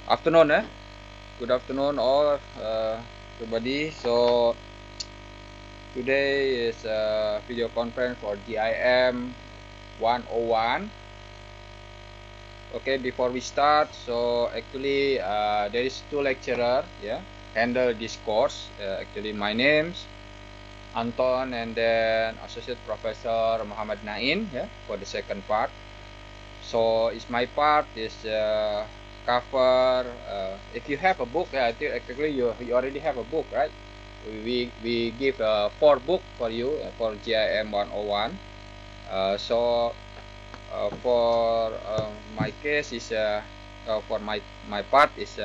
Afternoon, good afternoon all, everybody. So today is a video conference for JIM 101. Okay, before we start, so actually there is two lecturer, handle this course. Actually my name's Anton, and then Associate Professor Muhammad Nain, for the second part. So it's my part is cover. If you have a book, I think actually you already have a book, right? We give 4 book for you for JIM 101. So for my case is for my part is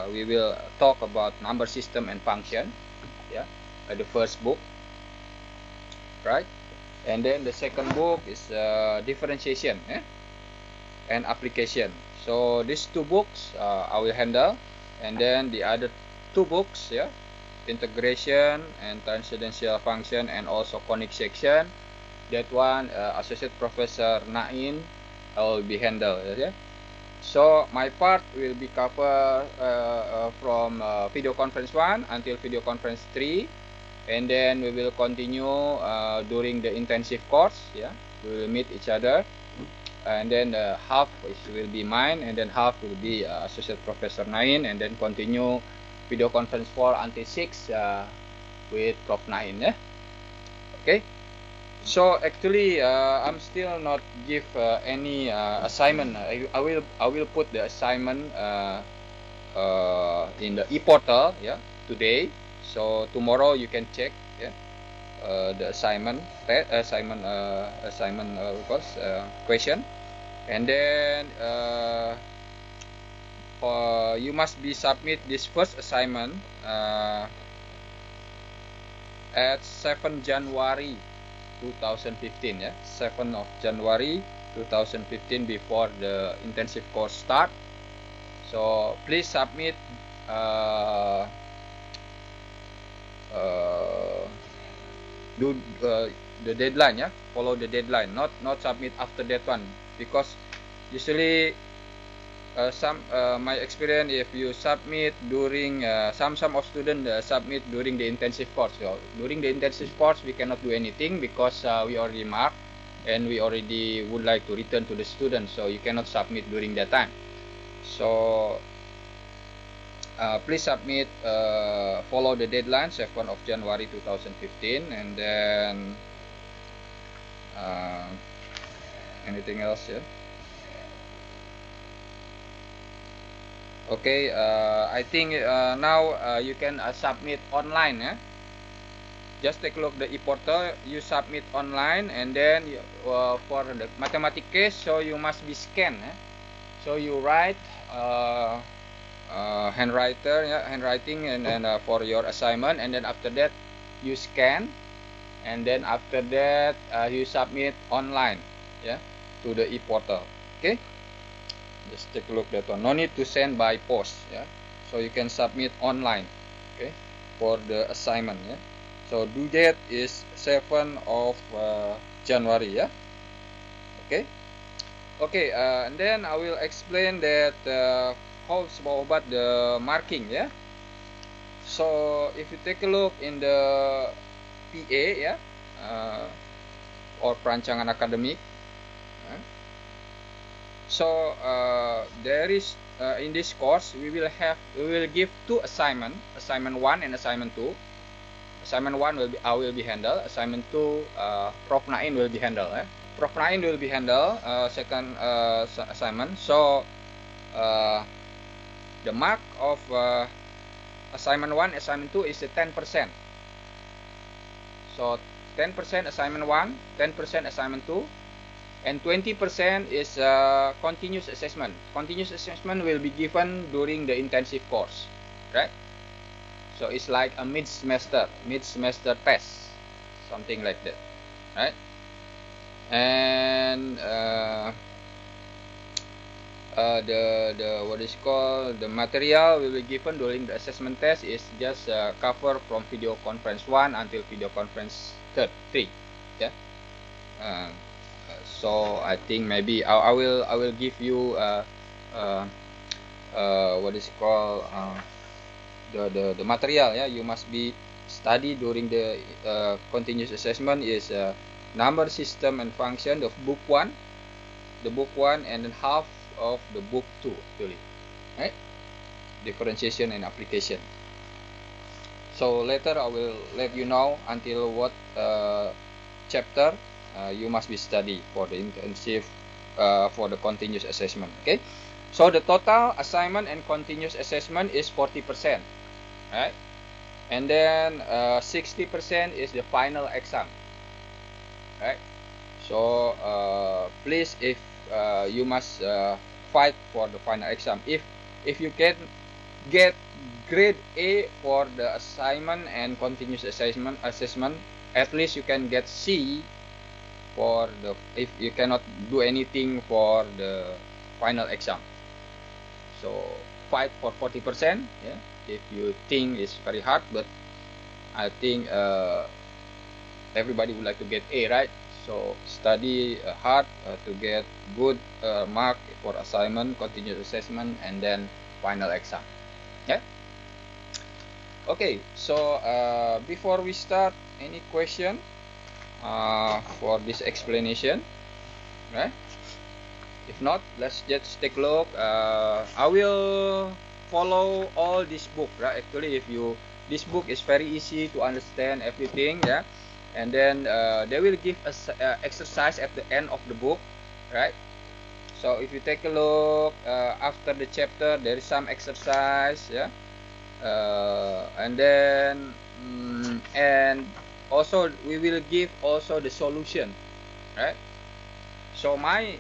we will talk about number system and function, the first book, right? And then the second book is differentiation, and application. So these 2 books I will handle, and then the other 2 books, integration and transcendental function, and also conic section. That one Associate Professor Nain will be handled. So my part will be covered from video conference 1 until video conference 3, and then we will continue during the intensive course. We will meet each other. And then half will be mine, and then half will be Associate Professor Nain, and then continue video conference 4 until 6 with Prof Nain. Okay. So actually I'm still not give any assignment. I will put the assignment in the e-portal today. So tomorrow you can check the assignment question, and then you must be submit this first assignment at 7 January 2015, 7 of January 2015, before the intensive course start. So please submit do the deadline, follow the deadline, not submit after that one, because usually my experience, if you submit during some of students submit during the intensive course. So during the intensive course we cannot do anything, because we already marked and we already would like to return to the students, so you cannot submit during that time. So please submit, follow the deadline 7 of January 2015, and then anything else? Okay, I think now you can submit online. Just take a look the e-portal, you submit online, and then for the mathematics case, so you must be scanned. So you write handwriting, and then for your assignment, and then after that you scan, and then after that you submit online to the e-portal. Okay, just take a look that one. No need to send by post. So you can submit online, okay, for the assignment. So due date is 7 of January. Okay. And then I will explain that how about the marking. So if you take a look in the PA, or perancangan akademik, so there is in this course we will give 2 assignment, assignment 1 and assignment 2. Assignment 1 I will be handle. Assignment 2 Prof Nain will be handle. Prof Nain will be handle second assignment. So the mark of assignment 1, assignment 2 is 10%. So 10% assignment 1, 10% assignment 2, and 20% is continuous assessment. Continuous assessment will be given during the intensive course, right? So it's like a mid-semester test, something like that, right? And the what is called the material will be given during the assessment test is just cover from video conference 1 until video conference 3. So I think maybe I will give you what is called the material. Yeah, you must be study during the continuous assessment is number system and function of book 1, and then half of the book 2 actually, right? Differentiation and application. So later I will let you know until what chapter you must be study for the intensive for the continuous assessment. Okay, so the total assignment and continuous assessment is 40%, right? And then 60% is the final exam, right? So please, if you must fight for the final exam. If you can get grade A for the assignment and continuous assessment, at least you can get C for the, if you cannot do anything for the final exam. So fight for 40%. Yeah, if you think it's very hard, but I think everybody would like to get A, right? So study hard to get good mark for assignment, continuous assessment, and then final exam. Yeah. Okay, so before we start, any question for this explanation, right? If not, let's just take a look. I will follow all this book, right? Actually, if you, this book is very easy to understand everything, yeah. And then they will give us exercise at the end of the book, right? So if you take a look after the chapter, there is some exercise, yeah. And then and also we will give also the solution, right? So my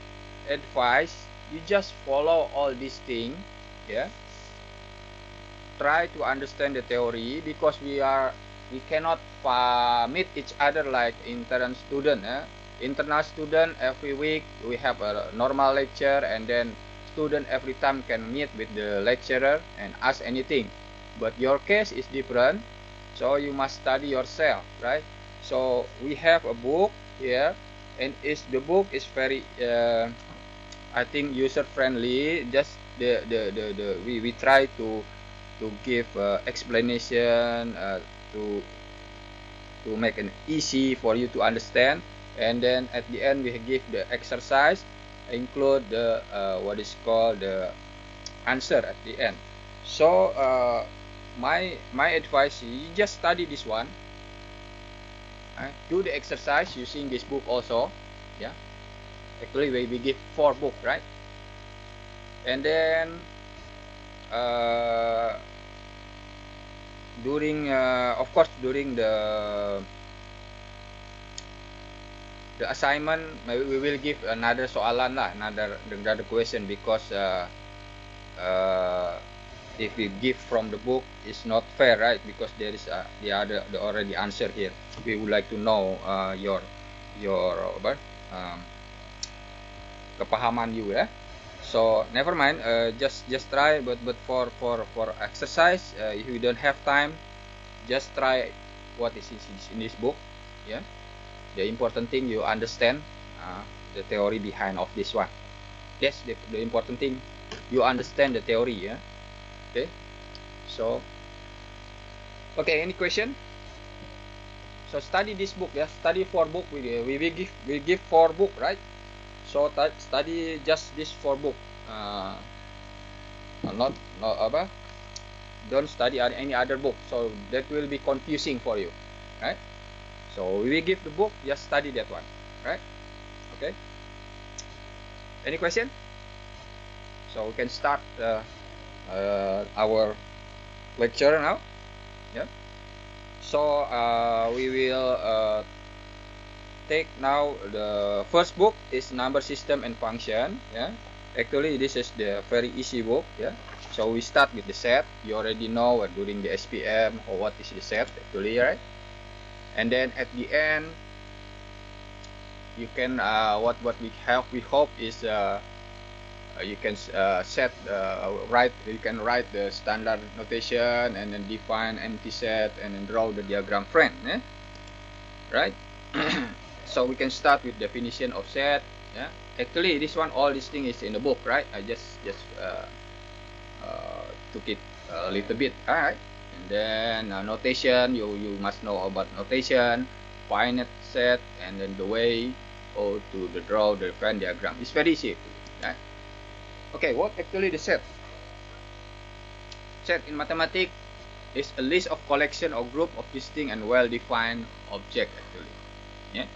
advice, you just follow all these things, yeah. Try to understand the theory, because we cannot meet each other like internal student. Internal student, every week we have a normal lecture, and then student every time can meet with the lecturer and ask anything. But your case is different, so you must study yourself, right? So we have a book here, and the book is very I think user friendly. Just we try to give explanation to make it easy for you to understand, and then at the end we give the exercise, include the what is called the answer at the end. So my advice is you just study this one, right? Do the exercise using this book also, yeah. Actually we give 4 books, right? And then during of course during the assignment, maybe we will give another soalan lah, another question, because if we give from the book, it's not fair, right? Because there is the already answer here. We would like to know your kepahaman you, yeah. So never mind, just try, but for exercise, if you don't have time, just try what is in this book, yeah. The important thing you understand the theory behind of this one. That's the important thing, you understand the theory, yeah. Okay, so okay, any question? So study this book, yeah. Study 4 book. We give 4 book, right? So study just this 4 book. Not apa? Don't study any other book, so that will be confusing for you, right? So we give the book, just study that one, right? Okay. Any question? So we can start our lecture now, yeah. So we will take now the first book is number system and function, yeah. Actually this is the very easy book, yeah. So we start with the set. You already know during the SPM or what is the set actually, right? And then at the end you can what we hope is you can you can write the standard notation, and then define empty set, and then draw the diagram frame, yeah? Right? So we can start with definition of set, yeah. Actually this one, all this thing is in the book, right? I just took it a little bit. All right. And then notation, you must know about notation, finite set, and then the way to draw the Venn diagram. It's very easy. Right? Okay, what actually the set? Set in mathematics is a list of collection or group of distinct and well-defined objects actually. Yeah.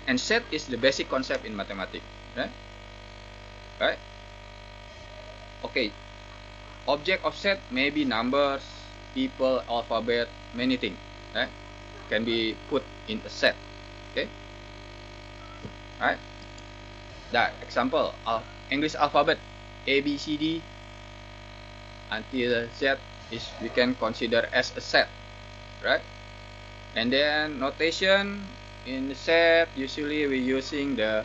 And set is the basic concept in mathematics. Right? Right? Okay. Object of set may be numbers, people, alphabet, many things. Right? Can be put in a set. Okay. Right? That example of English alphabet A, B, C, D until Z is we can consider as a set, right? And then notation in the set usually we're using the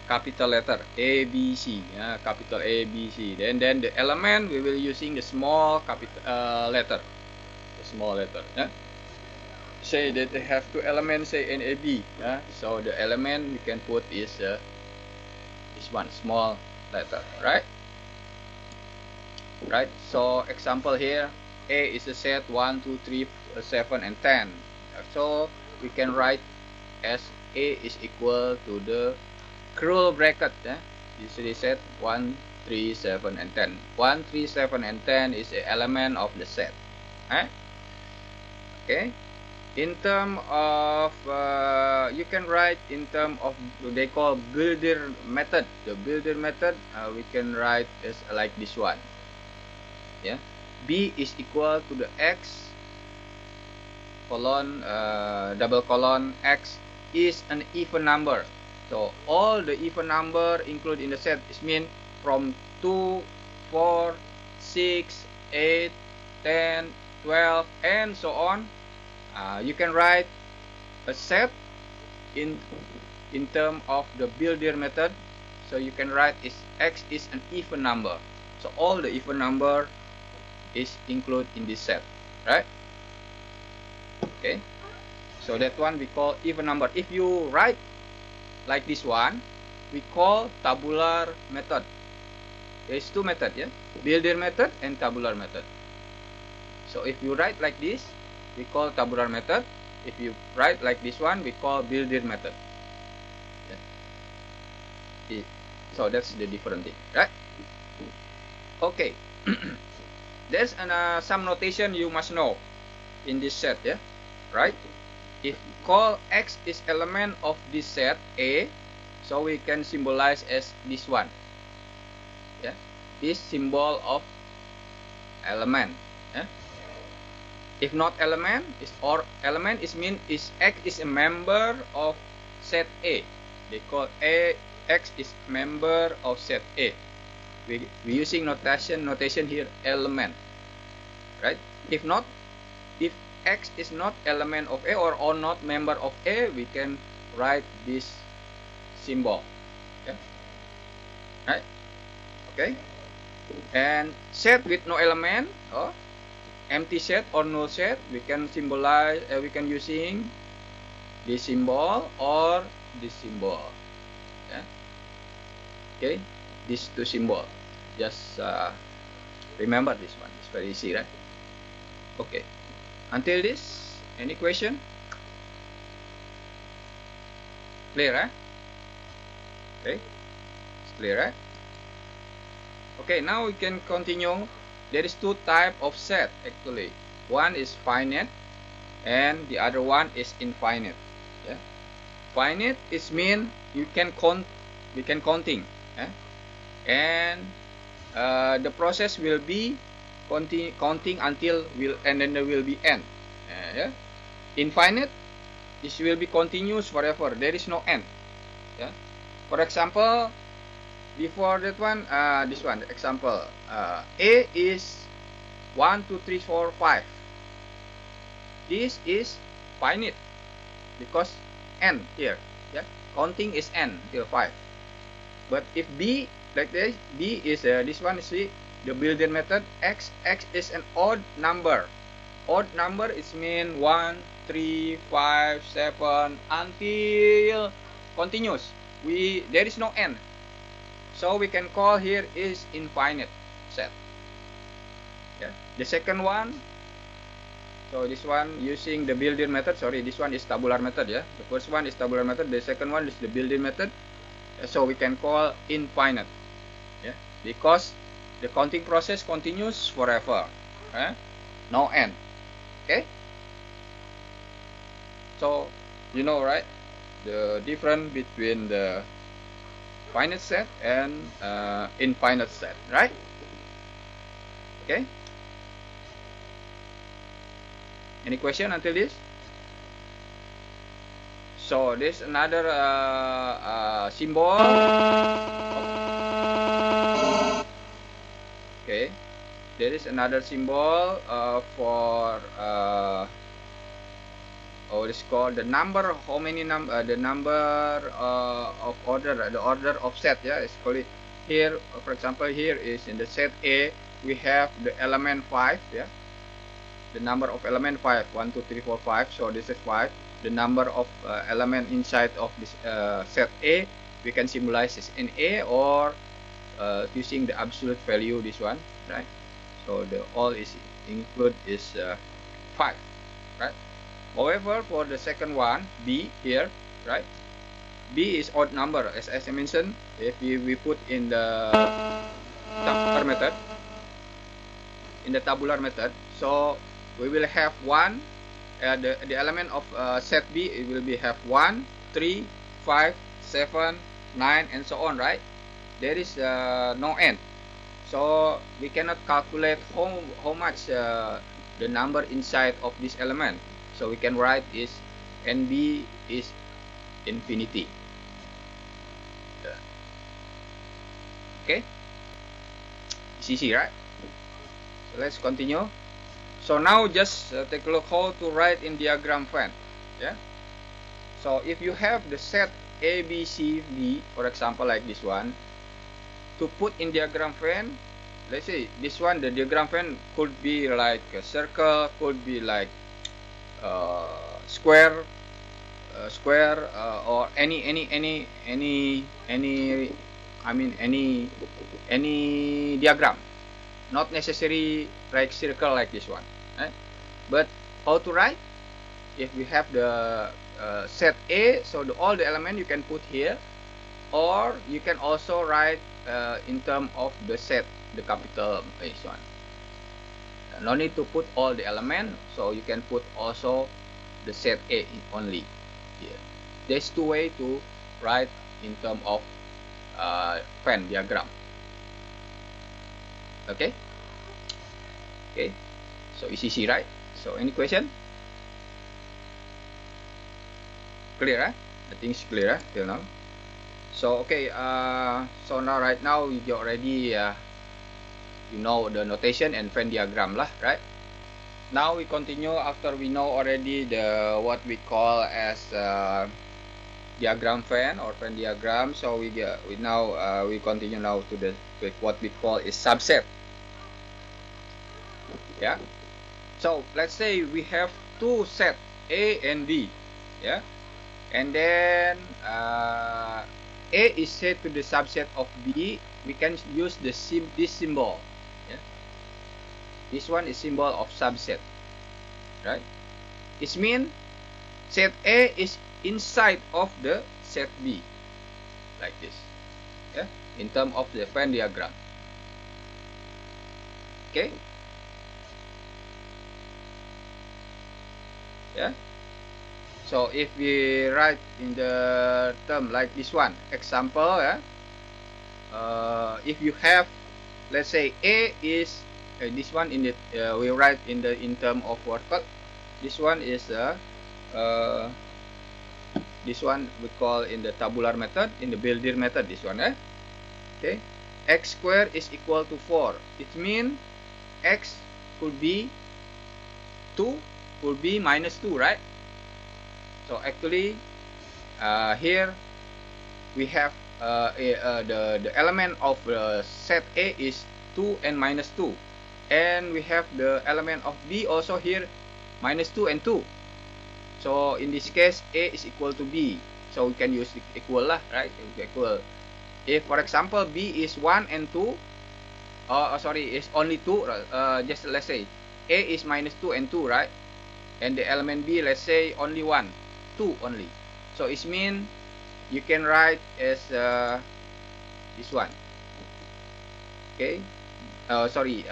capital letter A, B, C, capital A, B, C. Then the element we will using the small capital letter, the small letter. Yeah? Say that they have two elements, say N, A, B. Yeah? So the element we can put is one small letter, right? Right. So example here, A is a set 1, 2, 3, 7, and 10. So we can write as A is equal to the curly bracket. Usually set 1, 3, 7, and 10. 1, 3, 7, and 10 is an element of the set. Okay. In term of you can write in term of they call builder method. The builder method we can write as like this one. Yeah, B is equal to the X colon double colon X is an even number. So all the even number included in the set is mean from 2, 4, 6, 8, 10, 12, and so on. You can write a set in term of the builder method. So you can write is X is an even number. So all the even number is included in this set, right? Okay. So that one we call even number. If you write like this one, we call tabular method. There is two methods, yeah, builder method and tabular method. So if you write like this, we call tabular method. If you write like this one, we call builder method. Yeah. So that's the different thing, right? Okay. There's some notation you must know in this set, yeah, right? If call X is element of this set A, so we can symbolize as this one, yeah, this symbol of element, yeah. If not element is or element is mean is X is a member of set A. They call A X is member of set A. We using notation here element, right? If not, if X is not element of A or not member of A, we can write this symbol, okay? Right? Okay. And set with no element, or empty set or null set, we can symbolize. We can using this symbol or this symbol. Yeah. Okay. These two symbols. Just remember this one. It's very easy, right? Okay. Until this, any question? Clear, right? Okay. It's clear, right? Okay. Now we can continue. There is two types of set actually. One is finite, and the other one is infinite. Yeah. Finite is mean you can count. We can counting. Yeah? And the process will be counting until and then there will be end. Yeah? Infinite, this will be continuous forever. There is no end. Yeah? For example, before that one, this one example, A is 1, 2, 3, 4, 5. This is finite because n here. Yeah? Counting is n till 5. But if B like this, B is this one, see the builder method. X is an odd number. Odd number is mean 1, 3, 5, 7 until continuous. There is no end. So we can call here is infinite set. Yeah. The second one, so this one using the built-in method. Sorry, this one is tabular method. Yeah, the first one is tabular method. The second one is the built-in method. So we can call infinite. Yeah, because the counting process continues forever. No end. Okay. So you know, right, the difference between the finite set and infinite set, right? Okay. Any question until this? So there's another symbol. Okay, there is another symbol for it's called the number. How many the number of order, the order of set. Yeah, it's called it here. For example, here is in the set A. We have the element 5. Yeah, the number of element 5. 1, 2, 3, 4, 5. So this is 5. The number of element inside of this set A, we can symbolize as in A, or using the absolute value, this one, right? So the all is include is 5, right? However, for the second one, B here, right? B is odd number, as I mentioned. If we put in the tabular method, so we will have 1. The element of set B, it will be have 1, 3, 5, 7, 9, and so on, right? There is no end, so we cannot calculate how much the number inside of this element. So we can write is NB is infinity. Okay, it's easy, right? So let's continue. So now just take a look how to write in diagram fan. Yeah. So if you have the set A, B, C, D, for example, like this one, to put in diagram fan, let's say this one, the diagram fan could be like a circle, could be like square, or any diagram. Not necessary like circle like this one, right? But how to write? If we have the set A, so all the element you can put here, or you can also write in terms of the set, the capital this one. No need to put all the element, so you can put also the set A only here. There's two ways to write in terms of Venn diagram. Okay. Okay. So it's easy, right? So any question? Clear, huh? I think it's clear till now. So okay. So now right now we already you know the notation and Venn diagram lah, right? Now we continue after we know already the what we call as diagram Venn or Venn diagram. So we continue now to the what we call is subset. Yeah. So let's say we have two sets A and B. Yeah. And then A is set to the subset of B. We can use this symbol. Yeah. This one is symbol of subset. Right. It means set A is inside of the set B. Like this. Yeah. In terms of the Venn diagram. Okay. Yeah. So if we write in the term like this one, example, yeah, if you have, let's say A is this one in the we write in term of worker. This one is this one we call in the tabular method, in the built-in method. This one, okay. X squared is equal to 4. It means X could be 2. Could be minus 2, right? So actually here we have the element of set A is 2 and minus 2, and we have the element of B also here minus 2 and 2. So in this case A is equal to B, so we can use equal lah, right? Equal. If for example B is 1 and 2, sorry, it's only 2. Just let's say A is minus 2 and 2, right? And the element B, let's say only 1, 2 only. So it means you can write as this one. Okay. Sorry.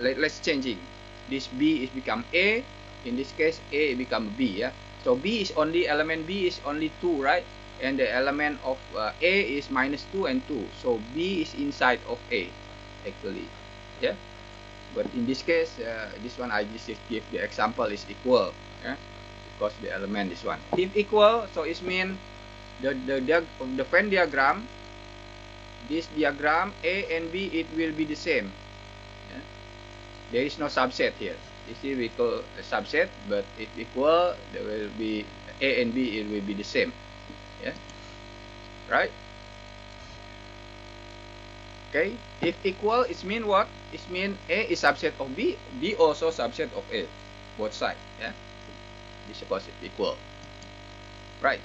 Let's changing. This B is become A. In this case, A become B. Yeah. So B is only element B is only 2, right? And the element of A is minus 2 and 2. So B is inside of A, actually. Yeah. But in this case, this one I just give the example is equal. Yeah. Because the element is 1. If equal, so it means the Venn diagram. This diagram A and B, it will be the same. Yeah. There is no subset here. This is we call a subset, but if equal, there will be A and B, it will be the same. Yeah. Right. Okay. If equal, it means what? It means A is subset of B, B also subset of A, both sides. Yeah. This is because it's equal. Right.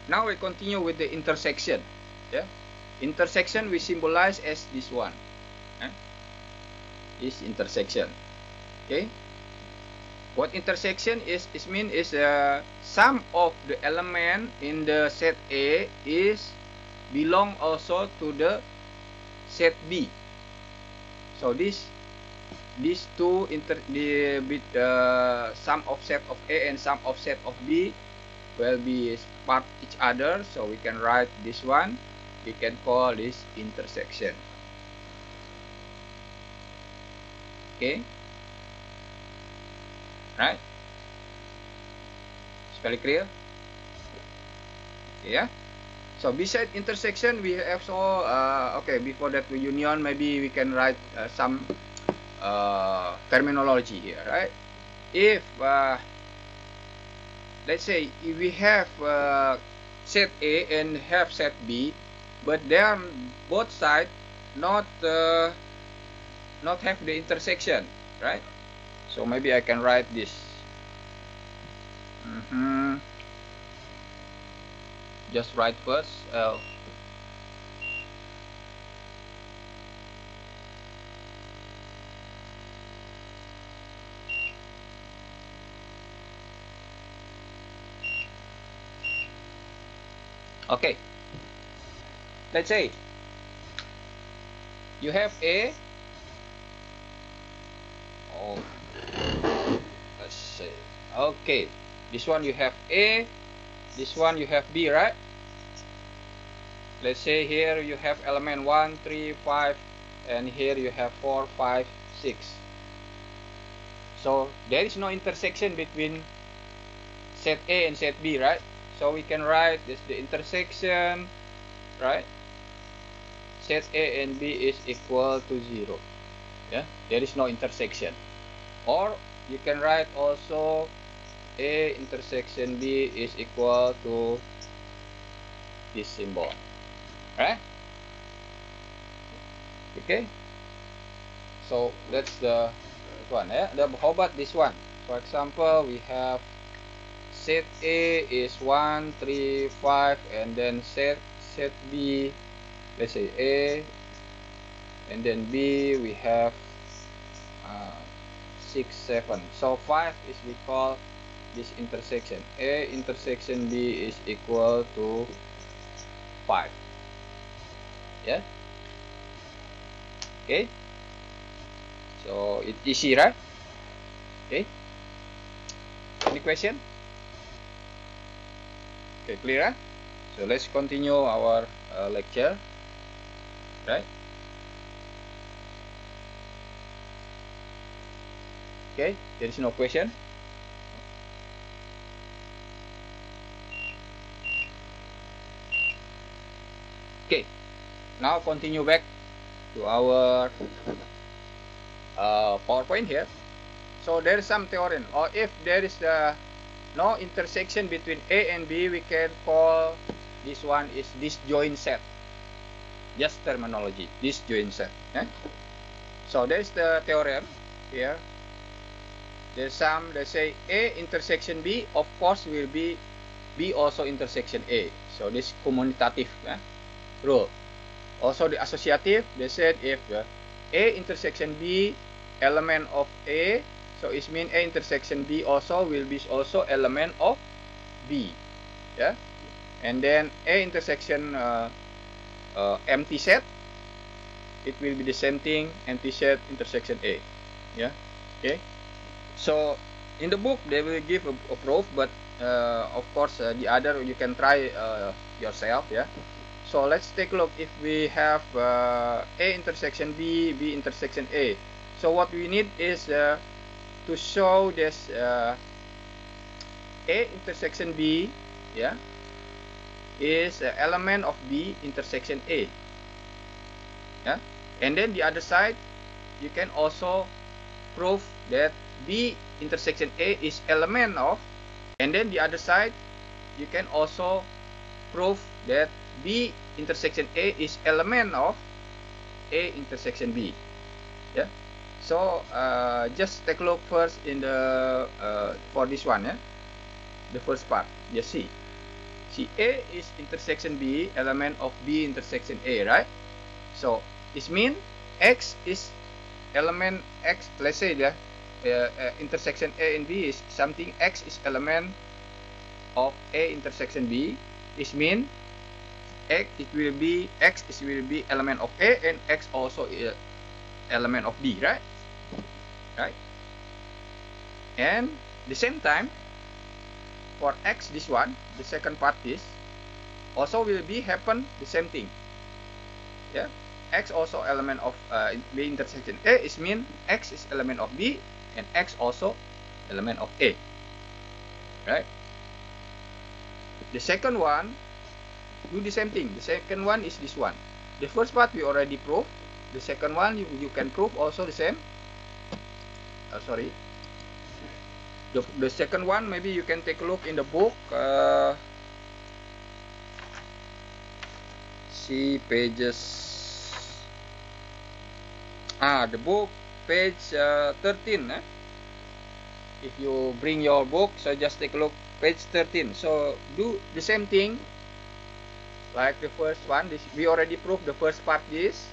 Now we continue with the intersection. Yeah. Intersection we symbolize as this one. This intersection. Okay. What intersection is? It means is sum of the element in the set A is belong also to the set B. So these two sum of set of A and sum of set of B will be part each other. So we can write this one. We can call this intersection. Okay. Right. It's very clear. Okay, yeah. So beside intersection, we have so okay. Before that, union. Maybe we can write some terminology here, right? If let's say if we have set A and have set B, but they are both sides not have the intersection, right? So maybe I can write this. Just write first. Okay. Let's say you have A. Oh, let's say. Okay. This one you have A. This one you have B, right? Let's say here you have element 1, 3, 5, and here you have 4, 5, 6. So there is no intersection between set A and set B, right? So we can write this the intersection, right? Set A and B is equal to 0. Yeah, there is no intersection. Or you can write also A intersection B is equal to this symbol, right? Okay. So that's the one. Yeah. How about this one? For example, we have set A is 1, 3, 5, and then set B. Let's say A, and then B we have 6, 7. So 5 is we call this intersection. A intersection B is equal to 5. Yeah. Okay. So it's easy, right? Okay. Any question? Okay, clear? Huh? So let's continue our lecture. Right? Okay, there is no question. Okay, now continue back to our PowerPoint here. So there is some theorem, or if there is no intersection between A and B, we can call this one is disjoint set. Just terminology, disjoint set. Okay? So there is the theorem here. There's some, let's say A intersection B, of course will be B also intersection A. So this commutative rule. Also the associative, they said if A intersection B element of A, so it means A intersection B also will be also element of B. Yeah, and then A intersection empty set, it will be the same thing, empty set intersection A. Yeah, okay. So in the book they will give a proof, but of course the other you can try yourself. Yeah. So let's take a look. If we have A intersection B, B intersection A. So what we need is to show this A intersection B, yeah, is an element of B intersection A. Yeah, and then the other side, you can also prove that B intersection A is element of, and then the other side, you can also prove that B intersection A is element of A intersection B. Yeah. So just take a look first in the for this one. Yeah. The first part. Just see. See, A is intersection B, element of B intersection A, right? So it means X is element X. Let's say the intersection A and B is something. X is element of A intersection B. It means X will be element of A, and X also is element of B, right? Right. And the same time for X, this one, the second part is also will be happen the same thing. Yeah. X also element of B intersection A. It means X is element of B, and X also element of A. Right. The second one do the same thing. The second one is this one. The first part we already proved. The second one you can prove also the same. Sorry. The second one, maybe you can take a look in the book. See pages. The book page 13. If you bring your book, so just take a look page 13. So do the same thing like the first one. This we already proved the first part. This,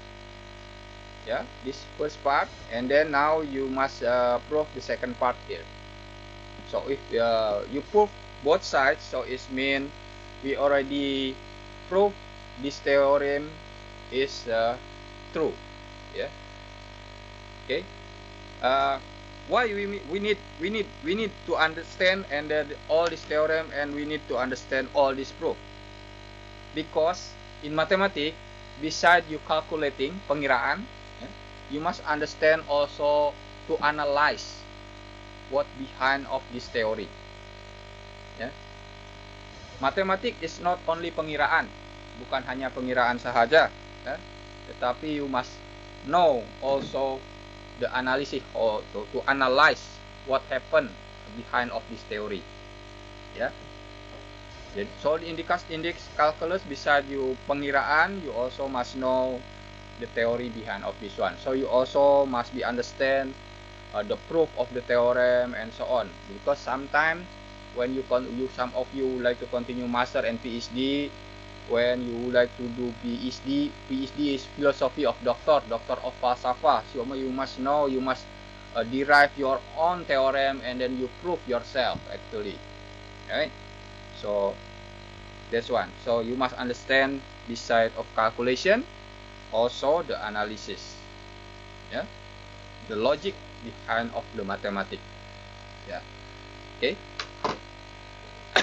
yeah, this first part, and then now you must prove the second part here. So if you prove both sides, so it means we already proved this theorem is true. Yeah. Okay. Why we need to understand and all this theorem, and we need to understand all this proof, because in mathematics, beside you calculating pengiraan, you must understand also to analyze what behind of this theory. Yeah. Mathematics is not only pengiraan, bukan hanya pengiraan sahaja, tetapi you must know also the analysis, or to analyze what happened behind of this theory. Yeah. So in this calculus, beside you pengiraan, you also must know the theory behind of this one. So you also must be understand the proof of the theorem and so on, because sometimes when some of you like to continue master and PhD, when you like to do PhD is philosophy of doctor of falsafah. So you must know, you must derive your own theorem, and then you prove yourself actually, right? So that's one. So you must understand beside of calculation, also the analysis, yeah, the logic behind of the mathematics. Yeah. Okay.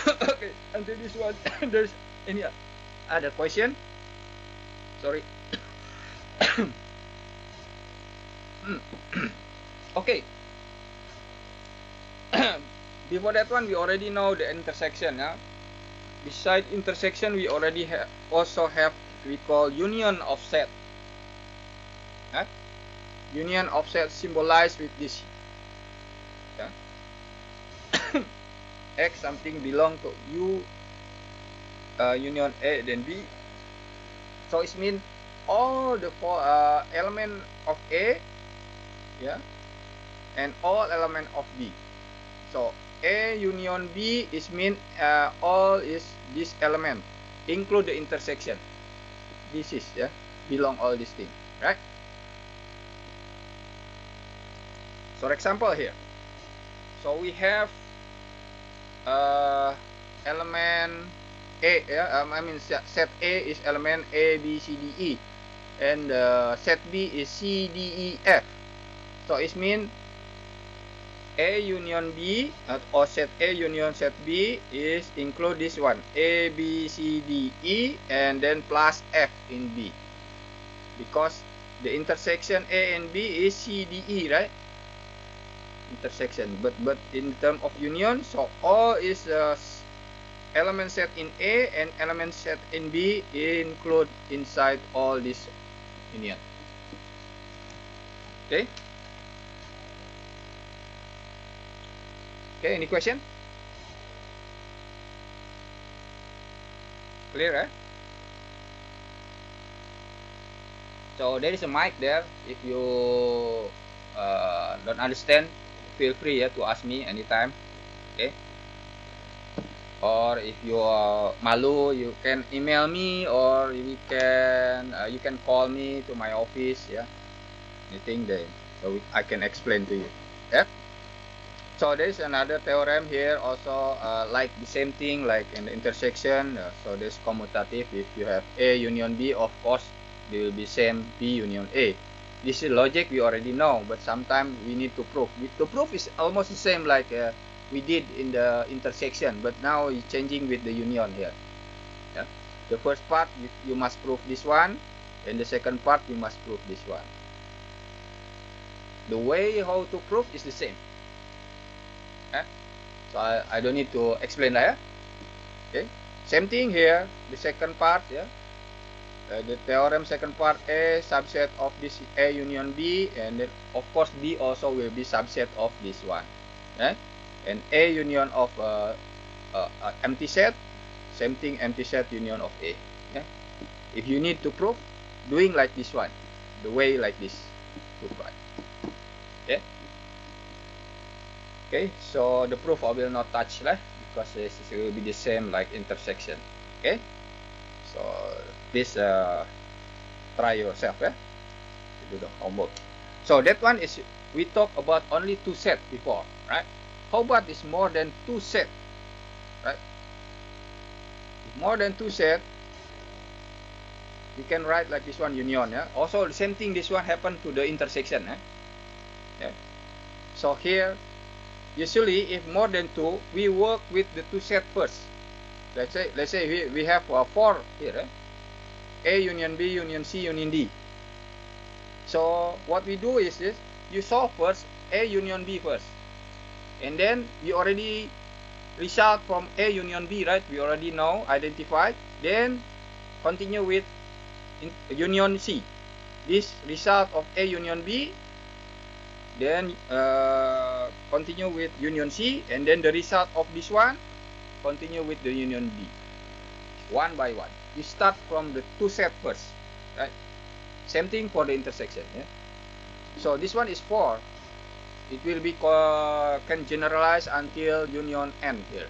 Okay. Until this one, there's any other question? Sorry. Okay. Before that one, we already know the intersection. Yeah. Beside intersection, we already also have we call union of set. Union of set symbolized with this. Yeah. X something belong to U, union A then B. So it means all the four element of A, yeah, and all element of B. So A union B is mean all is this element, include the intersection. This is, yeah, belong all these things, right? So example here. So we have element A, set A is element A, B, C, D, E, and set B is C, D, E, F. So it means A union B or set A union set B is include this one, A, B, C, D, E, and then plus F in B, because the intersection A and B is C, D, E, right? Intersection, but in terms of union, so all is element set in A and element set in B include inside all this union. Okay. Okay, any question? Clear, eh? So there is a mic there. If you don't understand, feel free to ask me anytime. Okay. Or if you are malu, you can email me, or you can call me to my office. Yeah. Anything there, so I can explain to you. Yeah. So there is another theorem here also, like the same thing like in the intersection. So this commutative. If you have A union B, of course they will be same B union A. This is logic we already know, but sometimes we need to prove. The proof is almost the same like we did in the intersection, but now it's changing with the union here. Yeah. The first part you must prove this one, and the second part you must prove this one. The way how to prove is the same. Yeah. So I don't need to explain that. Yeah? Okay. Same thing here. The second part, yeah. The theorem second part, A subset of this A union B, and then of course B also will be subset of this one. Yeah. And A union of empty set, same thing, empty set union of A. Yeah. If you need to prove, doing like this one, the way like this, prove right. Okay. Okay, so the proof I will not touch lah, because it will be the same like intersection. Okay, so this try yourself, to do the homework. So that one is, we talk about only two set before, right? How about is more than two set, right? More than two set, we can write like this one union. Yeah. Also the same thing. This one happen to the intersection. Yeah. So here, usually if more than two, we work with the two set first. Let's say we have 4 here. A union B, union C, union D. So what we do is this: you solve first A union B first, and then we already result from A union B, right? We already know, identified. Then continue with union C. This result of A union B. Then continue with union C, and then the result of this one continue with the union B, one by one. You start from the two set first, right? Same thing for the intersection. Yeah. So this one is 4. It will be can generalize until union N here.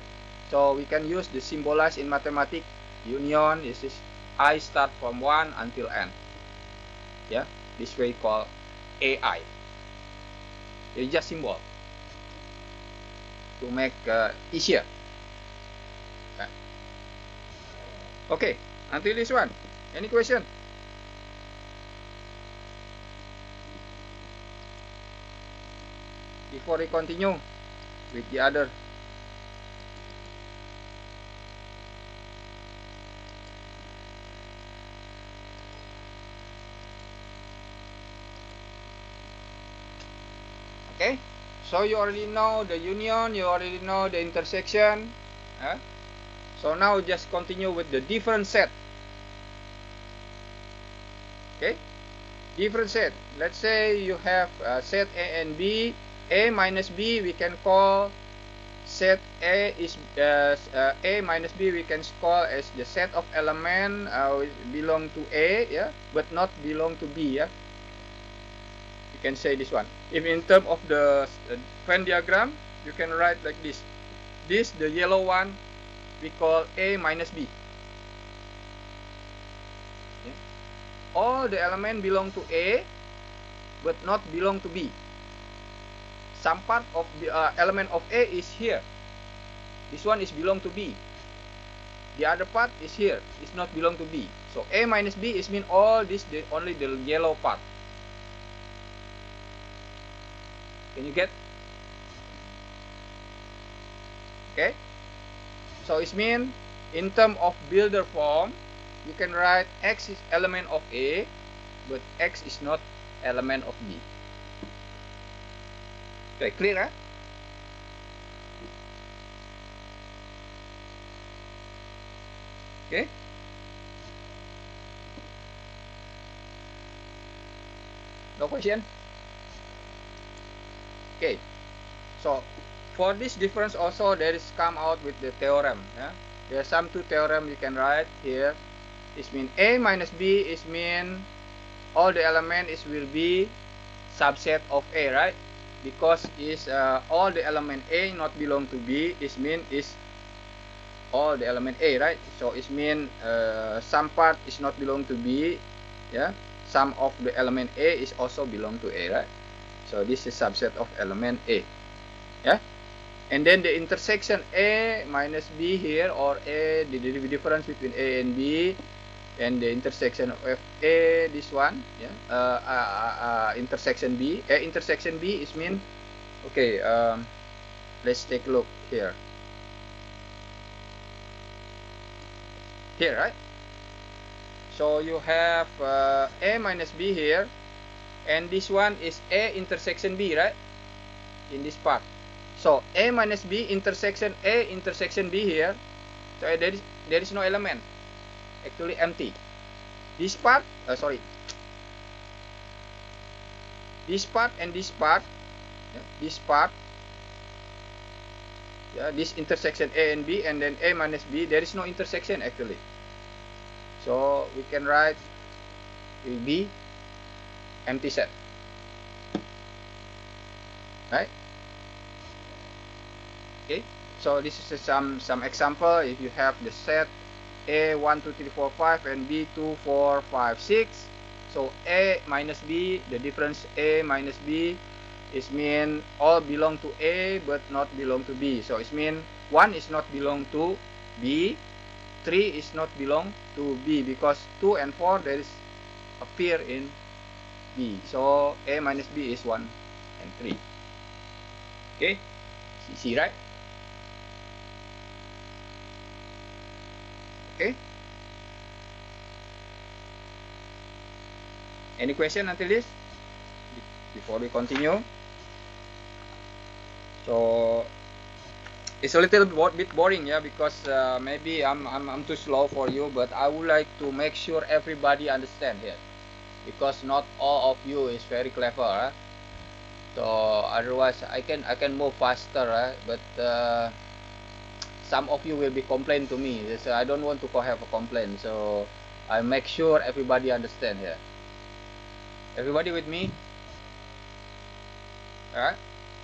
So we can use the symbolize in mathematics. Union is this: I start from 1 until N. Yeah, this way called AI. It's just symbol to make easier. Okay, until this one. Any question? Before we continue with the other. Okay, so you already know the union, you already know the intersection. So now just continue with the different set. Okay, different set. Let's say you have set A and B. A minus B we can call set A is A minus B we can call as the set of element belong to A, yeah, but not belong to B. Yeah. You can say this one. If in terms of the Venn diagram, you can write like this. This, the yellow one, we call A minus B. Yeah. all the element belong to A but not belong to B. Some part of the element of A is here. This one is belong to B. The other part is here, is not belong to B. So A minus B is mean all this, only the yellow part. Can you get? Okay. So it means in terms of builder form, you can write X is element of A, but X is not element of B. Okay, clear, huh? Okay. No question? Okay. So for this difference also there is come out with the theorem. Yeah? There are some two theorem you can write here. It mean A minus B is mean all the element is will be subset of A, right? Because is all the element A not belong to B is mean is all the element A, right? So it mean some part is not belong to B, yeah. Some of the element A is also belong to A, right? So this is subset of element A, yeah. And then the intersection A minus B here, or A, the difference between A and B, and the intersection of A, this one, yeah. Intersection B, intersection B is mean, okay. Let's take a look here. Here, right? So you have A minus B here, and this one is A intersection B, right? In this part. So A minus B intersection A intersection B here. So there is no element. Actually empty. This part, sorry. This part and this part, yeah, this part, yeah, this intersection A and B, and then A minus B, there is no intersection actually. So we can write will be empty set, right? Okay. So this is some example. If you have the set A 1 2 3 4 5 and B 2 4 5 6, so A minus B, the difference A minus B is mean all belong to A but not belong to B. So it mean 1 is not belong to B, 3 is not belong to B, because 2 and 4 there is appear in B. So A minus B is 1 and 3. Okay, see, right? Okay. Any question until this before we continue? So it's a little bit boring, yeah, because maybe I'm too slow for you, but I would like to make sure everybody understand here, because not all of you is very clever, huh? So otherwise I can move faster, right? But some of you will be complain to me, so I don't want to have a complaint. So I make sure everybody understand here. Everybody with me? Alright?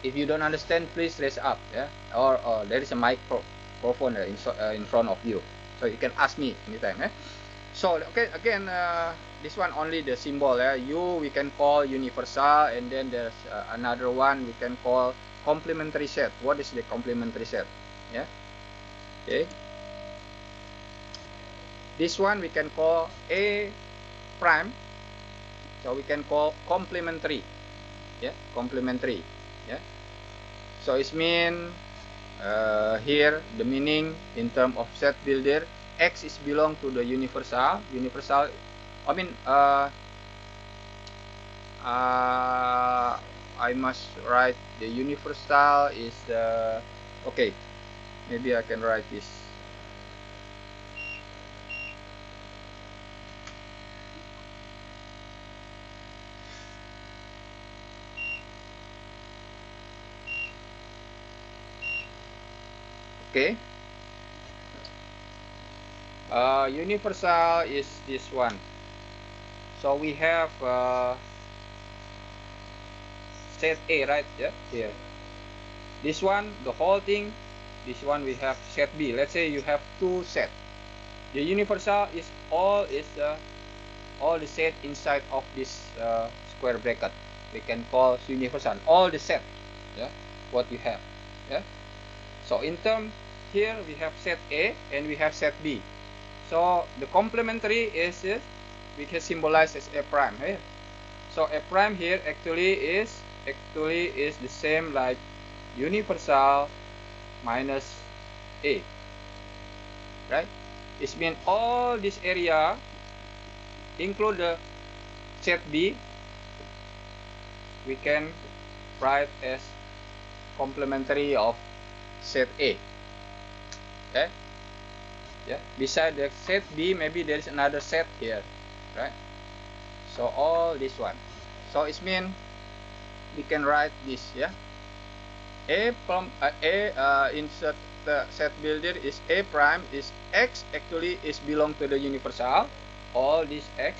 If you don't understand, please raise up, yeah, or there is a microphone in front of you, so you can ask me anytime, eh? So okay, again, this one only the symbol, yeah. U we can call universal, and then there's another one we can call complementary set. What is the complementary set? Yeah. Okay. This one we can call A prime, so we can call complementary. Yeah, complementary. Yeah. So it mean here the meaning in terms of set builder, X is belong to the universal. Universal, I mean I must write the universal is okay. Maybe I can write this. Okay. Universal is this one. So we have set A, right? Yeah, here. This one, the whole thing. This one we have set B. Let's say you have two set. The universal is all is all the set inside of this square bracket. We can call universal all the set, yeah, what you have, yeah. So in term here we have set A and we have set B. So the complementary is we can symbolize as A prime here. So A prime here actually is the same like universal minus A, right? It means all this area include the set B, we can write as complementary of set A. Okay, yeah, beside the set B maybe there is another set here, right? So all this one, so it means we can write this, yeah. Insert the set builder is A prime is X actually is belong to the universal, all this X,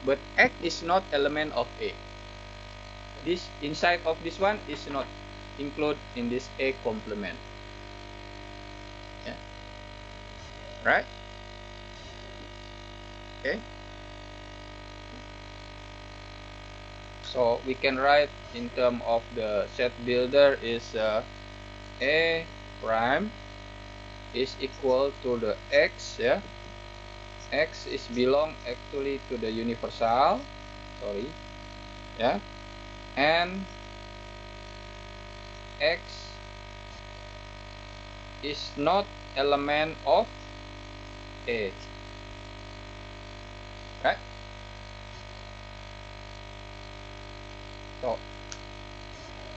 but X is not element of A. This inside of this one is not included in this A complement, yeah, right? Okay, so we can write in terms of the set builder is A prime is equal to the X, yeah. X is belong actually to the universal, sorry, yeah, and X is not element of A, right? So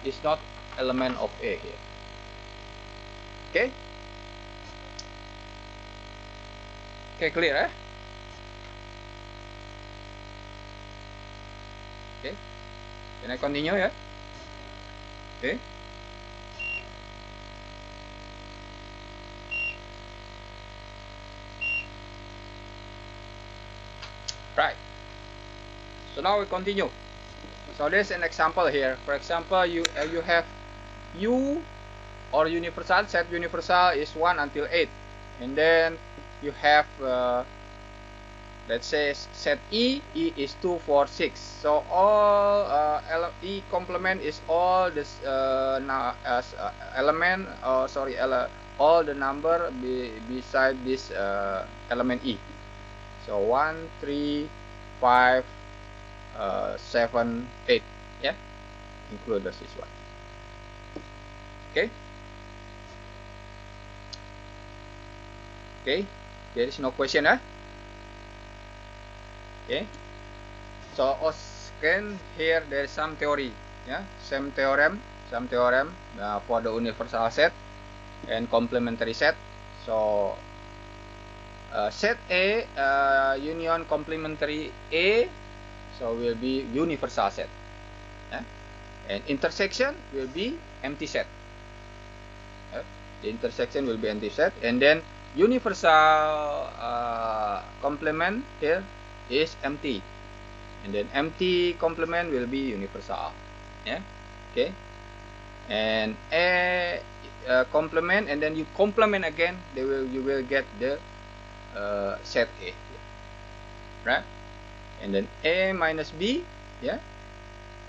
it's not element of A here. Okay, okay, clear, eh? Okay, can I continue, yeah? Okay, right, so now we continue. So there's an example here. For example, you have U or universal, set universal is 1 until 8, and then you have let's say set E is 2, 4, 6. So all E complement is all this element, sorry, all the number beside this element E. So 1, 3, 5, 7, 8, yeah, include this one. Okay, okay, there is no question, eh? Okay, so again here there is some theory, yeah, some theorem for the universal set and complementary set. So set A union complementary A, so will be universal set, yeah? And intersection will be empty set, yeah? The intersection will be empty set, and then universal complement here is empty, and then empty complement will be universal, yeah. Okay, and A complement, and then you complement again, you will get the set A, right? And then A minus B, yeah,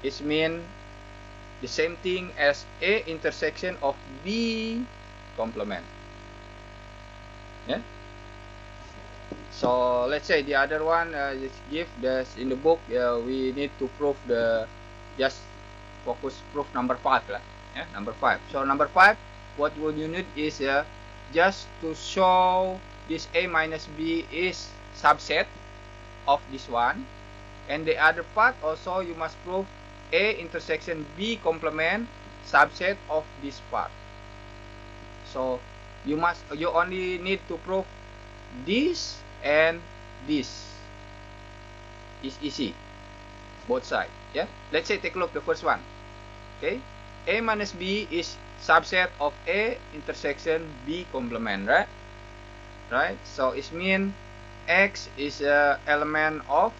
it mean the same thing as A intersection of B complement, yeah. So let's say the other one just give this in the book, we need to prove the, just focus proof number 5 lah, yeah, number 5. So number 5, what would you need is just to show this A minus B is subset of this one, and the other part also you must prove A intersection B complement subset of this part. So you only need to prove this and this is easy, both sides, yeah. Let's say take a look the first one. Okay, A minus B is subset of A intersection B complement, right? Right, so it means X is a element of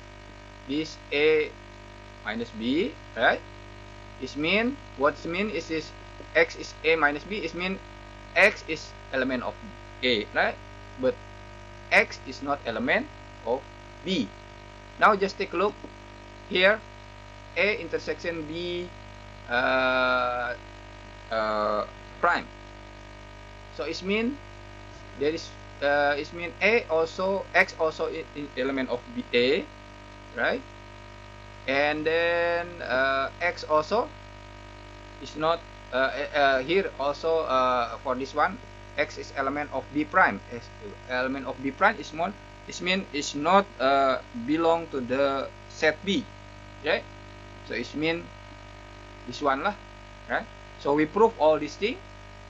this A minus B, right? It means what it means is this X is A minus B. It means X is element of A, right? But X is not element of B. Now just take a look here, A intersection B prime. So it mean there is it mean A also, X also in element of B A, right? And then X also is not here also for this one, X is element of B prime. Element of B prime is small. It mean it's not belong to the set B, right? So it mean this one lah, right? So we prove all these things.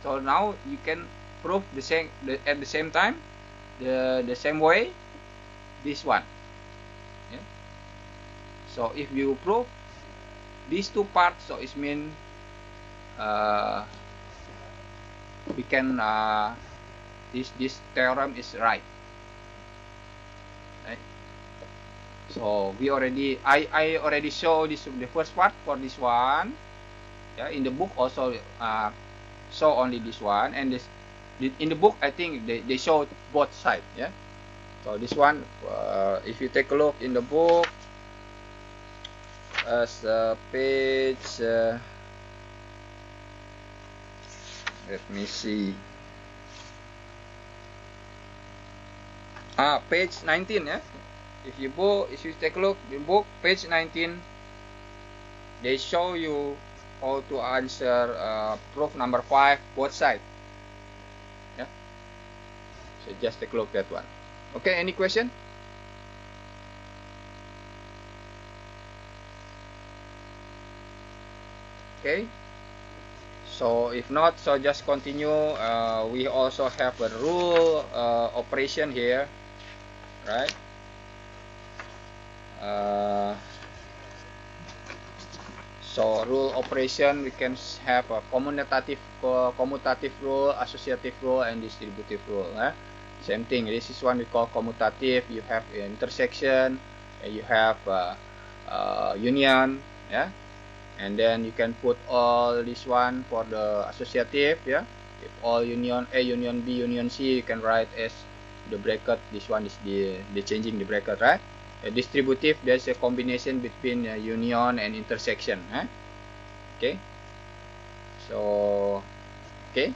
So now you can prove the same at the same time, the same way this one. Yeah? So if you prove these two parts, so it mean we can this theorem is right. Right? So we already I already show this the first part for this one. Yeah, in the book also show only this one, and this in the book I think they show both sides. Yeah. So this one, if you take a look in the book, as page. Let me see. Page 19. Yeah. If you take a look in the book, page 19, they show you how to answer proof number 5, both sides. Yeah. So just take a look at that one. Okay. Any question? Okay. So if not, so just continue. We also have a rule operation here, right? So rule operation, we can have a commutative rule, associative rule, and distributive rule. Same thing. This is one we call commutative. You have intersection, and you have union. Yeah. And then you can put all this one for the associative. Yeah. If all union A, union B, union C, you can write as the bracket. This one is the changing the bracket, right? Distributive, there's a combination between union and intersection. Okay. So okay.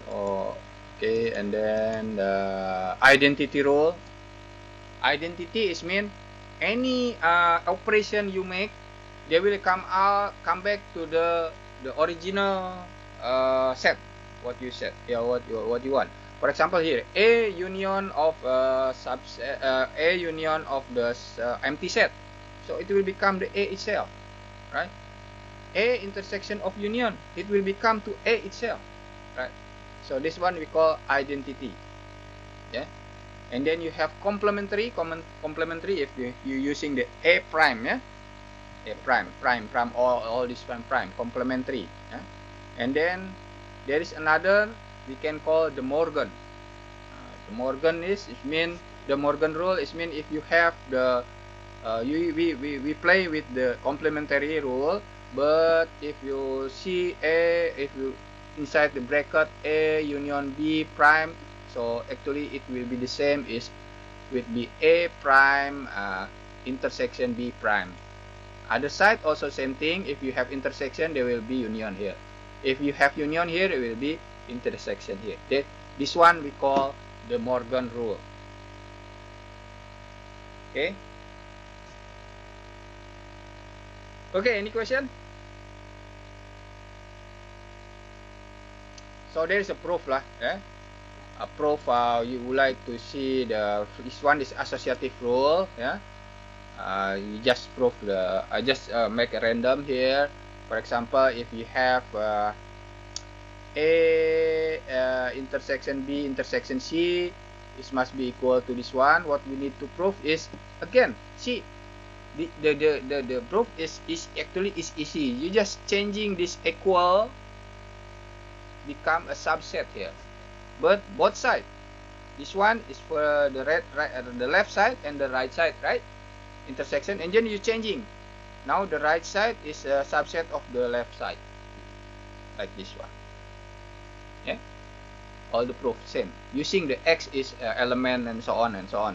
So okay, and then the identity rule. Identity is mean any operation you make, they will come back to the original set what you set. Yeah, what you want. For example, here A union of A union of the empty set, so it will become the A itself, right? A intersection of union, it will become to A itself, right? So this one we call identity. Yeah. And then you have complementary. Complementary if you using the A prime. Yeah. A prime, all this one prime, complementary. Yeah? And then there is another we can call the Morgan. The Morgan the Morgan rule is mean if you have the we play with the complementary rule, but if you see if you inside the bracket A union B prime, so actually it will be the same is with the A prime intersection B prime. Other side also same thing. If you have intersection, there will be union here. If you have union here, it will be intersection here. This one we call the Morgan rule. Okay. Okay. Any question? So there is a proof lah. A proof. You would like to see this one is associative rule. Yeah. You just prove I just make a random here. For example, if you have A intersection B intersection C, this must be equal to this one. What we need to prove is again, see, the proof is actually easy. You just changing this equal become a subset here, but both sides. This one is for the the left side and the right side, right? Intersection, and then you changing. Now the right side is a subset of the left side, like this one. Yeah, all the proof same. Using the X is element and so on and so on.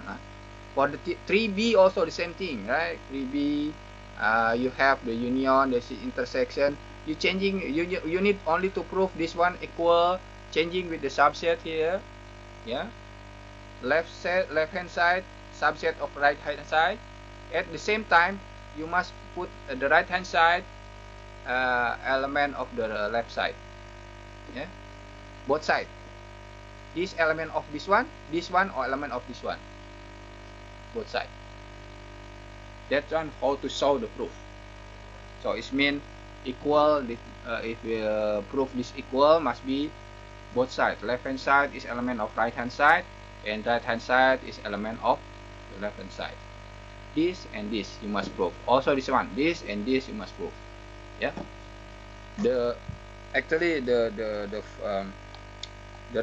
For the 3b also the same thing, right? 3b, you have the union, the intersection. You need only to prove this one equal, changing with the subset here, yeah. Left hand side subset of right hand side. At the same time, you must put the right hand side element of the left side, yeah, both sides. This element of this one, or element of this one, both sides. That's one how to solve the proof. So it means equal. If we prove this equal, must be both sides. Left hand side is element of right hand side, and right hand side is element of the left hand side. This and this you must prove. Also this one, this and this you must prove. Yeah. The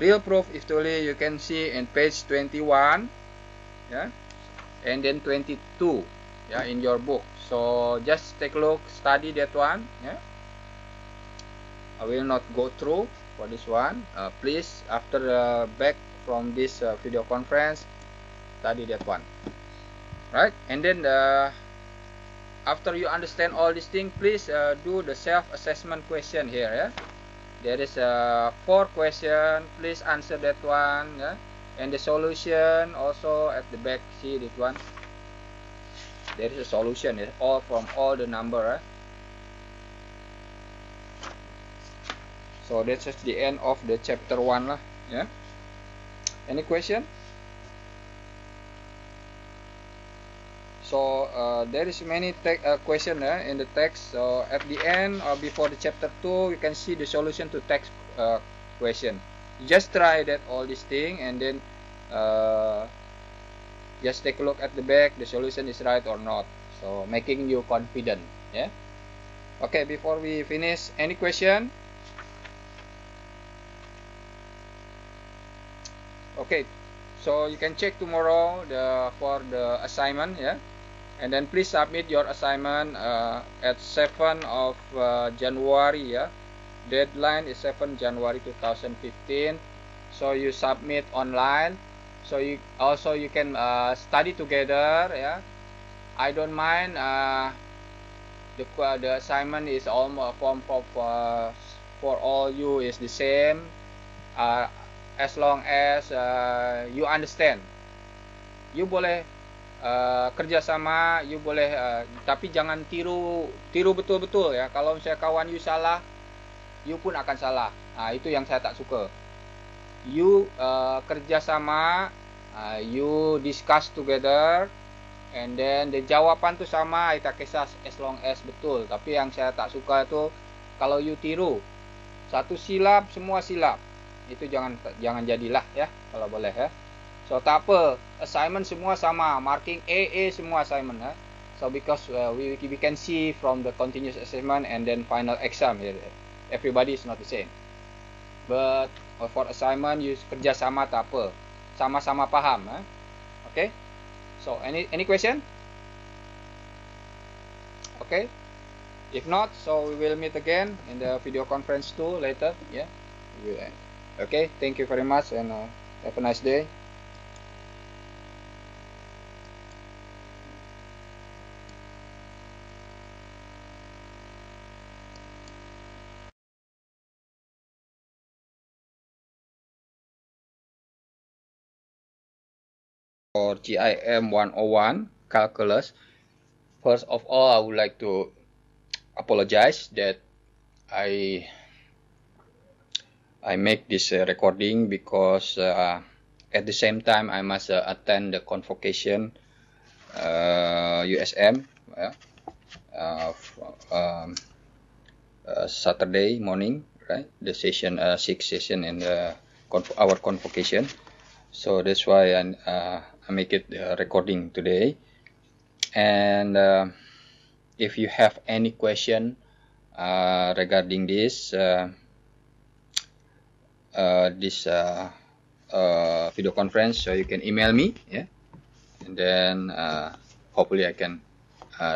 real proof actually you can see in page 21, yeah, and then 22, yeah, in your book. So just take a look, study that one, yeah. I will not go through for this one. Please, after back from this video conference, study that one, right? And then after you understand all these things, please do the self-assessment question here, yeah. There is 4 questions. Please answer that one, yeah? And the solution also at the back. See this one. There is a solution. It's all from all the number. So that's just the end of the chapter 1 lah. Yeah. Any question? So there is many question in the text. So at the end or before the chapter 2, you can see the solution to text question. Just try that all this thing, and then just take a look at the back. The solution is right or not. So making you confident. Yeah. Okay. Before we finish, any question? Okay. So you can check tomorrow for the assignment. Yeah. And then please submit your assignment at 7 of January. Yeah, deadline is 7 January 2015. So you submit online. So you can study together. Yeah, I don't mind. The assignment is almost form of for all you is the same. As long as you understand, you boleh kerjasama, you boleh tapi jangan tiru betul-betul ya. Kalau misalnya kawan you salah, you pun akan salah. Itu yang saya tak suka. You kerjasama, you discuss together, and then the jawapan tu sama, kita kisah as long as betul. Tapi yang saya tak suka tu kalau you tiru satu silap semua silap, itu jangan jadilah ya, kalau boleh ya. So tak apa, assignment semua sama, marking A semua assignment. So because we can see from the continuous assessment and then final exam here, everybody is not the same. But for assignment you kerja sama tak apa, sama-sama paham. Okay. So any question? Okay. If not, so we will meet again in the video conference 2 later. Yeah. Okay. Thank you very much and have a nice day. For JIM101 calculus, first of all I would like to apologize that I make this recording because at the same time I must attend the convocation USM Saturday morning, right? The session 6 session in our convocation. So that's why I make it recording today. And if you have any question regarding this video conference, so you can email me, yeah, and then hopefully I can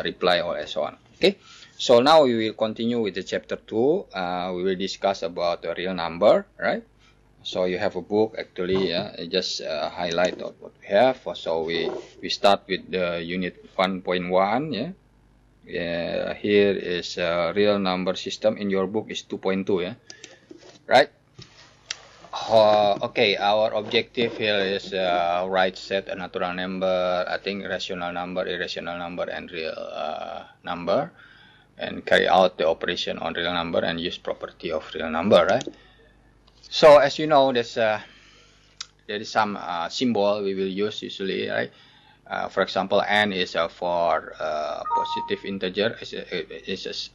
reply or so on. Okay, so now we will continue with the chapter 2. We will discuss about the real number, right? So you have a book actually, yeah. I just highlight what we have. So we start with the unit 1.1, yeah. Yeah, here is real number system. In your book is 2.2, yeah, right? Okay, our objective here is write set a natural number, I think rational number, irrational number, and real number, and carry out the operation on real number and use property of real number, right? So as you know, there is some symbol we will use usually, right? For example, n is for positive integer, is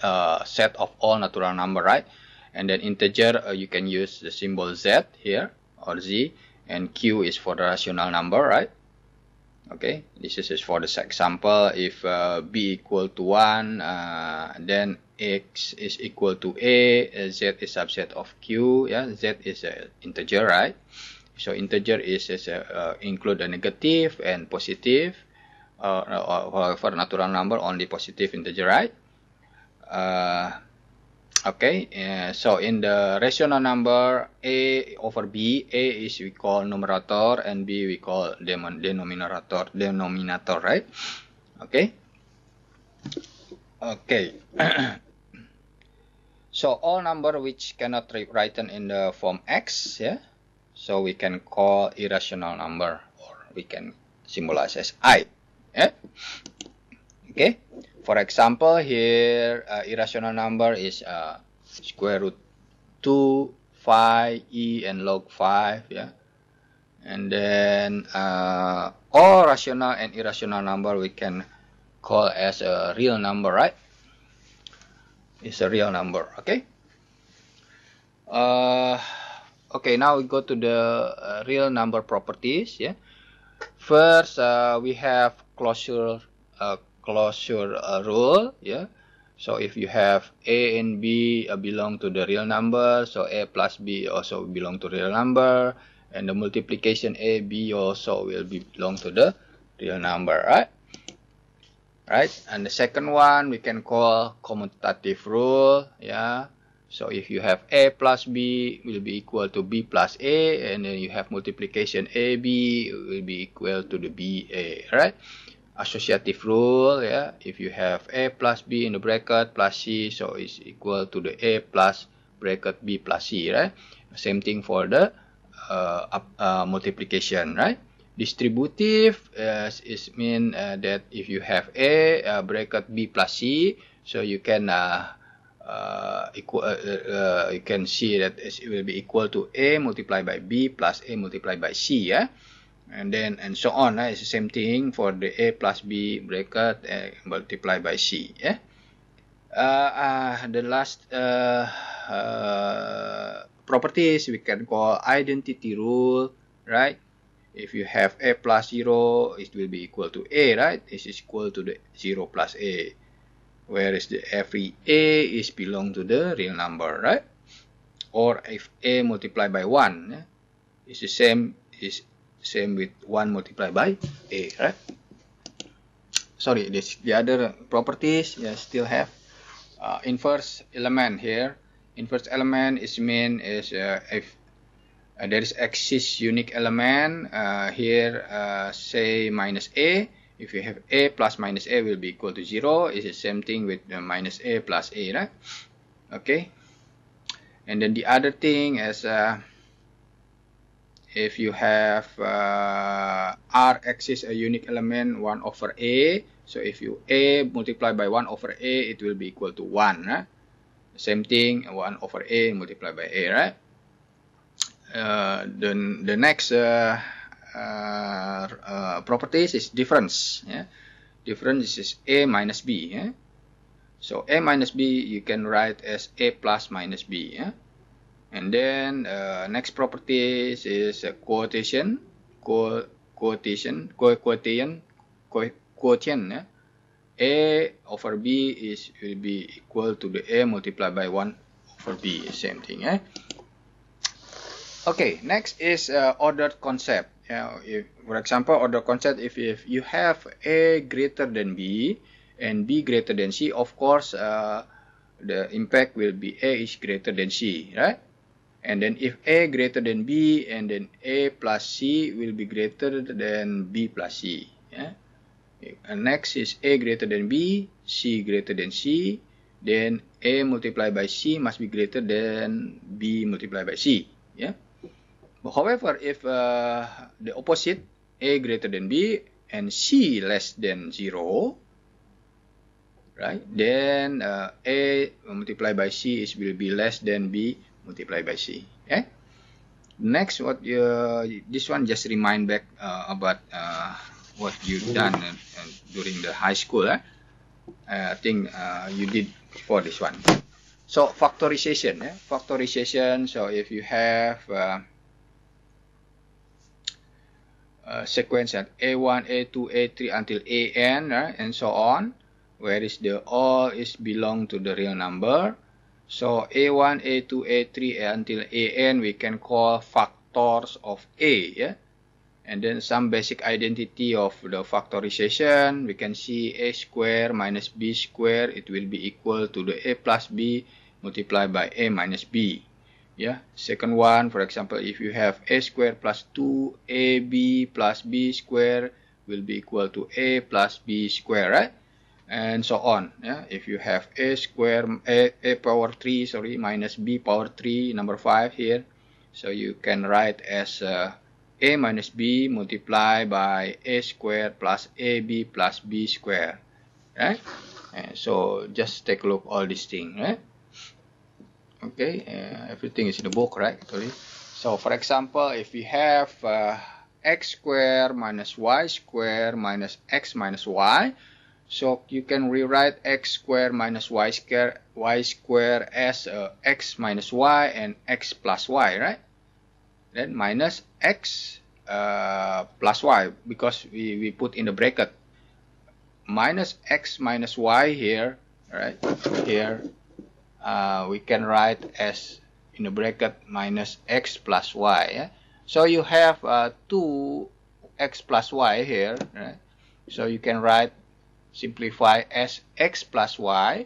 a set of all natural number, right? And then integer, you can use the symbol z here or z, and q is for the rational number, right? Okay, this is for the example. If b equal to 1, then x is equal to a, z is subset of q, yeah, z is an integer, right? So integer is include a negative and positive, for natural number only positive integer, right? Okay, so in the rational number, a over b, a is we call numerator and b we call denominator, right? Okay. Okay. So all number which cannot be written in the form x, yeah, so we can call irrational number, or we can symbolize as I, yeah. Okay, for example here irrational number is square root 2, 5, e, and log 5, yeah. And then all rational and irrational number we can call as a real number, right? It's a real number. Okay. Okay, now we go to the real number properties, yeah. First we have closure rule, yeah. So if you have a and b belong to the real number, so a plus b also belong to real number, and the multiplication a b also will belong to the real number, right? Right, and the second one we can call commutative rule, yeah. So if you have a plus b will be equal to b plus a, and then you have multiplication ab will be equal to the ba, right? Associative rule, yeah. If you have a plus b in the bracket plus c, so it's equal to the a plus bracket b plus c, right? Same thing for the multiplication, right? Distributive is mean that if you have a bracket b plus c, so you can you can see that it will be equal to a multiplied by b plus a multiplied by c, yeah, and then and so on. It's the same thing for the a plus b bracket multiplied by c, yeah. The last properties we can call identity rule, right? If you have a plus 0, it will be equal to a, right? This is equal to the 0 plus a. Whereas the every a is belong to the real number, right? Or if a multiplied by 1, yeah, it's the same with 1 multiplied by a, right? Sorry, the other properties, yeah, still have inverse element here. Inverse element is mean is if there is exists unique element here, say minus a. If you have a plus minus a will be equal to 0. It's the same thing with minus a plus a, right? Okay. And then the other thing is if you have R exists a unique element 1 over a. So if you a multiplied by 1 over a, it will be equal to 1. Right? Same thing, 1 over a multiplied by a, right? The next properties is difference. Yeah? Difference is a minus b. Yeah? So a minus b you can write as a plus minus b. Yeah? And then next properties is quotient. Quotient. Yeah? A over b will be equal to the a multiplied by 1 over b. Same thing. Yeah? Okay, next is ordered concept. For example, order concept, if you have a greater than b and b greater than c, of course the impact will be a is greater than c, right? And then if A greater than B, and then A plus C will be greater than B plus C. Yeah. And next is A greater than B, C greater than C. Then A multiplied by C must be greater than B multiplied by C. Yeah. But however, if the opposite, A greater than B and C less than 0, right? Then A multiplied by C will be less than B multiplied by C. Okay. Next, what this one just remind back about what you've done during the high school. I think you did before this one. So factorization. Factorization. So if you have sequence at A1, A2, A3 until AN, and so on, where is the all is belong to the real number. So A1, A2, A3 until AN we can call factors of A. Yeah? And then some basic identity of the factorization, we can see A square minus B square, it will be equal to the A plus B multiplied by A minus B. Yeah. Second one, for example, if you have A square plus 2AB plus B square will be equal to A plus B square, right? And so on. Yeah. If you have A square, A power 3, sorry, minus B power 3, number 5 here. So you can write as A minus B multiplied by A square plus AB plus B square, right? And so just take a look all these things, right? Okay, everything is in the book, right? Actually. So for example, if we have x square minus y square minus x minus y, so you can rewrite x square minus y square as x minus y and x plus y, right? Then minus x plus y, because we put in the bracket minus x minus y here, right? Here we can write as in the bracket minus x plus y. Yeah? So you have 2x plus y here, right? So you can write, simplify as x plus y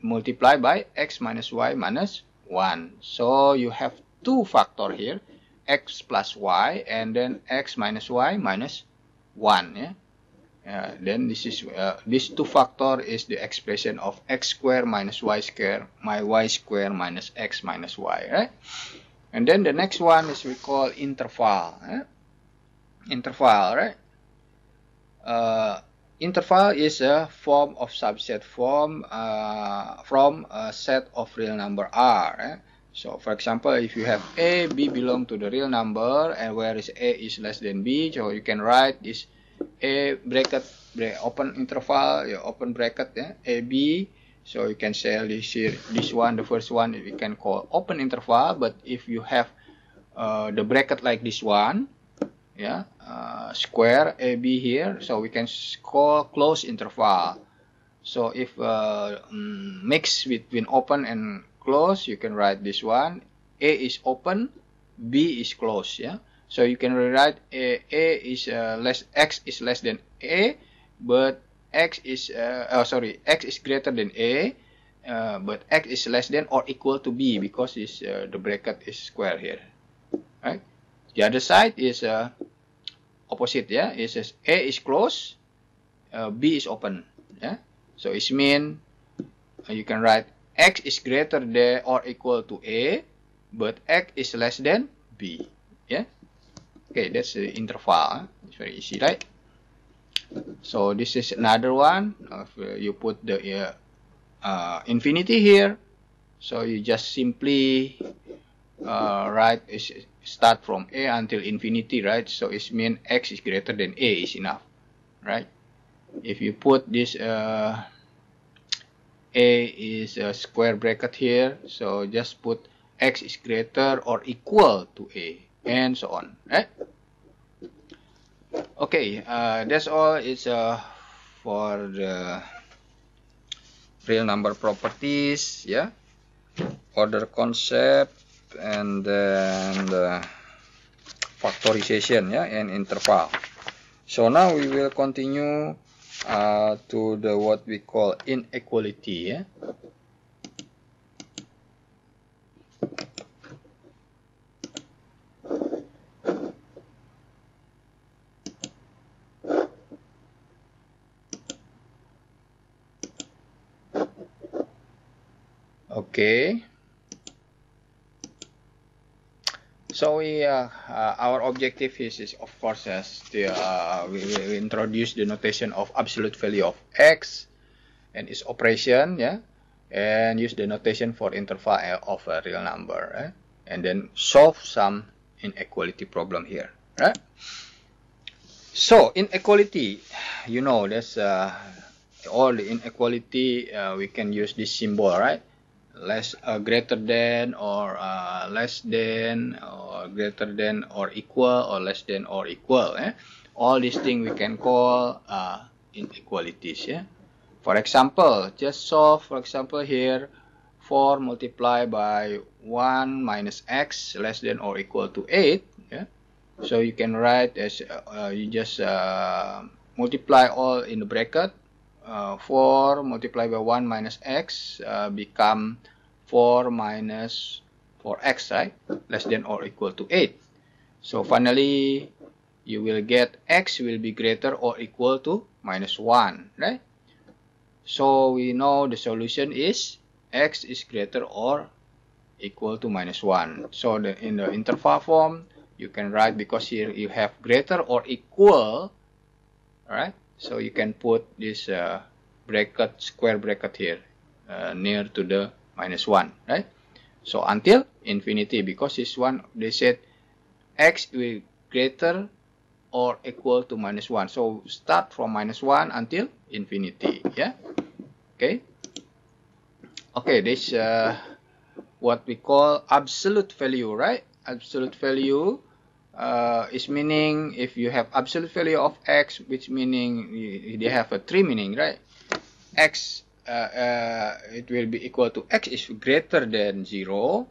multiplied by x minus y minus 1. So you have two factor here, x plus y and then x minus y minus 1. Yeah? Then this is this two factor is the expression of x square minus y square minus x minus y, right? And then the next one is we call interval. Interval, right? Interval is a form of subset form from a set of real number R. Right? So for example, if you have A, B belong to the real number, and where is A is less than B, so you can write this A bracket, open interval, open bracket, A, B. So you can say this here, this one, the first one, we can call open interval. But if you have the bracket like this one, yeah, square AB here, so we can call close interval. So if mix between open and close, you can write this one. A is open, B is close. Yeah. So you can rewrite A is x is less than A, but x is x is greater than A, but x is less than or equal to B, because it's, the bracket is square here. Right. The other side is opposite. Yeah. It says A is close, B is open. Yeah. So it means you can write x is greater than or equal to A, but x is less than B. Yeah. Okay, that's the interval. It's very easy, right? So this is another one. You put the infinity here, so you just simply write start from A until infinity, right? So it means x is greater than A is enough, right? If you put this A is a square bracket here, so just put x is greater or equal to A, and so on, right? Okay, that's all. It's for the real number properties, yeah, order concept, and then the factorization, yeah, and interval. So now we will continue to the what we call inequality. Yeah? Okay. So our objective is of course we introduce the notation of absolute value of x and its operation, yeah, and use the notation for interval of a real number, right? And then solve some inequality problem here, right? So inequality, you know, there's all the inequality we can use this symbol, right? Greater than or less than or greater than or equal or less than or equal. All these things we can call inequalities. Yeah. For example, just solve. For example, here 4 multiplied by 1 minus x less than or equal to 8. Yeah. So you can write as you just multiply all in the bracket. 4 multiplied by 1 minus x become 4 minus 4x, right? Less than or equal to 8. So finally, you will get x will be greater or equal to minus 1, right? So we know the solution is x is greater or equal to minus 1. So in the interval form, you can write, because here you have greater or equal, right? So you can put this bracket, square bracket here near to the minus 1, right? So until infinity, because this one, they said x will greater or equal to minus 1. So start from minus 1 until infinity, yeah? Okay. Okay, this what we call absolute value, right? Absolute value is meaning if you have absolute value of x, which meaning they have a three meaning, right? X it will be equal to x is greater than 0,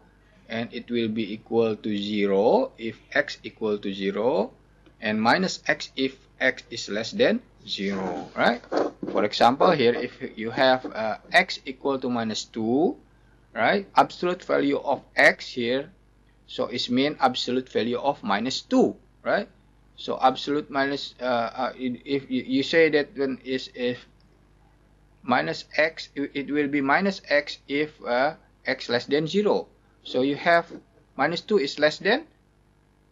and it will be equal to 0 if x equal to 0, and minus x if x is less than 0, right? For example, here if you have x equal to minus 2, right? Absolute value of x here, so it means absolute value of minus 2, right? So absolute minus if you say that when is if minus x, it will be minus x if x less than 0. So you have minus 2 is less than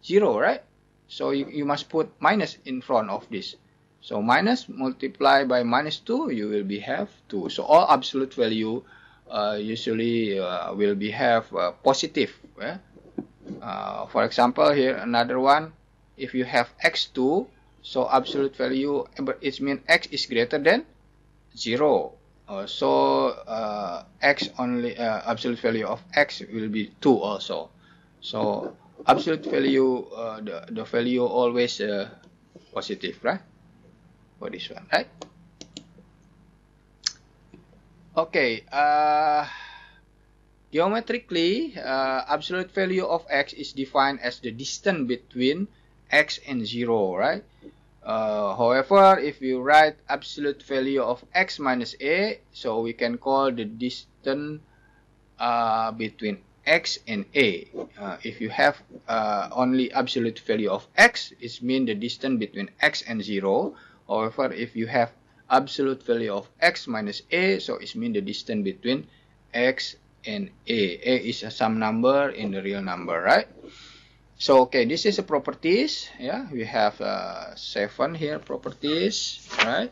0, right? So you must put minus in front of this. So minus multiplied by minus 2, you will be have 2. So all absolute value usually will be have positive. For example, here another one, if you have x2, so absolute value, it means x is greater than 0. X only absolute value of x will be 2 also. So absolute value, the value always positive, right? For this one, right? Okay. Geometrically, absolute value of x is defined as the distance between x and 0, right? However, if you write absolute value of x minus a, so we can call the distance between x and a. If you have only absolute value of x, it means the distance between x and 0. However, if you have absolute value of x minus a, so it means the distance between x and a. A is some number in the real number, right? So okay, this is a properties. Yeah, we have 7 here properties, right?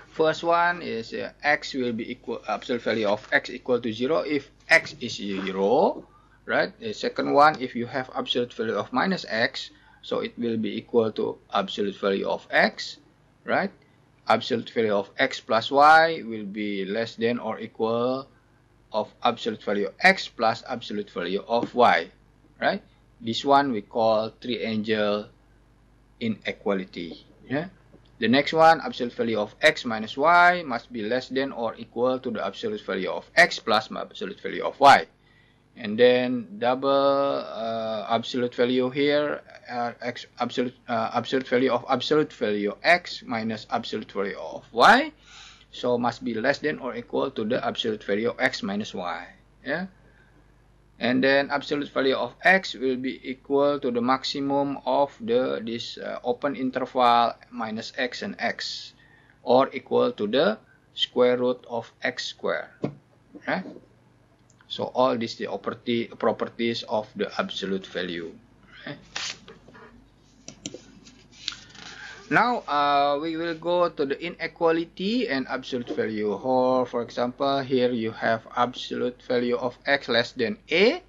First one is x will be equal, absolute value of x equal to 0 if x is 0, right? The second one, if you have absolute value of minus x, so it will be equal to absolute value of x, right? Absolute value of x plus y will be less than or equal of absolute value of x plus absolute value of y, right? This one we call triangle inequality. Yeah. The next one, absolute value of x minus y must be less than or equal to the absolute value of x plus absolute value of y. And then double absolute value here, absolute value of absolute value x minus absolute value of y. So must be less than or equal to the absolute value of x minus y. Yeah. And then absolute value of x will be equal to the maximum of this open interval minus x and x, or equal to the square root of x squared. Right? So all these the properties of the absolute value. Right? Now we will go to the inequality and absolute value. Or for example, here you have absolute value of x less than a.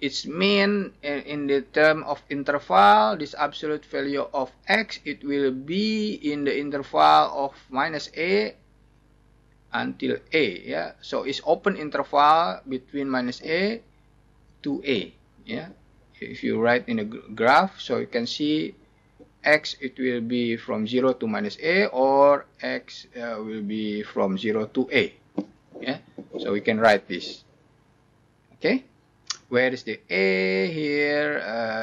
It's mean in the term of interval, this absolute value of x, it will be in the interval of minus a until a. Yeah, so it's open interval between minus a to a. Yeah, if you write in a graph, so you can see x, it will be from 0 to minus a, or x will be from 0 to a. Yeah, so we can write this. Okay, where is the a here?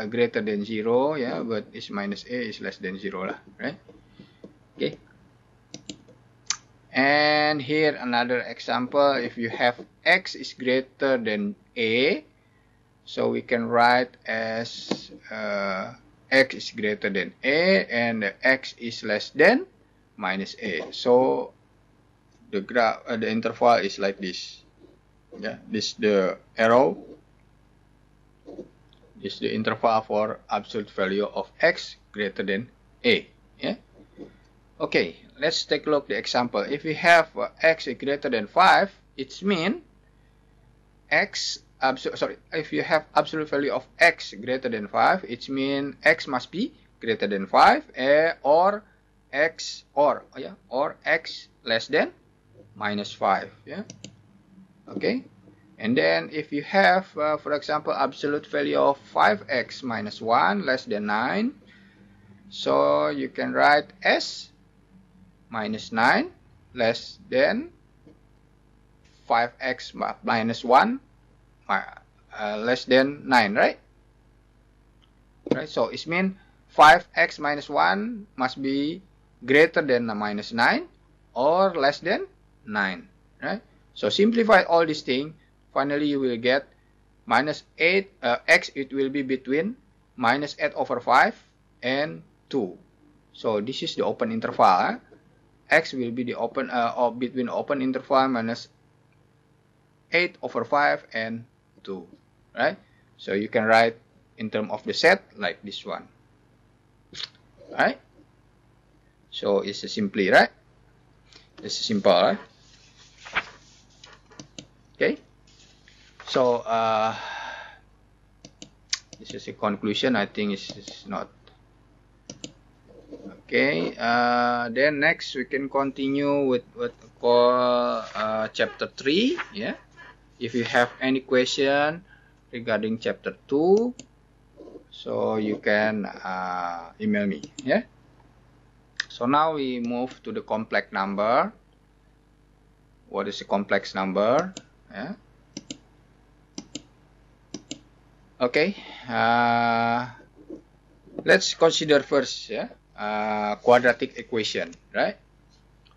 Greater than 0. Yeah, but it's minus a is less than 0 lah, right? Okay, and here another example. If you have x is greater than a, so we can write as x is greater than a and x is less than minus a. So the graph, the interval is like this. Yeah, this the arrow. This is the interval for absolute value of x greater than a. Yeah. Okay, let's take a look at the example. If we have x is greater than 5, it's mean x. If you have absolute value of x greater than 5, it means x must be greater than 5, or x less than minus 5. Yeah. Okay. And then if you have, for example, absolute value of 5x minus 1 less than 9, so you can write s minus 9 less than 5x minus 1 less than 9, right? Right, so it means 5x minus 1 must be greater than minus 9 or less than 9, right? So simplify all these things. Finally, you will get minus 8, x, it will be between minus 8 over 5 and 2. So this is the open interval. X will be the open, between open interval minus 8 over 5 and 2. Right? So you can write in terms of the set like this one. Right? So it's simply, right? It's simple, right? Okay. So this is a conclusion. I think it's not okay. Then next we can continue with what we call chapter 3. Yeah. If you have any question regarding chapter 2, so you can email me. Yeah. So now we move to the complex number. What is a complex number? Yeah. Okay, let's consider first, yeah, quadratic equation, right?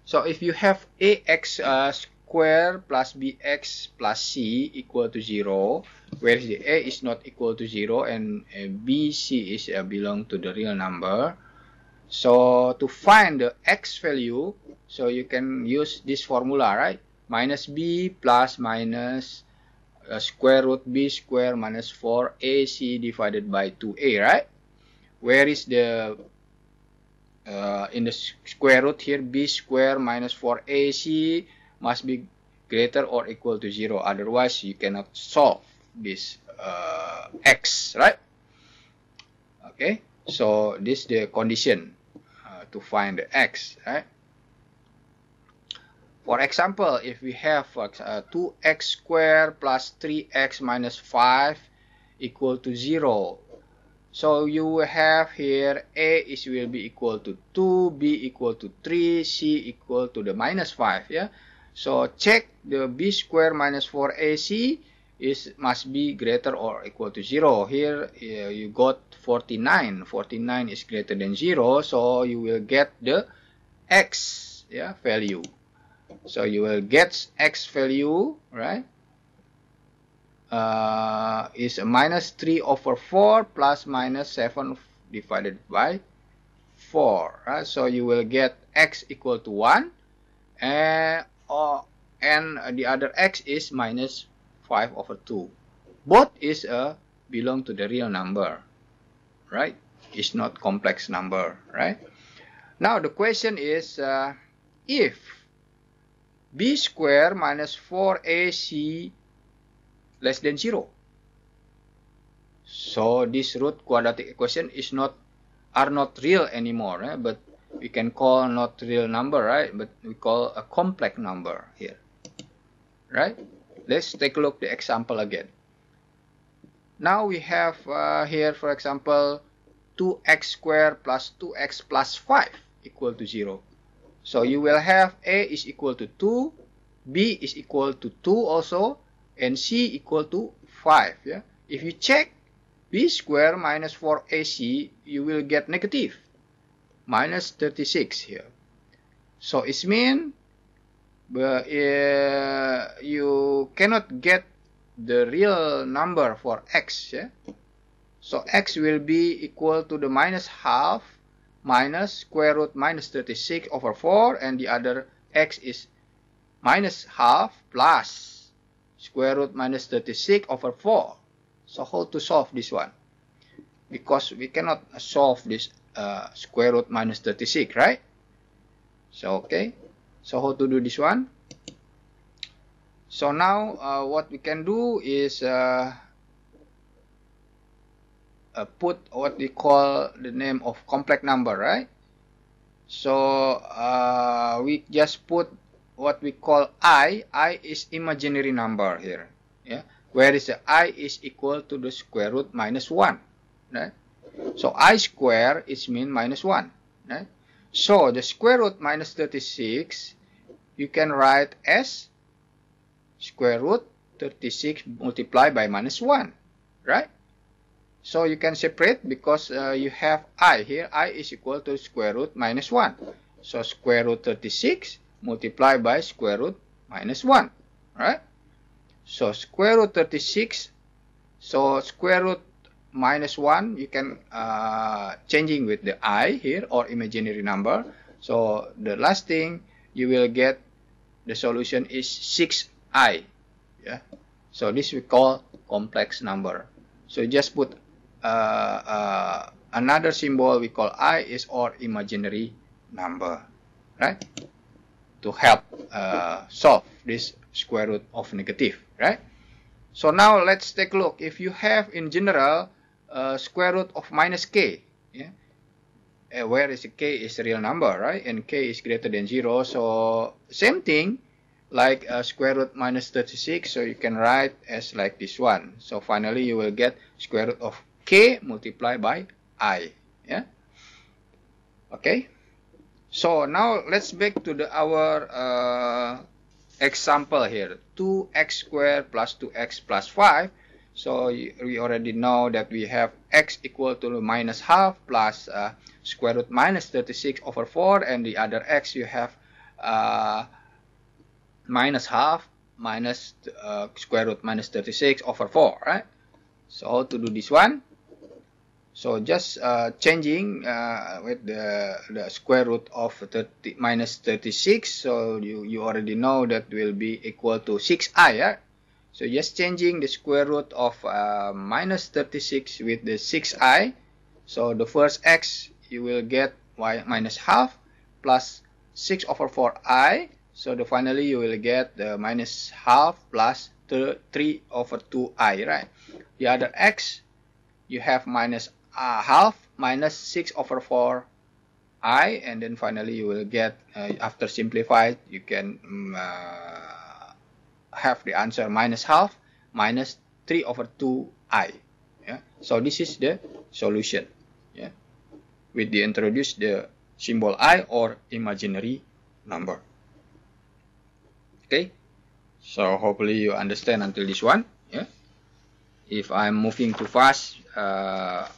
So if you have ax square plus bx plus c equal to 0, where the a is not equal to 0 and bc is belong to the real number, so to find the x value, so you can use this formula, right? Minus b plus minus square root b square minus 4ac divided by 2a, right? Where is the in the square root here, b square minus 4ac must be greater or equal to 0, otherwise you cannot solve this x, right? Okay, so this is the condition to find the x, right? For example, if we have 2x squared plus 3x minus 5 equal to 0, so you will have here a will be equal to 2, b equal to 3, c equal to the minus 5. Yeah. So check the b squared minus 4ac must be greater or equal to 0. Here you got 49. 49 is greater than 0, so you will get the x, yeah, value. So you will get x value, right, is minus 3 over 4 plus minus 7 divided by 4, right? So you will get x equal to 1 and the other x is minus 5 over 2. Both is belong to the real number, right? It's not complex number, right? Now the question is, if b square minus 4ac less than 0. So this root quadratic equation are not real anymore, right? But we can call not real number, right? But we call a complex number here, right? Let's take a look at the example again. Now we have here, for example, 2x squared plus 2x plus 5 equal to 0. So you will have a is equal to 2, b is equal to 2 also, and c equal to 5. Yeah. If you check b squared minus 4ac, you will get negative, minus 36 here. So it means you cannot get the real number for x. Yeah? So x will be equal to the minus half minus square root minus 36 over 4, and the other x is minus half plus square root minus 36 over 4. So how to solve this one? Because we cannot solve this square root minus 36, right? So okay, so how to do this one? So now what we can do is put what we call the name of complex number, right? So we just put what we call I is imaginary number here, yeah, whereas the I is equal to the square root minus 1, right? So I square is mean minus 1, right? So the square root minus 36 you can write as square root 36 multiplied by minus 1, right? So you can separate because you have I here. I is equal to square root minus 1. So square root 36 multiplied by square root minus 1. Right? So square root 36. So square root minus 1 you can changing with the I here or imaginary number. So the last thing you will get the solution is 6i. Yeah. So this we call complex number. So just put another symbol we call I is or imaginary number, right? To help solve this square root of negative, right? So now let's take a look. If you have in general square root of minus k, yeah, where is k is a real number, right? And k is greater than 0. So same thing like square root minus 36. So you can write as like this one. So finally you will get square root of k multiplied by I. Yeah. Okay. So now let's back to our example here. 2x squared plus 2x plus 5. So we already know that we have x equal to minus half plus square root minus 36 over 4, and the other x you have minus half minus square root minus 36 over 4, right? So how to do this one? So just changing with the square root of minus 36. So you already know that will be equal to 6i. Yeah? So just changing the square root of minus 36 with the 6i. So the first x you will get y minus half plus 6 over 4i. So finally you will get the minus half plus 3 over 2i, right? The other x you have minus half minus 6 over 4i, and then finally you will get after simplified you can have the answer minus half minus 3 over 2i. Yeah? So this is the solution. Yeah? With the introduce the symbol I or imaginary number. Okay, so hopefully you understand until this one. Yeah. If I'm moving too fast, I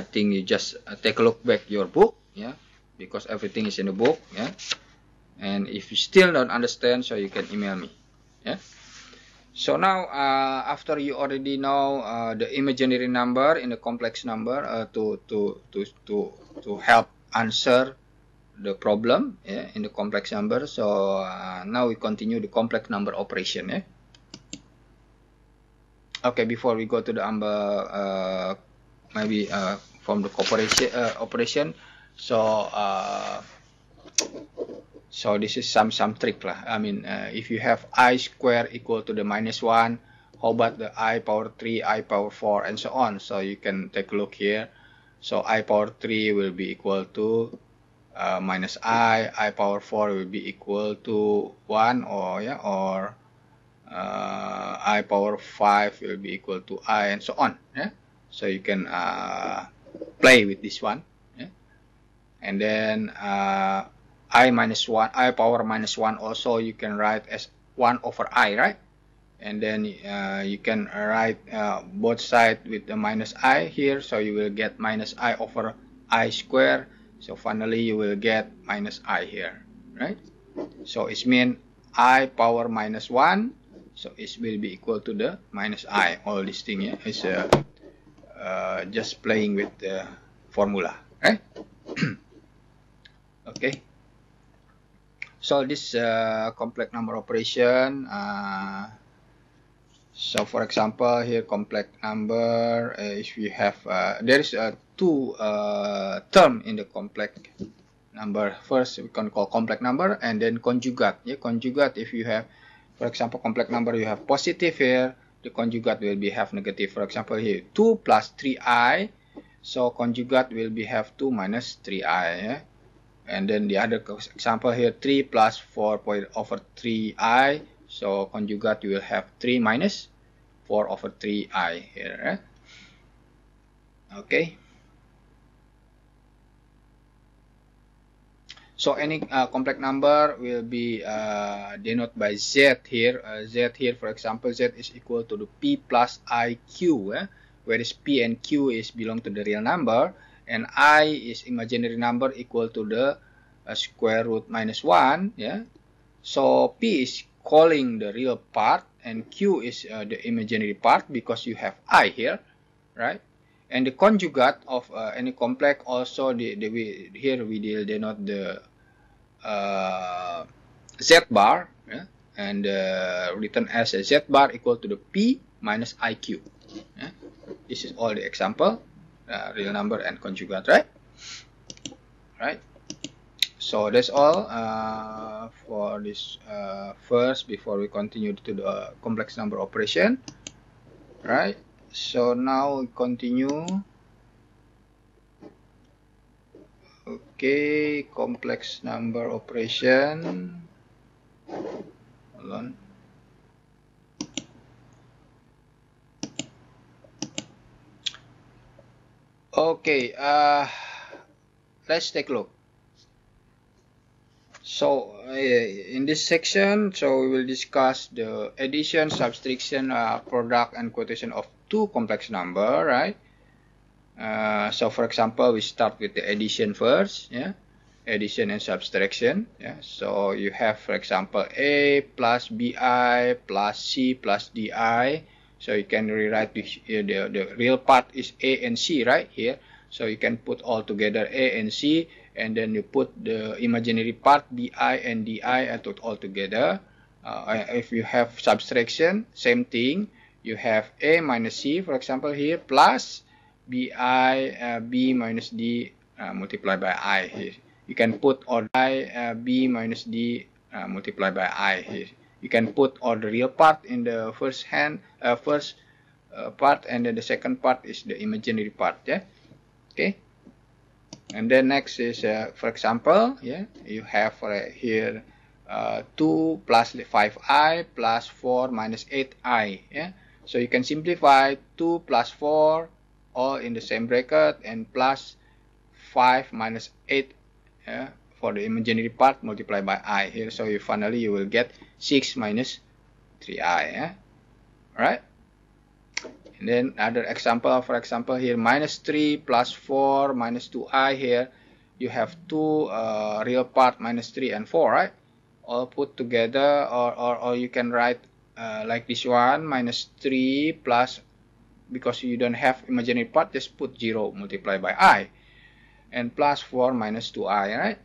think you just take a look back your book. Yeah, because everything is in the book. Yeah, and if you still don't understand, so you can email me. Yeah. So now after you already know the imaginary number in the complex number to help answer the problem, yeah, in the complex number. So now we continue the complex number operation. Yeah. Okay, before we go to the number, maybe from the operation. So so this is some trick lah. I mean, if you have I square equal to the -1, how about the I power 3, I power 4, and so on? So you can take a look here. So I power 3 will be equal to minus I power 4 will be equal to 1, or yeah, or I power 5 will be equal to I, and so on. Yeah, so you can play with this one. Yeah, and then I power -1 also you can write as 1 over I, right? And then you can write both sides with the minus I here, so you will get minus I over I square. So finally you will get minus I here, right? So it means I power -1, so it will be equal to the minus I. All this thing, yeah, is just playing with the formula, right? Okay. So this complex number operation. So for example, here complex number, if we have there is two term in the complex number. First we can call complex number, and then conjugate. Yeah, conjugate. If you have, for example, complex number, you have positive here, the conjugate will be have negative. For example, here 2 plus 3i, so conjugate will be have 2 minus 3i. Yeah? And then the other example here, 3 plus 4 over 3i, so conjugate you will have 3 minus 4 over 3i here. Right? Okay. So any complex number will be denoted by z here. Z here, for example, z is equal to the p plus iq, whereas p and q is belong to the real number, and I is imaginary number equal to the square root -1. Yeah. So p is calling the real part, and q is the imaginary part because you have I here, right? And the conjugate of any complex also here we denote the z bar, yeah? And written as a z bar equal to the p minus iq. Yeah? This is all the example, real number and conjugate, right? Right. So that's all for this first, before we continue to the complex number operation, right? So now we continue. Okay, complex number operation. Hold on. Okay, let's take a look. So in this section, so we will discuss the addition, subtraction, product, and quotation of two complex number, right? So for example, we start with the addition first, yeah, addition and subtraction. Yeah, so you have, for example, a plus bi plus c plus di. So you can rewrite this, the real part is a and c, right here. So you can put all together a and c, and then you put the imaginary part bi and di all together. If you have subtraction, same thing. You have a minus c, for example, here, plus b minus d multiplied by I here. You can put all b minus d multiplied by I here. You can put all the real part in the first part, and then the second part is the imaginary part. Yeah. Okay. And then next is, for example, yeah, you have here 2 plus 5i plus 4 minus 8i. Yeah. So you can simplify 2 plus 4 all in the same bracket, and plus 5 minus 8 for the imaginary part multiplied by I here. So finally you will get 6 minus 3i. Yeah? Right? And then other example, for example, here minus 3 plus 4 minus 2i here. You have two real part, minus 3 and 4, right? All put together, or you can write like this one, minus 3 plus, because you don't have imaginary part, just put 0 multiplied by I, and plus 4 minus 2i, right?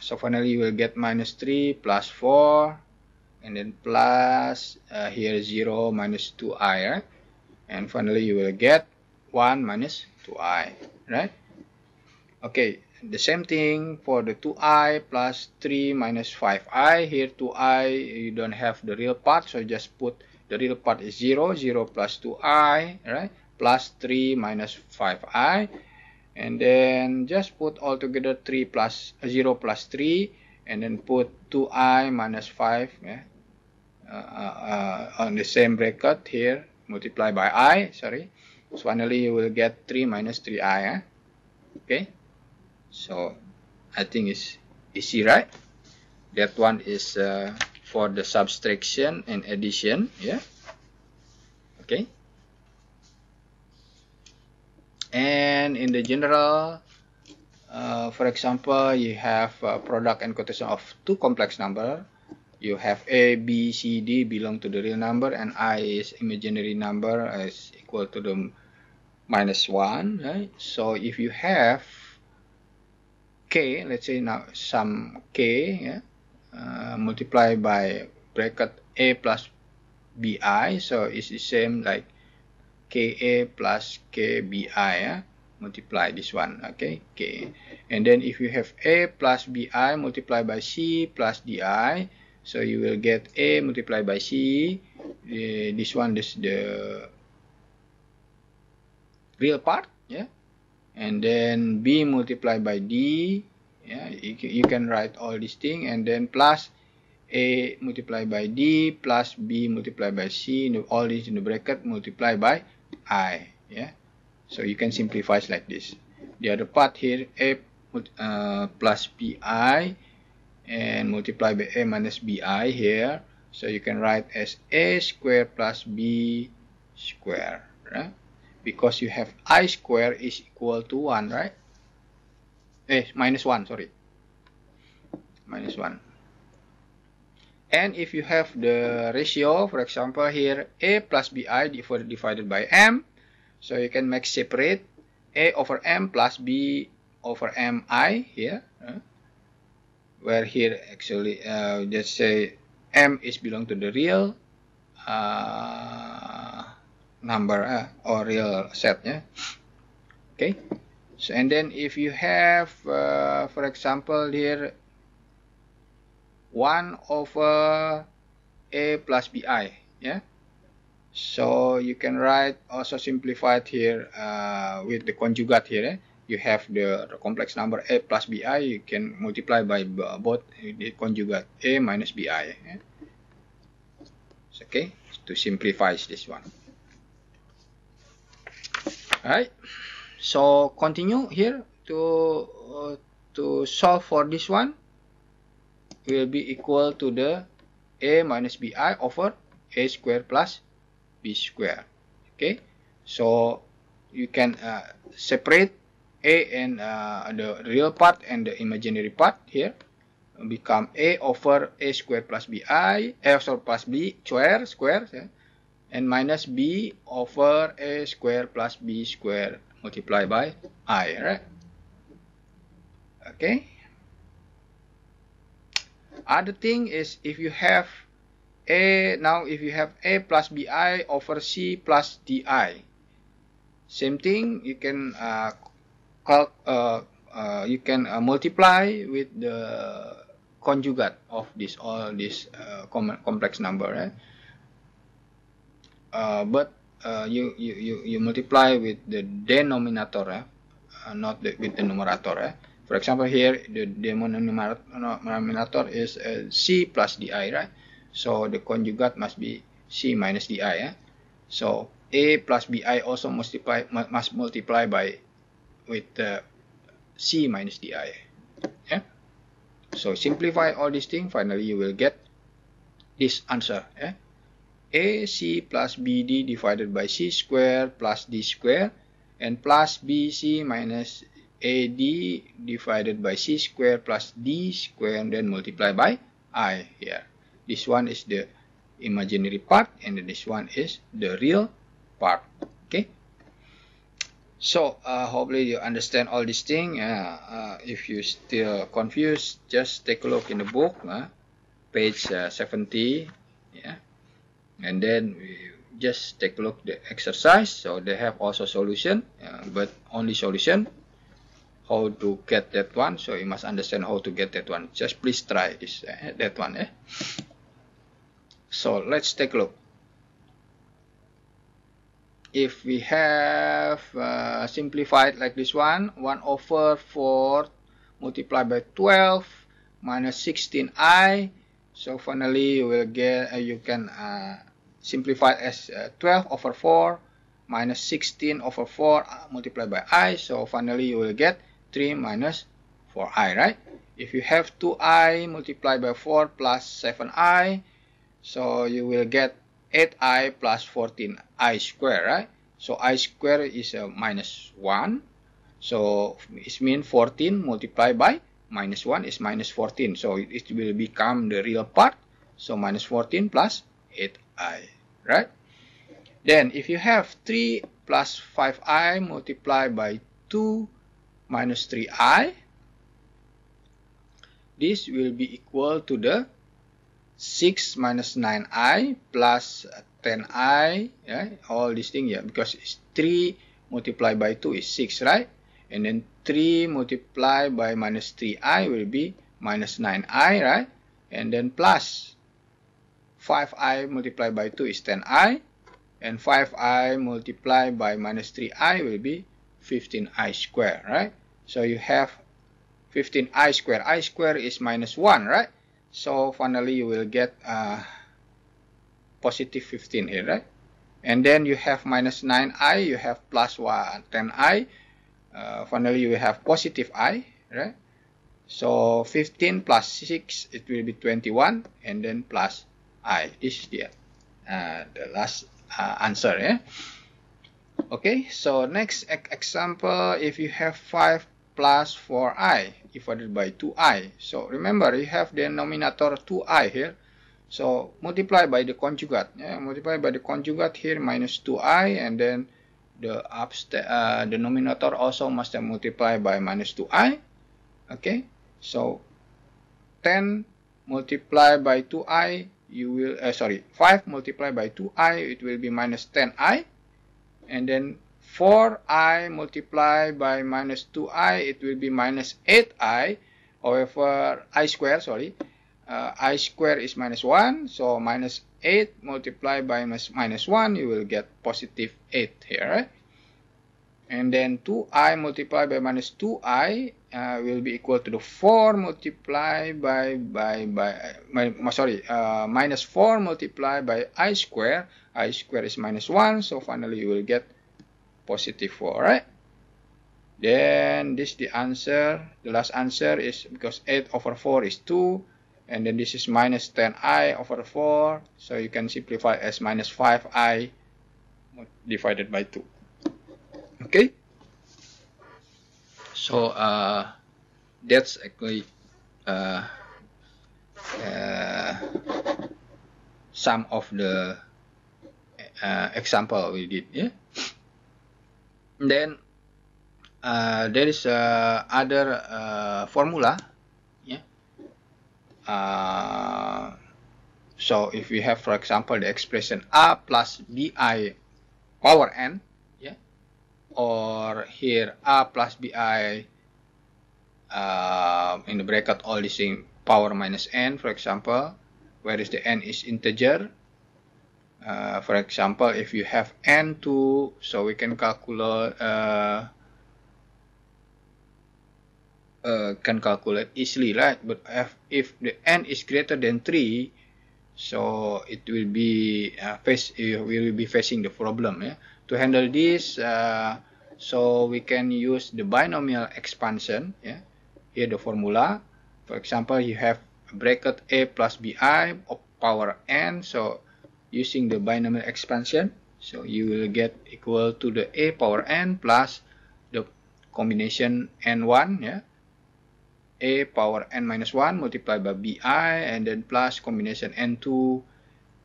So finally you will get minus 3 plus 4, and then plus here 0 minus 2i, right? And finally you will get 1 minus 2i, right? Okay, the same thing for the 2i plus 3 minus 5i. Here 2i, you don't have the real part, so just put the real part is 0, 0 plus 2i, right? Plus 3 minus 5i. And then just put all together 3 plus 0 plus 3, and then put 2i minus 5, yeah? On the same bracket here, multiply by I, sorry. So finally you will get 3 minus 3i, eh? Okay, so I think it's easy, right? That one is for the subtraction and addition, yeah. Okay, and in the general, for example, you have product and quotation of two complex number. You have A, B, C, D belong to the real number, and I is imaginary number is equal to the minus 1, right? So if you have K, let's say now some K, yeah, multiplied by bracket A plus BI, so it's the same like KA plus KBI, yeah? Multiply this one, okay, K. And then if you have A plus BI multiplied by C plus DI, so you will get A multiplied by C. This one is the real part, yeah. And then B multiplied by D, yeah. You can write all these things, and then plus A multiplied by D plus B multiplied by C. All this in the bracket multiplied by I, yeah. So you can simplify it like this. The other part here, A plus BI and multiply by A minus BI here. So you can write as A square plus B square, right? Because you have I square is equal to 1, right? Minus 1, sorry. Minus 1. And if you have the ratio, for example here, A plus BI divided by M, so you can make separate A over M plus B over MI here, where here actually just say M is belong to the real number or real set, yeah. Okay, so and then if you have for example here 1 over A plus BI, yeah. So you can write also simplified here with the conjugate here. You have the complex number A plus BI. You can multiply by both the conjugate A minus BI. Yeah? Okay, to simplify this one. Alright. So continue here to solve for this one. Will be equal to the A minus BI over A square plus B square. Okay, so you can separate A and the real part and the imaginary part here, become A over A square plus BI, A plus B square, yeah? And minus B over A square plus B square multiplied by I, right? Okay. Other thing is if you have A, now if you have A plus BI over C plus DI, same thing, you can multiply with the conjugate of this all this complex number, right? But you multiply with the denominator, not with the numerator. For example, here the denominator is C plus DI, right? So the conjugate must be C minus DI. So A plus BI also must multiply by with C minus DI. Yeah. So simplify all these things. Finally, you will get this answer. Yeah. AC plus BD divided by C square plus D square, and plus BC minus AD divided by C square plus D square, and then multiply by I here. This one is the imaginary part, and this one is the real part. Okay. So hopefully you understand all these things. If you still confused, just take a look in the book, page 70, yeah, and then we just take a look at the exercise. So they have also solution, but only solution. How to get that one? So you must understand how to get that one. Just please try this that one. So let's take a look. If we have simplified like this one, 1/4 multiplied by 12 minus 16i. So finally you will get you can simplify as 12/4 minus 16/4 multiplied by I. So finally you will get 3 minus 4i, right? If you have 2i multiplied by 4 plus 7i, so you will get 8i plus 14i square, right? So I square is minus 1. So it means 14 multiplied by minus 1 is minus 14. So it will become the real part. So minus 14 plus 8i, right? Then if you have 3 plus 5i multiplied by 2 minus 3i, this will be equal to the 6 minus 9i plus 10i, yeah, all these things, yeah, because it's 3 multiplied by 2 is 6, right? And then 3 multiplied by minus 3i will be minus 9i, right? And then plus 5i multiplied by 2 is 10i, and 5i multiplied by minus 3i will be 15i square, right? So you have 15i square. I square is minus 1, right? So finally you will get positive 15 here, right? And then you have minus 9i, you have plus 10i. Finally you will have positive i, right? So 15 plus 6, it will be 21, and then plus I. This is the last answer. Yeah? Okay, so next example, if you have 5 plus 4i divided by 2i. So remember, you have the denominator 2i here. So multiply by the conjugate. Yeah? Multiply by the conjugate here, minus 2i, and then the denominator also must multiply by minus 2i. Okay, so 10 multiplied by 2i, you will 5 multiplied by 2i, it will be minus 10i, and then 4i multiplied by minus 2i, it will be minus 8i. However, I square is minus 1, so minus 8 multiplied by minus 1, you will get positive 8 here, right? And then 2i multiplied by minus 2i will be equal to the 4 multiplied by minus 4 multiplied by I square. I square is minus 1, so finally you will get positive 4, right? Then this is the answer. The last answer is because 8/4 is 2, and then this is minus 10i/4, so you can simplify as minus 5i divided by 2. Okay, so that's actually some of the example we did. Yeah. And then there is other formula. Yeah. So if we have, for example, the expression a plus bi power n, yeah, or here a plus bi in the bracket all this thing power minus n, for example, where is the n is integer. For example, if you have n2, so we can calculate easily, right? But if the n is greater than 3, so it will be we will be facing the problem. Yeah? To handle this, so we can use the binomial expansion. Yeah? Here the formula. For example, you have bracket a plus bi of power n. So using the binomial expansion, so you will get equal to the a power n plus the combination n1. Yeah? A power n minus 1 multiplied by bi, and then plus combination n2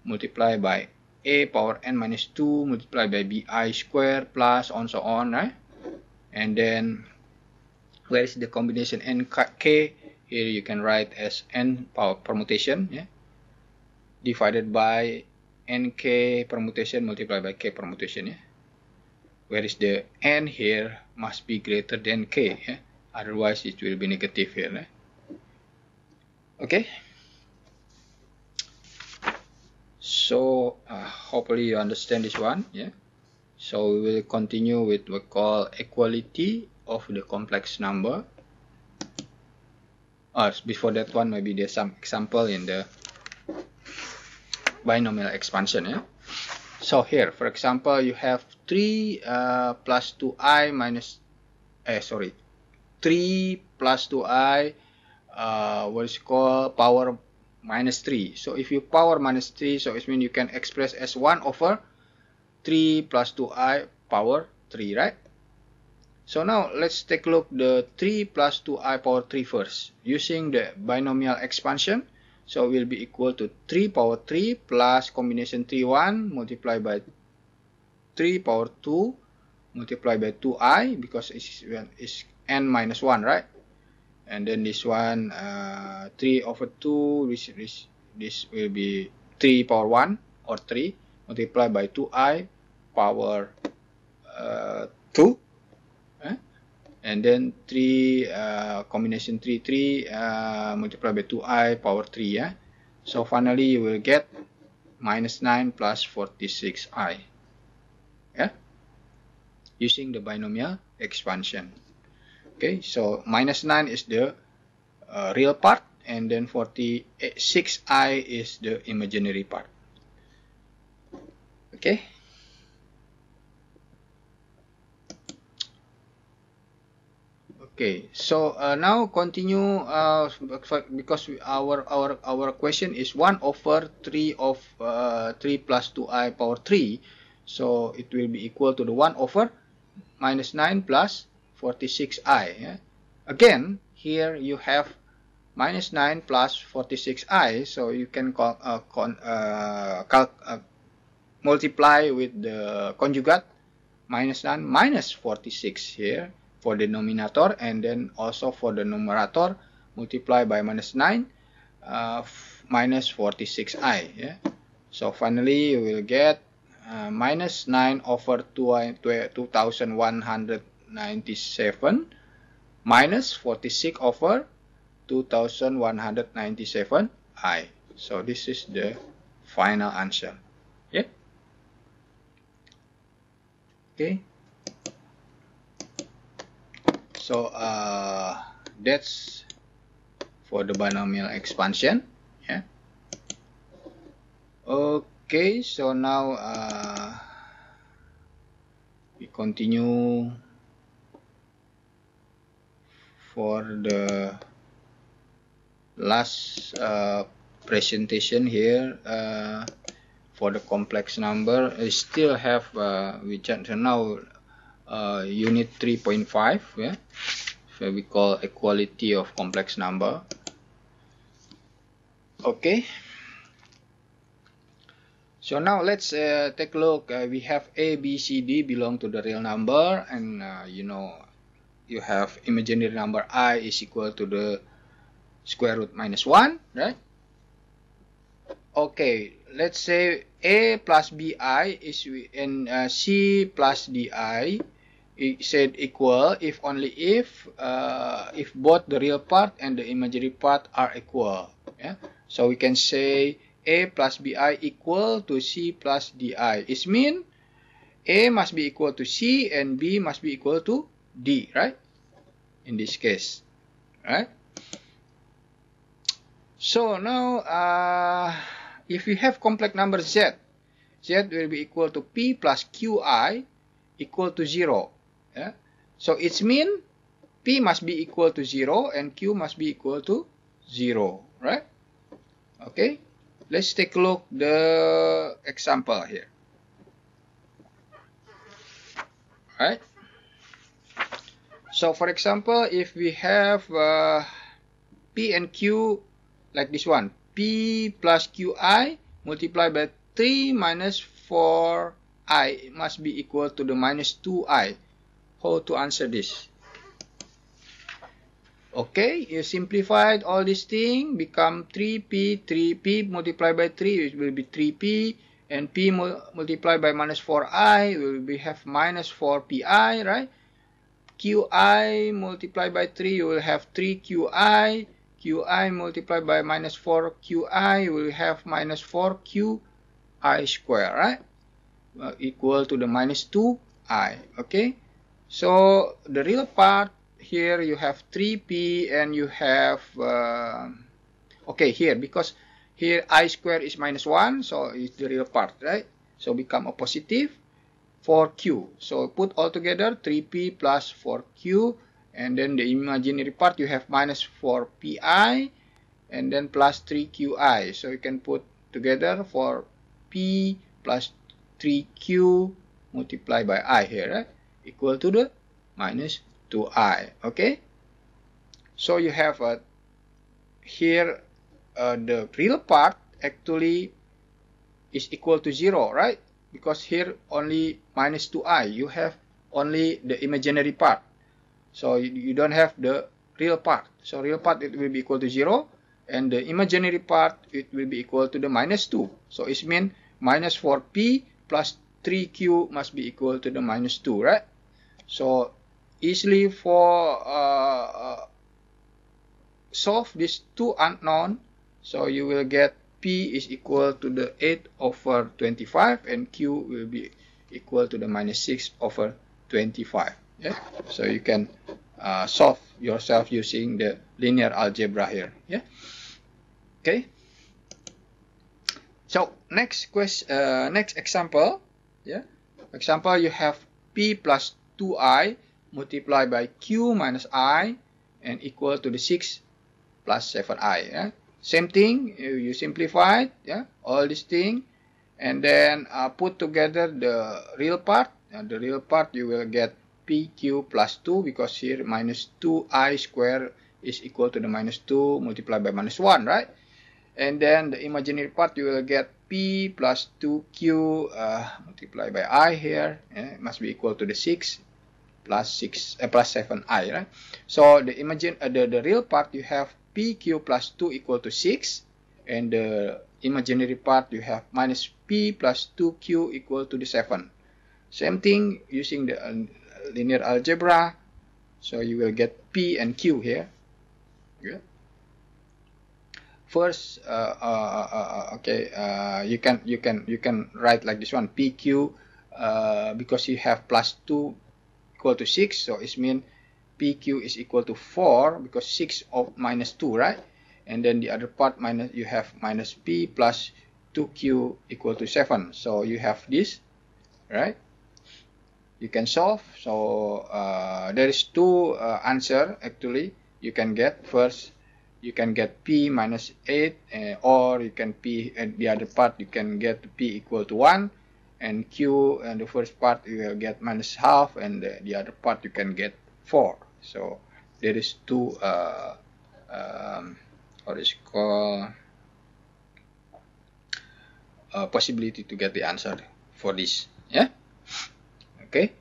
multiplied by a power n minus 2 multiplied by bi square plus on so on, right? And then where is the combination nk? Here you can write as n power permutation, yeah, divided by nk permutation multiplied by k permutation, yeah. Where is the n here must be greater than k, yeah? Otherwise it will be negative here, yeah? Okay. So hopefully you understand this one, yeah. So we will continue with what we call equality of the complex number. Before that one, maybe there's some example in the binomial expansion, yeah. So here, for example, you have 3 plus 2i minus 3 plus 2i what is called power minus 3. So if you power minus 3, so it means you can express as 1 over 3 plus 2i power 3, right? So now let's take a look the 3 plus 2i power 3 first. Using the binomial expansion, so it will be equal to 3 power 3 plus combination 3 1 multiplied by 3 power 2 multiplied by 2i, because it's n minus 1, right? And then this one 3 over 2, this will be 3 power 1 or 3 multiplied by 2i power 2, and then 3 combination 3 multiplied by 2i power 3, yeah. So finally you will get minus 9 plus 46i, yeah, using the binomial expansion. Okay, so minus 9 is the real part, and then 46i is the imaginary part. Okay. Okay, so now continue because our question is 1 over 3 of 3 plus 2i power 3, so it will be equal to the 1 over minus 9 plus 46i. Yeah? Again, here you have minus 9 plus 46i, so you can multiply with the conjugate minus 9 minus 46 here for the denominator, and then also for the numerator multiply by minus 9 minus 46i. Yeah? So finally you will get minus 9 over 2197 minus 46 over 2197i. So this is the final answer. Yeah. Okay. So that's for the binomial expansion. Yeah. Okay, so now we continue for the last presentation here for the complex number. I still have we just now unit 3.5, yeah, so we call equality of complex number. Okay. So now let's take a look. We have A, B, C, D belong to the real number, and you know, you have imaginary number I is equal to the square root minus 1, right? Okay, let's say A plus BI is in C plus DI is said equal if only if both the real part and the imaginary part are equal. Yeah? So we can say A plus BI equal to C plus DI. It means A must be equal to C and B must be equal to D, right? In this case, right? So now if we have complex number Z will be equal to P plus QI equal to 0. Yeah? So it means P must be equal to 0 and Q must be equal to 0, right? Okay, let's take a look the example here. Right? So for example, if we have P and Q like this one, P plus QI multiplied by 3 minus 4i must be equal to the minus 2i how to answer this. Okay, you simplified all this thing, become 3p multiplied by 3, it will be 3p, and p multiplied by minus 4i will be have minus 4pi, right? Qi multiplied by 3, you will have 3qi, qi multiplied by minus 4qi will have minus 4qi square, right? Equal to the minus 2i, okay? So the real part, here you have 3p and you have, okay, here, because here I square is minus 1, so it's the real part, right? So become a positive 4q. So put all together 3p plus 4q, and then the imaginary part you have minus 4pi, and then plus 3qi. So you can put together 4p plus 3q multiplied by I here, right? Equal to the minus 2i, okay? So you have here the real part actually is equal to 0, right? Because here only minus 2i, you have only the imaginary part. So you don't have the real part. So real part, it will be equal to 0, and the imaginary part, it will be equal to the minus 2. So it means minus 4p plus 3q must be equal to the minus 2, right? So easily for solve these two unknown, so you will get p is equal to the 8 over 25 and q will be equal to the minus 6 over 25. Yeah, so you can solve yourself using the linear algebra here. Yeah, okay. So next question, next example. Yeah, example, you have p plus 2i multiplied by q minus I and equal to the 6 plus 7i. Yeah? Same thing, you simplify, yeah, all this thing, and then put together the real part. The real part, you will get pq plus 2, because here minus 2i square is equal to the minus 2 multiplied by minus 1, right? And then the imaginary part, you will get p plus 2q multiplied by I here, it must be equal to the 6 plus 7i, right? So the real part, you have pq plus 2 equal to 6, and the imaginary part, you have minus p plus 2q equal to the 7. Same thing using the linear algebra, so you will get p and q here. Yeah. First, okay, you can write like this one, pq, because you have plus 2 equal to 6, so it means pq is equal to 4, because 6 of minus 2, right? And then the other part, minus, you have minus p plus 2q equal to 7. So you have this, right? You can solve. So there is two answer actually you can get. First, you can get p minus 8, or you can p, and the other part you can get p equal to 1, and q, and the first part you will get minus half, and the other part you can get 4. So there is two what is called possibility to get the answer for this. Yeah, okay.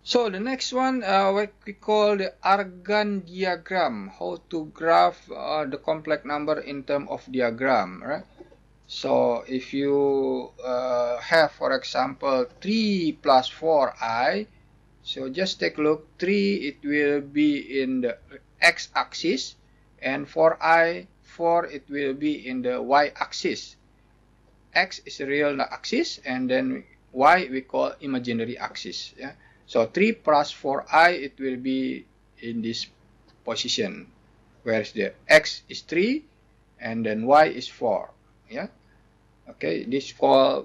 So the next one, what we call the Argand diagram, how to graph the complex number in terms of diagram, right? So if you have, for example, 3 plus 4i, so just take a look, 3, it will be in the x-axis, and 4 it will be in the y-axis. X is the real axis, and then y we call imaginary axis. Yeah. So 3 plus 4i, it will be in this position, whereas the x is 3 and then y is 4. Yeah. Okay, this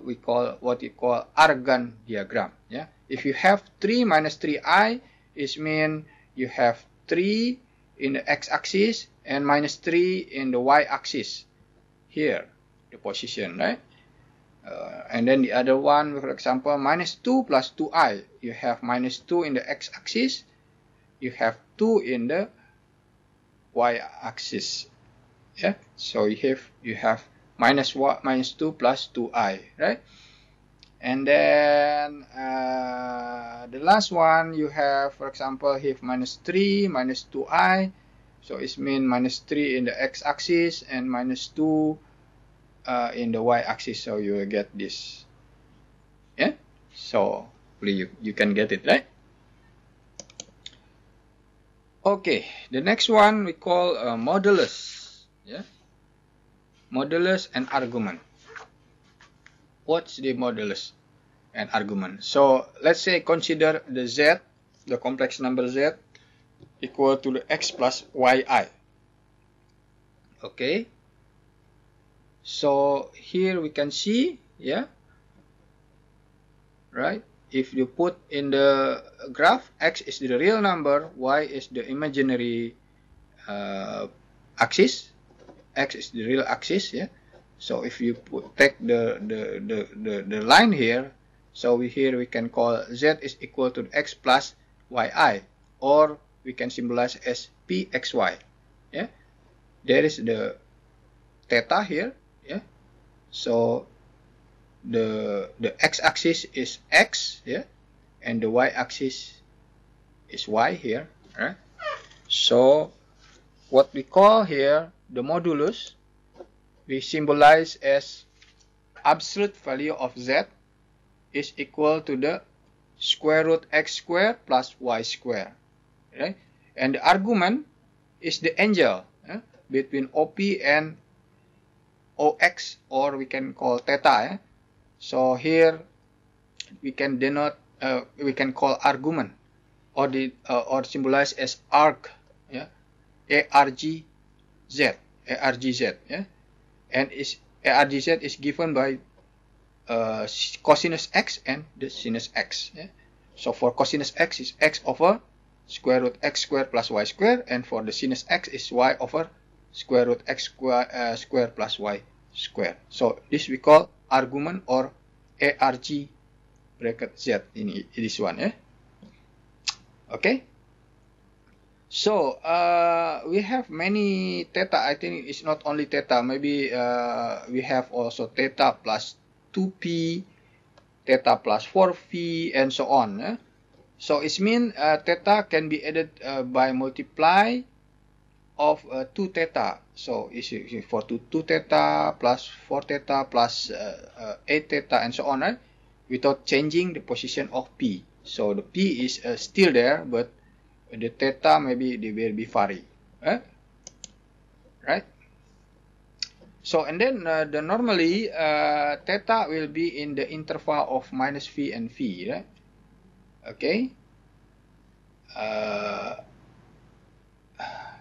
we call what we call Argand diagram. Yeah. If you have 3 minus 3i, it means you have 3 in the x-axis and minus 3 in the y-axis. Here, the position, right? And then the other one, for example, minus 2 plus 2i. You have minus 2 in the x-axis. You have 2 in the y-axis. Yeah. So you have minus 2 plus 2i, right? And then the last one you have, for example, here minus 3 minus 2i, so it means minus 3 in the x-axis and minus 2 in the y-axis, so you will get this. Yeah, so hopefully you can get it, right? Okay, the next one we call modulus. Yeah, modulus and argument. What's the modulus and argument? So let's say consider the z, the complex number z, equal to the x plus yi. Okay, so here we can see, yeah, right, if you put in the graph, x is the real number, y is the imaginary axis, x is the real axis, yeah. So if you take the line here, so here we can call z is equal to x plus yi, or we can symbolize as pxy. Yeah, there is the theta here. Yeah, so the x-axis is x, yeah, and the y-axis is y here. Right? So what we call here the modulus, we symbolize as absolute value of z is equal to the square root x squared plus y squared, right? And the argument is the angle between OP and OX, or we can call theta. So here we can denote, we can call argument, or or symbolize as arg, yeah, argz, argz, yeah. And argz is given by cosinus x and the sinus x. Yeah? So for cosinus x is x over square root x squared plus y squared, and for the sinus x is y over square root x squared plus y squared. So this we call argument or arg bracket z in this one. Yeah? Okay. So we have many theta. I think it's not only theta. Maybe we have also theta plus 2p, theta plus 4p, and so on. Eh? So it means theta can be added by multiply of 2 theta. So it's for 2 theta plus 4 theta plus 8 theta and so on, right? Without changing the position of p. So the p is still there, but the theta maybe they will be vary, right? So and then normally theta will be in the interval of minus v and v, right? Okay.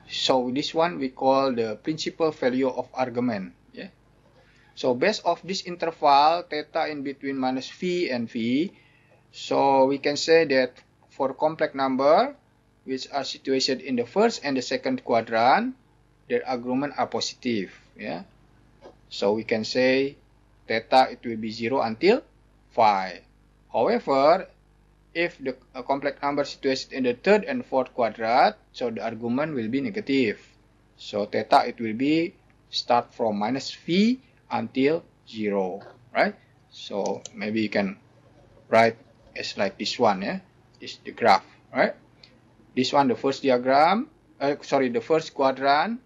So this one we call the principal value of argument. Yeah. So based of this interval theta in between minus v and v, so we can say that for complex number which are situated in the first and the second quadrant, their argument are positive. Yeah. So we can say theta it will be 0 until 5. However, if the complex number situated in the third and fourth quadrant, so the argument will be negative. So theta it will be start from minus v until 0, right? So maybe you can write as like this one, yeah, this is the graph, right? This one, the first diagram, the first quadrant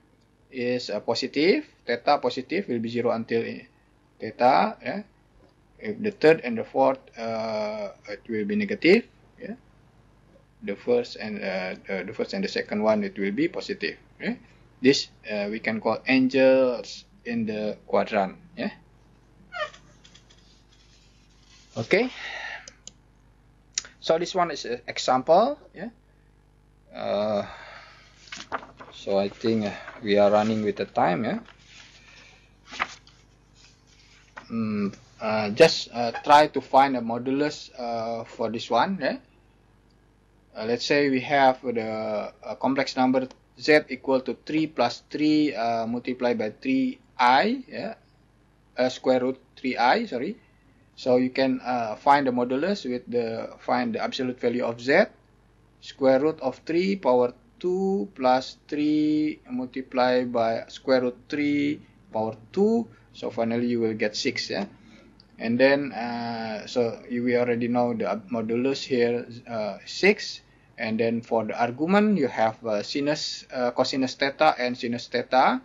is positive, theta positive will be 0 until theta. Yeah? If the third and the fourth, it will be negative. Yeah? The first and the second one, it will be positive. Yeah? This we can call angles in the quadrant. Yeah. Okay. So this one is an example. Yeah. So I think we are running with the time. Yeah. Just try to find a modulus for this one. Yeah? Let's say we have the complex number z equal to 3 plus 3 multiplied by 3i, yeah? Square root 3i, sorry. So you can find the modulus with find the absolute value of z, square root of 3 power 2 plus 3 multiplied by square root 3 power 2. So finally you will get 6. Yeah? And then so we already know the modulus here 6, and then for the argument you have cosinus theta and sinus theta.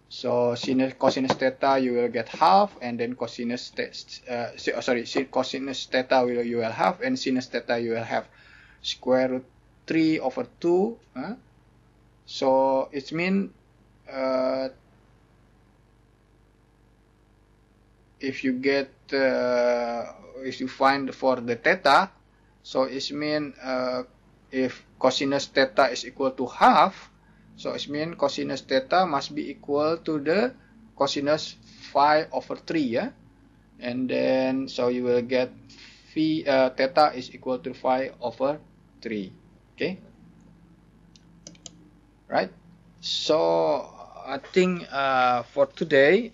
So cosinus theta you will get half, and then cosinus theta you will have, and sinus theta you will have square root 3 over 2. So it means if you get if you find for the theta, so it means if cosinus theta is equal to half, so it means cosinus theta must be equal to the cosinus 5 over 3, yeah? And then so you will get theta is equal to 5 over 3. Okay, right? So I think for today,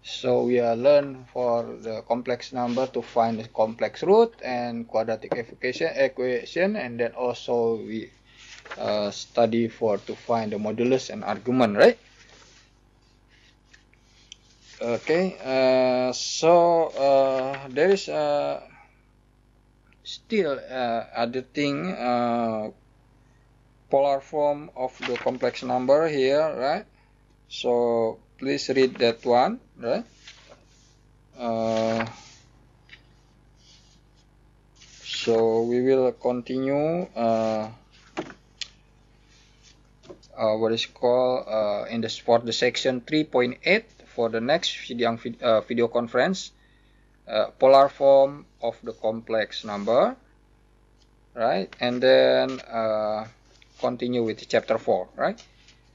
so we learn for the complex number to find the complex root and quadratic equation, and then also we study to find the modulus and argument, right? Okay, so there is still other thing, polar form of the complex number here, right? So please read that one, right? So we will continue what is called for the section 3.8 for the next video conference, polar form of the complex number, right? And then continue with chapter 4, right?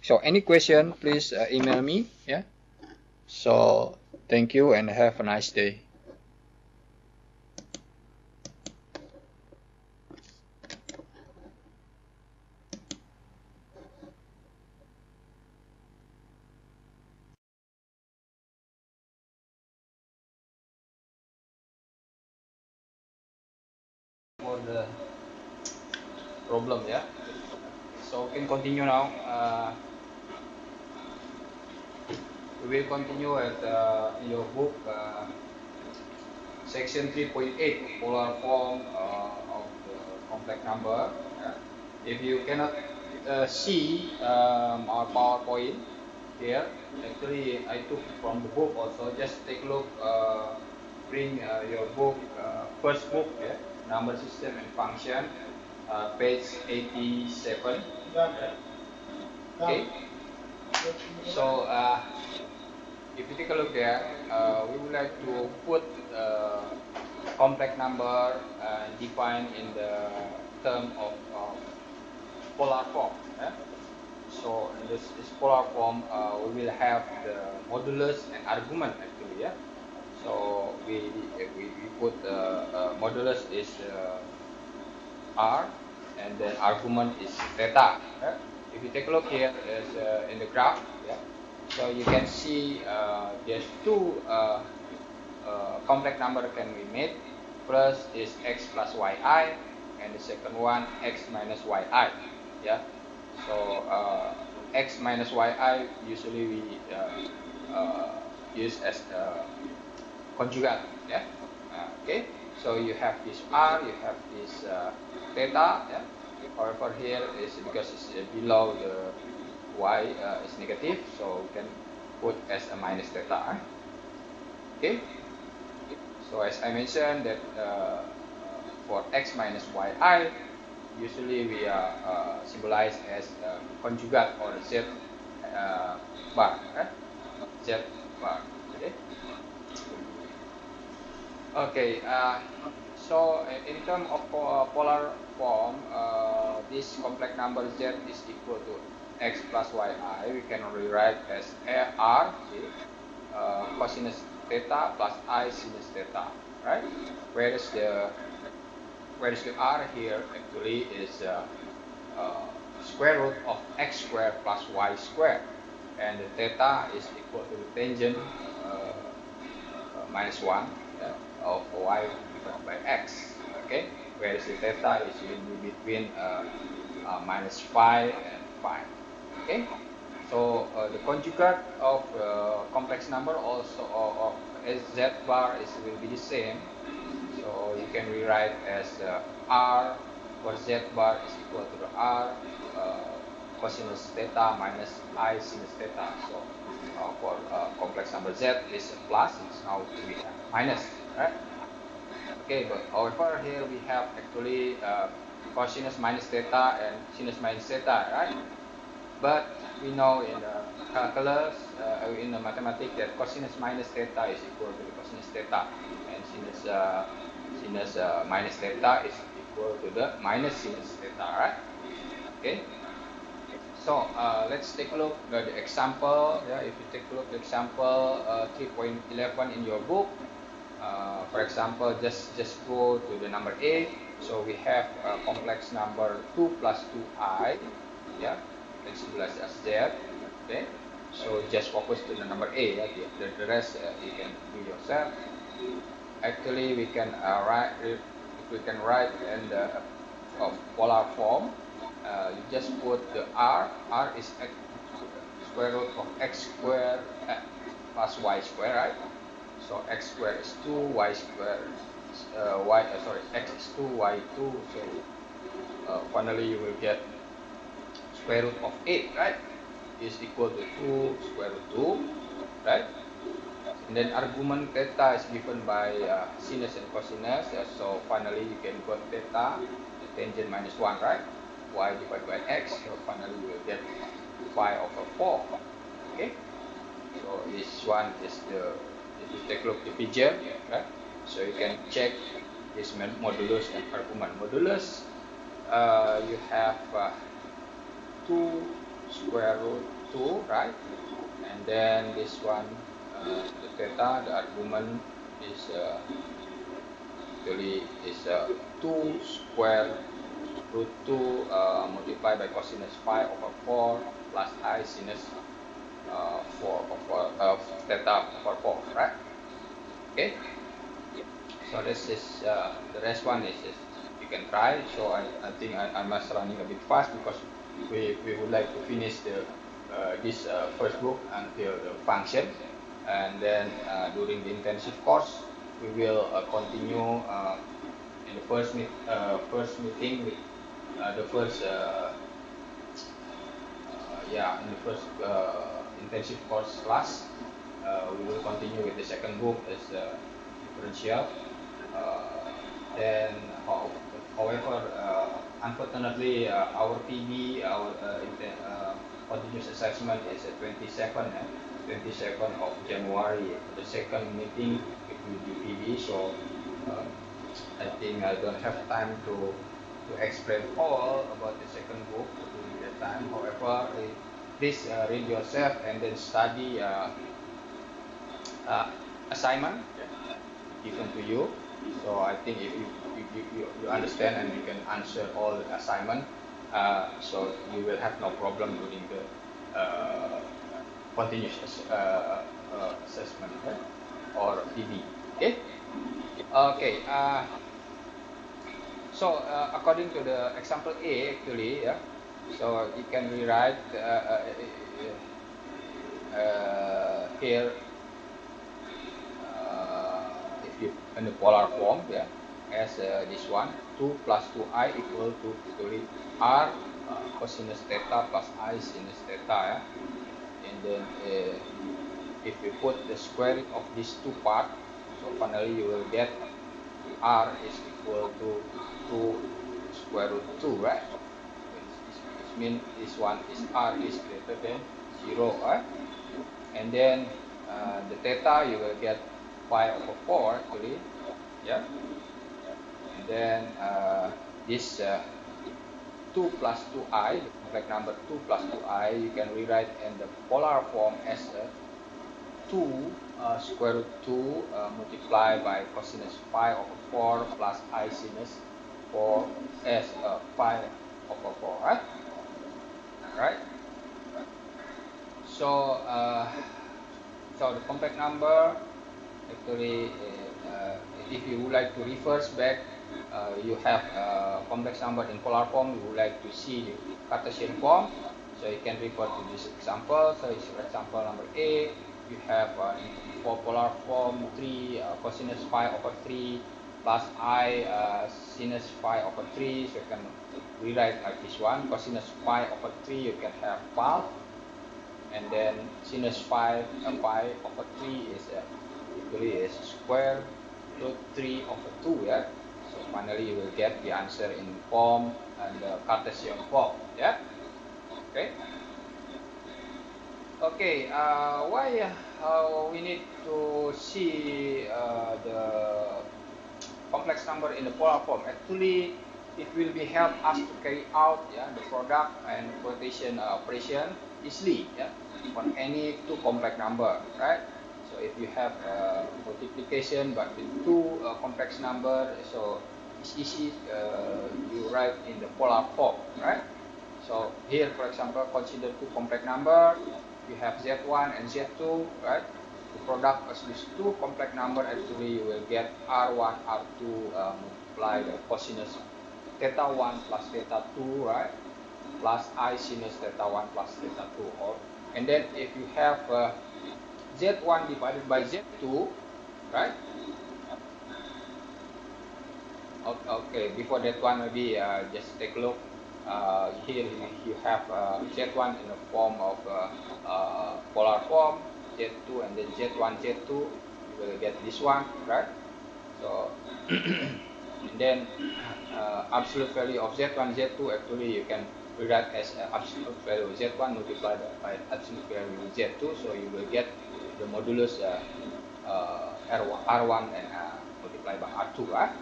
So any question, please email me, yeah? So thank you and have a nice day. For the problem, yeah? So we can continue now. We will continue at your book, section 3.8, polar form of the complex number. If you cannot see our PowerPoint here, actually I took from the book also. Just take a look, bring your book, first book, yeah, number system and function, page 87. Okay. So if you take a look there, we would like to put complex number defined in the term of polar form. So in this polar form, we will have the modulus and argument actually. Yeah. So we put modulus is r, and then argument is theta. If you take a look here, in the graph, yeah. So you can see there's two complex number can be made. First is x plus yi, and the second one x minus yi. Yeah. So x minus yi usually we use as conjugate. Yeah. Okay. So you have this r, you have this theta. Yeah. However, here is because it's below the y is negative, so we can put as a minus theta. Okay. So as I mentioned that for x minus yi, usually we are symbolized as conjugate or z bar. Z bar. Okay. Okay. So in terms of polar form, this complex number z is equal to x plus yi. We can rewrite as r, cosinus theta plus I sinus theta, right? Whereas the r here actually is square root of x squared plus y squared, and the theta is equal to the tangent minus 1 of y divided by x. Okay, whereas the theta is between minus 5 and 5. Okay. So the conjugate of complex number also of z bar will be the same. So you can rewrite as r for z bar is equal to the r cosinus theta minus I sinus theta. So for complex number z is a plus, it's now we have minus, right? Okay, but however here we have actually cosinus minus theta and sinus minus theta, right? But we know in the calculus, in the mathematics, that cosinus minus theta is equal to the cosinus theta, and sinus minus theta is equal to the minus sinus theta, right? Okay. So let's take a look at the example. Yeah, if you take a look at the example 3.11 in your book, for example, just go to the number A. So we have complex number 2 plus 2i. Yeah, let's symbolize as z. Okay, so just focus to the number A. Yeah? The rest you can do yourself. Actually, we can write in the polar form. You just put the r is x square root of x squared plus y squared, right? So x squared is 2, y squared x is 2, y 2. So finally you will get square root of 8, right? Is equal to 2 square root 2, right? And then argument theta is given by sinus and cosinus. So finally you can got theta, the tangent minus 1, right? Y divided by x. So finally you will get 5 over 4. Okay. So this one is the, if you take a look at the picture, right? So you can check this modulus and argument. Modulus, you have 2 square root 2, right? And then this one, the theta, the argument is actually is 2 square root 2 multiplied by cosinus 5 over 4 plus I sinus 4 over theta over 4, right? Okay. So this is the rest one is you can try. So I think I must running a bit fast because we would like to finish the this first book until the function, and then during the intensive course we will continue in the first meeting with the first in the first intensive course class. We will continue with the second book as differential. Then, however, unfortunately, our PB, our continuous assessment is at 27 of January. The second meeting it will be PB. So I think I don't have time to explain all about the second book during that time. However, please read yourself and then study assignment given to you. So I think if you understand and you can answer all the assignment, so you will have no problem during the continuous assessment or PB. Okay. Okay. So according to the example A, actually, yeah. So you can rewrite here. In the polar form, yeah, as this one, 2 plus 2i equal to actually r cosinus theta plus I sinus theta, yeah? And then if we put the square root of these two parts, so finally you will get r is equal to 2 square root 2, right? Which means this one is r is greater than 0, right? And then the theta you will get 5 over 4 actually, yeah. And then this 2 plus 2i, the complex number 2 plus 2i, you can rewrite in the polar form as 2 square root 2 multiplied by cosinus 5 over 4 plus I sinus 4 as 5 over 4, right? Right. So so the complex number actually, if you would like to reverse back, you have complex number in polar form, you would like to see the Cartesian form. So you can refer to this example. So it's example number A. You have for polar form 3 cosinus phi over 3 plus I sinus phi over 3. So you can rewrite like this one. Cosinus phi over 3 you can have half, and then sinus phi over 3 is equally is square root 3 over 2. Yeah. So finally you will get the answer in form and Cartesian form. Yeah. Okay. Okay, why we need to see the complex number in the polar form? Actually, it will be help us to carry out the product and quotation operation easily on any two complex number, right? So if you have multiplication but with two complex number, so it's easy you write in the polar form, right? So here, for example, consider two complex number. You have Z1 and Z2, right? The product of these two complex number, actually you will get R1, R2 multiply the cosinus theta 1 plus theta 2, right? Plus I sinus theta 1 plus theta 2. And then if you have Z1 divided by Z2, right? Okay, before that one, maybe just take a look. Here you have Z1 in the form of polar form, Z2 and then Z1, Z2, you will get this one, right? So, and then absolute value of Z1, Z2, actually you can rewrite as absolute value Z1 multiplied by absolute value Z2, so you will get the modulus R1 and multiplied by R2, right?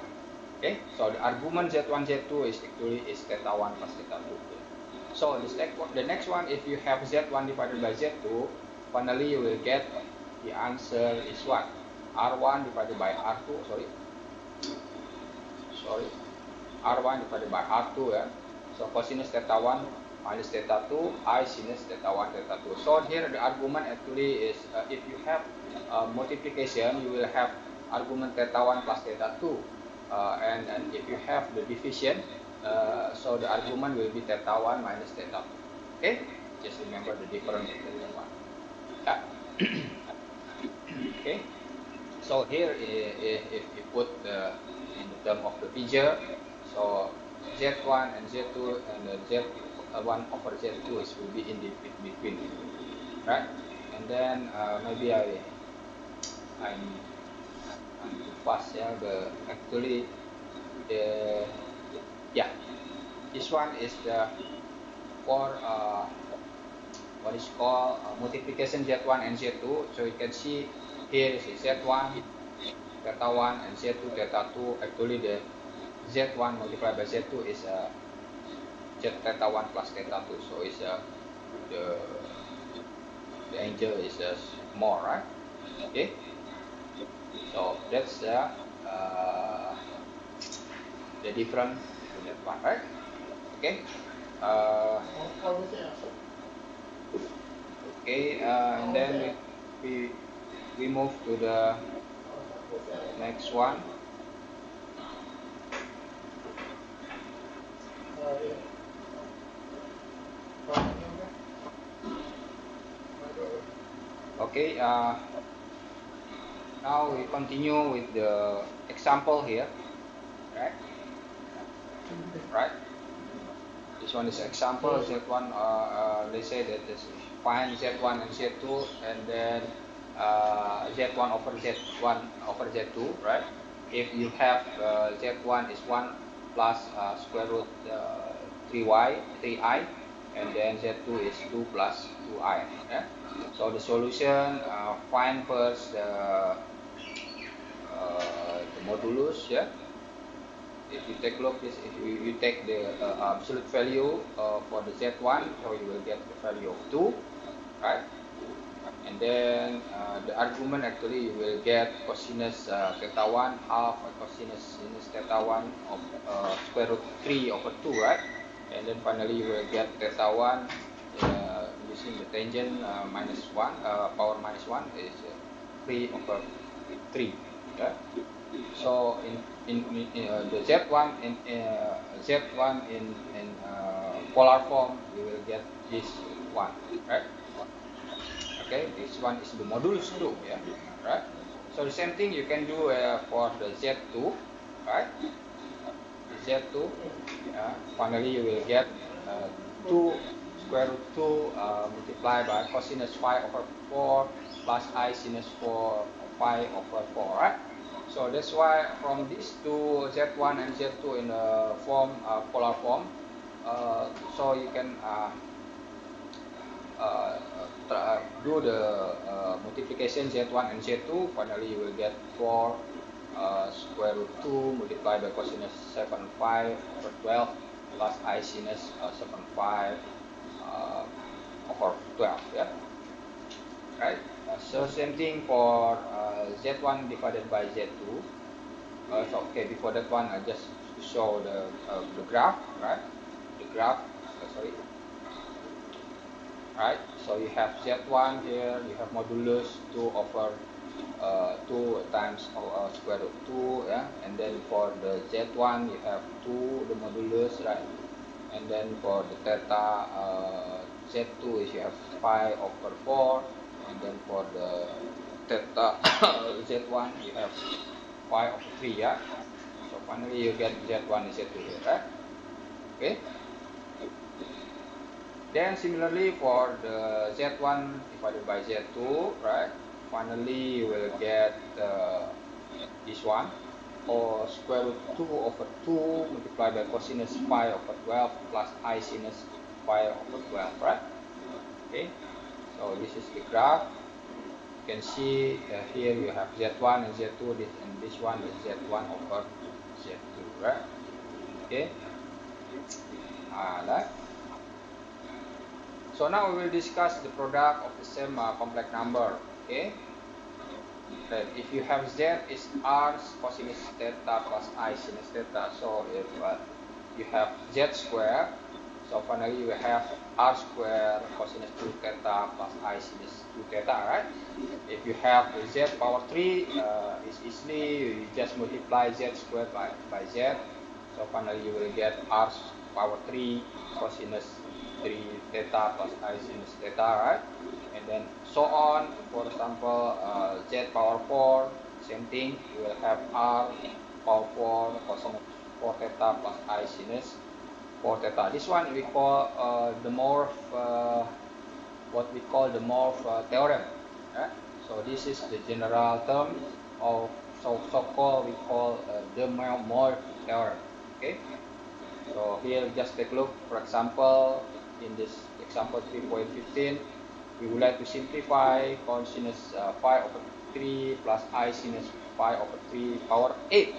Okay, so the argument Z1, Z2 is actually is theta 1 plus theta 2. So the next one, if you have Z1 divided by Z2, finally you will get the answer is what? R1 divided by R2, R1 divided by R2, yeah. So cosinus theta 1 minus theta 2, I sinus theta 1, theta 2. So here the argument actually is, if you have multiplication, you will have argument theta 1 plus theta 2. And if you have the division, so the argument will be theta 1 minus theta 2. Okay, just remember the difference of theta 1. Yeah. Okay, so here if you put in the term of the figure, so Z1 and Z2 and Z1 over Z2 will be in between, right? And then maybe I'm too fast, yeah. Actually this one is the for what is called multiplication Z1 and Z2. So you can see here is Z1 theta 1 and Z2 theta 2. Actually the Z1 multiplied by Z2 is Z theta 1 plus theta 2. So it's the angle is more, right? Okay, so that's the difference between that one, right? Okay. Okay, and then we move to the next one. Okay, now we continue with the example here, right? Right. This one is example Z1. Let's say that is find Z1 and Z2, and then Z1 over Z1 over Z2, right? If you have Z1 is 1 plus square root 3i, and then Z2 is 2 plus 2i. Yeah? So the solution, find first the modulus. Yeah. If you take a look, if you take the absolute value for the Z1, so you will get the value of 2, right? And then the argument, actually you will get cosinus theta 1 half cosinus sinus theta 1 of square root 3 over 2, right? And then finally you will get theta 1 using the tangent minus 1, power minus 1 is 3 over 3. Yeah? So in the Z1 in polar form, you will get this one, right? Okay, this one is the modulus 2, yeah, right? So the same thing you can do for the Z2, right? The Z2, finally you will get 2 square root 2 multiplied by cosinus phi over 4 plus I sinus 4 phi over 4, right? So that's why from these two, Z1 and Z2 in the form, polar form, so you can do the multiplication Z1 and Z2. Finally you will get 4 square root 2 multiplied by cosinus 7 phi over 12 plus I sinus 7 phi over 12, yeah, right? So same thing for Z1 divided by Z2. So okay, before that one, I just show the graph, right? The graph, sorry, right? So you have Z1 here, you have modulus 2 over 2 times square root 2, yeah, and then for the Z1 you have 2 the modulus, right? And then for the theta Z2 is you have 5 over 4, and then for the theta Z1 you have 5 over 3, yeah. So finally you get Z1 and Z2 here, right? Okay. Then similarly for the Z1 divided by Z2, right? Finally you will get this one, or square root 2 over 2 multiplied by cosinus phi over 12 plus I sinus phi over 12, right? Okay, so this is the graph. You can see here you have Z1 and Z2, and this one is Z1 over Z2, right? Okay, right. So now we will discuss the product of the same complex number. Okay, that if you have Z is R cosinus theta plus I sinus theta. So if you have Z square, so finally you have R square cosinus 2 theta plus I sinus 2 theta, right? If you have Z power 3, it's easily you just multiply Z squared by Z. So finally you will get R power 3 cosinus 3 theta plus I sinus theta, right? And then so on. For example, Z power 4, same thing. You will have R power 4 cosinus 4 theta plus I sinus 4 theta. This one we call the morph, what we call the morph theorem. Right? So this is the general term of so-called we call the morph theorem. Okay. So here just take a look. For example, in this example 3.15, we would like to simplify cosinus phi over 3 plus I sinus phi over 3 power 8.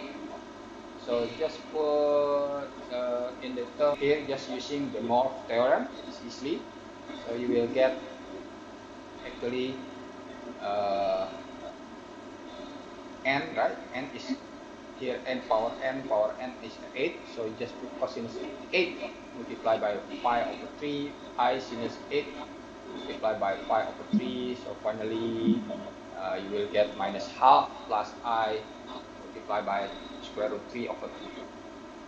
So just put in the term here, just using the morph theorem, it's easily. So you will get actually n, right? N is here, n power n is 8. So you just put cosinus 8 multiplied by pi over 3 I sinus 8 multiplied by pi over 3. So finally you will get minus half plus I multiplied by square root 3 over 2.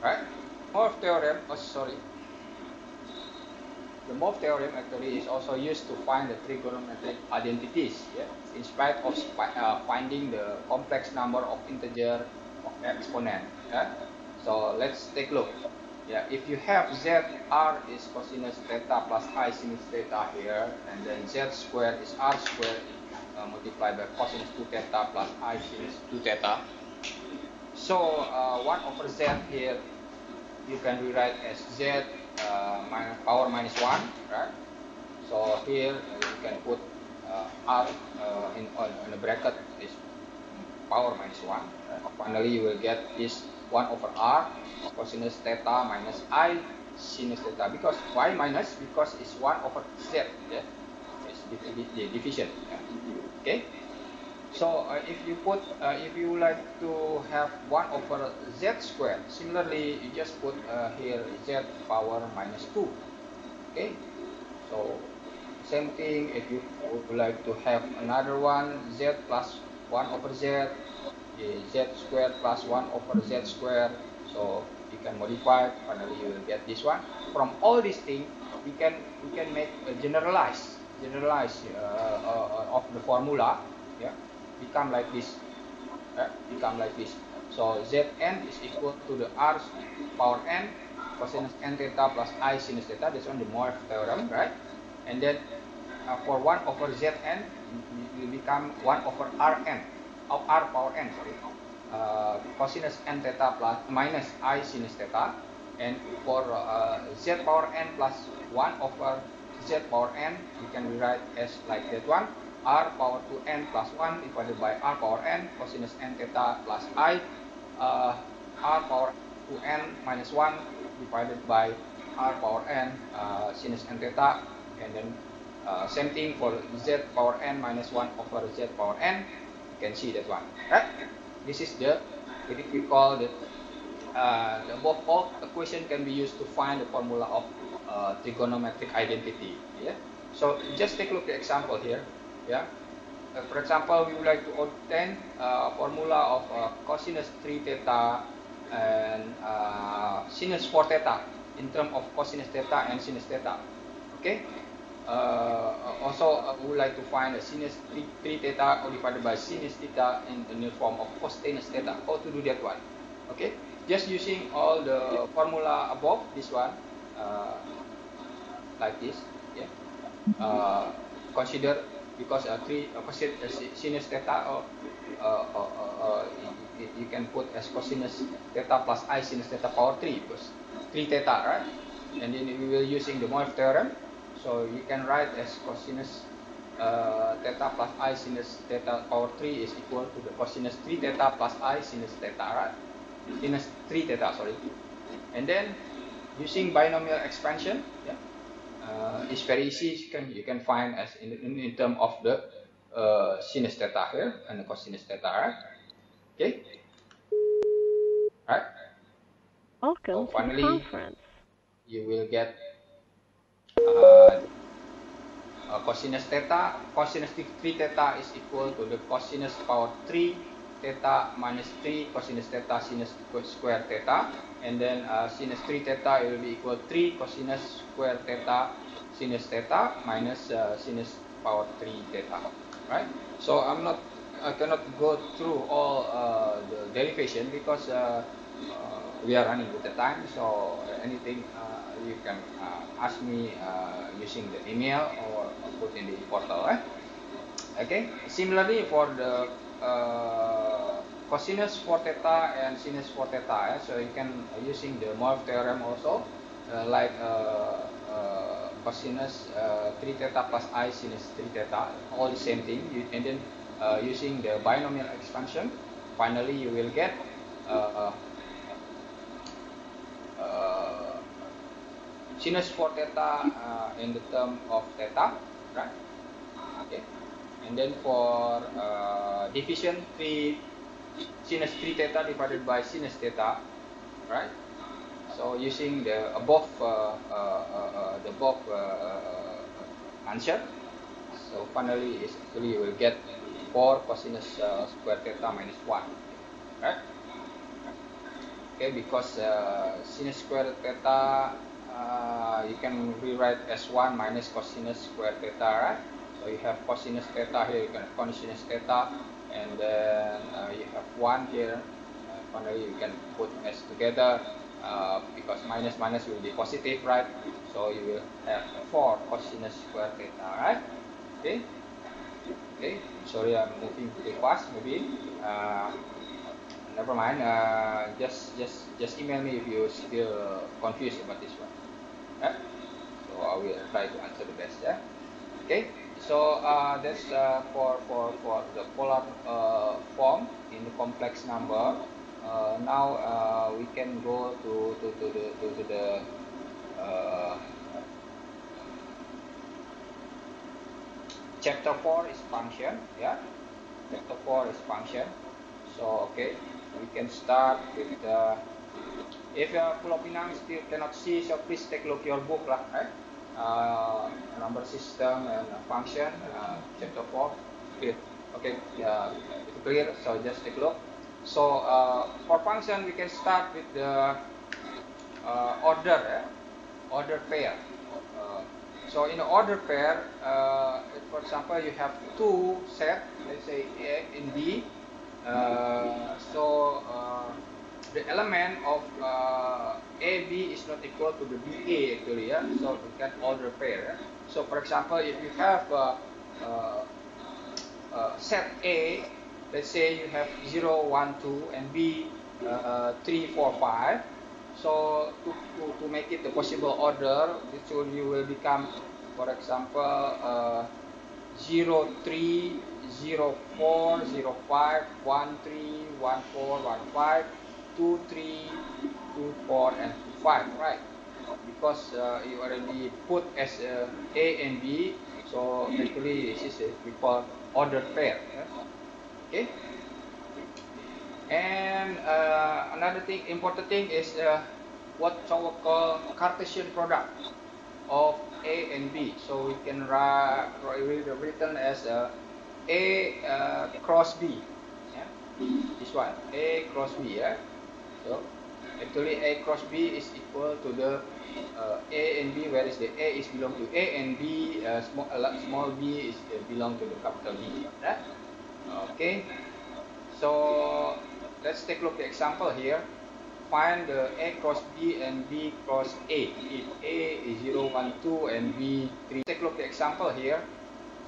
Right? Morph theorem, the morph theorem actually is also used to find the trigonometric identities, yeah? In spite of finding the complex number of integer of exponent. Yeah? So let's take a look. Yeah, if you have Z R is cosinus theta plus I sinus theta here, and then Z squared is R squared multiplied by cosinus 2 theta plus I sinus 2 theta. So 1 over Z here you can rewrite as Z power minus 1, right? So here you can put R in the bracket is power minus 1. Right? Finally you will get this 1 over R cosinus theta minus I sinus theta. Because why minus? Because it's 1 over Z, yeah? It's the division, yeah? Okay. So if you put, if you like to have 1 over Z squared, similarly you just put here Z power minus 2. Okay. So same thing, if you would like to have another one, Z plus 1 over Z, Z squared plus 1 over Z squared. So you can modify. Finally, you will get this one. From all these things, we can make a generalize of the formula. Yeah, become like this. Become like this. So Zn is equal to the R power n cosinus n theta plus I sinus theta. That's on the Morse theorem, right? And then for 1 over Zn, you become 1 over Rn, of R power n, sorry. Cosinus n theta plus minus I sinus theta. And for Z power n plus 1 over Z power n, you can rewrite as like that one. R power 2n plus 1 divided by R power n cosinus n theta plus I R power 2n minus 1 divided by R power n sinus n theta. And then same thing for Z power n minus 1 over Z power n. You can see that one, right? This is the, we call the above all equation can be used to find the formula of trigonometric identity. Yeah. So just take a look at the example here. Yeah. For example, we would like to obtain formula of cosinus 3 theta and sinus 4 theta in terms of cosinus theta and sinus theta. Okay. Also, we would like to find a sinus 3 theta divided by sinus theta in the form of cosinus theta. How to do that one? Okay. Just using all the formula above, this one, like this. Yeah. Consider, because sinus theta, or you can put as cosinus theta plus I sinus theta power 3, because 3 theta, right? And then we will using the Morse theorem, so you can write as cosinus theta plus I sinus theta power 3 is equal to the cosinus 3 theta plus I sinus theta, right? Sinus 3 theta, sorry. And then using binomial expansion, yeah, it's very easy. You can find as in term of the sinus theta here and the cosinus theta, right? Okay, right. Welcome So to the finally, conference. you will get cosinus theta. Cosinus 3 theta is equal to the cosinus power 3 theta minus 3 cosinus theta sinus square theta. And then sinus 3 theta will be equal to 3 cosinus square theta sinus theta minus sinus power 3 theta. Right? So I cannot go through all the derivation, because we are running with the time. So anything you can ask me using the email or put in the portal. Okay. Similarly, for the cosinus 4 theta and sinus 4 theta, so you can using the Morse theorem also, like cosinus 3 theta plus I sinus 3 theta, all the same thing. And then using the binomial expansion, finally you will get sinus 4 theta in the term of theta, right? Okay. And then for division, sinus 3 theta divided by sinus theta, right? So using the above answer, so finally is actually you will get 4 cosinus square theta minus 1, right? Okay, because sinus square theta you can rewrite as 1 minus cosinus square theta, right? So you have cosinus theta here, you can have cosinus theta, and then you have 1 here. Finally, you can put s together, because minus minus will be positive, right? So you will have 4 cosinus square theta, right? Okay. Okay. Sorry, I'm moving too fast. Maybe. Never mind. Just email me if you still confused about this one. Yeah? So I will try to answer the best. Yeah. Okay. So that's for the polar form in the complex number. Now we can go to the chapter 4 is function. Yeah. Chapter 4 is function. So okay, we can start with the. If Pulau Pinang still cannot see, so please take a look your book lah, right? Number system and function, chapter 4. Clear. Okay, it's clear. So just take a look. So for function, we can start with the order pair. So in the order pair, for example, you have two set, let's say A and B. The element of AB is not equal to the BA actually, yeah. So we can order pair. Yeah? So for example, if you have set A, let's say you have 0, 1, 2, and B 3, 4, 5. So to make it the possible order, you will become, for example, 0, 3, 0, 4, 0, 5, 1, 3, 1, 4, 1, 5, 2, 3, 2, 4, and 2, 5, right? Because you already put as A and B, so actually this is we call ordered pair. Yeah? Okay. And another thing, important thing is what we call Cartesian product of A and B. So we can read written as A cross B. Yeah? This one, A cross B. Yeah. So actually A cross B is equal to the A and B, whereas the A is belong to A and B, small b is belong to the capital B. Right? Okay. So let's take a look at the example here. Find the A cross B and B cross A. If A is 0, 1, 2 and B 3. Take a look at the example here.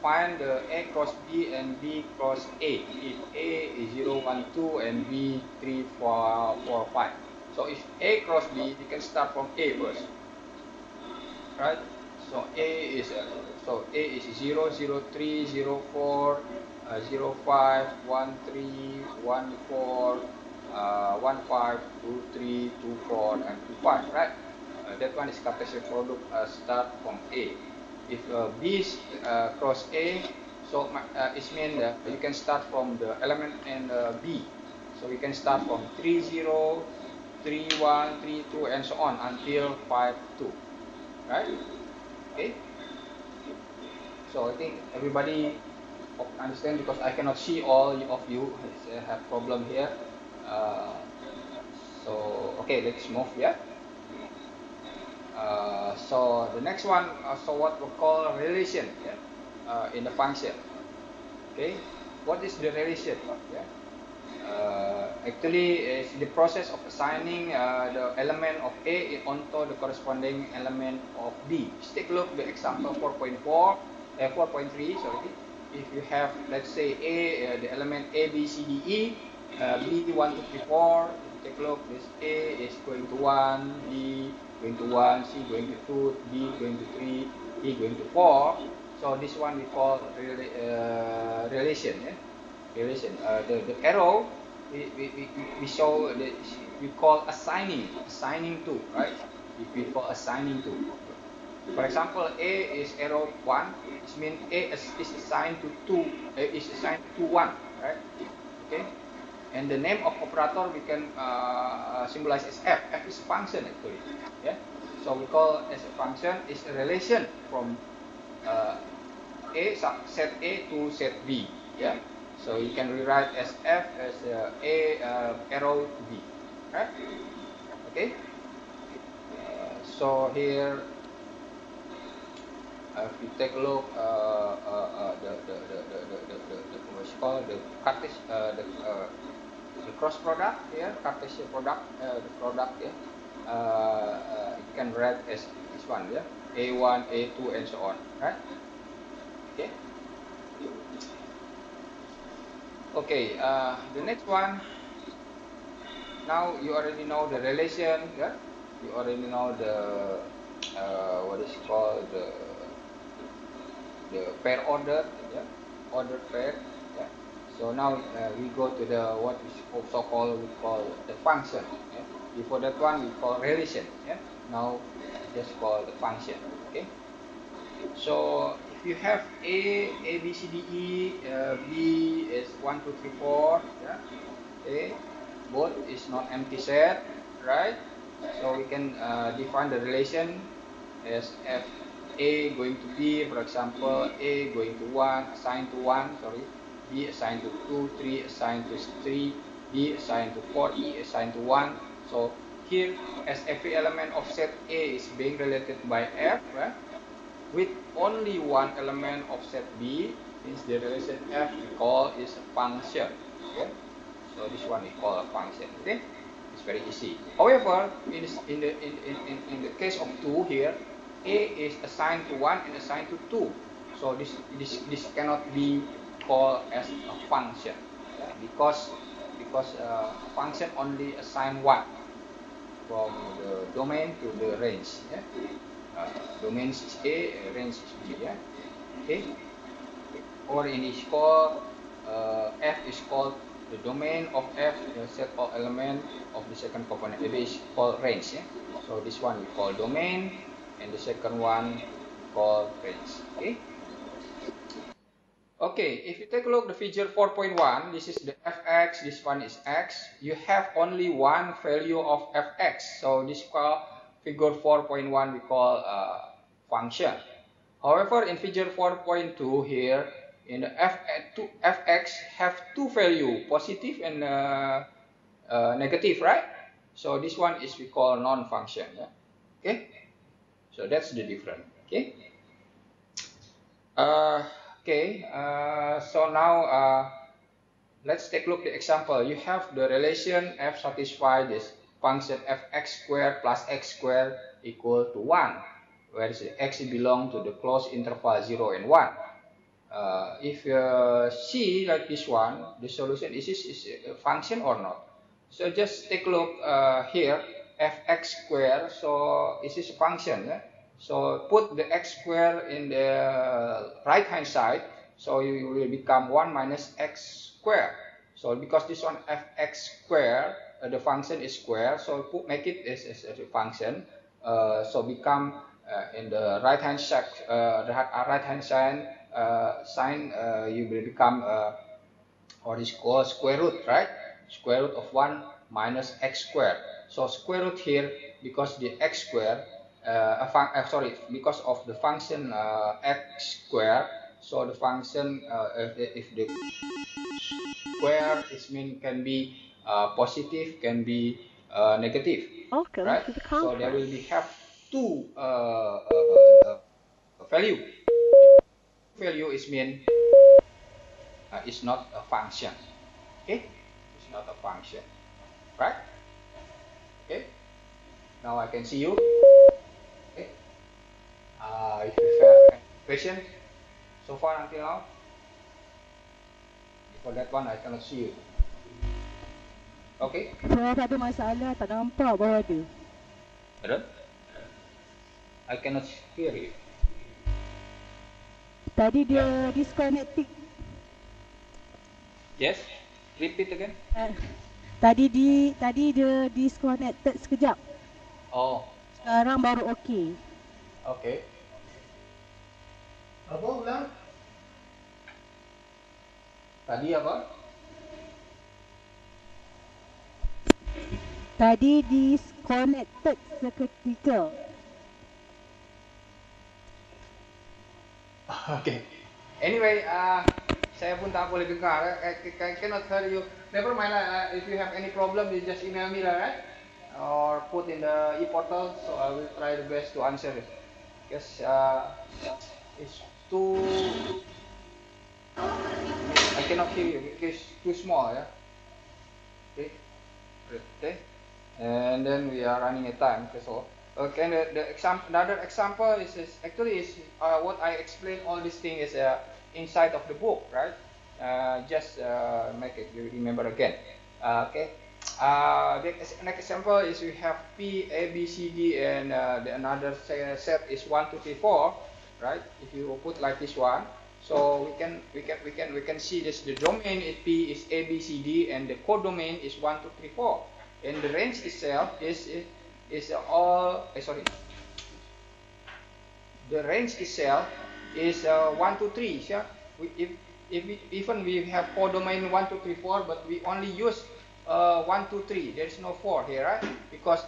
Find the A cross B and B cross A. If A is 0, 1, 2 and B 3, 4, 4, 5. So if A cross B, you can start from A first. Right? So A is 0, 0, 3, 0, 4, 0, 5, 1, 3, 1, 4, 1, 5, 2, 3, 2, 4, and 2, 5, right? That one is Cartesian product start from A. If B is cross A, so it means that you can start from the element in B. So you can start from 3, 0, 3, 1, 3, 2, and so on until 5, 2. Right? Okay. So I think everybody understand, because I cannot see all of you. I have problem here. So okay, let's move. Yeah. So the next one, so what we call relation, yeah, in the function. Okay, what is the relation? Yeah. Actually, it's the process of assigning the element of A onto the corresponding element of B. Let's take a look at the example 4.4, 4.3. Sorry, if you have, let's say, A, the element A, B, C, D, E, B 1, 2, 3, 4. If you take a look, this A is going to 1, B going to 1, C going to 2, D going to 3, E going to 4. So this one we call relation. Yeah? Relation. The arrow we show we call assigning to, right? We call assigning to. For example, A is arrow 1. It means A is assigned to 2. Is assigned to 1, right? Okay. And the name of operator we can symbolize as F. F is a function actually. Yeah. So we call as a function is a relation from set A to set B. Yeah. So you can rewrite as F as A arrow to B. Right? Okay. So here, if you take a look, what's called the the cross product here, Cartesian product, the product here, you can write as this one, yeah, A1, A2, and so on, right? Okay. Okay. The next one. Now you already know the relation, yeah. You already know the what is called the pair order, yeah, ordered pair, yeah. So now we go to the what is also called, we call the function. Yeah? Before that one we call relation. Yeah. Now just call the function. Okay. So if you have A, B, C, D, E, B is 1, 2, 3, 4. Yeah. Okay. Both is not empty set, right? So we can define the relation as F A going to B, for example, A going to 1, assigned to 1, sorry, B assigned to 2, 3 assigned to 3, B assigned to 4, E assigned to 1. So here, as every element of set A is being related by F, right? With only one element of set B, means the relation F we call is a function. Okay, so this one we call a function. Okay, it's very easy. However, in the case of 2 here, A is assigned to 1 and assigned to 2. So this cannot be called as a function, yeah? because a function only assign 1 from the domain to the range. Yeah? Domain is A, range is B. Yeah? Okay. Or in this call, F is called the domain of F, the set of element of the second component. It is called range. Yeah? So this one we call domain, and the second one we call range. Okay. Okay, if you take a look at the figure 4.1, this is the fx, this one is x. You have only one value of fx. So this called figure 4.1 we call function. However, in figure 4.2 here, in the fx have two value, positive and negative, right? So this one is we call non-function. Yeah? Okay, so that's the difference. Okay. Okay, so now let's take a look at the example. You have the relation f satisfy this function fx squared plus x squared equal to 1, where x belong to the closed interval 0 and 1. If you see like this one, the solution is a function or not. So just take a look here, fx squared, so is this a function? Yeah? So put the x squared in the right hand side, so you will become 1 minus x squared. So because this one fx squared, the function is square, so make it as a function. So become in the right hand side, sign, you will become what is called square root, right? Square root of 1 minus x squared. So square root here, because the x squared, because of the function x squared, so the function, if the square is mean can be positive, can be negative, Welcome right? to the So there will conference. be have two value. Value is mean is not a function. Okay, it's not a function, right? Okay, now I can see you. Okay, if you have any question so far until now, for that one I cannot see you. Okay, Saya tak ada masalah, tak nampak baru ada. Pardon? I cannot hear you. Tadi dia disconnected. Yes, repeat again. Tadi dia disconnected sekejap. Oh, Sekarang baru okey. okay. Apa ulang? Tadi apa? Tadi disconnected seketika. Okay. Anyway, saya pun tak boleh dengar. I cannot hear you. Never mind. If you have any problem, you just email me, right? Or put in the e-portal. So I will try the best to answer it. Because it's too. I cannot hear you because it's too small. Yeah. Okay. Okay. And then we are running a time. So. Okay, another example is actually what I explained. All this thing is inside of the book, right? Just make it you remember again. Okay. The next example is we have P, A, B, C, D, and the another set is 1, 2, 3, 4, right? If you put like this one, so we can see this. The domain is P is A, B, C, D, and the codomain is 1, 2, 3, 4, and the range itself is all the range itself is 1, 2, 3. Yeah? Even we have codomain 1, 2, 3, 4, but we only use 1, 2, 3. There is no 4 here, right? Because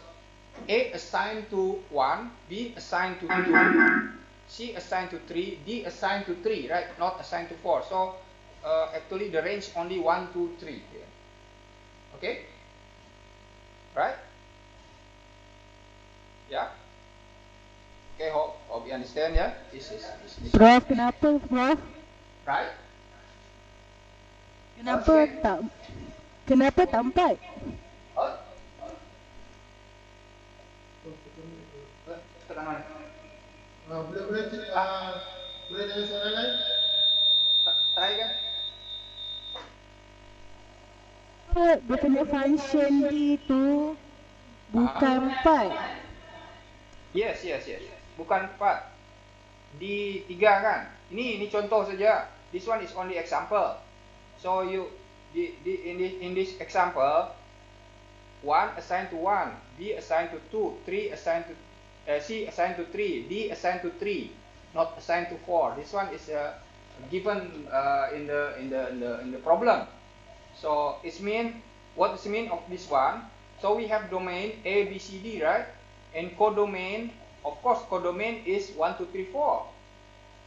A assigned to 1, B assigned to 2, C assigned to 3, D assigned to 3, right? Not assigned to 4. So actually the range only 1, 2, 3 here. Okay, right? Yeah. Okay, hope you understand. Yeah, this is this one. Prof, kenapa Prof? Right? Once Kenapa again. tak kenapa tak 4? Oh, tenang. Boleh boleh soalan lain? Try kan? Dia punya function D tu bukan 4. Yes. Bukan 4. Di 3 kan? Ini contoh saja. This one is only example. So you in this example, 1 assigned to 1, B assigned to 2, 3 assigned to C assigned to 3, D assigned to 3, not assigned to 4. This one is given in the problem. So it's what is the mean of this one? So we have domain A, B, C, D, right? And codomain, of course, codomain is 1, 2, 3, 4.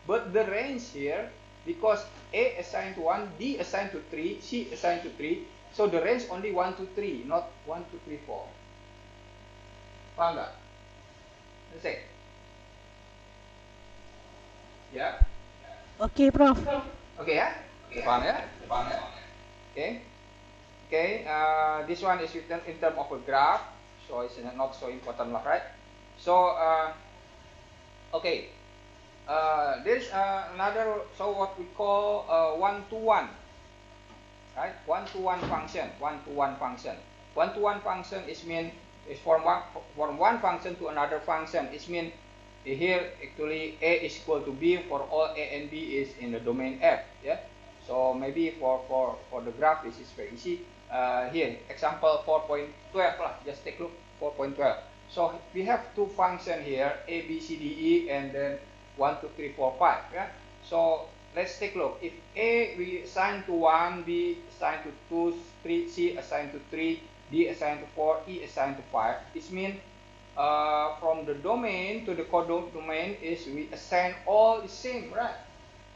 But the range here, because A assigned to 1, D assigned to 3, C assigned to 3, so the range only 1, 2, 3, not 1, 2, 3, 4. Faham tak? That's it. Yeah. Okey Prof. Okay, yeah? Faham ya? Okay. This one is written in terms of a graph, so it's not so important, right? So, okay. There's another, so what we call one-to-one, right? One-to-one function. One-to-one function. One-to-one function is from one function to another function. It means here actually A is equal to B for all A and B is in the domain F. Yeah. So maybe for the graph this is very easy. Here example 4.12 lah. Just take a look 4.12. So we have two functions here, A, B, C, D, E, and then 1, 2, 3, 4, 5. Yeah. So let's take a look. If A we assign to 1, B assigned to 2, 3, C assigned to 3, D assigned to 4, E assigned to 5. This means from the domain to the codomain is we assign all the same, right?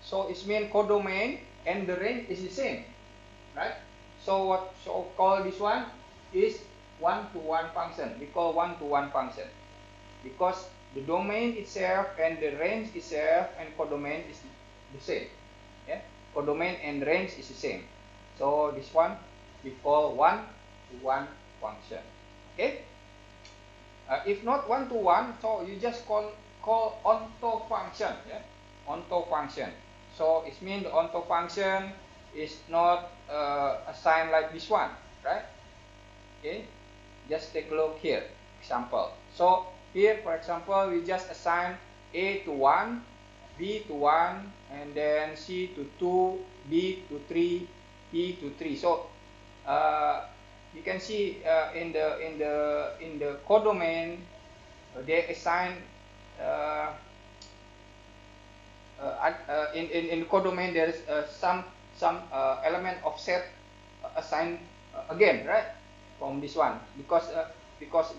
So it means codomain and the range is the same, right? So call this one is one-to-one function. We call one-to-one function because the domain itself and the range itself and codomain is the same. Yeah, codomain and range is the same. So this one we call one-to-one function. Okay. If not one-to-one, so you just call onto function. Yeah, onto function. So it means the onto function is not assigned like this one, right? Okay. Just take a look here. Example. So here, for example, we just assign A to 1, B to 1, and then C to 2, D to 3, E to 3. So you can see in the codomain they assign in codomain there is some element of set assigned again, right, from this one because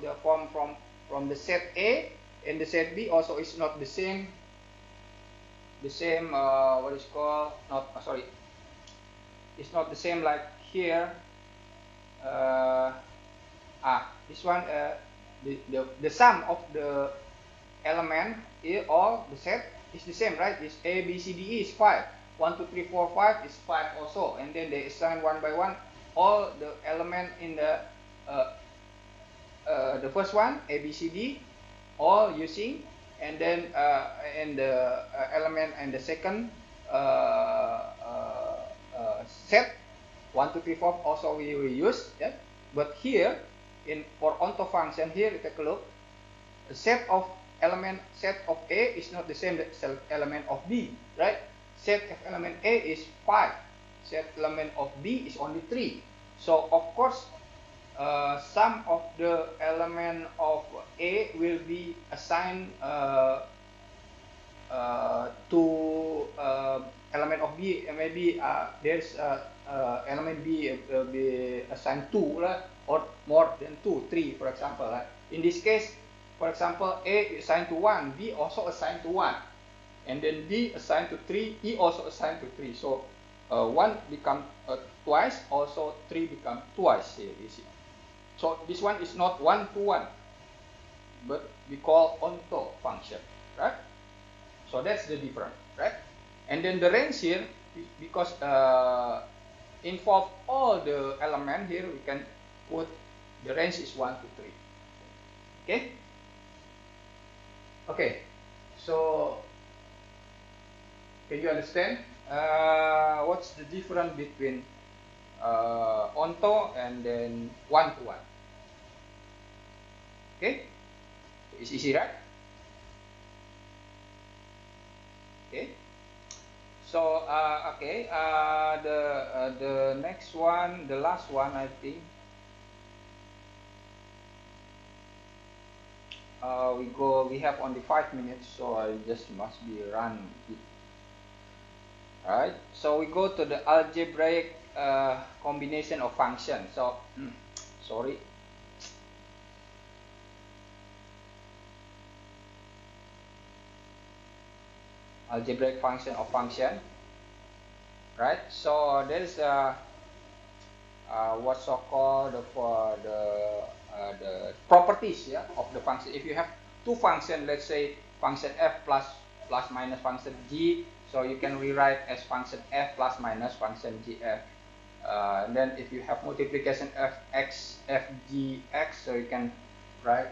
the form from the set A and the set B also is not the same what is called it's not the same like here. This one the sum of the element all the set is the same, right? This A, B, C, D, E is 5. 1, 2, 3, 4, 5 is 5 also, and then they assign one by one all the element in the first one A, B, C, D all using, and then and the element and the second set 1, 2, 3, 4 also we will use. Yeah? But here for onto function here, take a look. The set of A is not the same as element of B, right? Set of element A is 5. Set element of B is only 3. So of course some of the element of A will be assigned to element of B, and maybe there's element B will be assigned 2 or more than 2, 3 for example. In this case, for example, A assigned to 1, B also assigned to 1, and then D assigned to 3, E also assigned to 3. So 1 become twice, also 3 become twice here, you see. So this one is not 1 to 1, but we call onto function, right? So that's the difference, right? And then the range here, because involve all the element here, we can put the range is 1 to 3. Okay? Okay. So can you understand what's the difference between onto and then 1 to 1? Okay? It's easy, right? Okay. So okay, the next one, the last one, I think we have only 5 minutes, so I just must be run it. Alright, so we go to the algebraic combination of functions. So sorry. Algebraic function of function, right? So there is what's so called the properties, yeah, of the function. If you have two functions, let's say function f plus minus function g, so you can rewrite as function f plus minus function gf. And then if you have multiplication fx fgx, so you can write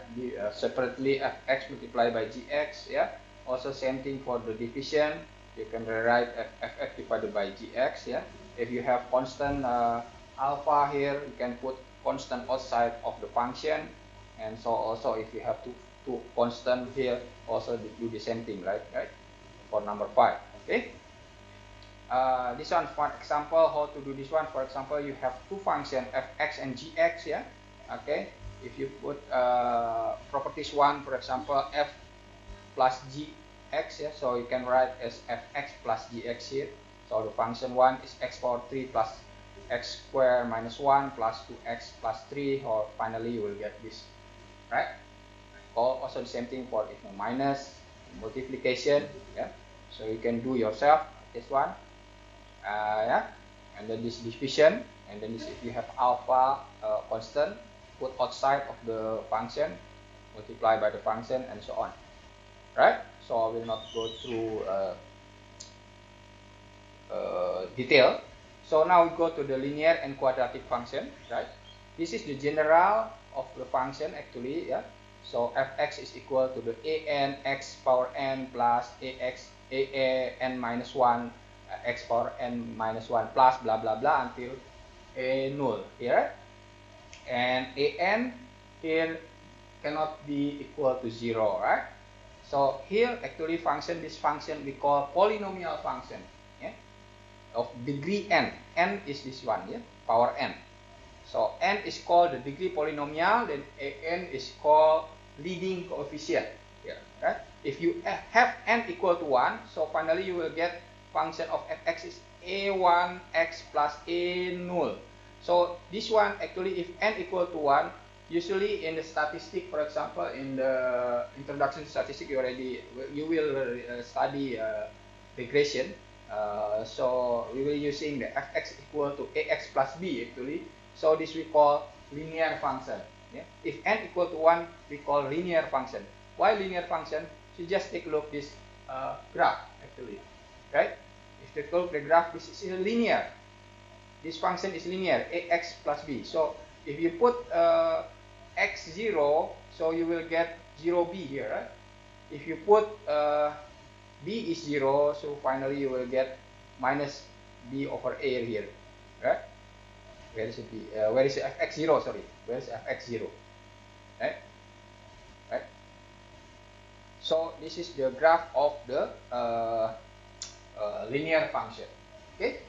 separately fx multiplied by gx, yeah. Also same thing for the division, you can rewrite fx divided by gx, yeah. If you have constant alpha here, you can put constant outside of the function, and so also if you have two constant here, also do the same thing, right? For number 5, okay. This one, for example, how to do this one? For example, you have two functions fx and gx, yeah. Okay, if you put properties 1, for example, f plus gx, yeah, so you can write as fx plus gx here. So the function 1 is x power 3 plus x squared minus 1 plus 2x plus 3, or finally you will get this, right? Also the same thing for if minus multiplication, yeah. So you can do yourself this one, yeah. And then this division, and then this, if you have alpha constant, put outside of the function, multiply by the function, and so on, right? So I will not go through detail. So now we go to the linear and quadratic function, right? This is the general of the function actually, yeah. So fx is equal to the an x power n plus an minus 1 x power n minus 1 plus blah blah blah until a null here, and an here cannot be equal to 0, right? So here actually this function we call polynomial function, yeah, of degree n. N is this one, yeah, power n. So n is called the degree polynomial, then an is called leading coefficient, yeah, right? If you have n equal to 1, so finally you will get function of fx is a1 x plus a null. So this one actually, if n equal to 1, usually in the statistic, for example, in the introduction to statistics, you will study regression. So we will using the fx equal to ax plus b actually. So this we call linear function. Yeah? If n equal to 1, we call linear function. Why linear function? So just take a look this graph actually, right? If you take a look the graph, this is linear. This function is linear, ax plus b. So if you put x0, so you will get 0b here, right? If you put b is 0, so finally you will get minus b over a here, right? Where is it b? Where is fx0? Sorry, where is fx0? Right? Right? So this is the graph of the linear function. Okay.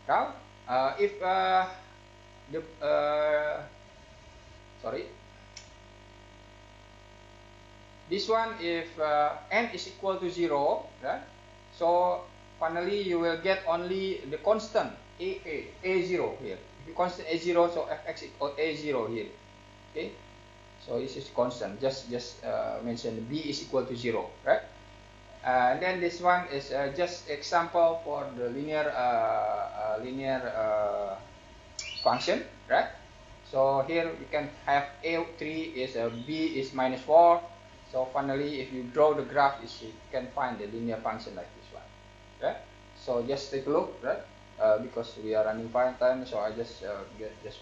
Now, if this one, if n is equal to 0, right? So finally you will get only the constant a0 here. If you constant a0, so fx equal a0 here. Okay. So this is constant. Just mention b is equal to 0, right? And then this one is just example for the linear function, right? So here we can have A3 is B is -4. So finally, if you draw the graph, you can find the linear function like this one, right? So just take a look, right? Because we are running fine time, so I just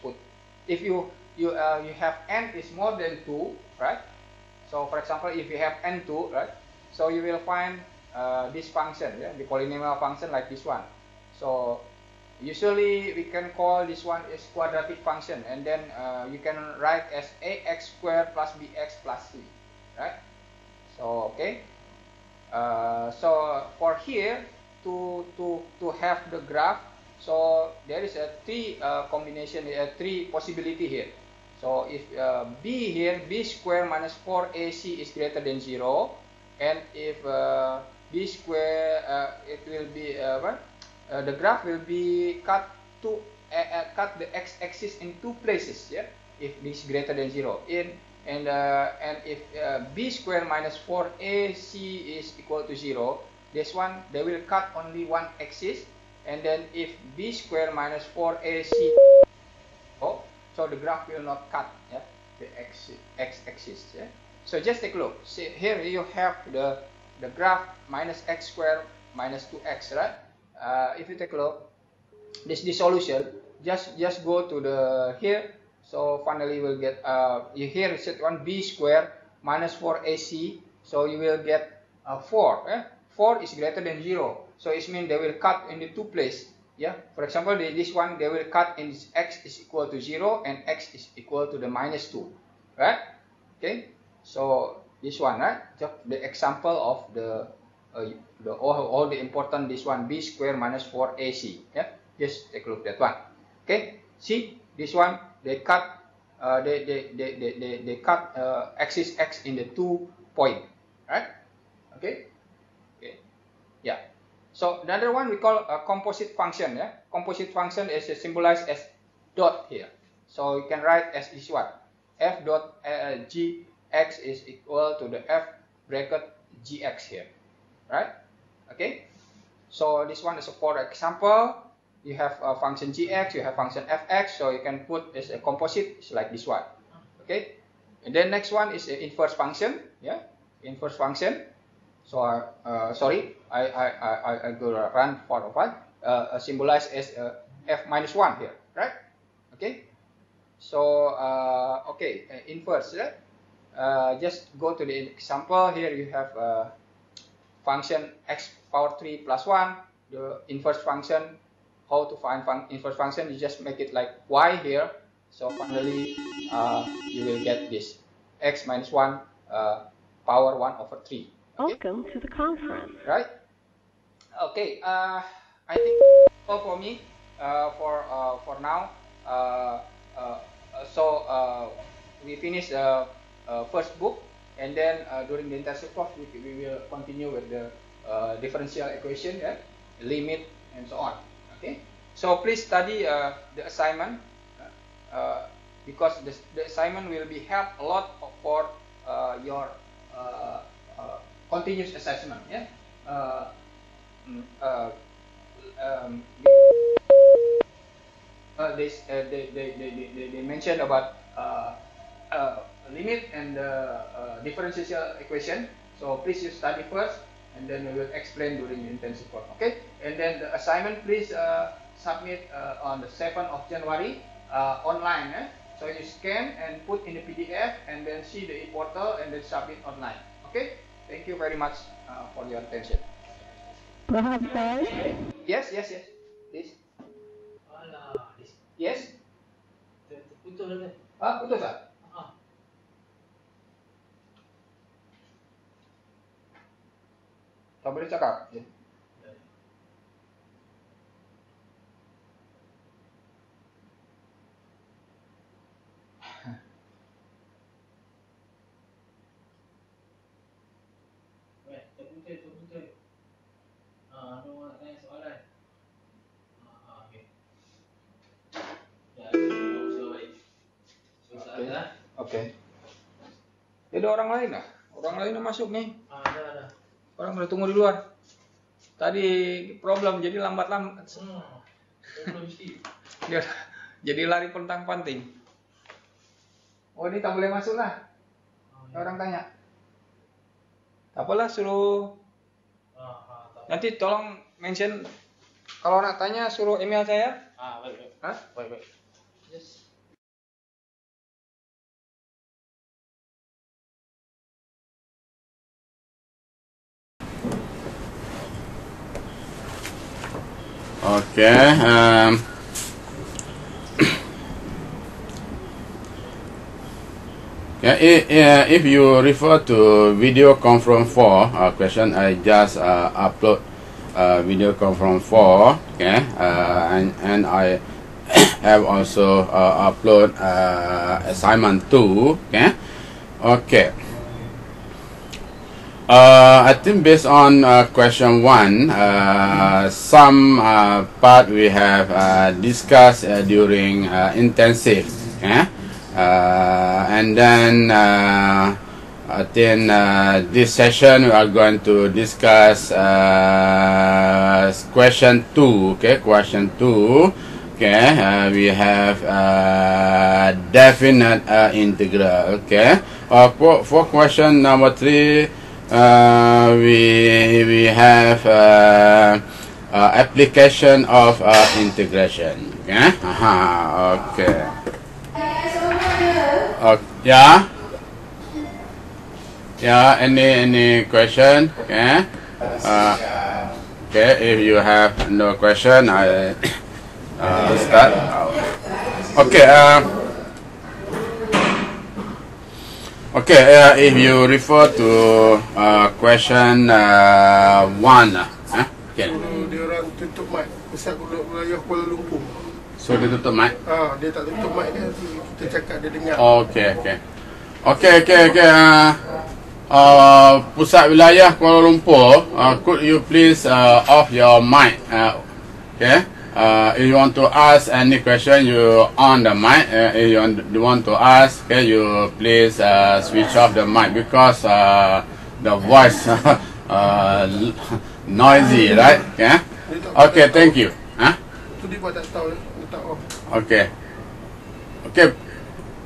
put. If you have n is more than 2, right? So for example, if you have n2, right? So you will find this function, yeah, the polynomial function like this one. So usually we can call this one is quadratic function, and then you can write as ax squared plus bx plus c, right? So okay. So for here to have the graph, so there is a three three possibility here. So if b here, b square minus 4ac is greater than 0, and if b square, it will be the graph will be cut the x-axis in two places. Yeah, if b is greater than 0, and if b square minus 4ac is equal to 0, this one they will cut only one axis, and then if b square minus 4ac, so the graph will not cut, yeah, the x-axis. Yeah. So just take a look. See here you have the graph minus x squared minus 2x, right? If you take a look, this solution, just go to the here. So finally we'll get you here set one b squared minus 4ac. So you will get 4. 4 is greater than 0. So it means they will cut in the two places. Yeah. For example, this one they will cut in this x is equal to 0 and x is equal to the -2. Right? Okay. So this one, right? Just the example of the all the important this one b squared minus 4ac. Yeah. Just take a look at that one. Okay. See this one they cut they cut axis x in the 2 point. Right? Okay. Okay. Yeah. So another one we call a composite function. Yeah. Composite function is symbolized as dot here. So you can write as this one. F dot gx is equal to the f bracket gx here. Right? Okay. So this one is for example. You have a function gx, you have function fx, so you can put as a composite, it's like this one. Okay. And then next one is the inverse function. Yeah. Inverse function. So sorry, I go run for a while. Symbolized as f minus 1 here, right? Okay. So okay, inverse. Right? Just go to the example here. You have function x power 3 plus 1. The inverse function. How to find inverse function? You just make it like y here. So finally, you will get this x minus 1 power 1 over 3. Okay? Welcome to the conference. Right? Okay. I think all for me for now. So we finish the first book, and then during the intensive course we will continue with the differential equation, yeah, limit, and so on. Okay. So please study the assignment because the assignment will be help a lot for your continuous assessment. Yeah. They mentioned about limit and differential equation. So please you study first, and then we will explain during the intensive course. Okay. And then the assignment, please submit on the 7th of January online. So you scan and put in the PDF, and then see the e-portal, and then submit online. Okay. Thank you very much for your attention. Prof, Yes. Please. Yes. Putus ah? Tak boleh cakap. Nak tanya soalan. Okey. Oke. Ada orang lain lah. Orang lain yang masuk nih. Ada. Orang udah tunggu di luar. Tadi problem jadi lambat-lambat. Dia jadi lari pontang-panting. Oh, ini tak boleh masuk lah. Orang tanya. Tak apalah, suruh. Nanti tolong mention. Kalau nak tanya suruh email saya. Baik. Hah? Baik. Yes. Okay. If you refer to video conference 4 question, I just upload video conference 4. Okay. And I have also upload assignment 2. Okay. Okay. I think based on question 1, some part we have discussed during intensive, and then I think this session we are going to discuss question 2. Okay, question 2. Okay, we have definite integral. Okay, for question number 3. We have application of integration. Okay. Okay. Yeah. Yeah. Any question? Okay. Okay. If you have no question, I start. Okay. Okay, if you refer to question 1, okay. Dia orang tutup mic Pusat Wilayah Kuala Lumpur. So dia tutup mic? Dia tak tutup mic dia, kita cakap dia dengar. Okay. Pusat Wilayah Kuala Lumpur, could you please off your mic? Okay. If you want to ask any question, you on the mic. If you want to ask, okay, you please switch off the mic because the voice noisy, right? Yeah. Okay, thank you. Tu dia tak tahu, dia tak off. Okay. Okay.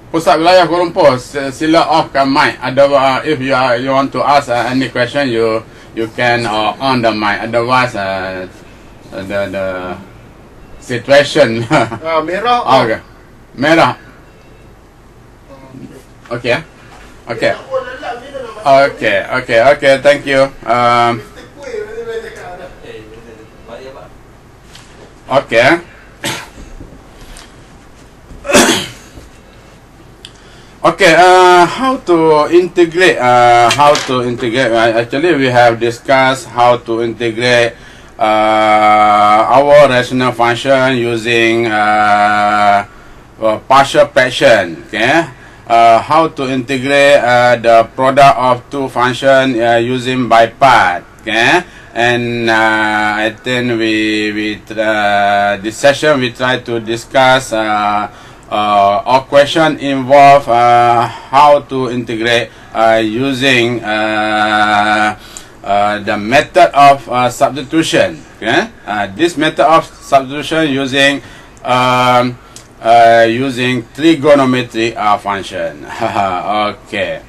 Pusat Wilayah Kuala Lumpur, sila offkan mic. If you want to ask any question, you can on the mic. Otherwise, the situation. Merah. Okay. Merah. Okay. Okay. Okay. Thank you. Okay. Okay. How to integrate? Actually, we have discussed how to integrate our rational function using partial fraction. Okay. How to integrate the product of two functions using by part. Okay. And I think this session we try to discuss our question involve how to integrate using the method of substitution. Okay, this method of substitution using using trigonometric function. Okay.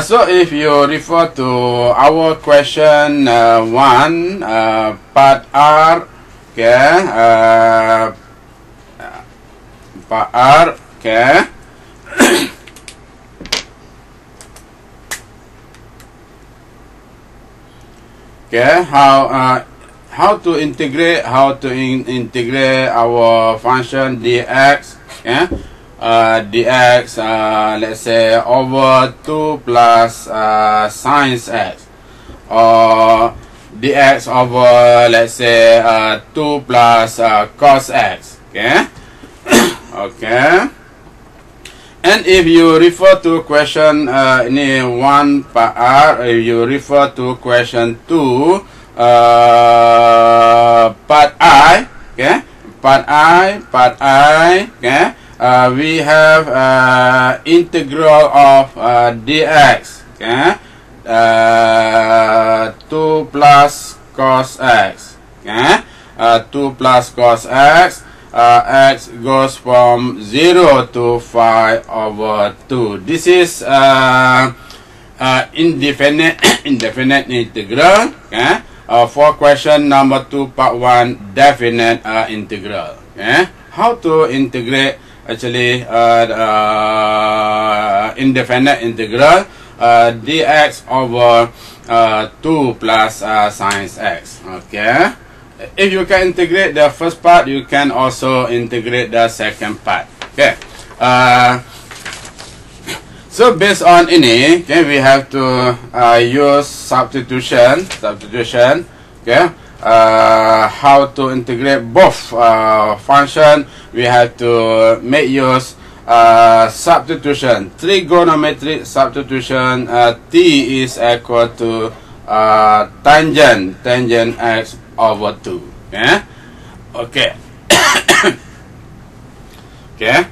So if you refer to our question 1, part R, okay, part R, okay. Okay, how to integrate our function dx, okay? Dx, let's say over 2 plus sine x, or dx over, let's say 2 plus cos x. Okay. Okay. And if you refer to question ini 1 part R, if you refer to question 2 part I, okay, part I, okay, we have integral of dx, okay, 2 plus cos x. Okay, 2 plus cos x. X goes from 0 to 5 over 2. This is indefinite integral. Okay. For question number 2, part 1, definite integral. Okay. How to integrate actually indefinite integral dx over 2 plus sine x. Okay. If you can integrate the first part, you can also integrate the second part. Okay. So based on ini, okay, we have to use substitution. Okay. How to integrate both function? We have to make use substitution, trigonometric substitution. T is equal to tangent x over 2. Yeah. Okay. Okay.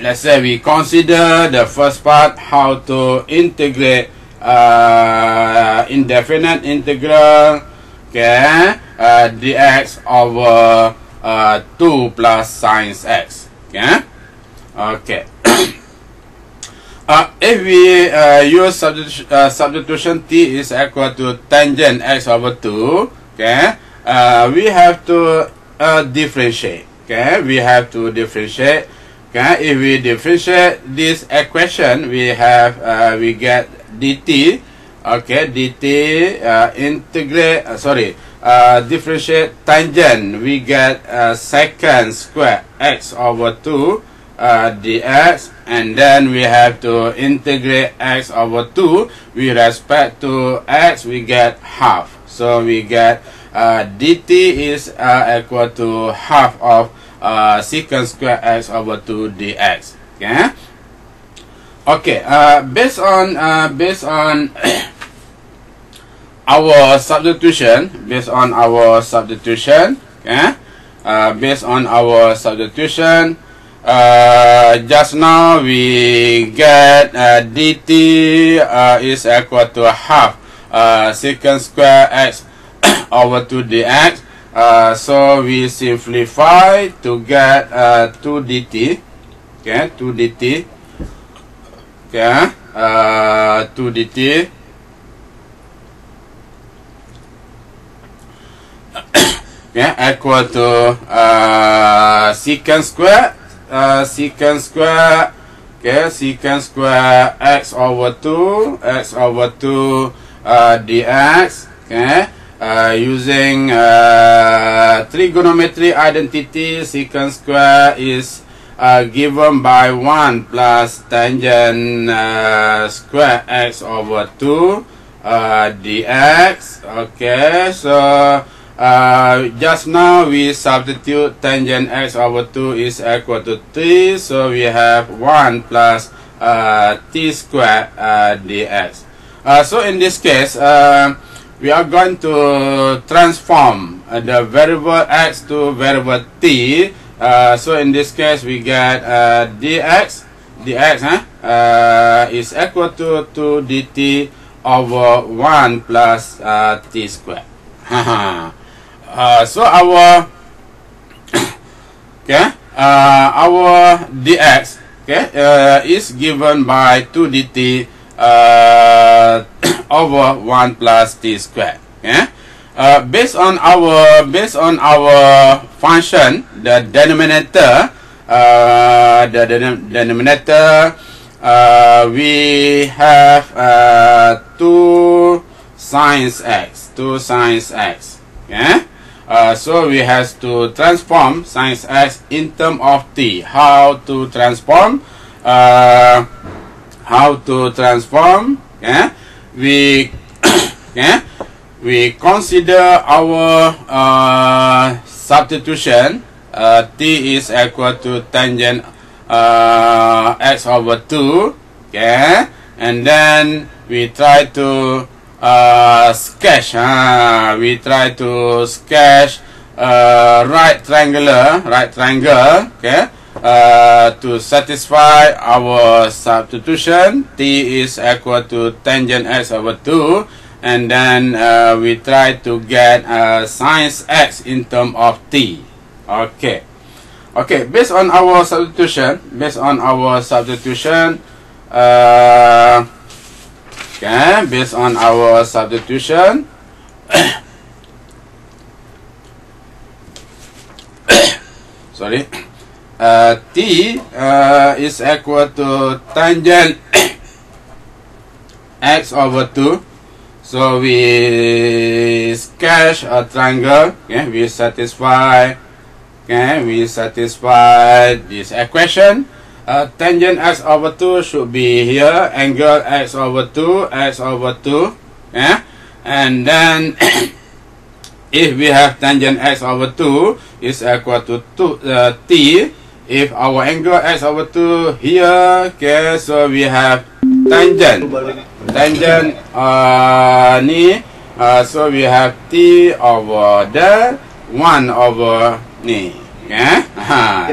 Let's say we consider the first part, how to integrate indefinite integral. Okay. Dx over 2 plus sine x. Okay. Okay. If we use substitution, t is equal to tangent x over 2. Okay, we have to differentiate. Okay, we have to differentiate. Okay, if we differentiate this equation, we have we get dt. Okay, dt integrate. Differentiate tangent. We get secant square x over 2 dx, and then we have to integrate x over 2 with respect to x. We get half. So we get dt is equal to half of secant square x over 2 dx. Okay. Okay. Based on our substitution. Okay. Based on our substitution. Just now we get dt is equal to half secant square x over 2 dx. So we simplify to get 2 dt. Okay, 2 dt. Okay, 2 dt. Okay, equal to secant square. Okay, secant square x over 2 dx. Okay, using trigonometry identity, secant square is given by 1 plus tangent square x over 2 dx. Okay, so just now we substitute tangent x over 2 is equal to 3, so we have 1 plus t square dx. So in this case, we are going to transform the variable x to variable t. So in this case, we get dx is equal to 2 dt over 1 plus t square. So our our dx is given by 2 dt over 1 plus t square. Okay? Based on our function, the denominator, we have 2 sine x. Okay? So we have to transform sine x in terms of t. How to transform? Okay? We consider our substitution. T is equal to tangent x over 2. Okay, and then we try to sketch. right triangle. Okay, to satisfy our substitution, t is equal to tangent x over 2, and then we try to get sin x in terms of t. Okay. Okay, based on our substitution, sorry, t is equal to tangent x over 2. So we sketch a triangle. Okay, we satisfy this equation. Tangent x over 2 should be here. Angle x over 2. Yeah, and then if we have tangent x over 2 is equal to t. If our angle x over 2 here, okay, so we have tangent ni, so we have t over the 1 over ni. Okay.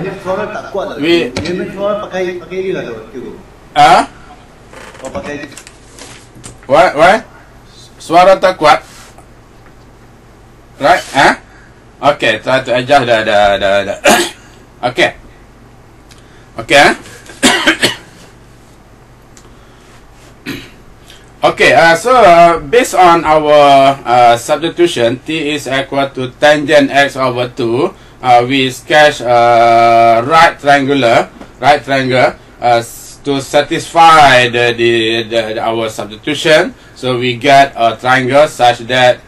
Jadi suara tak kuat tak? We suara pakai ni lah tu. Oh pakai. What? Suara tak kuat. Right? Okay, try to adjust the okay. Okay. Okay, so based on our substitution, t is equal to tangent x over 2. We sketch a right triangle to satisfy our substitution. So we get a triangle such that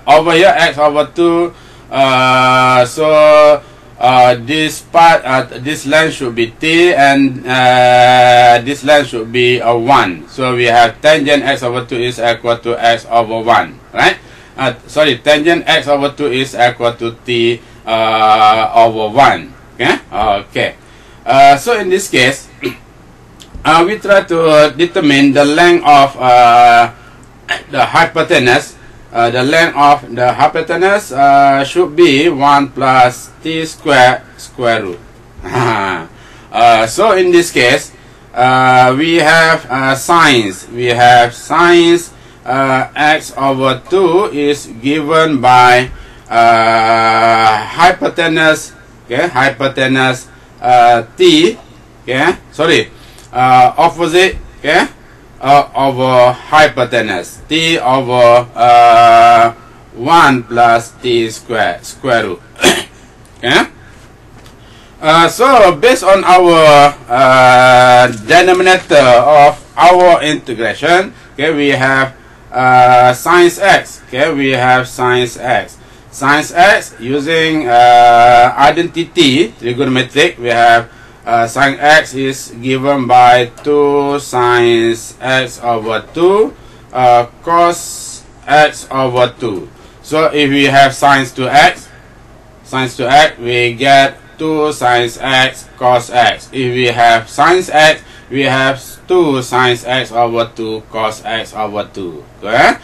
over here x over 2. So this part, this length should be t, and this length should be a 1. So we have tangent x over 2 is equal to x over 1, right? Sorry, tangent x over 2 is equal to t over 1. Okay. Okay. So in this case, we try to determine the length of the hypotenuse. The length of the hypotenuse should be 1 plus t square root. So in this case, we have sines. X over 2 is given by hypotenuse. Okay, hypotenuse t. Okay, sorry, opposite. Okay. Over hypotenuse t over 1 plus t square root. Okay. So based on our denominator of our integration, okay, we have sin x. Okay, we have sin x. Sin x using identity trigonometric, we have sin x is given by 2 sin x over 2 cos x over 2. So if we have sines to x, we get 2 sin x cos x. If we have sin x, we have 2 sin x over 2 cos x over 2. Okay?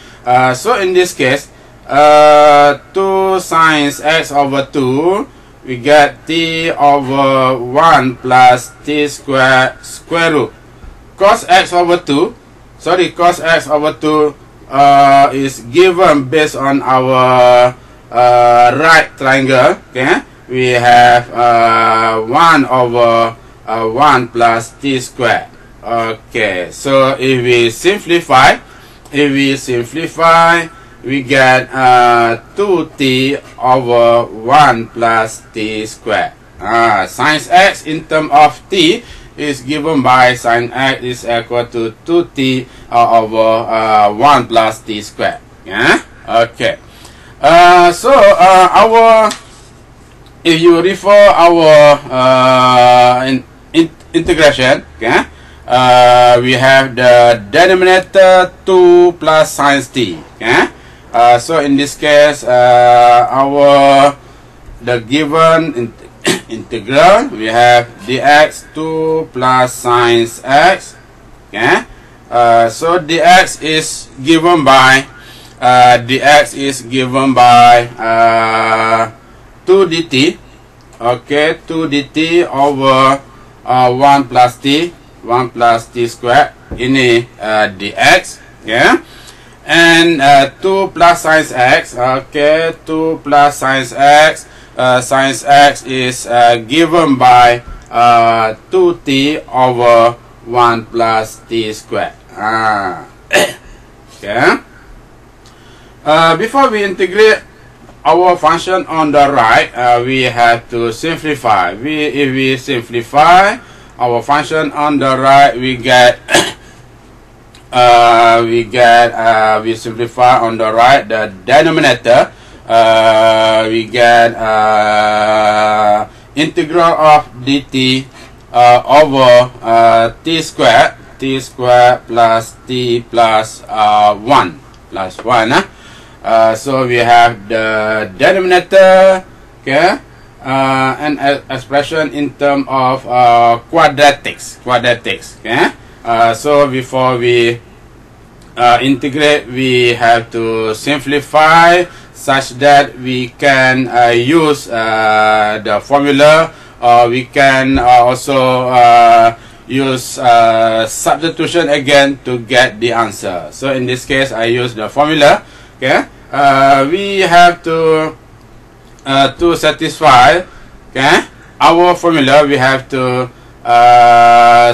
So in this case, 2 sin x over 2, we get t over 1 plus t square root. Cos x over 2, cos x over 2 is given based on our right triangle. Okay, we have 1 over 1 plus t square. Okay, so if we simplify, we get 2t over 1 plus t square. Sin x in terms of t is given by sin x is equal to 2t over 1 plus t square. Yeah. Okay. So if you refer our integration, okay, we have the denominator 2 plus sin t. Okay. So in this case, the given integral, we have dx 2 plus sin x. Okay. So dx is given by 2 dt. okay, 2 dt over 1 plus t squared ini dx, okay, and 2 plus sin x, okay, 2 plus sin x, sin x is given by 2t over 1 plus t squared. Okay. Before we integrate our function on the right, we have to simplify. If we simplify our function on the right, we get we simplify on the right the denominator. We get integral of dt over t squared plus t plus 1 plus 1. So we have the denominator, okay, an expression in terms of quadratics, okay. So before we integrate, we have to simplify such that we can use the formula, or we can also use substitution again to get the answer. So in this case, I use the formula. Okay, we have to satisfy, okay, our formula. We have to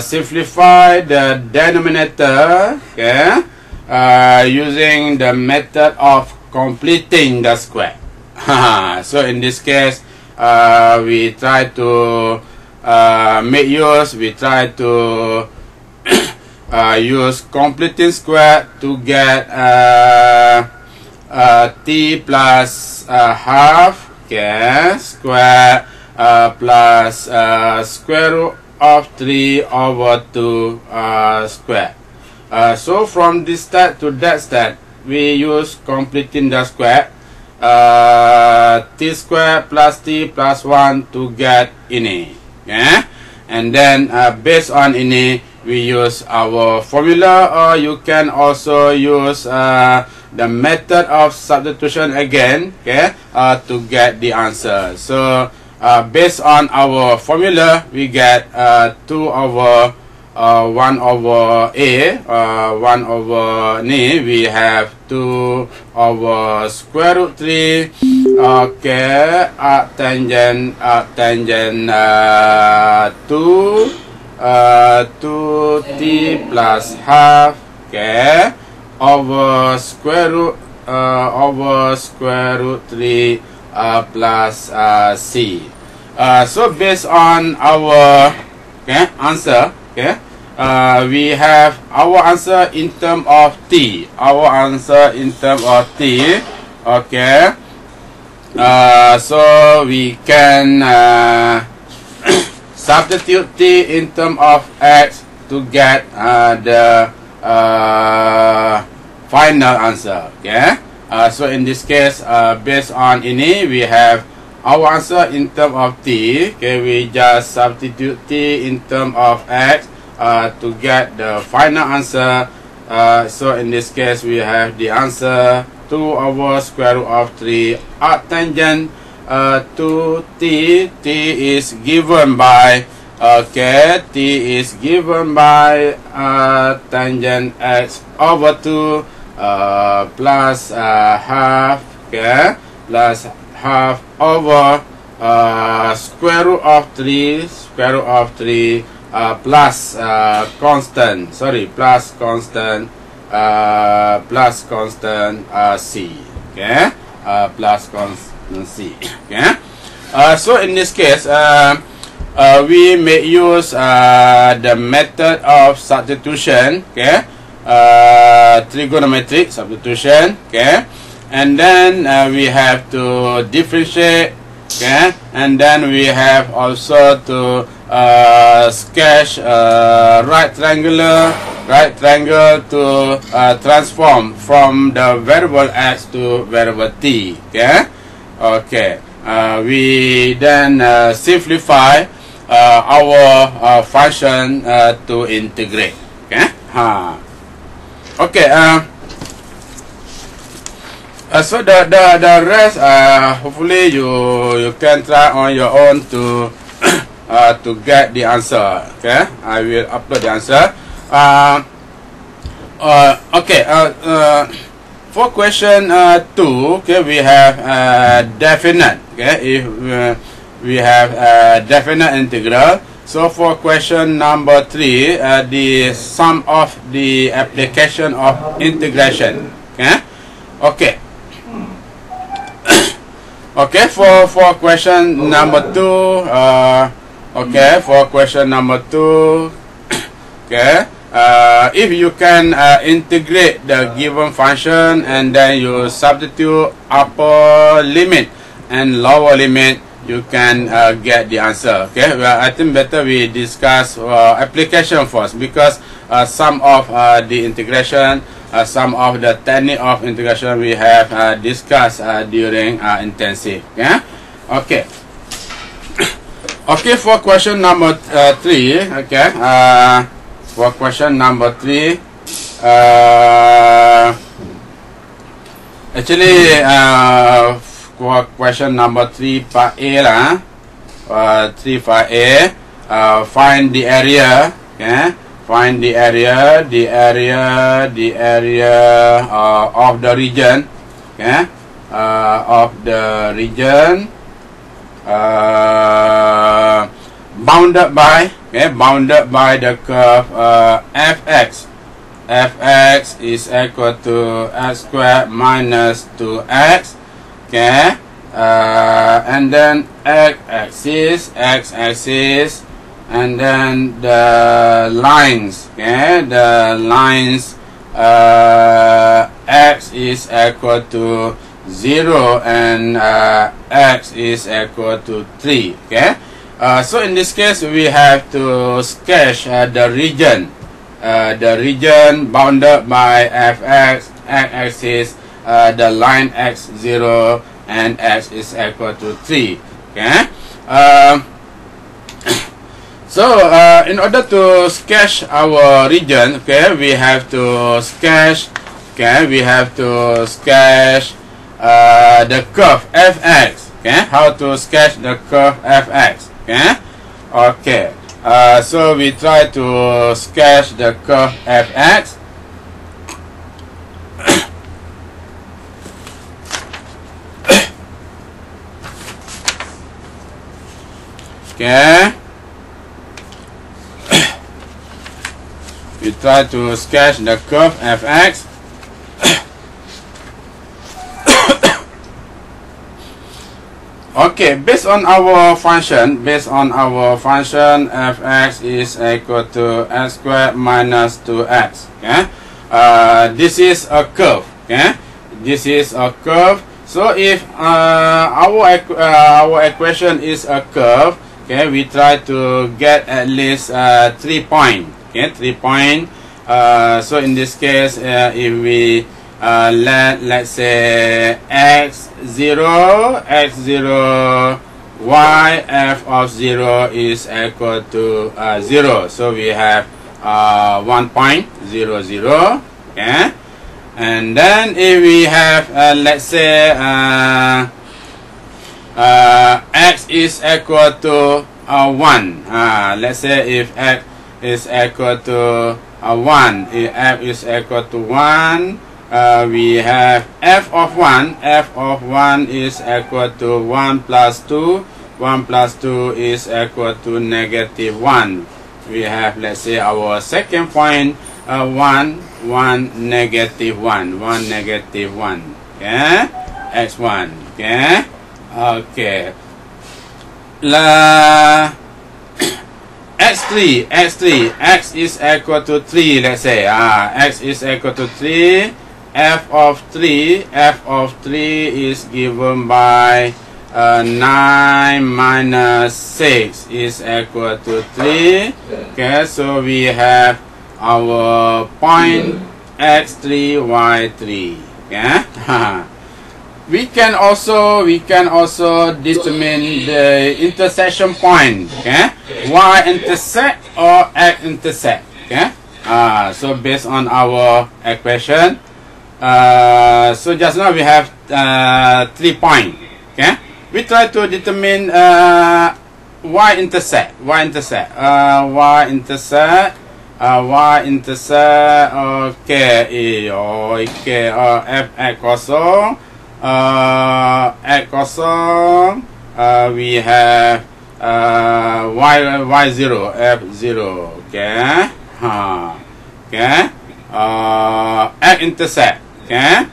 simplify the denominator, okay, using the method of completing the square. So in this case, we try to use completing square to get t plus half, okay, square plus square root of 3 over 2 square. So from this stat to that stat, we use completing the square, t square plus t plus 1 to get ini, okay? And then based on ini, we use our formula, or you can also use the method of substitution again, okay, to get the answer. So based on our formula, we get 2 over 1 over a, 1 over ni, we have 2 over square root 3, okay, tangent 2t plus half, okay, over square root 3 plus c. So based on our, okay, answer, okay, we have our answer in term of t. Okay. So we can substitute t in term of x to get the final answer, okay. So in this case, based on ini, we have our answer in term of t, okay. We just substitute t in term of x to get the final answer. So in this case, we have the answer 2 over square root of 3 arctangent 2t. T is given by, okay, t is given by tangent x over 2 plus half, okay, plus half over square root of 3 plus constant c, okay, plus constant c, okay. So in this case, we may use the method of substitution, okay, trigonometric substitution, okay, and then we have to differentiate, okay, and then we have also to sketch right triangle to transform from the variable x to variable t, okay. Okay, we then simplify our function to integrate, okay. Okay, So the rest, hopefully you can try on your own to to get the answer. Okay, I will upload the answer. Okay. For question 2, okay, we have definite. Okay, if we have definite integral. So for question number 3, the sum of the application of integration. Okay. Okay. Okay, for question number 2, okay, for question number 2, okay, if you can integrate the given function and then you substitute upper limit and lower limit, you can get the answer. Okay, well, I think better we discuss application first, because some of the integration, some of the technique of integration we have discussed during intensive. Yeah. Okay. Okay, for question number 3. Okay. For question number 3. Actually, for question number 3 part A lah. 3 part A. Find the area. Okay. Find the area of the region, okay, of the region bounded by the curve fx. Fx is equal to x squared minus 2x, okay, and then x-axis, and then the lines, okay, the lines x is equal to 0 and x is equal to 3, okay. So in this case we have to sketch the region bounded by fx, x-axis, the line x0 and x is equal to 3, okay. So, in order to sketch our region, okay, we have to sketch, the curve fx, okay. How to sketch the curve fx, okay. Okay. So we try to sketch the curve fx. Okay. We try to sketch the curve fx. Okay, based on our function, fx is equal to x squared minus 2x. Okay, this is a curve. Okay, this is a curve. So if our equation is a curve, okay, we try to get at least 3 points. Okay, 3 points. So in this case, if we let's say x0, y, f of 0 is equal to 0. So we have 1 point, 0, 0. Okay, and then if we have let's say x is equal to 1. Let's say if x is equal to 1, if f is equal to 1, we have f of 1 is equal to 1 plus 2. 1 plus 2 is equal to negative 1. We have, let's say, our second point, 1, negative 1. Okay, x1. Okay, okay. X3, x is equal to 3, let's say, x is equal to 3, f of 3 is given by 9 minus 6 is equal to 3, okay, so we have our point x3, y3, okay. We can also determine the intersection point, okay, y-intercept or x-intercept, okay. So based on our equation, so just now we have 3 point. Okay, we try to determine y-intercept. Y-intercept. Okay, f(x kosong), x kosong, we have y0, f0. Okay, okay, x-intercept. Okay,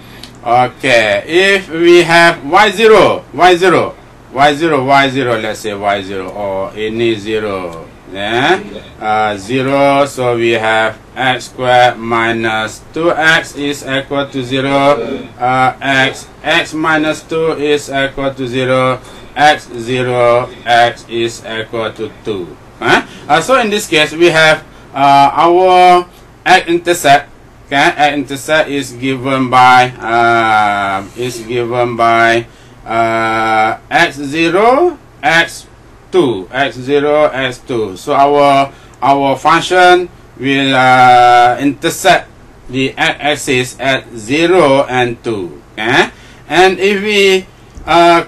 okay, if we have y0, let's say y0 or any 0. Yeah, 0, so we have x squared minus 2x is equal to 0, x minus 2 is equal to 0, x0, x is equal to 2. So in this case, we have our x-intercept. Okay, x-intercept is given by x0, x2, x0, x2. So our function will intercept the x-axis at 0 and 2. Okay, and if we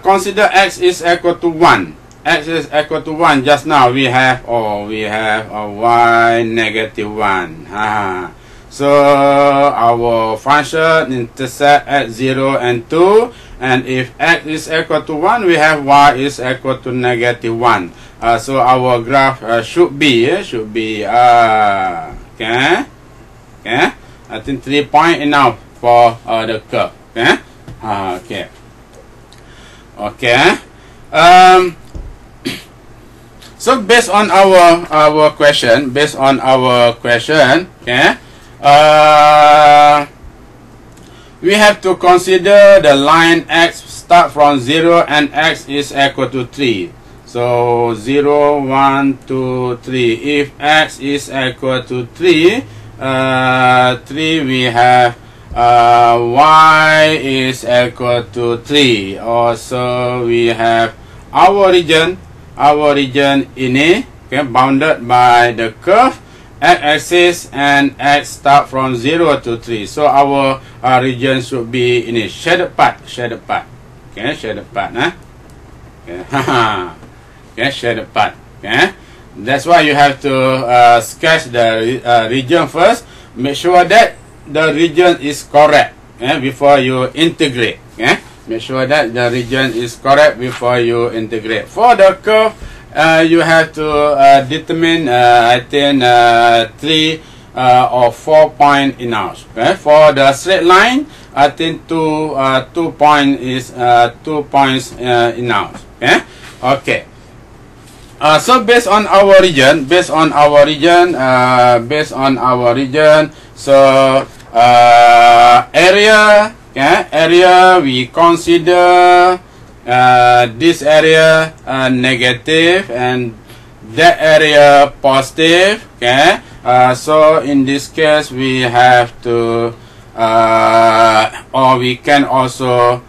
consider x is equal to 1, x is equal to 1. Just now we have a y negative 1. So our function intercept at 0 and 2, and if x is equal to 1, we have y is equal to negative 1. So our graph should be okay. I think 3 point enough for the curve. Okay. So based on our question, okay. We have to consider the line x start from 0 and x is equal to 3. So 0, 1, 2, 3. If x is equal to 3, 3 we have y is equal to 3. Also we have our region in A, okay, bounded by the curve x-axis and x start from 0 to 3. So our region should be in a shaded part. Okay, shaded part. Okay, okay, shaded part. Okay, that's why you have to sketch the region first. Make sure that the region is correct before you integrate. Okay, make sure that the region is correct before you integrate. For the curve, you have to determine I think 3 or 4 point enough. Okay? For the straight line, I think 2 point is 2 points enough. Okay. Okay. So based on our region, so area. Okay, area we consider. This area negative and that area positive. Okay, so in this case we have to or we can also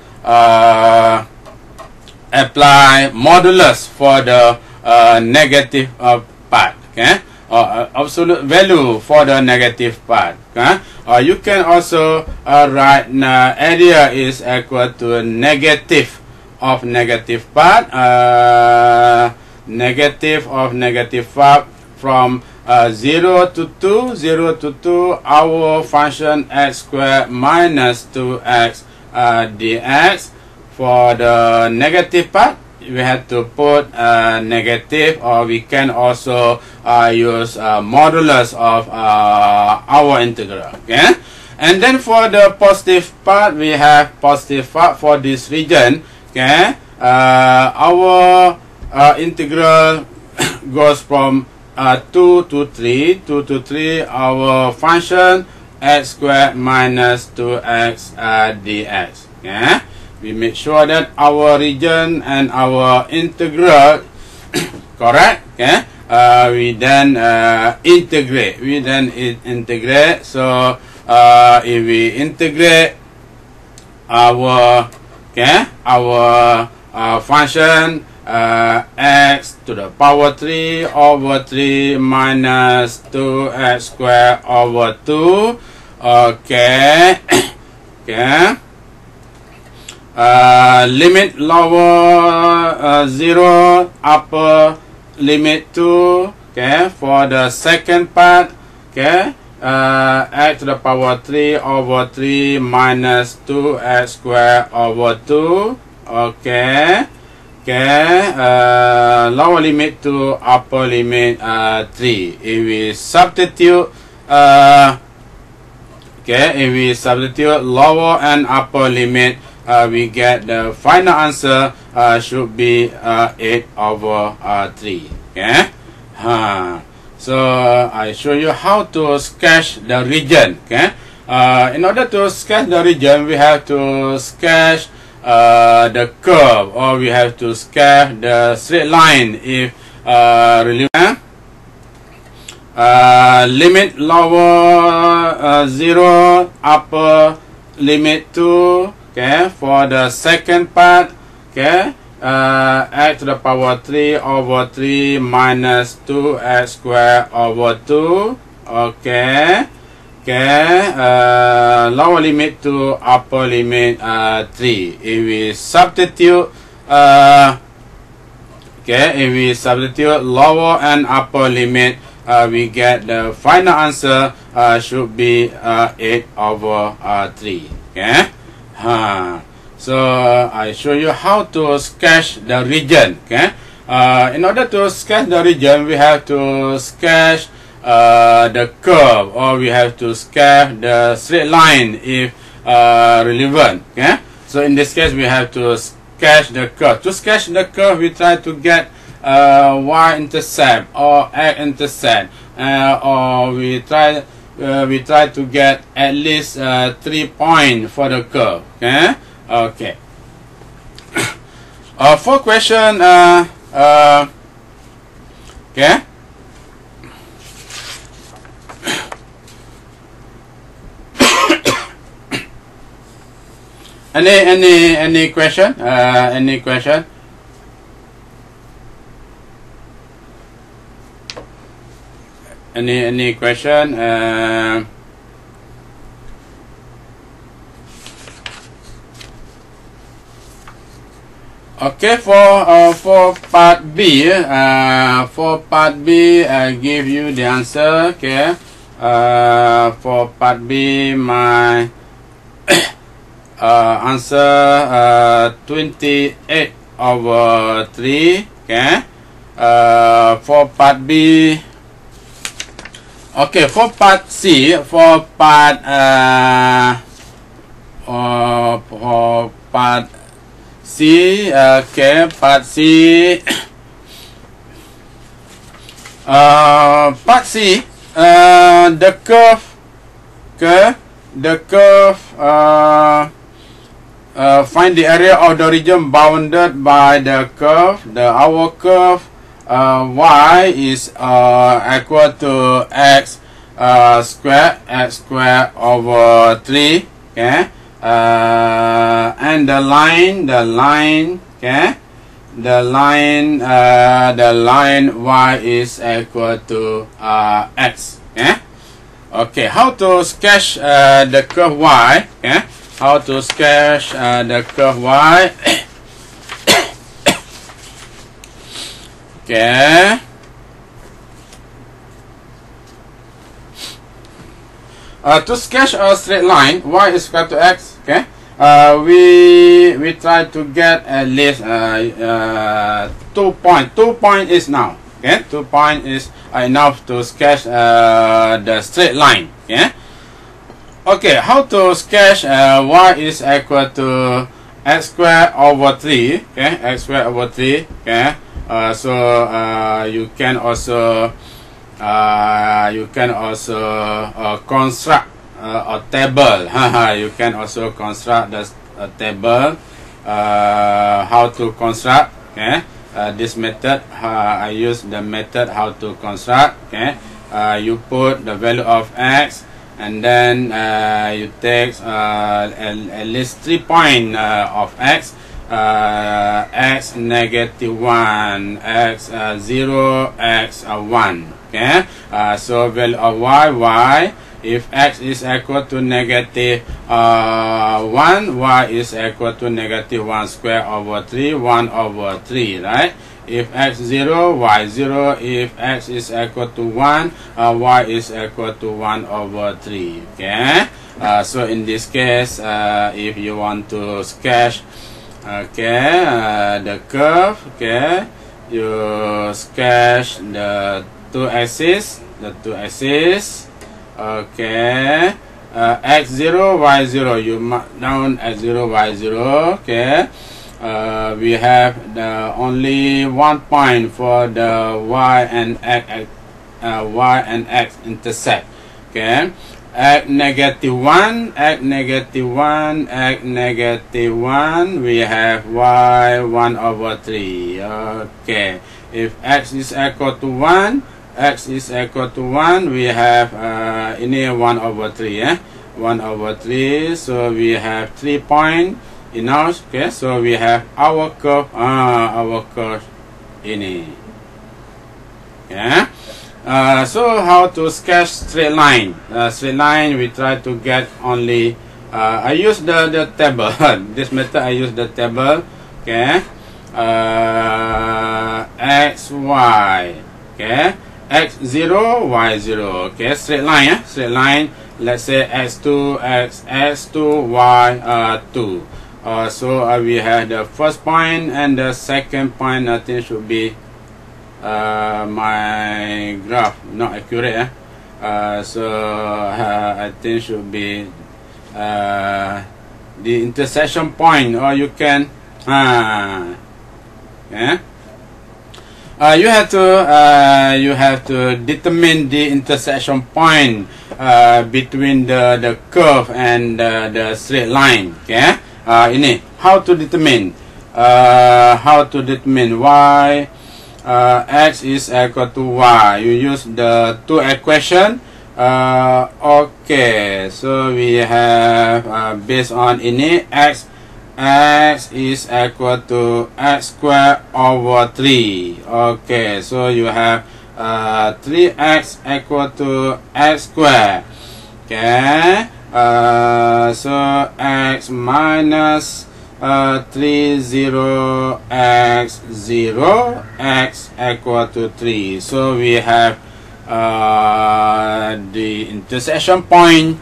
apply modulus for the negative part. Okay, or absolute value for the negative part. Okay, or you can also write area is equal to negative of negative part, negative of negative part from 0 to 2, our function x squared minus 2x dx. For the negative part, we have to put negative, or we can also use modulus of our integral. Okay, and then for the positive part, we have positive part for this region. Okay, our integral goes from 2 to 3. Our function x squared minus 2x dx. Okay, we make sure that our region and our integral correct. Okay, we then integrate. So if we integrate our function x to the power 3 over 3 minus 2x squared over 2. Okay. Okay. limit lower 0, upper limit 2. Okay, for the second part, okay, x to the power 3 over 3 minus 2x squared over 2. Okay, okay, lower limit 2, upper limit 3. If we substitute, okay, if we substitute lower and upper limit, we get the final answer should be 8 over 3. Okay. So I show you how to sketch the region. Okay. In order to sketch the region, we have to sketch the curve, or we have to sketch the straight line. If limit lower 0, upper limit 2. Okay, for the second part, okay, x to the power 3 over 3 minus 2x squared over 2. Okay, okay, lower limit 2, upper limit 3. If we substitute, okay, if we substitute lower and upper limit, we get the final answer should be 8 over 3. Okay. So I show you how to sketch the region. Okay. In order to sketch the region, we have to sketch the curve, or we have to sketch the straight line if relevant. Okay. So in this case, we have to sketch the curve. To sketch the curve, we try to get y-intercept or x-intercept, or we try to get at least 3 points for the curve. Okay. Okay. For question, okay. Any question? Any question? Any question? Okay, for part B, I give you the answer. Okay, for part B, my answer 28 over 3. Okay, for part B. Okay, for part C, for part C, okay, part C, part C, the curve, okay, the curve, find the area of the region bounded by the curve. Our curve y is equal to x squared over 3. Okay. And the line, okay, the line y is equal to x. Okay. Okay. How to sketch the curve y? Okay. How to sketch the curve y? Okay. To sketch a straight line, y is equal to x. Okay. We try to get at least 2 points. 2 points is now. Okay. 2 points is enough to sketch the straight line. Okay. Okay. How to sketch y is equal to x squared over 3. Okay. X squared over 3. Okay. So you can also construct a table. You can also construct a table. How to construct? Okay. This method, I use the method how to construct. Okay. You put the value of x, and then you take at least 3 points of x. X -1, x 0, x 1. Okay. So value of y If x is equal to negative 1, y is equal to negative 1 square over 3, 1 over 3, right? If x 0, y 0. If x is equal to 1, y is equal to 1 over 3. Okay. So in this case, if you want to sketch, the curve, okay, you sketch the two axes, okay. X0, y0, you mark down x0, y0, okay. We have only 1 point for the y and x intersect, okay. X negative 1, we have y 1 over 3, okay. If x is equal to 1, we have ini 1 over 3, 1 over 3, so we have 3 points in ours, okay. So we have our curve ini, yeah. So how to sketch straight line? Straight line, we try to get only. I use the table. This method I use the table. Okay. X y. Okay. X0, y0. Okay. Straight line. Yeah. Straight line. Let's say x2, x2, y2. So we have the first point and the second point. Nothing should be. My graph not accurate, so I think should be the intersection point, or you can you have to determine the intersection point between the curve and the straight line. Okay, ini how to determine y. X is equal to y. You use the two equation. Okay, so we have based on ini x is equal to x square over 3. Okay, so you have 3x equal to x square. Okay, so x minus 30 x 0 x equal to 3. So we have the intersection point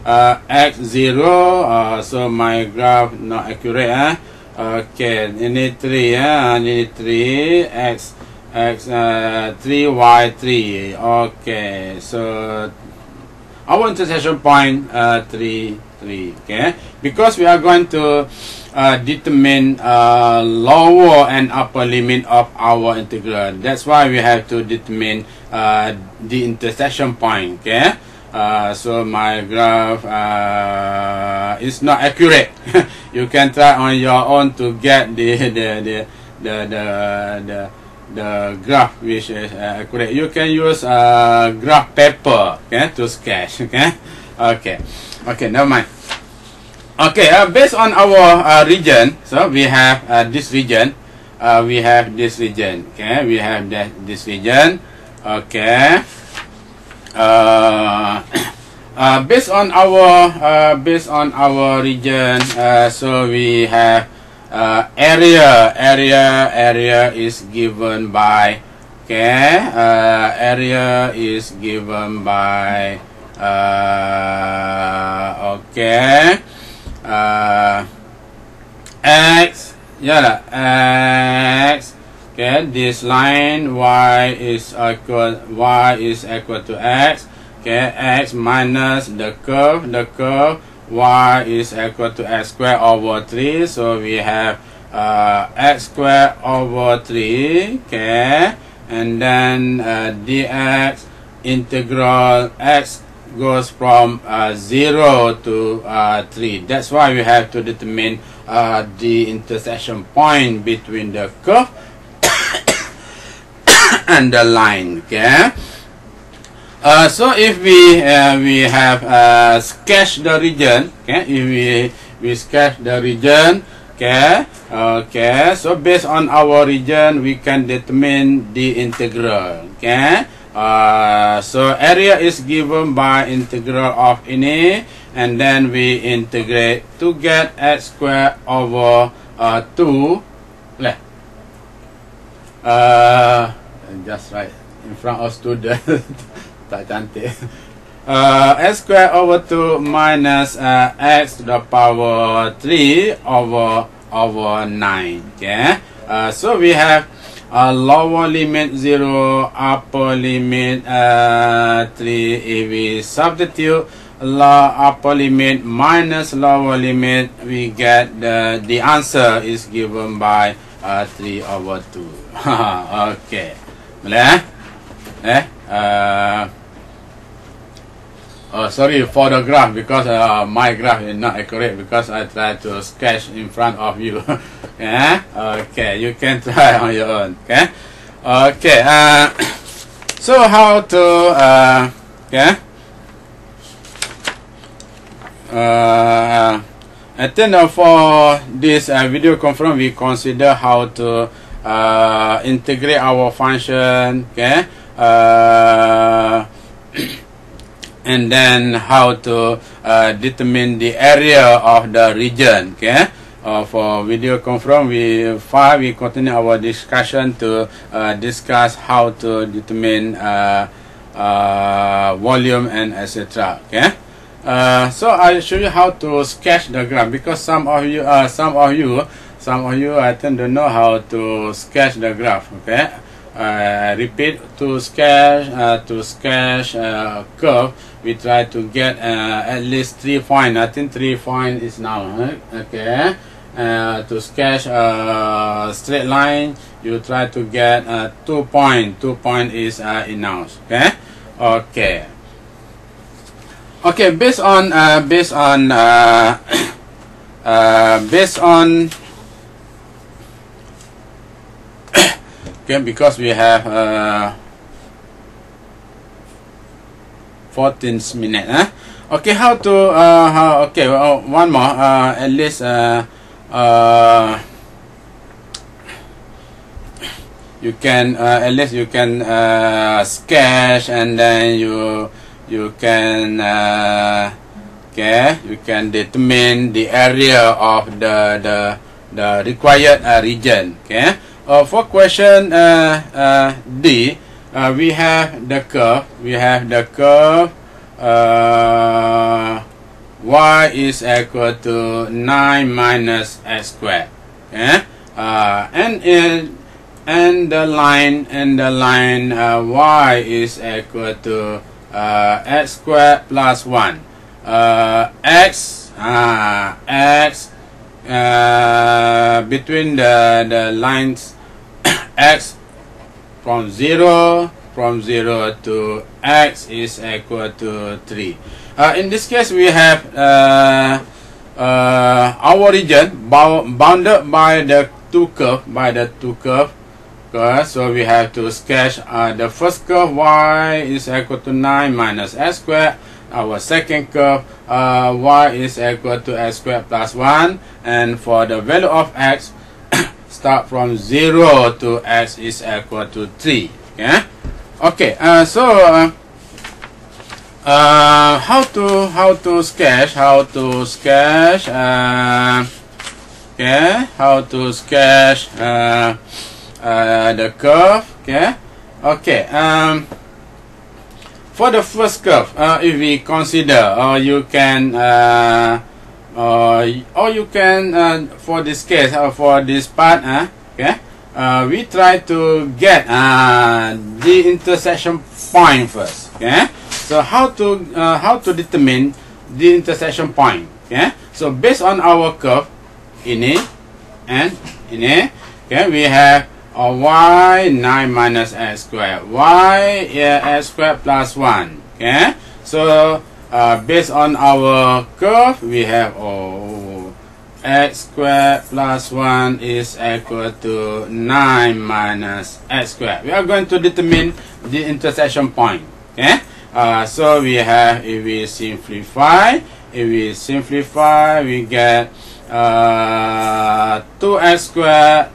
x 0. So my graph not accurate. Okay, ini 3 ini 3 x 3 y 3. Okay, so our intersection point 3. Okay, because we are going to determine lower and upper limit of our integral. That's why we have to determine the intersection point. Okay, so my graph is not accurate. You can try on your own to get the graph which is accurate. You can use graph paper, okay, to sketch. Okay, never mind. Okay, based on our region, so we have this region. We have this region. Okay, we have this region. Okay. Based on our region, so we have area is given by. Okay, area is given by. Okay, x, x. Okay, this line y is equal to x. Okay, x minus the curve y is equal to x square over 3. So we have x square over 3. Okay, and then dx integral x goes from 0 to 3. That's why we have to determine the intersection point between the curve and the line. Okay. So if we have sketched the region, okay, if we sketch the region, okay, so based on our region we can determine the integral. Okay, So area is given by integral of ini, and then we integrate to get x squared over 2. Just right in front of student. Tak cantik. X squared over 2 minus x to the power 3 over 9. Okay. So we have lower limit 0, upper limit 3. If we substitute upper limit minus lower limit, we get the answer is given by 3 over 2. Okay. Boleh? Sorry for the graph, because my graph is not accurate, because I try to sketch in front of you. Yeah? Okay, you can try on your own. Okay. Okay. So how to I think for this video conference, we consider how to integrate our function. Okay. And then how to determine the area of the region. Okay. For video conference, we continue our discussion to discuss how to determine volume and etc. Okay. So I'll show you how to sketch the graph, because some of you I think don't know how to sketch the graph. Okay. Repeat, to sketch a curve, we try to get at least 3 points. I think 3 points is now. Okay. To sketch a straight line, you try to get 2 points. 2 points is enough. Okay. Okay. Okay. Based on okay, because we have 14 minutes. Okay, how to okay, one more, at least you can sketch, and then you can okay, you can determine the area of the required region. Okay. For question D, we have the curve. Y is equal to 9 minus x squared. Okay? And the line y is equal to x squared plus 1. X between the lines x from 0 to x is equal to 3. In this case, we have our region bounded by the two curves. So we have to sketch the first curve, y is equal to 9 minus x squared. Our second curve, y is equal to x squared plus 1. And for the value of x, start from 0 to x is equal to 3. Okay. Okay. So how to sketch? Okay. How to sketch the curve? Okay. Okay. For the first curve, if we consider, you can for this case, for this part, okay, we try to get the intersection point first. Okay, so how to determine the intersection point? Okay, so based on our curve, ini and ini, okay, we have y 9 minus x squared, y x squared plus 1. Okay, so based on our curve, we have x squared plus 1 is equal to 9 minus x squared. We are going to determine the intersection point. Okay, so we have, if we simplify, we get 2x squared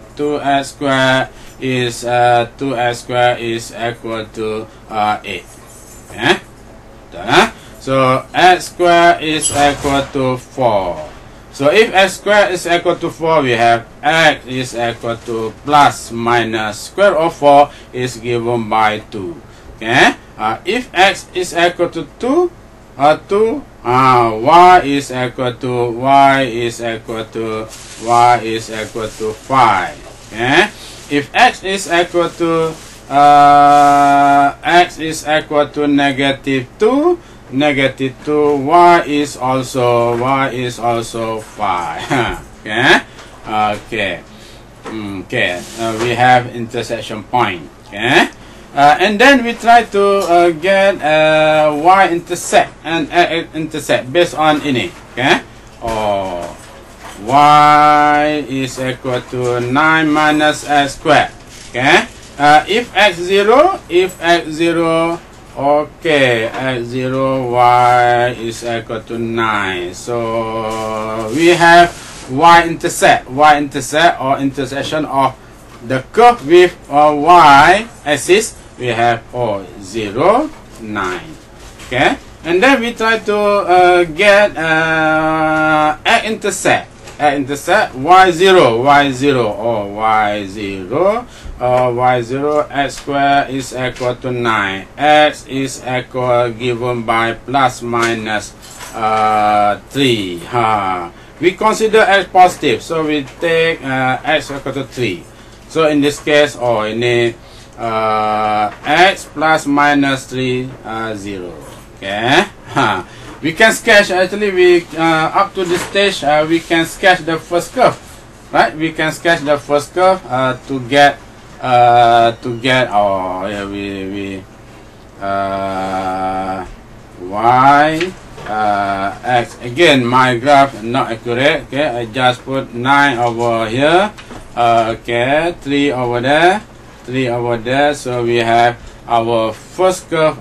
is 2x squared is equal to 8. Okay? So x squared is equal to 4. So if x squared is equal to 4, we have x is equal to plus minus square root of 4 is given by 2. Okay? If x is equal to 2, y is equal to 5. Okay? If x is equal to negative 2, y is also 5. Okay. We have intersection point. Okay. And then we try to get y-intercept and x-intercept based on ini. Okay. Y is equal to 9 minus x squared. Okay. If x0, okay, x0, y is equal to 9. So we have y-intercept or intersection of the curve with y-axis. We have 0, 9. Okay, and then we try to get x-intercept. y0, x squared is equal to 9. X is equal given by plus minus 3. We consider x positive, so we take x equal to 3. So in this case, ini x plus minus 3, 0. Okay. We can sketch, actually we up to this stage we can sketch the first curve, right? We can sketch the first curve to get y x. Again, my graph not accurate. Okay, I just put 9 over here. Okay, 3 over there, 3 over there. So we have our first curve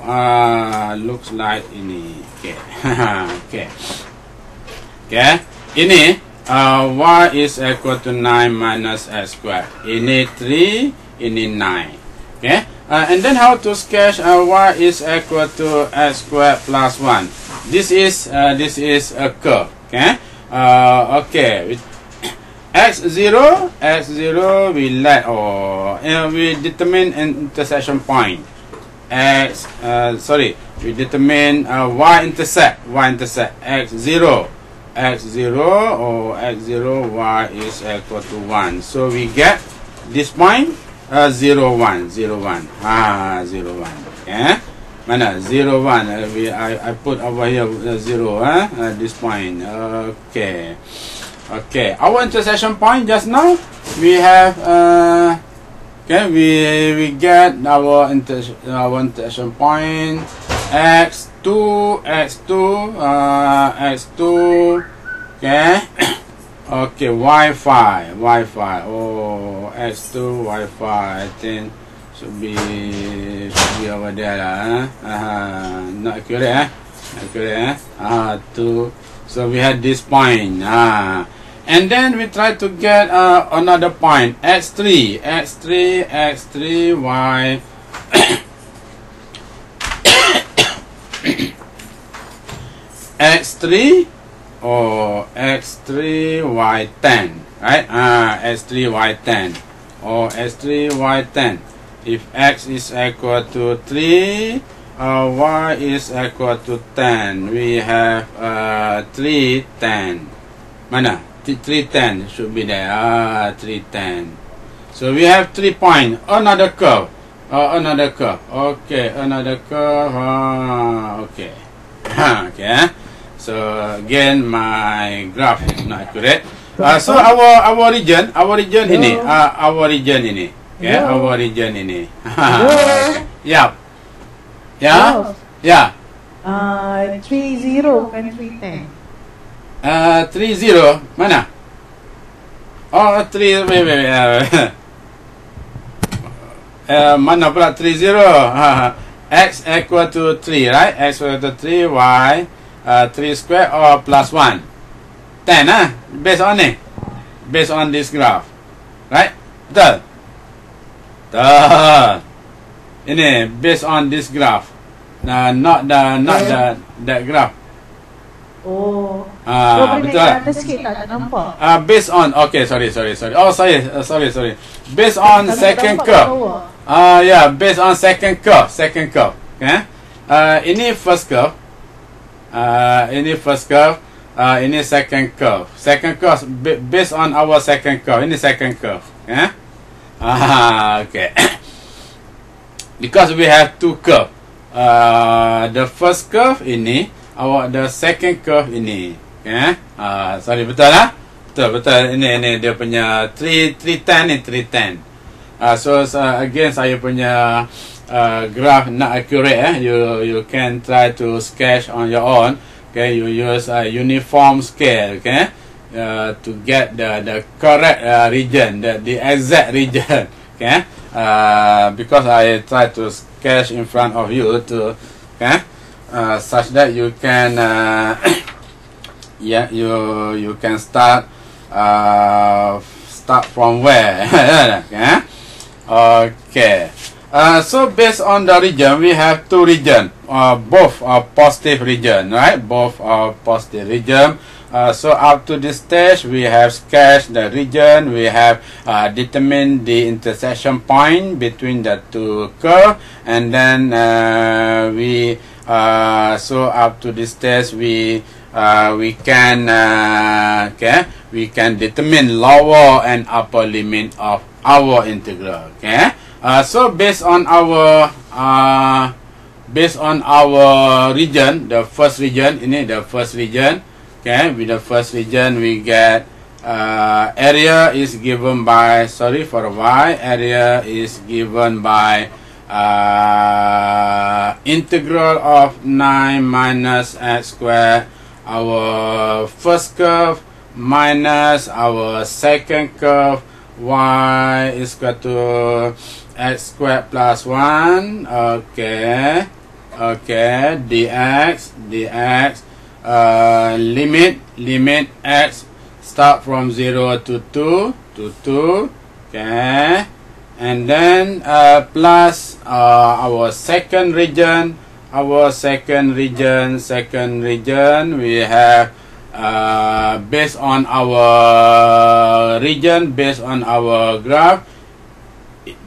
looks like ini. Okay. Okay. Ini y is equal to 9 minus x squared. Ini 3, ini 9. Okay. And then how to sketch y is equal to x squared plus 1. This is a curve. Okay. Okay. x0 we let we determine an intersection point. We determine y-intercept x0 or x0 y is equal to 1. So we get this point 0, 1. 0, 1. Okay. Mana 0, 1. I put over here 0. This point. Okay. Okay. Our intersection point just now we have okay. We get our intersection point x2. Okay. Okay, Wi-Fi. Oh, x2 Wi-Fi. I think should be over there lah. Not accurate. Accurate. 2. So we had this point. And then we try to get another point x3 y. x3 or x3 y10, right? x3 y10 or x3 y10. If x is equal to 3, y is equal to 10. We have 3, 10. Mana? 310 should be there. 310. So we have 3 points. Another curve. Okay, another curve. Okay. Okay. So again, my graph is not accurate. So our region ini. Our region ini. Okay, our region ini. Okay. Yeah. 30 and 310. 30 mana? Oh, 3 wait. Mana pula 30? X equal to 3, right? X equal to 3, y 3 square or plus 1. 10, based on this graph, right? Betul? Ini based on this graph. Not that graph. Oh. Betul tak? Sikit tak nampak. Based on, okay, sorry. Oh, sorry. Based on second curve. Yeah, based on second curve. Okay. Ini first curve. Ini second curve. Second curve based on our second curve. Ini second curve. Okay. Okay. Because we have two curve. The first curve ini, the second curve ini. Okay. Sorry, betul lah? Betul. Ini dia punya 310 ni 310. So again saya punya graph not accurate. You can try to sketch on your own. Okay, you use a uniform scale. Okay, to get the correct region, the exact region. Okay, because I try to sketch in front of you to, okay, such that you can, yeah, you can start from where? Okay. So based on the region, we have two region, both are positive region, right? Both are positive region. So up to this stage, we have sketched the region. We have determined the intersection point between the two curve, and then so up to this stage, we can determine lower and upper limit of our integral. Okay. So based on our region, the first region, ini the first region. Okay, with the first region we get area is given by, sorry for a y, area is given by integral of 9 minus x squared, our first curve minus our second curve, y is equal to x squared plus 1. Okay, dx limit x start from 0 to 2 okay, and then plus our second region we have based on our region, based on our graph,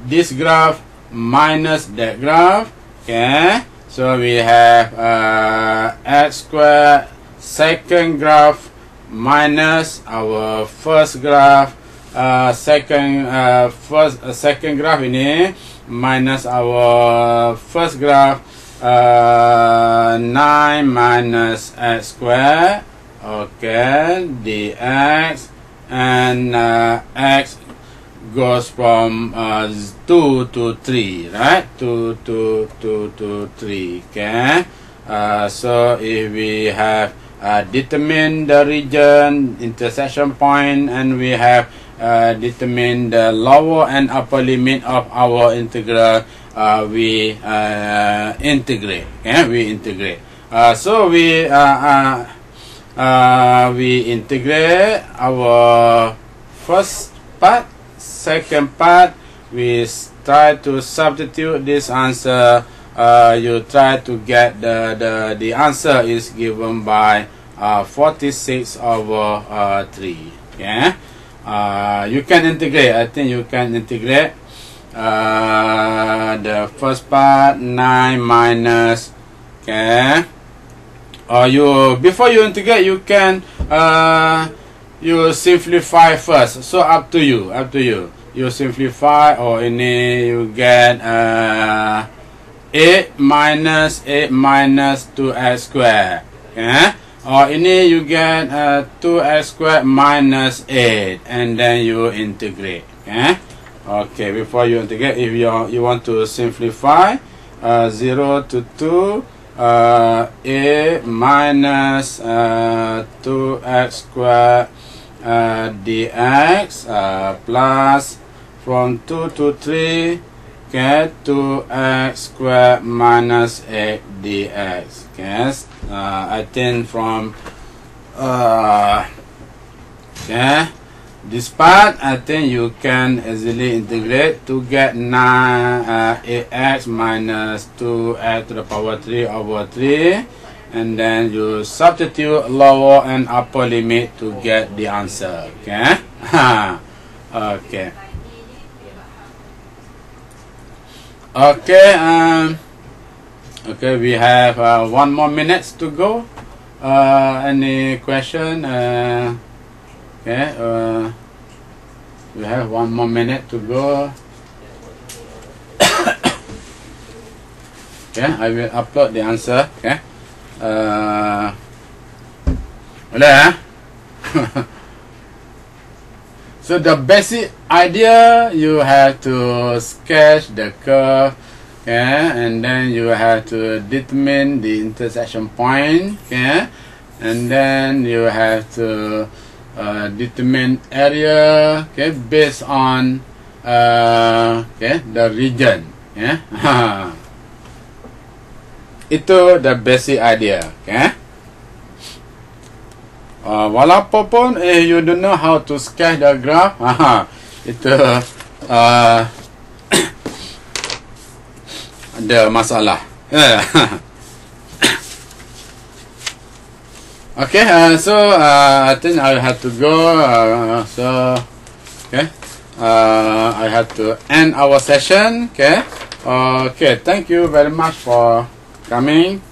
this graph minus that graph. Okay, so we have x squared second graph minus our first graph, second graph ini minus our first graph, 9 minus x squared. Okay, dx, and x goes from 2 to 3, right? 2 to 3. Okay. So if we have determined the region, intersection point, and we have determined the lower and upper limit of our integral, we integrate. Okay, we integrate. So we integrate our first part. Second part, we try to substitute this answer. You try to get the answer is given by 46 over 3. Yeah, you can integrate. I think you can integrate the first part, 9 minus. Okay, or you, before you integrate, you can you simplify first. So up to you. You simplify, or ini you get 8 minus 2x squared. Okay? Or ini you get 2x squared minus 8, and then you integrate. Okay? Okay, before you integrate, if you want to simplify, 0 to 2, 8 minus 2x squared dx plus from 2 to 3, okay, 2x squared minus 8 dx. Okay, I think from okay, this part, I think you can easily integrate to get 8x minus 2x to the power 3 over 3, and then you substitute lower and upper limit to get the answer. Okay. Okay. Okay. Okay. We have 1 more minutes to go. Any question? Okay. We have 1 more minute to go. Okay. I will upload the answer. Okay. Boleh. So the basic idea, you have to sketch the curve, okay, and then you have to determine the intersection point, okay, and then you have to determine area, okay, based on okay, the region, yeah. Itu the basic idea, okay. Walaupun pun you don't know how to sketch the graph, itu ada masalah. Okay, so I think I have to go. So okay, I have to end our session. Okay, okay. Thank you very much for coming.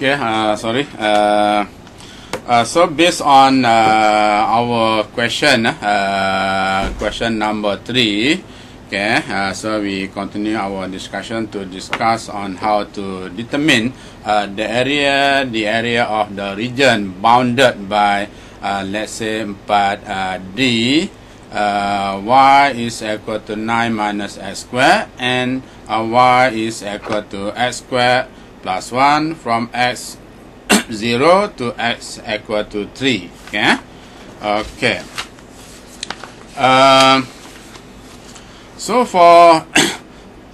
Okay, sorry. So based on our question, question number 3, okay. So we continue our discussion to discuss on how to determine the area of the region bounded by let's say 4D. Y is equal to 9 minus x squared, and y is equal to x squared plus 1 from x 0 to x equal to 3. Okay. Okay. So for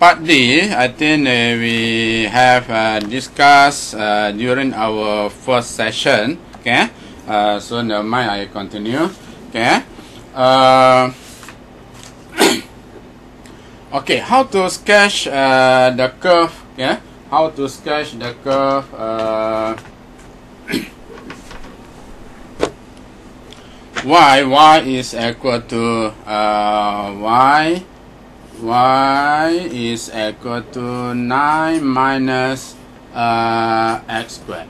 part D, I think we have discussed during our first session. Okay. So never mind, I continue. Okay. Okay. How to sketch the curve? Okay. How to sketch the curve? Y is equal to y is equal to 9 minus x squared.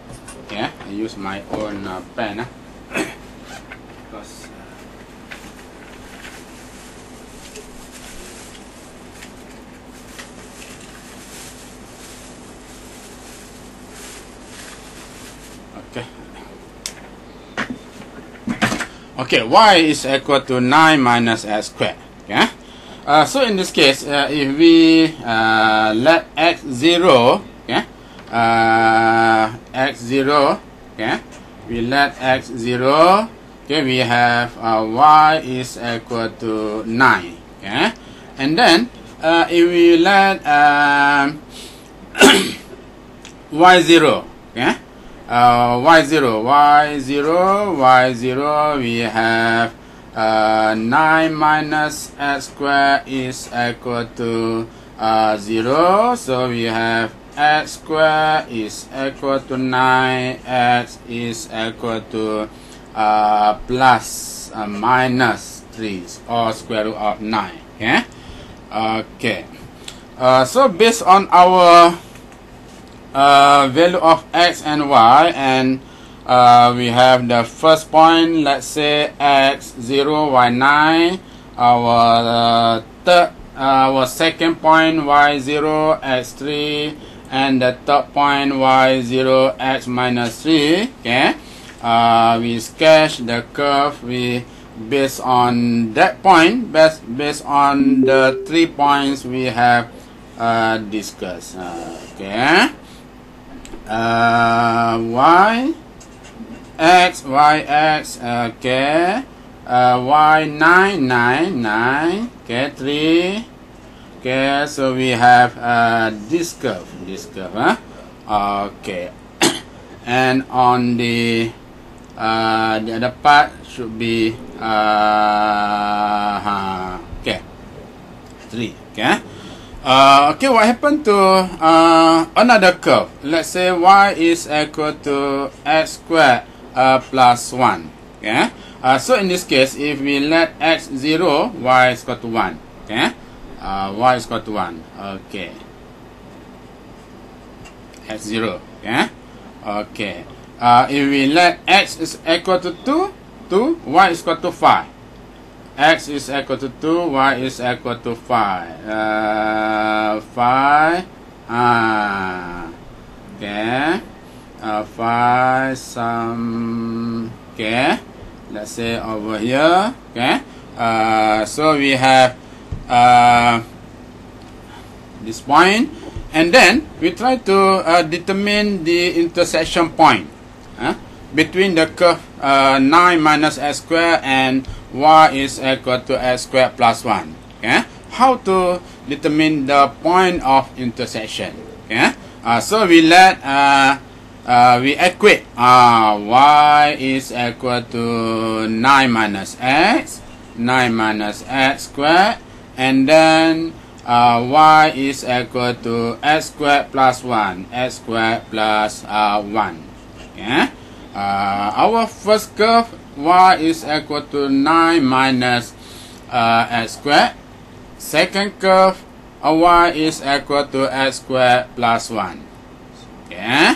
Okay, I use my own pen. Because okay, y is equal to 9 minus x squared. Okay. So in this case, if we let x 0, okay, x 0, okay, we let x 0, okay, we have y is equal to 9, okay, and then if we let y 0, okay. Y0, we have 9 minus x squared is equal to 0. So we have x squared is equal to 9, x is equal to plus minus 3 or square root of 9. Okay. Okay. So based on our value of x and y, and we have the first point, let's say x 0, y 9, our second point y 0, x 3, and the third point y 0, x minus 3. Okay, we sketch the curve based on that point, based on the 3 points we have discuss. Okay. Y x, okay. Y 9, 9, 9, okay, 3. Okay, so we have this curve, huh? Okay. And on the other part should be okay, 3. Okay. Okay, what happened to another curve? Let's say y is equal to x squared plus 1. Okay. So in this case, if we let x 0, y is equal to 1. Okay. Y is equal to 1. Okay. X 0. Okay. Okay. If we let x is equal to 2, y is equal to 5. X is equal to 2, y is equal to 5. 5. Okay. 5 some. Okay. Let's say over here. Okay. So we have this point, and then we try to determine the intersection point between the curve 9 minus x squared and y is equal to x squared plus 1. Okay? How to determine the point of intersection? Okay? So we let we equate y is equal to 9 minus x squared, and then y is equal to x squared plus 1, x squared plus 1. Okay? Our first curve, y is equal to 9 minus x squared. Second curve, y is equal to x squared plus 1. Okay?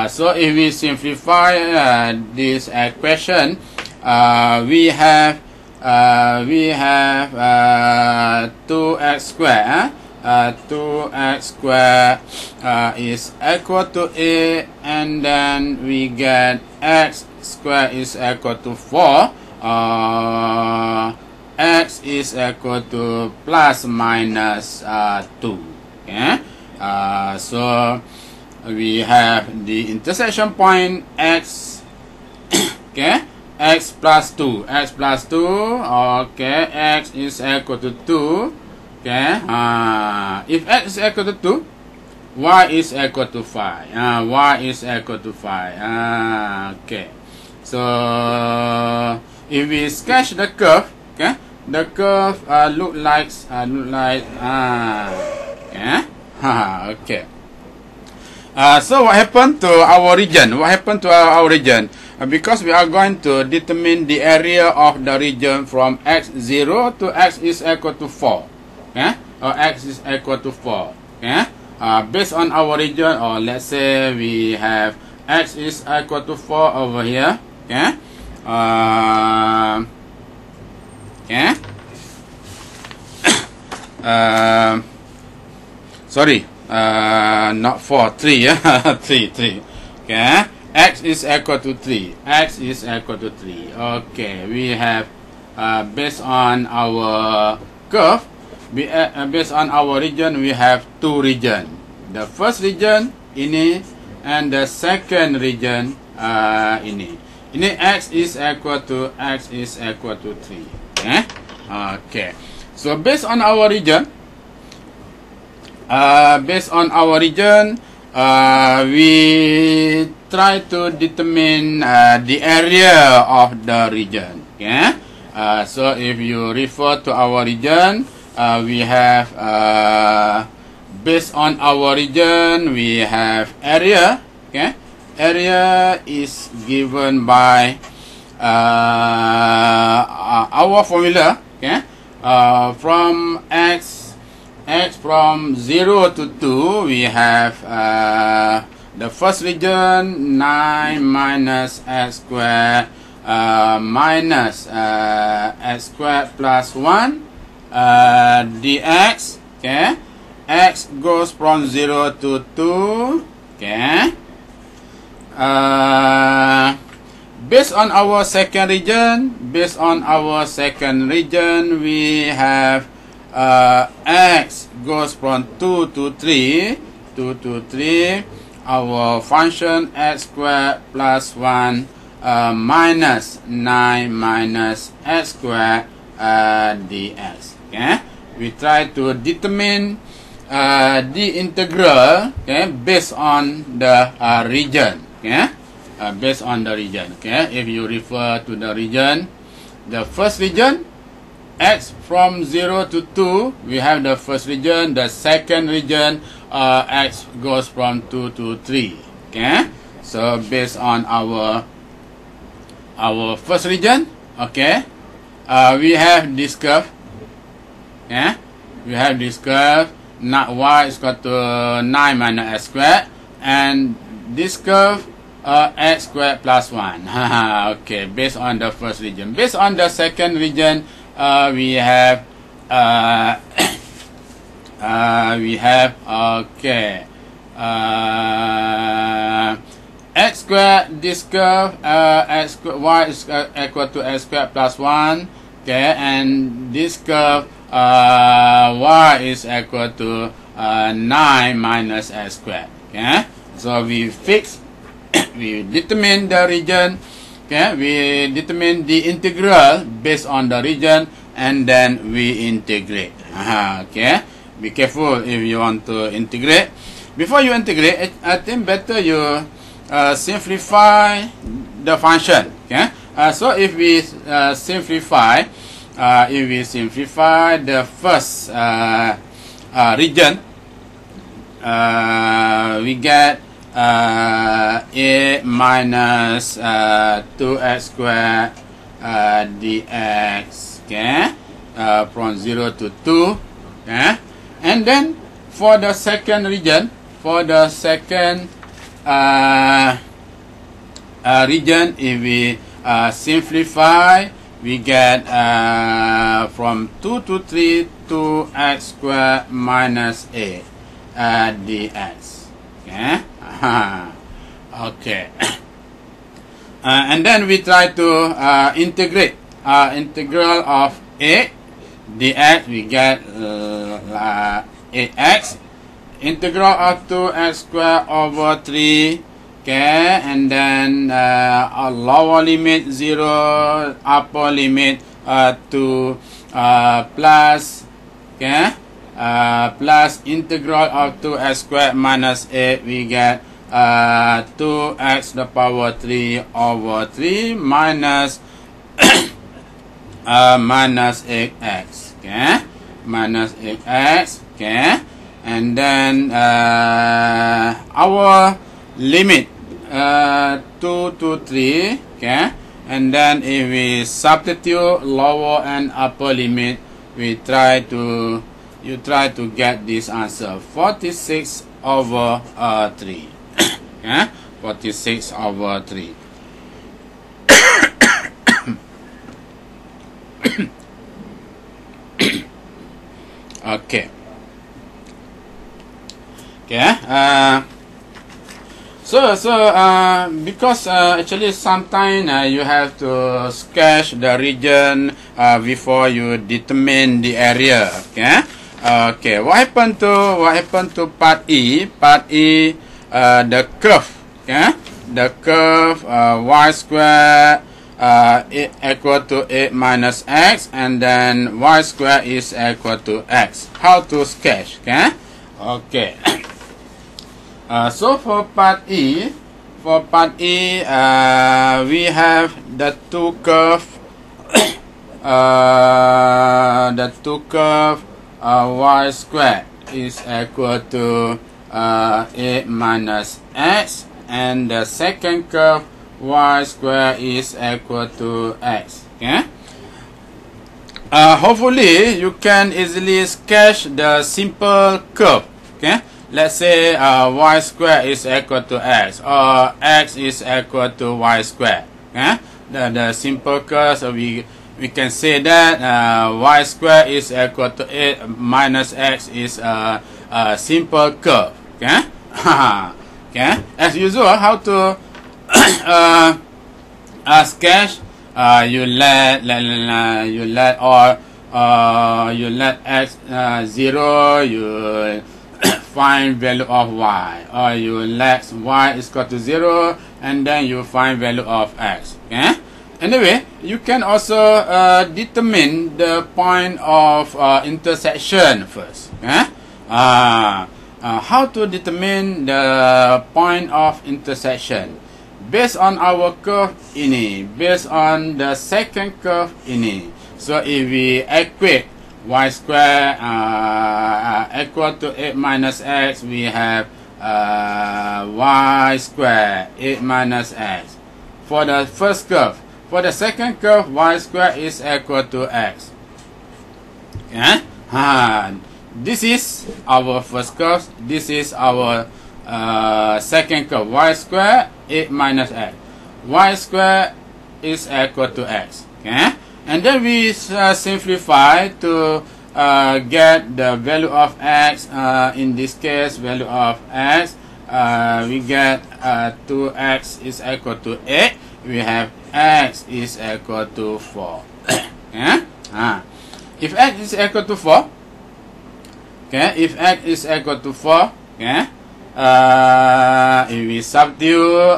So if we simplify this equation, we have 2x squared. 2x squared is equal to a, and then we get x squared is equal to 4. X is equal to plus minus 2. Okay? So we have the intersection point x. Okay? X plus 2. Okay, x is equal to 2. Okay. If x is equal to 2, y is equal to 5. Y is equal to 5. Okay. So if we sketch the curve, okay, the curve look like okay. Okay. So what happened to our region? Because we are going to determine the area of the region from x0 to x is equal to 4. Okay? Or x is equal to 4. Okay? Based on our region, or let's say we have x is equal to 4 over here. Okay? Okay? Sorry. Not 4, 3. Yeah? 3. Okay? X is equal to 3. Okay, we have based on our curve, based on our region, we have two regions. The first region ini, and the second region ini. Ini x is equal to 3. Okay. Okay. So based on our region, we try to determine the area of the region. Okay. So if you refer to our region, we have based on our region, we have area. Okay. Area is given by our formula. Okay. From x from 0 to 2, we have the first region 9 minus x squared minus x squared plus 1 dx. Okay, x goes from 0 to 2. Okay. Based on our second region, we have x goes from 2 to 3, our function x squared plus 1 minus 9 minus x squared dx. Okay, we try to determine the integral, okay, based on the region. Okay, based on the region. Okay, if you refer to the region, the first region, x from 0 to 2, we have the first region. The second region, x goes from 2 to 3. Okay, so based on our first region, okay, we have this curve. Okay, we have this curve. Not y is equal to 9 minus x squared, and this curve x squared plus 1. Okay, based on the first region. Based on the second region, we have okay, x squared, this curve, y is equal to x squared plus 1. Okay, and this curve, y is equal to 9 minus x squared. Okay, so we fix, we determine the region. Okay, we determine the integral based on the region, and then we integrate. Okay, be careful if you want to integrate. Before you integrate, I think better you simplify the function. Okay, so if we simplify, the first region, we get a minus 2x squared dx. Okay, from 0 to 2. Okay, and then for the second region, region, if we simplify, we get from 2 to 3 to x squared minus a dx. Okay. Okay. And then we try to integrate integral of a dx. We get ax. Integral of 2x squared over 3. Okay, and then a lower limit 0, upper limit 2, plus, okay, plus integral of 2x squared minus 8, we get 2x the power 3 over 3 minus minus 8x. Okay, minus 8x. Okay, and then our limit 2 to 3. Okay, and then if we substitute lower and upper limit, we try to get this answer 46 over 3. Okay, 46 over 3. Okay. Okay. Because actually sometimes you have to sketch the region before you determine the area. Okay. Okay. What happened to part E? Part E, the curve. Okay. The curve y squared equal to 8 minus x, and then y squared is equal to x. How to sketch? Okay. Okay. So for part E, we have the two curve, y squared is equal to 8 minus x, and the second curve y squared is equal to x. Okay. Hopefully you can easily sketch the simple curve. Okay. Let's say y squared is equal to x, or x is equal to y squared. Okay? The simple curve, so we can say that y squared is equal to 8 minus x is a simple curve. Okay? Okay? As usual, how to sketch? You let all you let x 0, you find value of y, or you let y is equal to 0 and then you find value of x. Okay. Anyway, you can also determine the point of intersection first. Okay. How to determine the point of intersection? Based on our curve ini, based on the second curve ini. So if we equate y square equal to 8 minus x, we have y square 8 minus x for the first curve. For the second curve, y square is equal to x. Okay? This is our first curve. This is our second curve. Y square 8 minus x. Y square is equal to x. Okay? And then we simplify to get the value of x. In this case, value of x, we get 2x is equal to 8. We have x is equal to 4. Okay? If x is equal to 4, okay, if x is equal to 4, okay, if we substitute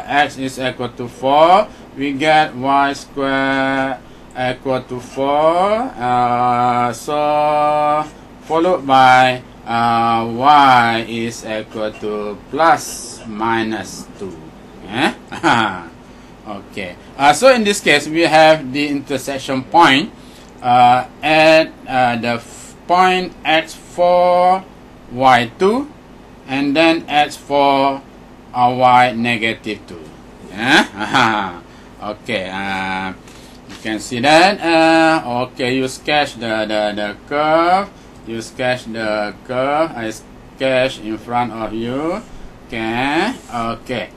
x is equal to 4, we get y square equal to 4. So followed by y is equal to plus minus 2. Okay. Okay. So in this case, we have the intersection point at the point x4 y2 and then x4 y negative 2. Yeah? Okay, you can see that. Okay, you sketch the curve. You sketch the curve. I sketch in front of you. Okay, okay.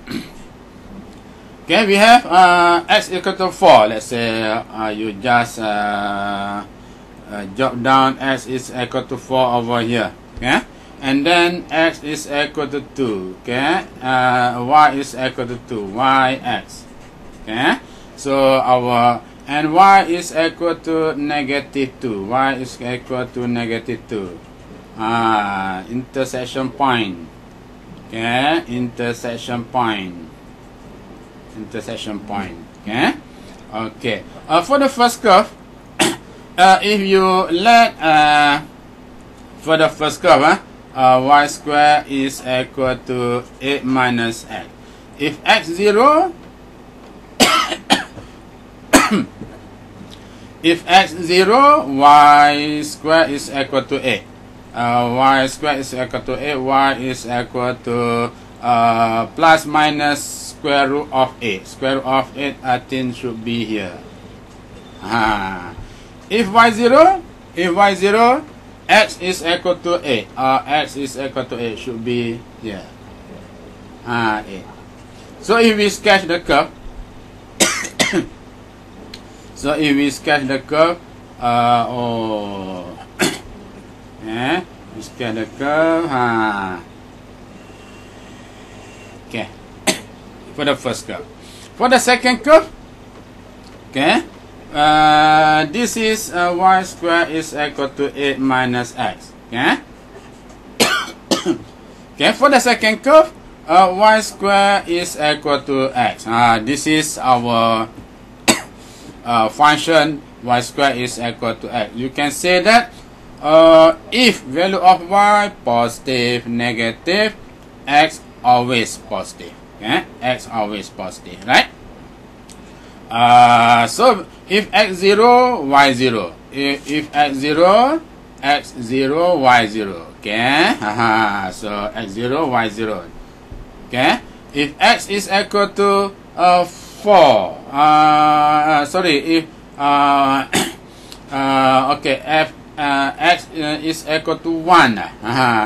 Okay, we have x equal to 4. Let's say you just jot down x is equal to 4 over here. Okay, and then x is equal to 2. Okay, y is equal to 2. Yx. Okay, so our and y is equal to negative 2. Y is equal to negative 2. Intersection point. Okay, intersection point. Intersection point. Okay, okay. For the first curve, if you let for the first curve, y square is equal to 8 minus x. If x 0, if x 0, y square is equal to 8. Y square is equal to 8. Y is equal to plus minus square root of 8. Square root of 8, I think, should be here. If y0, x is equal to 8. X is equal to 8 should be here. 8. So if we sketch the curve, so if we sketch the curve, yeah, we sketch the curve. Okay, for the first curve. For the second curve, okay, this is y square is equal to 8 minus x. Okay. Okay, for the second curve, y square is equal to x. This is our function y square is equal to x. You can say that if value of y positive, negative, x always positive. Okay, x always positive, right? So if x 0, y 0. If x 0, x 0, y 0. Okay. So x 0, y 0. Okay. If x is equal to 4. Sorry. If okay. If x is equal to 1.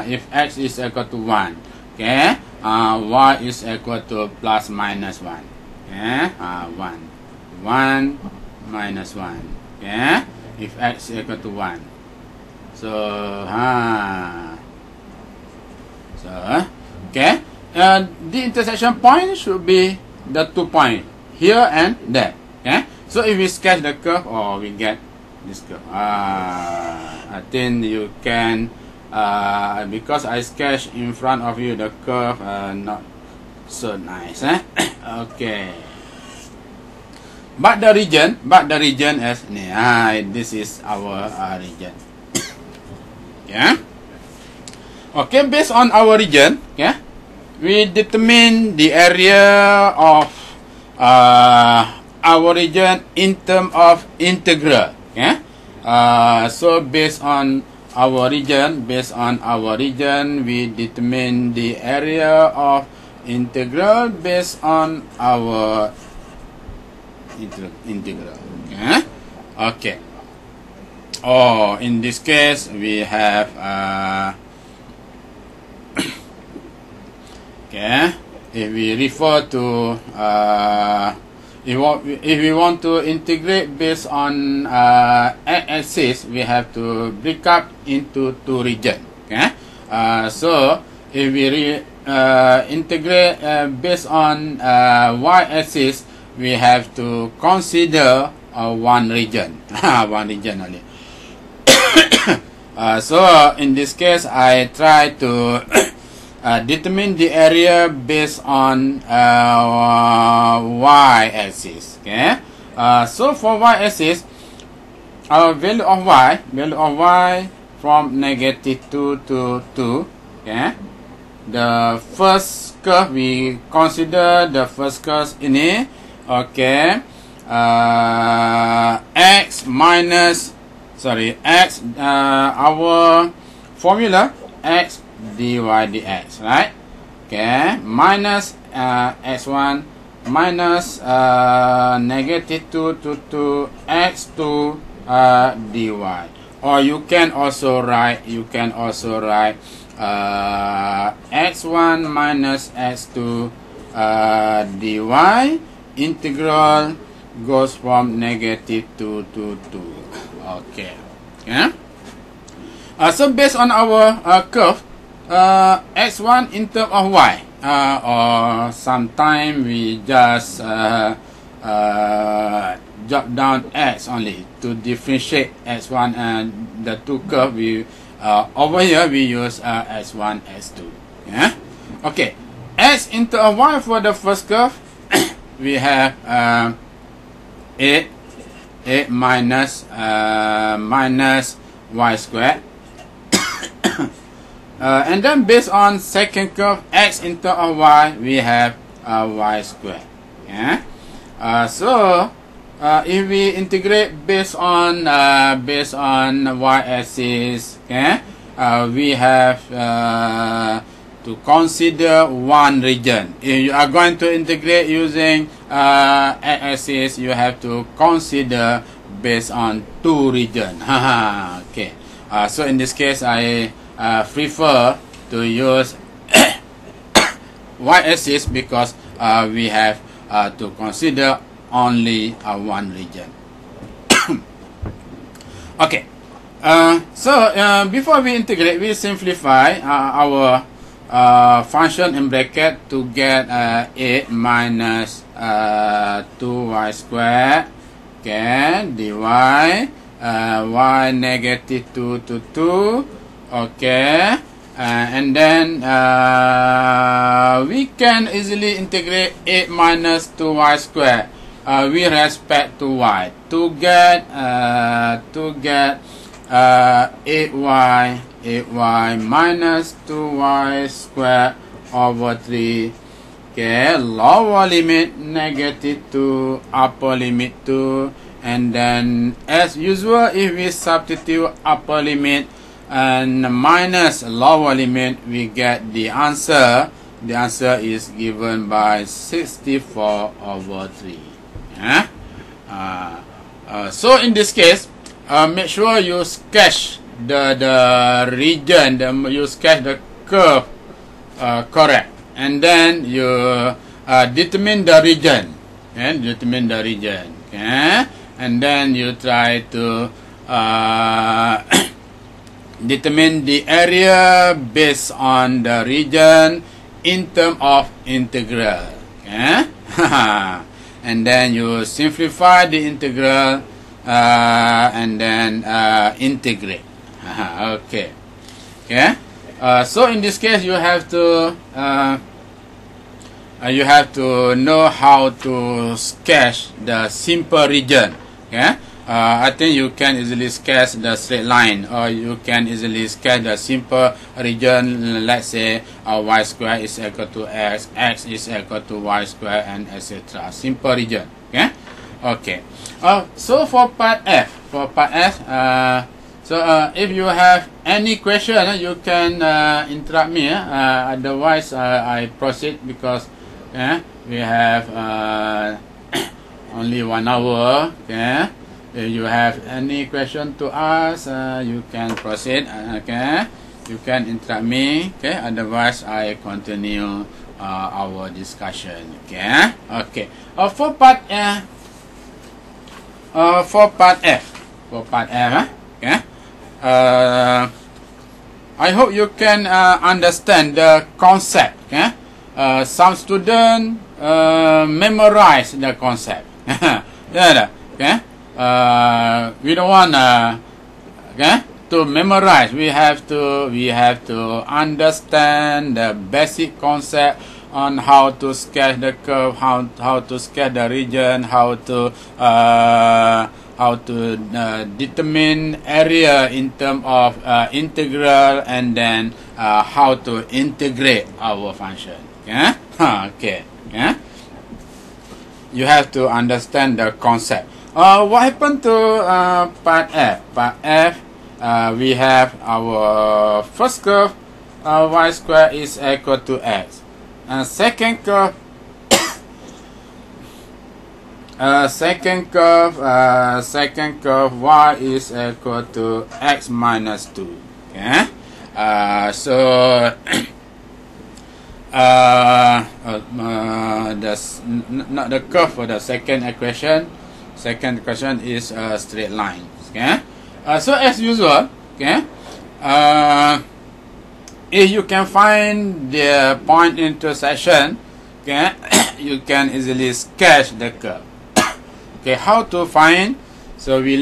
If x is equal to 1. Okay. Y is equal to plus minus 1. Okay. 1. 1 minus 1. Okay. If x is equal to 1. So, okay. The intersection point should be the 2 points here and there. Okay. So if we sketch the curve, we get This curve. I think you can, because I sketch in front of you the curve, not so nice, eh? Okay. But the region is this is our region. Yeah. Okay, based on our region, yeah, we determine the area of our region in terms of integral. Yeah. So based on our region, we determine the area of integral based on our integral. Okay. Okay. Oh, in this case we have okay. If we refer to if we want to integrate based on x-axis, we have to break up into two regions. Okay. So if we integrate based on y-axis, we have to consider one region, one region only. So in this case, I try to determine the area based on y-axis. Okay. So for y-axis, our value of y from -2 to 2. Okay. The first curve we consider the first curve ini. Okay. X our formula x dy dx, right? Okay, minus x1 minus -2 to x2 dy, or you can also write x1 minus x2 dy. Integral goes from -2 to 2. Okay. Yeah. So based on our curve, x1 in terms of y, or sometimes we just drop down x only to differentiate x1 and the two curve. We over here we use x1, x2. Yeah. Okay. X in terms of y for the first curve, we have 8 minus y squared. And then based on second curve, x in terms of y, we have y squared. Yeah. So if we integrate based on y-axis, okay, we have to consider one region. If you are going to integrate using x-axis, you have to consider based on two regions. Okay. So in this case, I prefer to use y-axis because we have to consider only one region. Okay. So before we integrate, we simplify our function in bracket to get 8 minus 2y squared, okay, dy, y -2 to 2, okay, and then we can easily integrate 8 minus 2y squared with respect to y to get 8y minus 2y squared over 3. Okay, lower limit -2, upper limit 2, and then as usual, if we substitute upper limit and minus lower limit, we get the answer. The answer is given by 64 over 3. Yeah? So in this case, make sure you sketch the region, you sketch the curve correct, and then you determine the region, and okay? And then you try to determine the area based on the region in terms of integral, okay? And then you simplify the integral and then integrate. Okay. So in this case, you have to know how to sketch the simple region. I think you can easily sketch the straight line, or you can easily sketch the simple region. Let's say y square is equal to x, x is equal to y square, and etc. Simple region. Okay. So for part F, if you have any question, you can interrupt me. Otherwise, I proceed, because we have only 1 hour. If you have any question to ask, you can proceed. You can interrupt me. Otherwise, I continue our discussion. For part F, I hope you can understand the concept. Some students memorize the concept. We don't want to memorize. We have to understand the basic concept on how to sketch the curve, how to sketch the region, how to determine area in terms of integral, and then how to integrate our function. You have to understand the concept. What happened to part F? Part F, we have our first curve, y square is equal to x. Second curve, second curve, y is equal to x minus 2. That's not the curve for the second equation. Second equation is a straight line. So as usual, if you can find the point intersection, you can easily sketch the curve. How to find? So we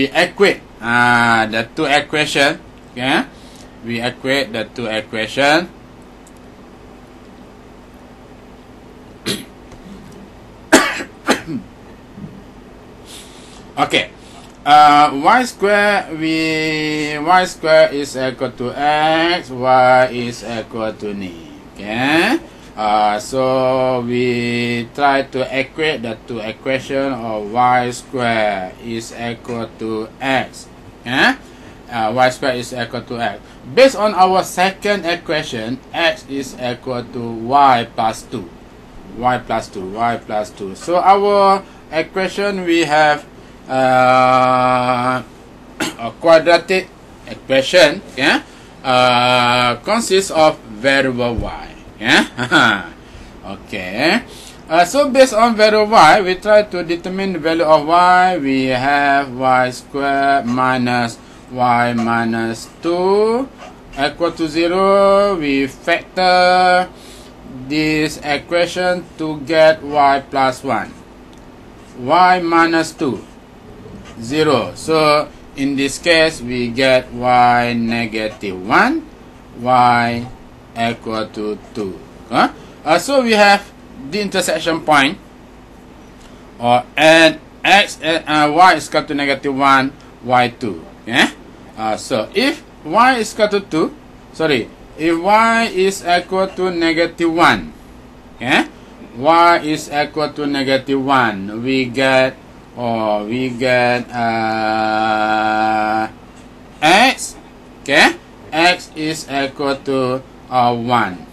equate the two equations. We equate the two equations. Y square is equal to x, y is equal to ni. So we try to equate the two equations of y square is equal to x. Y square is equal to x. Based on our second equation, x is equal to y plus 2. Y plus 2. So our equation, we have a quadratic equation consists of variable y. So based on variable y, we try to determine the value of y. We have y square minus y minus 2 equal to 0. We factor this equation to get y plus 1. Y minus 2, 0. So in this case, we get y negative 1, y equal to 2. So we have the intersection point, and x y is equal to negative 1, y 2. So if y is equal to 2, if y is equal to negative 1, y is equal to negative 1, we get x. X is equal to 1.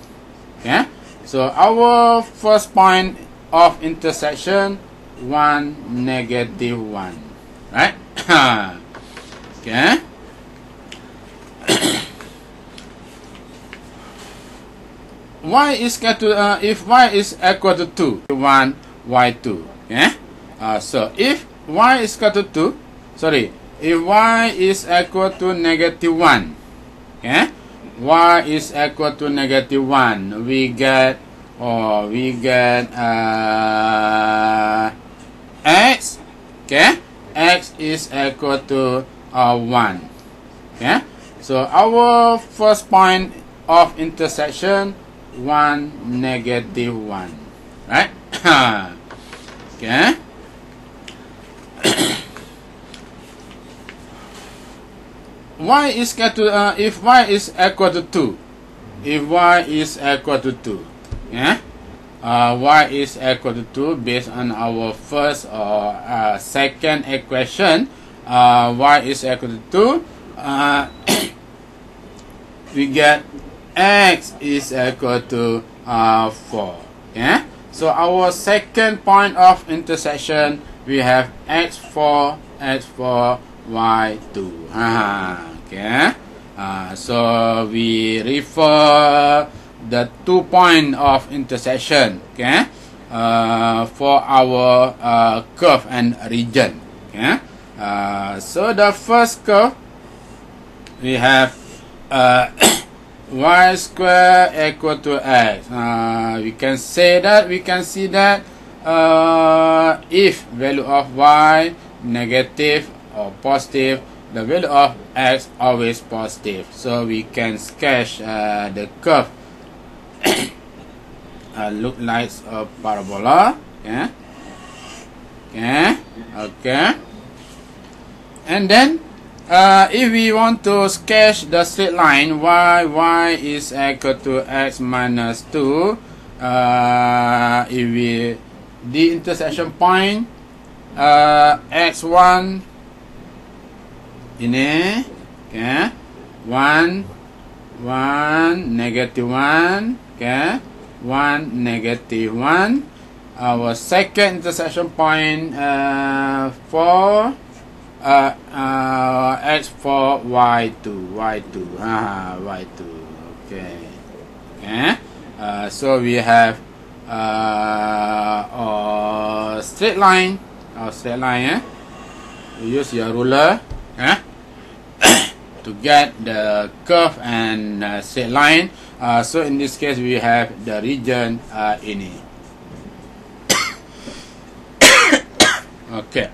So our first point of intersection, 1, negative 1, right? Y is equal to if y is equal to 2, 1, y 2. So if y is equal to 2, if y is equal to negative 1, y is equal to negative 1, we get x. x is equal to 1. Okay, so our first point of intersection 1, -1, right? Okay. Y is equal to if y is equal to 2, if y is equal to 2, yeah, y is equal to 2 based on our first or second equation. Y is equal to 2. We get x is equal to 4. Yeah. So our second point of intersection, we have x4, y2. Okay. So we refer the 2 point of intersection. Okay. For our curve and region. Okay. So the first curve, we have y square equal to x. We can see that if value of y negative or positive, the value of x always positive. So we can sketch the curve look like a parabola. Okay. Okay. And then if we want to sketch the straight line y is equal to x minus 2, if we the intersection point x1 ini, okay, 1, -1, okay, 1, -1. Our second intersection point for x4 y2, y2, okay. So we have a straight line, you use your ruler to get the curve and straight line. So in this case we have the region ini. Okay.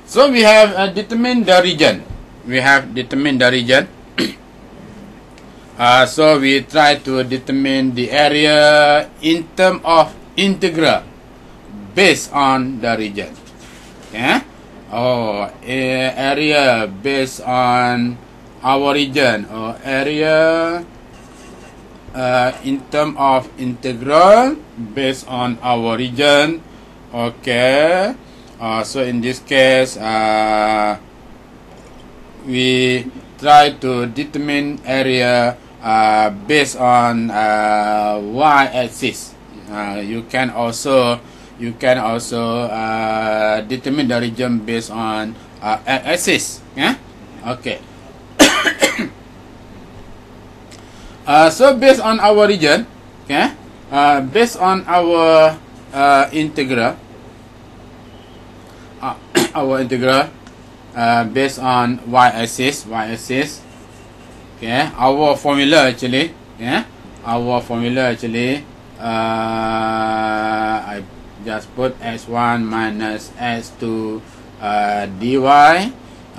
So we have determined the region. So we try to determine the area in terms of integral based on the region. Okay. Area based on our region, or area in terms of integral based on our region. Okay. So in this case, we try to determine area based on y-axis. You can also determine the region based on x-axis. Yeah. Okay. So based on our region, okay, based on our integral. Our integral based on y-axis. Okay, our formula actually. I just put x1 minus x2 dy.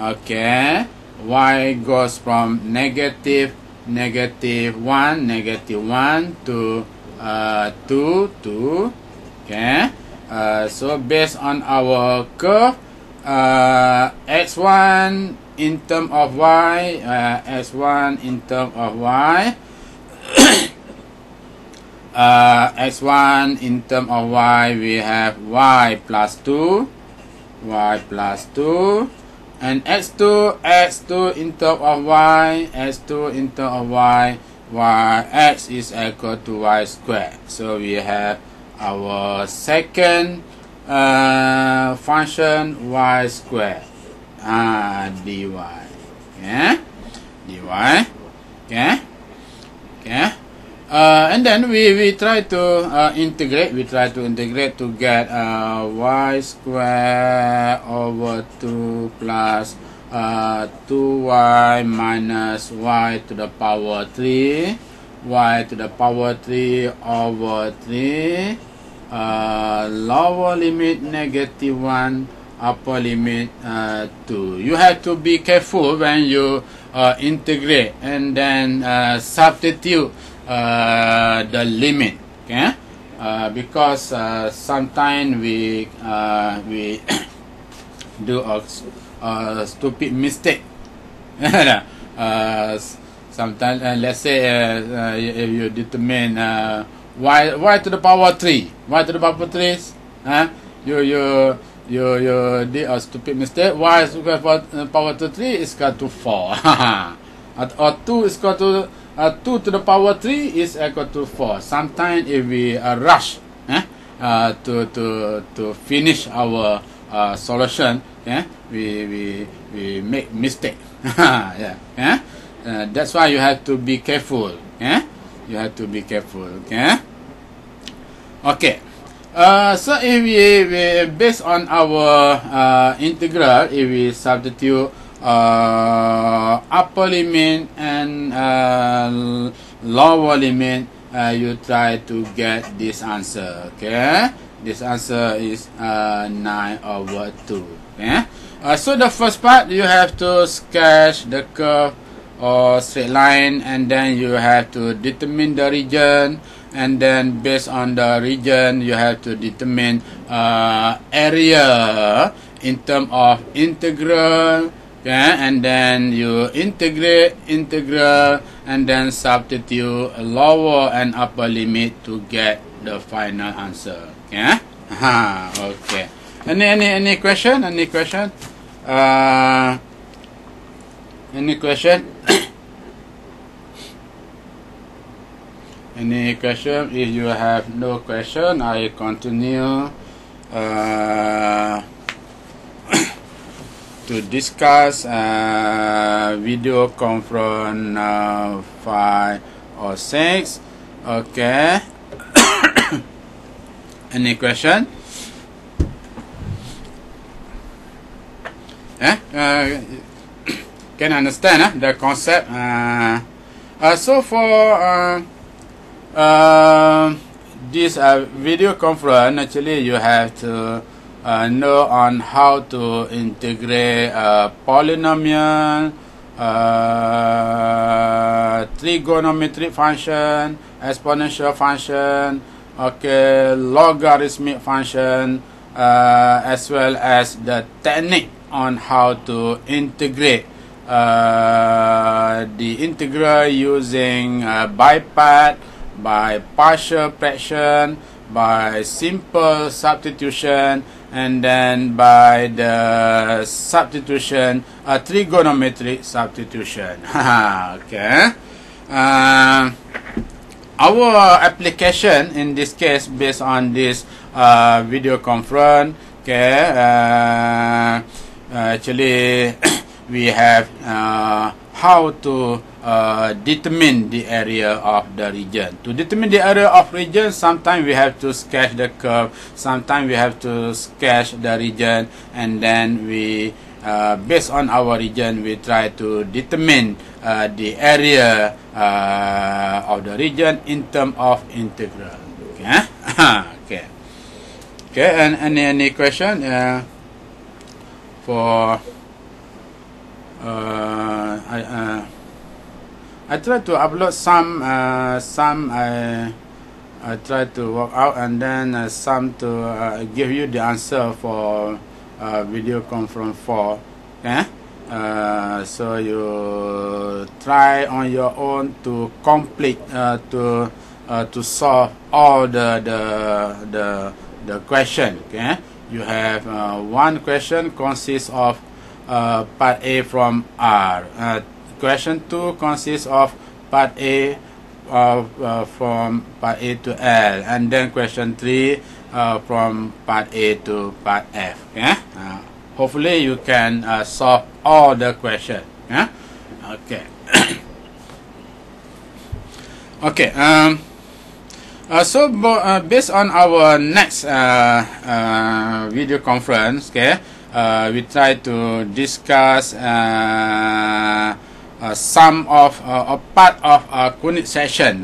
Okay, y goes from -1 to 2. Okay. So based on our curve, x1 in term of y, x1 in term of y, we have y plus 2, and x2 in term of y, x is equal to y squared. So we have our second function y squared dy. And then we try to integrate. To get y squared over 2 plus 2y minus y to the power 3, y to the power 3 over 3, lower limit -1, upper limit 2. You have to be careful when you integrate and then substitute the limit, okay? Because sometimes we do a stupid mistake. Sometimes let's say if you determine y to the power 3, y to the power 3, you did a stupid mistake. Y is equal to power to 3 is equal to 4. Or 2 is equal to 2 to the power 3 is equal to 4. Sometimes if we rush to finish our solution, we make mistake. That's why you have to be careful. You have to be careful. Okay. So if we based on our integral, if we substitute upper limit and lower limit, you try to get this answer. Okay, this answer is 9/2. Okay. So the first part, you have to sketch the curve or straight line, and then you have to determine the region, and then based on the region you have to determine area in terms of integral, and then you integrate integral and then substitute lower and upper limit to get the final answer. Okay. Any question? Any question? Any question? Any question? If you have no question, I continue to discuss video conference 5 or 6. Okay. Any question? Can understand the concept? So for this video conference, actually you have to know on how to integrate polynomial, trigonometric function, exponential function, okay, logarithmic function, as well as the technique on how to integrate the integral using by part, by partial fraction, by simple substitution, and then by the substitution, trigonometric substitution. Okay. Our application in this case based on this video conference, okay, actually we have how to determine the area of the region. To determine the area of region, sometimes we have to sketch the curve, sometimes we have to sketch the region, and then we based on our region we try to determine the area of the region in terms of integral. Okay. Okay. Okay. And any question for I try to upload some I try to work out, and then some to give you the answer for video conference 4. Okay. So you try on your own to complete to solve all the question. Okay. You have one question consists of part A from R. Question 2 consists of part A from part A to L, and then question 3 from part A to part F. Yeah? Hopefully you can solve all the questions. Yeah? Okay. Okay. So based on our next video conference, okay, we try to discuss some of a part of a conic section.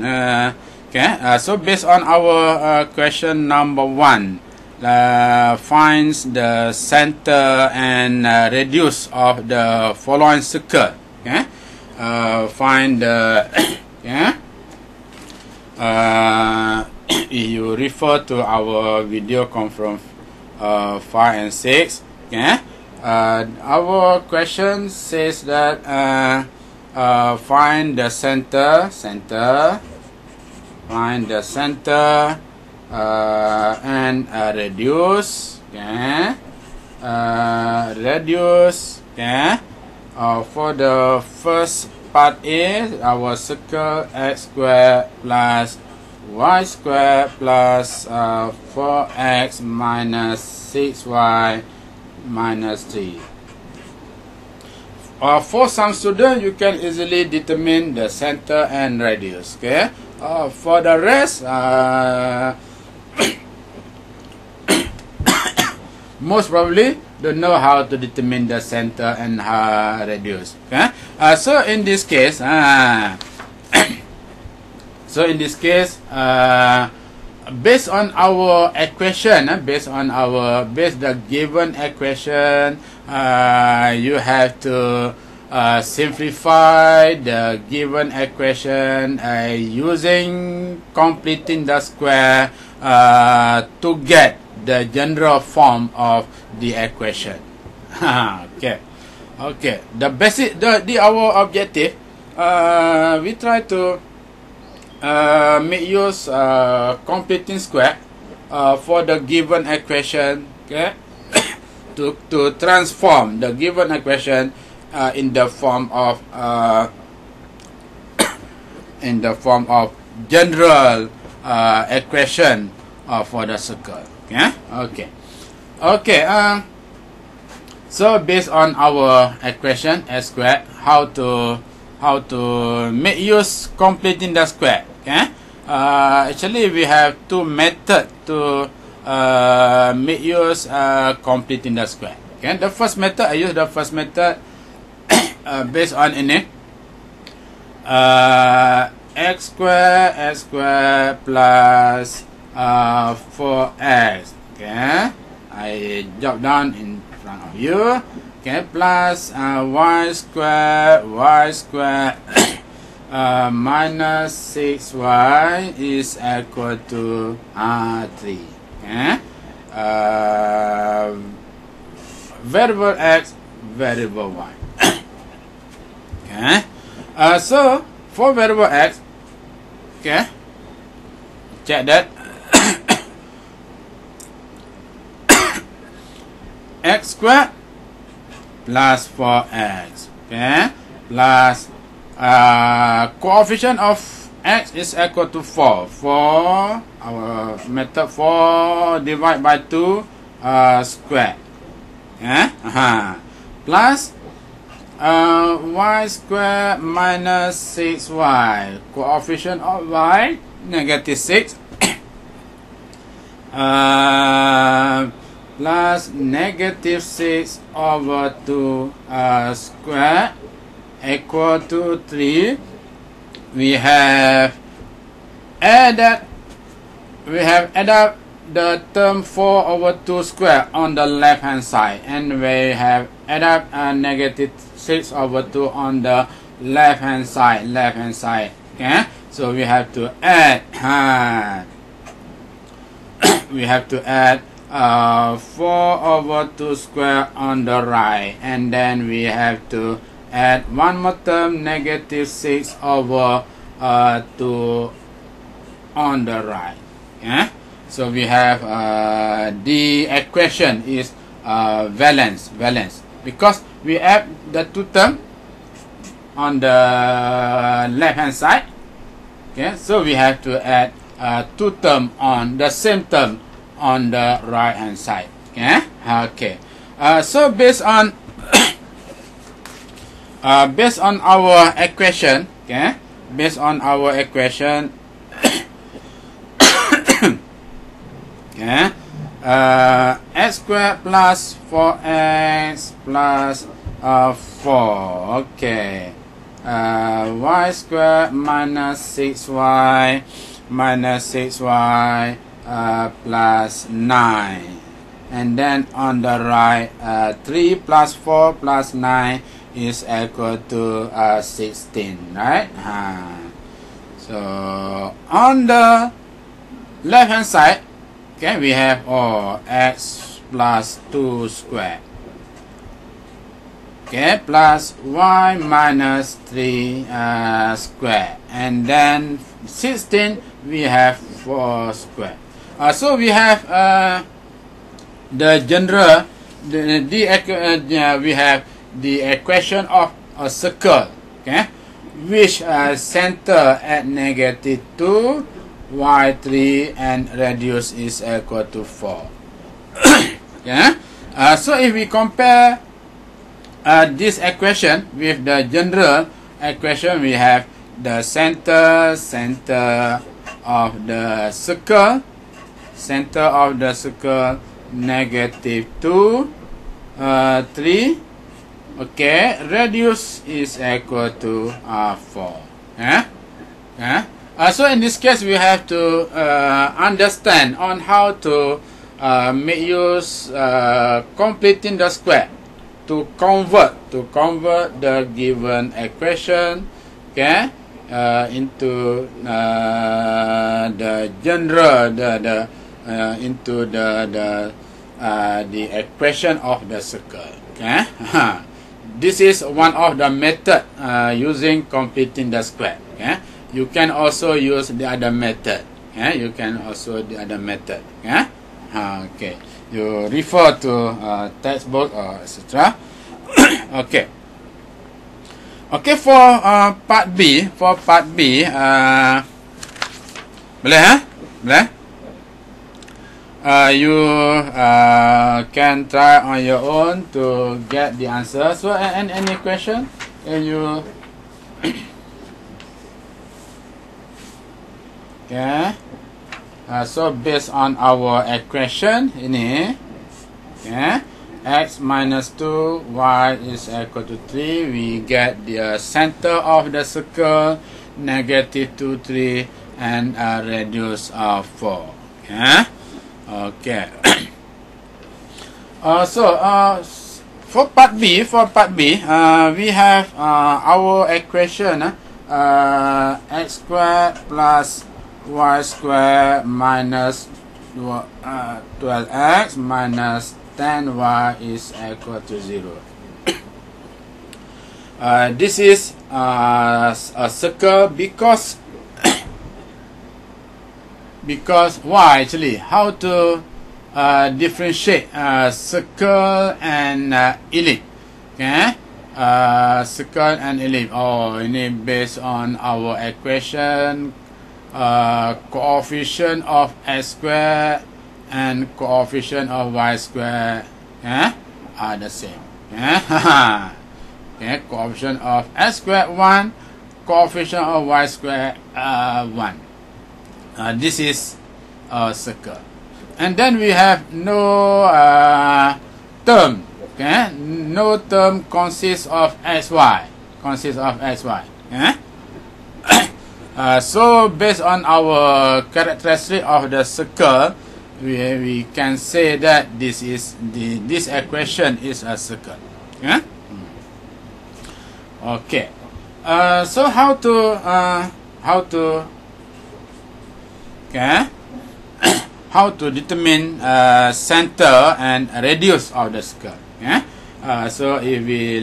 Okay, so based on our question number 1, finds the center and radius of the following circle. Okay, find the you refer to our video conference 5 and 6. Okay, our question says that find the center, find the center and radius. Okay, radius. Okay, for the first part is our circle x squared plus y squared plus 4x minus 6y minus 3. For some students, you can easily determine the center and radius. Okay. For the rest, most probably don't know how to determine the center and radius. Okay. So in this case, based on our equation, based the given equation, you have to simplify the given equation using completing the square to get the general form of the equation. Okay. The basic, our objective, we try to make use completing square for the given equation. Okay, to transform the given equation in the form of general equation for the circle. Okay. So based on our equation s squared, how to make use completing the square. Okay. Actually, we have two methods to make use completing the square. Okay. The first method, I use the first method based on ini x squared plus 4x. Okay. I jot down in front of you. Okay, plus y squared minus 6y is equal to 3. Okay. Variable x, variable y. Okay. So for variable x, okay, check that. X squared plus 4x, okay, plus coefficient of x is equal to 4. For our method 4 divided by 2 square, plus y squared minus 6y, coefficient of y negative 6, plus negative 6 over 2 square equal to 3. We have added the term 4 over 2 square on the left hand side, and we have added negative 6 over 2 on the left hand side. Okay, so we have to add 4 over 2 square on the right, and then we have to add one more term, negative 6 over 2 on the right. Yeah, so we have the equation is valence, because we add the two term on the left hand side. Okay, so we have to add two term on the same term on the right hand side. Okay. So based on our equation, x squared plus 4x plus 4. Okay. Y squared minus 6y plus 9. And then on the right, 3 plus 4 plus 9 is equal to 16, right? So on the left hand side, okay, we have x plus 2 squared, okay, plus y minus 3 squared, and then 16 we have 4 squared. So we have the general, we have the equation of a circle, okay, which center at negative 2, y3, and radius is equal to 4. Okay. So if we compare this equation with the general equation, we have the center of the circle, negative 2, 3. Okay, radius is equal to 4. So in this case, we have to understand on how to make use completing the square to convert the given equation, okay, into the general into the equation of the circle. Okay. This is one of the method using completing the square. Okay. You can also use the other method. Okay. You can also the other method. Okay. Okay. You refer to textbook or etc. Okay. Okay, for part B, boleh boleh? You can try on your own to get the answer. So, any question? Can you? Okay. So based on our equation ini, okay, x minus 2, y is equal to 3. We get the center of the circle, negative 2, 3, and a radius of 4. Okay. Okay. For part B, we have our equation, x squared plus y squared minus 12x minus 10y is equal to 0. This is a circle because why actually? How to differentiate circle and ellipse? Okay, circle and ellipse. Oh, ini based on our equation. Coefficient of x squared and coefficient of y squared are the same. Okay, coefficient of x squared 1, coefficient of y squared 1. This is a circle, and then we have no term. Okay, no term consists of xy. So based on our characteristic of the circle, we can say that this equation is a circle. Yeah? Okay. So how to determine center and radius of the circle? Yeah? So if we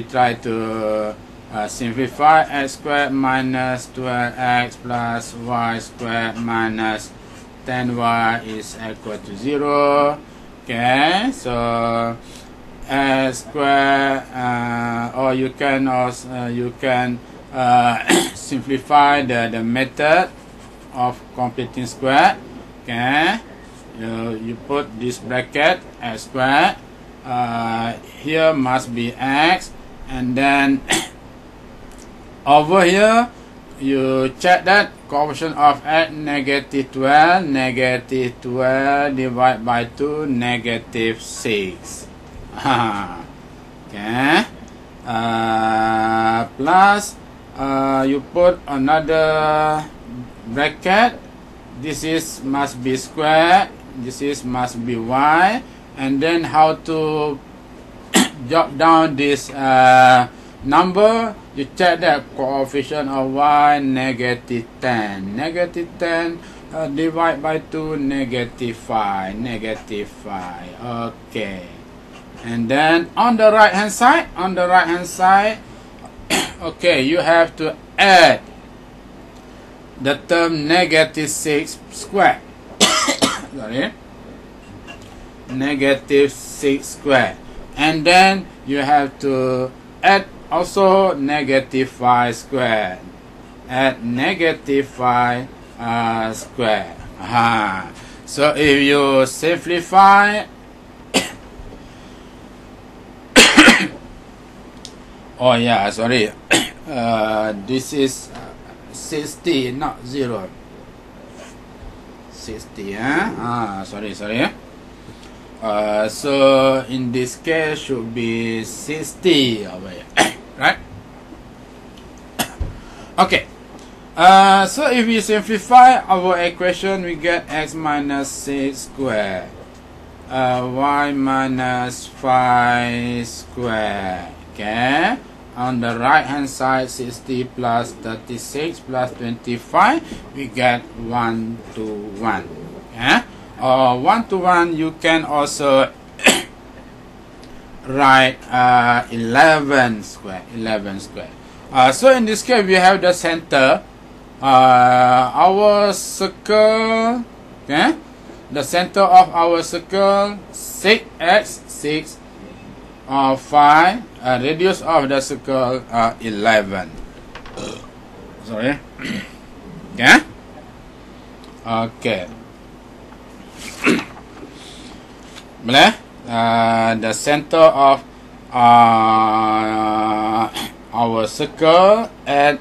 try to simplify x squared minus 12x plus y squared minus 10y is equal to 0. Okay, so x squared, or you can also simplify the method of completing square. Okay, you put this bracket x squared. Here must be x, and then over here, you check that coefficient of x negative 12 divided by 2 negative 6. Okay. Plus you put another bracket this is must be square, this is must be y, and then how to jot down this number. You check that coefficient of y negative 10. Negative 10 divide by 2 negative 5. Negative 5. Okay. And then on the right hand side, okay, you have to add the term negative 6 squared. Sorry. Negative 6 squared. And then you have to add also negative 5 squared. Add negative 5 squared. So if you simplify, oh yeah, sorry, this is 60, not 0. 60, sorry. So in this case should be 60 over here. Right? Okay. So if we simplify our equation, we get x minus 6 squared, y minus 5 squared. Okay. On the right hand side, 60 plus 36 plus 25, we get 1 to 1. Okay. 1 to 1, you can also write 11 square. So in this case, we have the center. Our circle, okay? The center of our circle 6x 6 5. Radius of the circle 11. Sorry. Okay. Okay. Boleh? The center of our circle at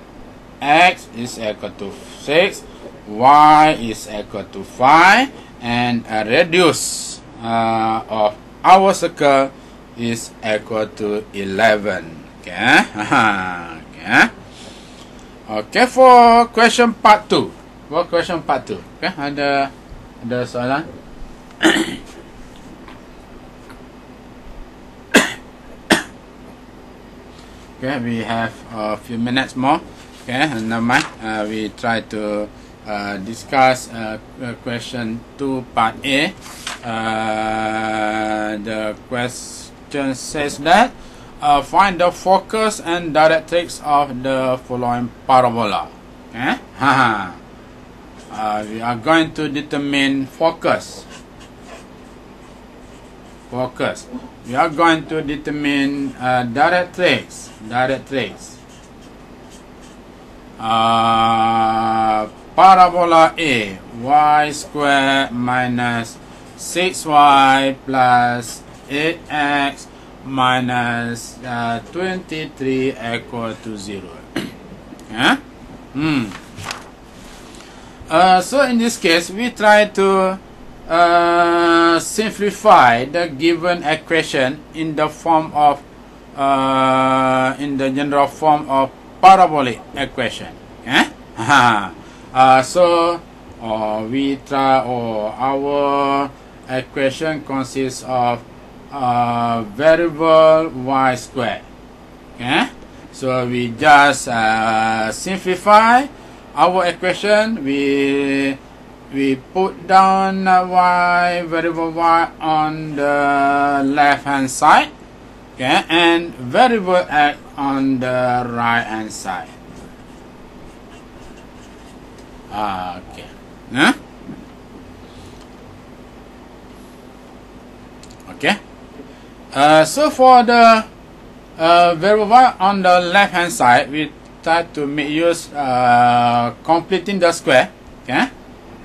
x is equal to 6, y is equal to 5, and radius of our circle is equal to 11. Okay. Okay, for question part 2. Okay, ada soalan? Okay, we have a few minutes more. Okay, never mind. We try to discuss question 2 part A. The question says that find the focus and directrix of the following parabola. Okay. We are going to determine focus. We are going to determine directrix. Parabola A, y squared minus 6y plus 8x minus 23 equal to 0. Yeah? So in this case, we try to simplify the given equation in the form of in the general form of parabolic equation. Okay? So we try, our equation consists of variable y squared. Okay? So we just simplify our equation. We put down variable y on the left hand side, okay, and variable x on the right hand side. Okay. Okay. So for the variable y on the left hand side, we try to make use completing the square. Okay.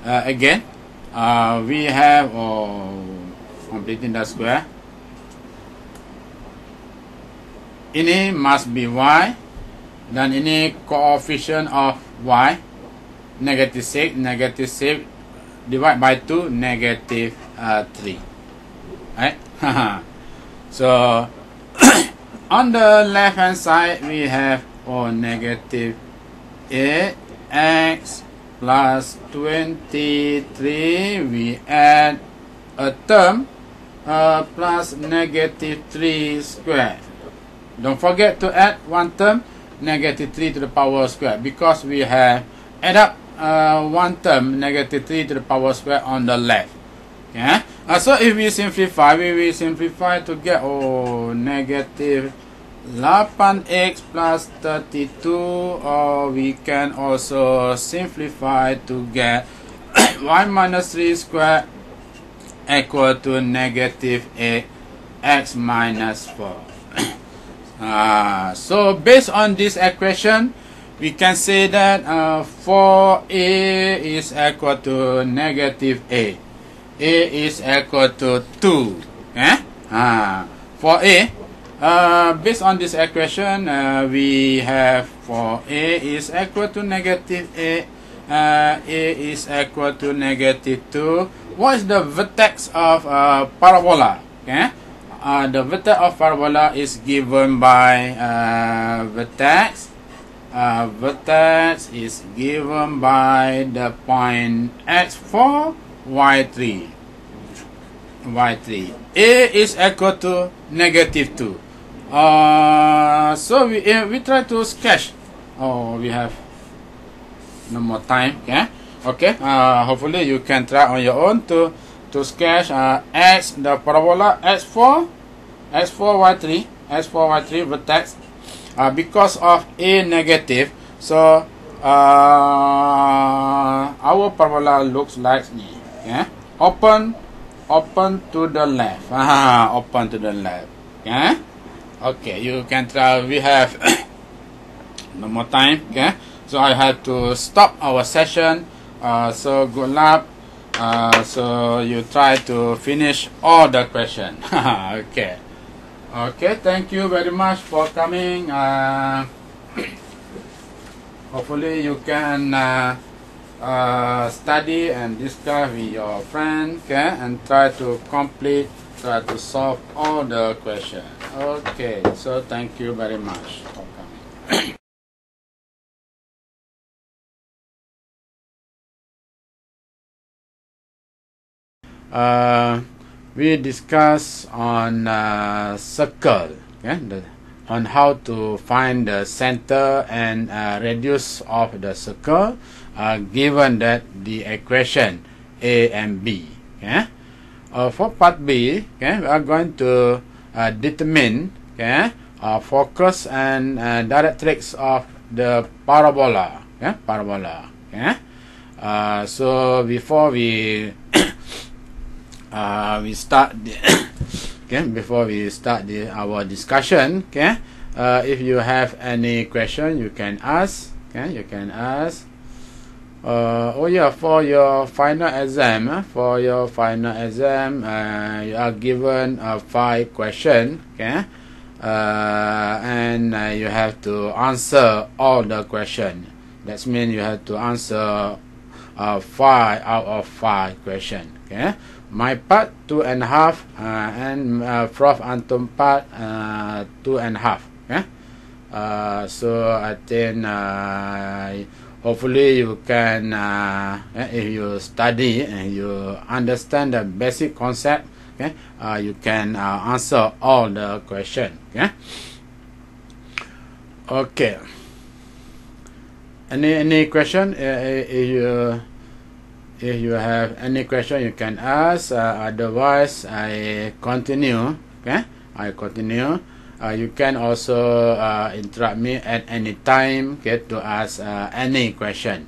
Again, we have completing the square. Ini must be y, dan ini coefficient of y negative 6 divide by 2 negative 3. Right? So on the left hand side we have negative 8x plus 23, we add a term plus negative 3 squared. Don't forget to add one term, negative 3 to the power square, because we have add up one term, negative 3 to the power square on the left. Yeah. So if we simplify, we will simplify to get negative 8x plus 32, or we can also simplify to get y minus 3 squared equal to negative 8x minus 4. So based on this equation, we can say that 4a is equal to negative a. A is equal to 2. For a, based on this equation, we have for a is equal to negative a is equal to negative 2. What is the vertex of parabola? The vertex of parabola is given by vertex. Vertex is given by the point x4, y3. A is equal to negative 2. So we try to sketch. We have no more time. Okay. Hopefully you can try on your own to sketch x, the parabola x4 y3 vertex. Because of a negative, so our parabola looks like this. Open to the left. Open to the left. Okay, you can try. We have no more time. So I have to stop our session. So good luck. So you try to finish all the question. Okay. Thank you very much for coming. Hopefully you can study and discuss with your friend, and try to solve all the questions. Okay, so thank you very much for coming. We discuss on circle, on how to find the center and radius of the circle, given that the equation a and b. For part B, we are going to determine focus and directrix of the parabola. So before we start before we start our discussion, if you have any question, you can ask. For your final exam, you are given 5 questions, and you have to answer all the questions. That means you have to answer 5 out of 5 questions. My part 2.5, and Prof Anton part 2.5. So I think hopefully you can, if you study and you understand the basic concept, you can answer all the questions. Okay. Any question? If you have any question, you can ask. Otherwise, I continue. You can also interrupt me at any time to ask any question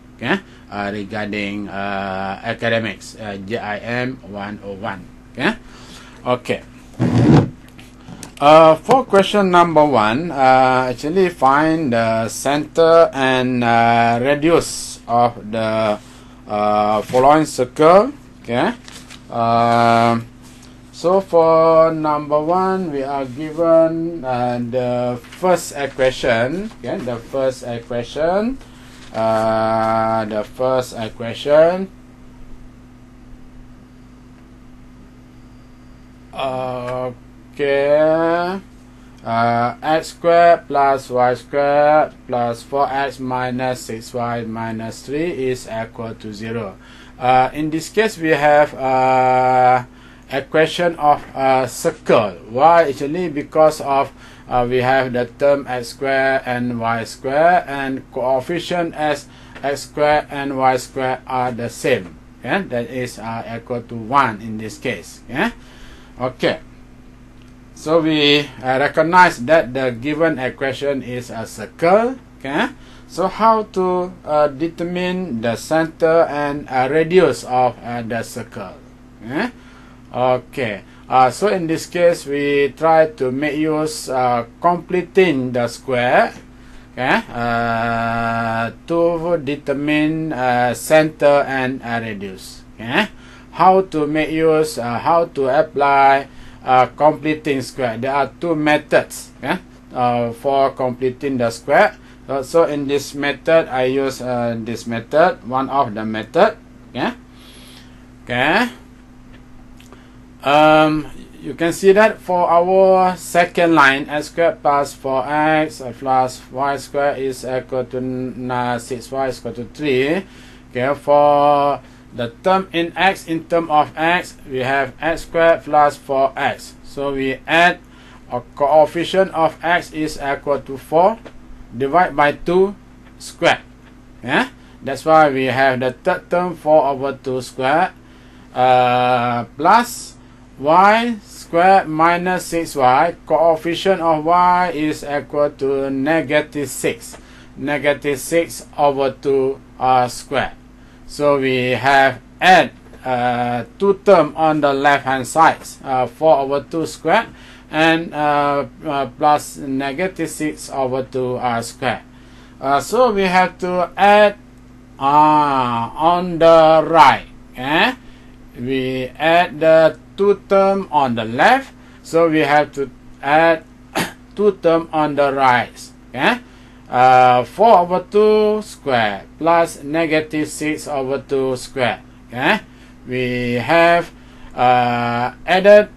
regarding academics, JIM101. Okay. For question number 1, actually find the center and radius of the following circle. So for number 1, we are given the first equation. The first equation. Okay. x squared plus y squared plus 4x minus 6y minus 3 is equal to 0. In this case, we have equation of a circle. Why? Actually, because of we have the term x squared and y squared, and coefficient as x squared and y squared are the same. Yeah? That is equal to 1 in this case. Yeah? Okay. So we recognize that the given equation is a circle. Okay. So how to determine the center and radius of the circle? Okay. Okay. So in this case, we try to make use completing the square. Okay. To determine center and radius. Okay. How to make use? How to apply completing square? There are two methods. Okay. For completing the square. So in this method, I use this method, one of the method. Yeah. Okay. You can see that for our second line, x squared plus 4x plus y squared is equal to 6y is equal to 3. Okay. For the term in x, in term of x, we have x squared plus 4x. So we add a coefficient of x is equal to 4. Divide by 2 squared. Yeah? That's why we have the third term 4 over 2 squared plus y squared minus 6y. Coefficient of y is equal to negative 6. Negative 6 over 2 squared. So we have add two terms on the left hand side. 4 over 2 squared. And plus negative 6 over 2 squared. So we have to add on the right. Okay? We add the two terms on the left. So we have to add two terms on the right. Okay? 4 over 2 squared plus negative 6 over 2 squared. Okay? We have added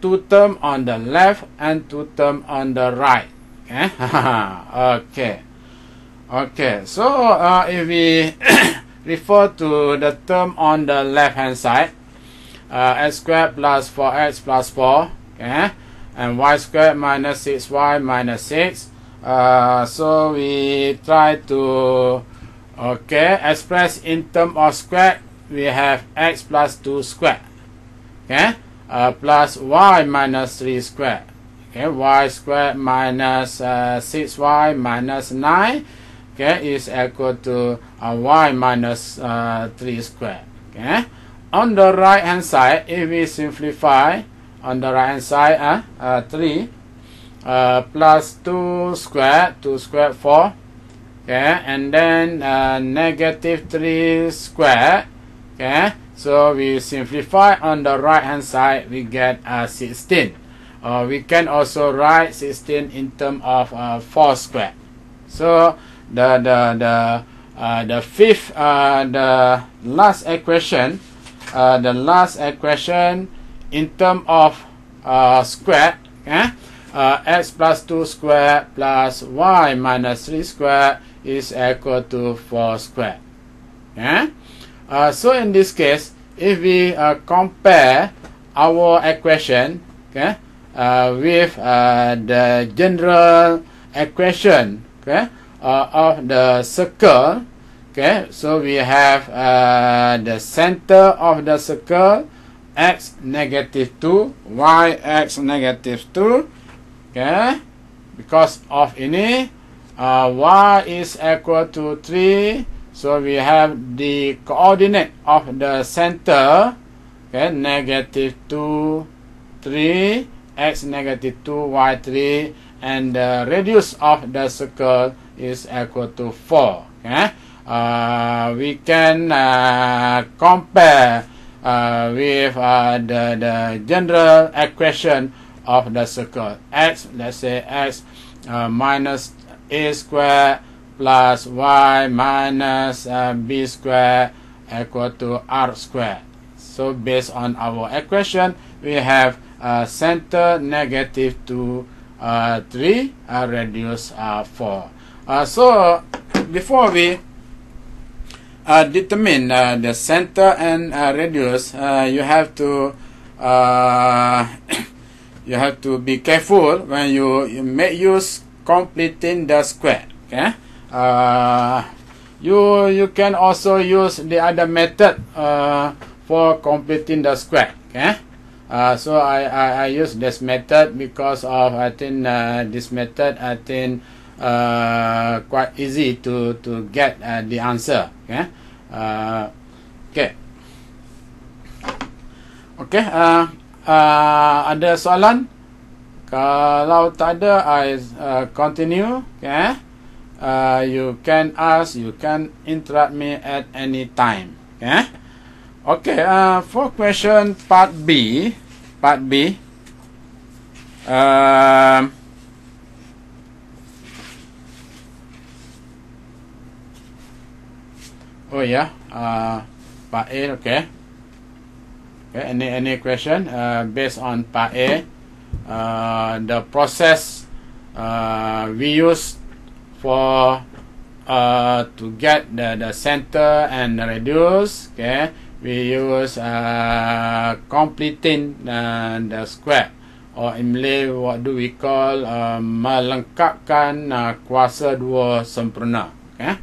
two term on the left and two term on the right. Okay. Okay. Okay. So if we refer to the term on the left hand side, x squared plus 4x plus 4. Okay. And y squared minus 6y minus 6. So we try to express in term of square. We have x plus 2 squared. Okay. Plus y minus 3 squared. Okay, y squared minus 6y minus 9 is equal to y minus 3 squared. Okay. On the right hand side, if we simplify, on the right hand side, 3 plus 2 squared, 4. Okay, and then negative 3 squared. Okay. So we simplify on the right hand side, we get 16. We can also write 16 in terms of 4 squared. So the fifth, the last equation, in terms of squared, okay? X plus 2 squared plus y minus 3 squared is equal to 4 squared. Okay? So in this case, if we compare our equation, okay, with the general equation, okay, of the circle, okay, so we have the center of the circle, x negative 2, y x negative 2, okay, because of ini, y is equal to 3. So we have the coordinate of the center, okay, negative 2, 3, x negative 2, y 3, and the radius of the circle is equal to 4. Okay? We can compare with the general equation of the circle. X, let's say x minus a squared plus y minus b squared equal to r squared. So based on our equation, we have center negative 2, 3, radius 4. So before we determine the center and radius, you have to be careful when you make use completing the square. Okay. You can also use the other method for completing the square. Okay. So I use this method because of, I think this method, I think quite easy to get the answer. Okay. Okay. Ada soalan? Kalau tak ada, I continue. Okay. You can ask, you can interrupt me at any time. Okay. Okay. For question part B. Oh yeah. Part A. Okay. Okay. Any question based on part A? The process we use for to get the center and the radius. Okay. We use completing the square, or in Malay what do we call melengkapkan kuasa dua sempurna. Okay.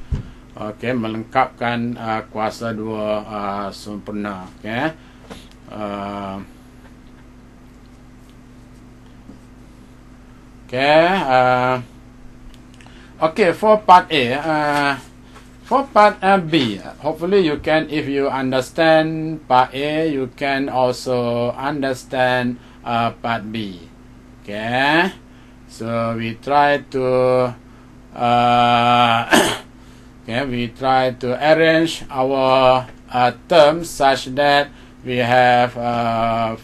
Okay, melengkapkan kuasa dua sempurna. Okay. Okay, for part A. For part B, hopefully you can, if you understand part A, you can also understand part B. Okay, so we try to we try to arrange our terms such that we have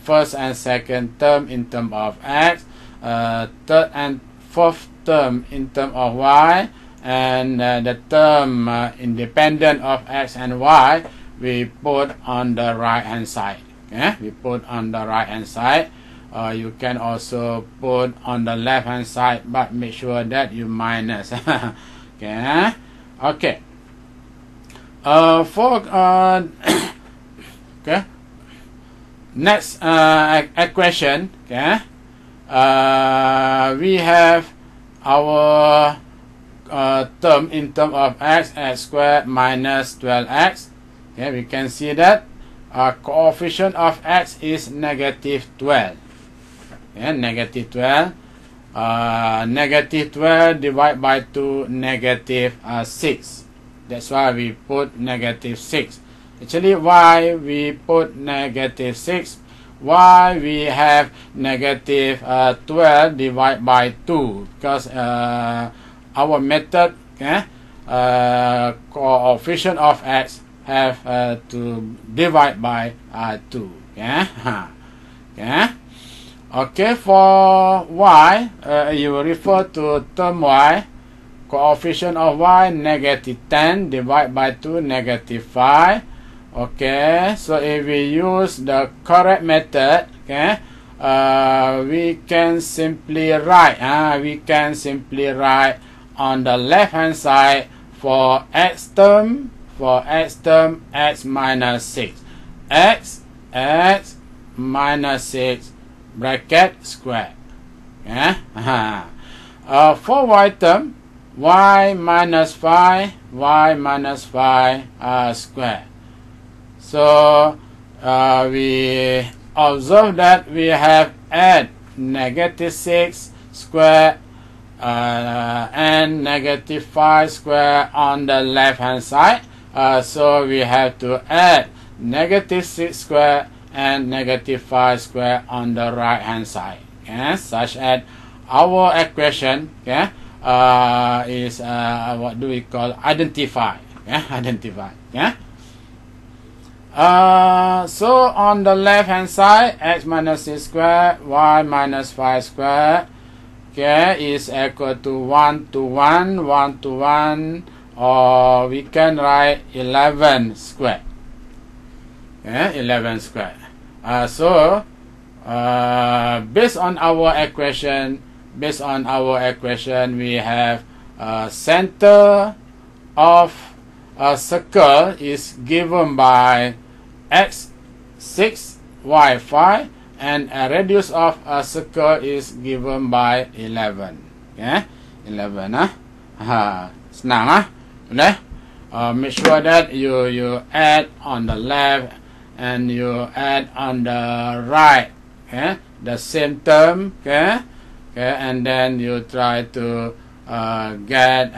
first and second term in term of x, third and fourth term in term of y, and the term independent of x and y we put on the right hand side. Okay, we put on the right hand side. You can also put on the left hand side, but make sure that you minus. Okay. Okay. For okay, next equation. Okay. We have our term in term of x squared minus 12x. Okay, we can see that coefficient of x is negative 12. Okay, negative 12. Negative 12 divided by 2, negative 6. That's why we put negative 6. Actually, why we put negative 6? Why we have negative 12 divided by 2? Because our method, okay, coefficient of x have to divide by 2. Okay. Okay. Okay, for y, you refer to term y. Coefficient of y negative 10 divided by 2, negative 5. Okay, so if we use the correct method, okay, we can simply write. On the left hand side for x term, x minus 6, x minus 6 bracket square. Okay. For y term, y minus 5 square. So we observe that we have add negative 6 square and negative 5 square on the left hand side. So we have to add negative 6 square and negative 5 square on the right hand side. Okay? Such as our equation, okay, is what do we call identify. Okay? Identify. Okay? So on the left hand side, x minus 6 square, y minus 5 square, okay, is equal to 1 to 1, 1 to 1, or we can write 11 square. Okay, 11 square. So based on our equation, we have center of a circle is given by x 6, y 5, and a radius of a circle is given by 11. Okay, 11. Senang boleh. Make sure that you add on the left and you add on the right. Okay, the same term. Okay, and then you try to get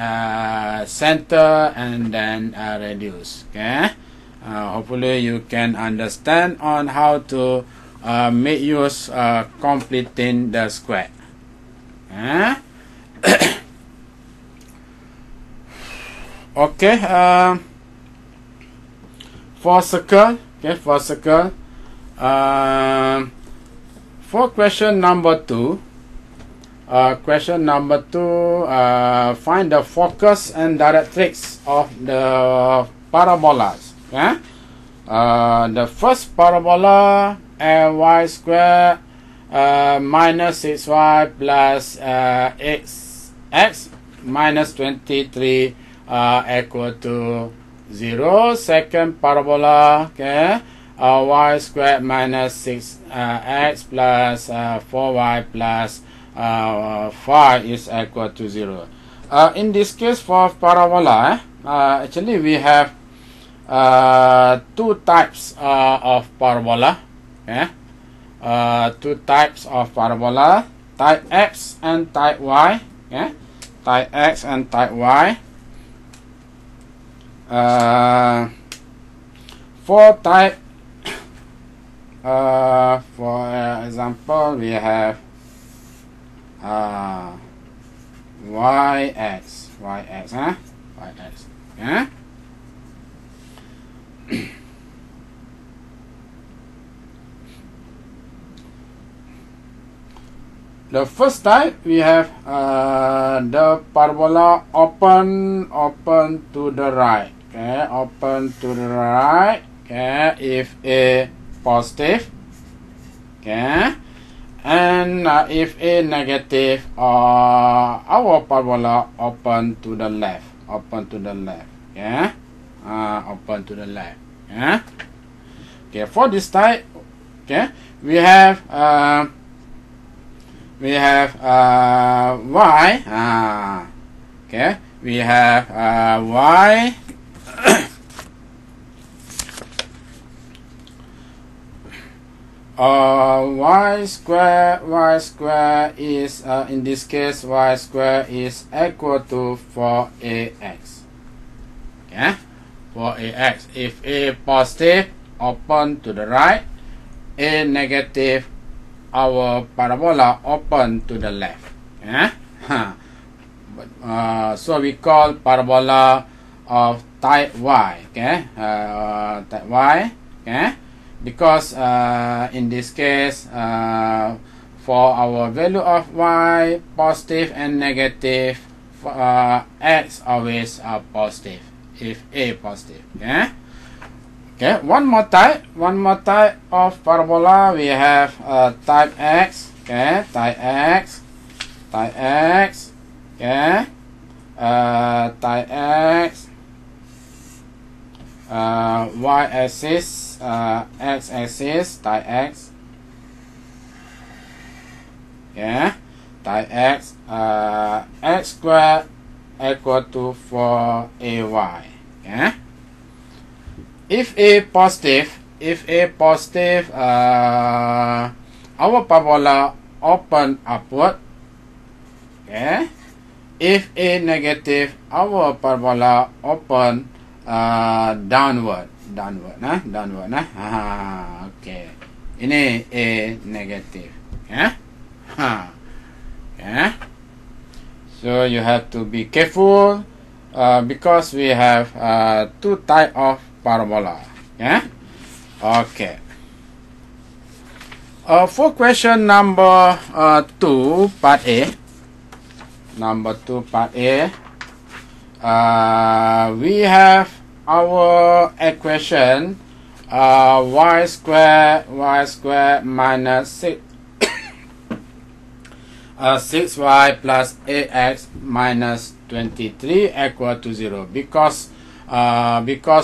center and then radius. Okay, hopefully you can understand on how to make use completing the square. Okay, for circle. Okay, for circle. For question number 2. Find the focus and directrix of the parabolas. Okay? The first parabola, y square minus 6y plus x minus 23 equal to 0. Second parabola, okay, y squared minus 6x plus 4y plus 5 is equal to 0. In this case, for parabola, actually we have two types of parabola. Okay? Two types of parabola, type X and type Y. Okay? Type X and type Y. For type, for example, we have YX, YX. Yeah. The first type we have the parabola open to the right. Okay, open to the right. Okay, if A positive. Okay, and if A negative, our parabola open to the left. Open to the left. Yeah, open to the left. Yeah. Okay, for this type, okay, we have y. Okay, we have y. Y square is in this case y square is equal to 4ax. Okay, 4ax. If A positive, open to the right. A negative, our parabola open to the left. Okay? So we call parabola of type Y. Okay, type Y. Okay. Because in this case, for our value of y positive and negative, x always are positive if A positive. Okay. Okay. One more type of parabola. We have type X. Okay. Type X. Okay. Type X. Y-axis, x-axis, type X. Yeah, type X. X squared equal to 4ay. Yeah. If A positive, our parabola open upward. Okay. If A negative, our parabola open downward. Okay. Ini A negative. Yeah. Yeah. So you have to be careful because we have two type of parabola. Yeah. Okay. For question number 2, part A. Number 2, part A. We have our equation y square minus 6y plus ax minus 23 equal to 0, because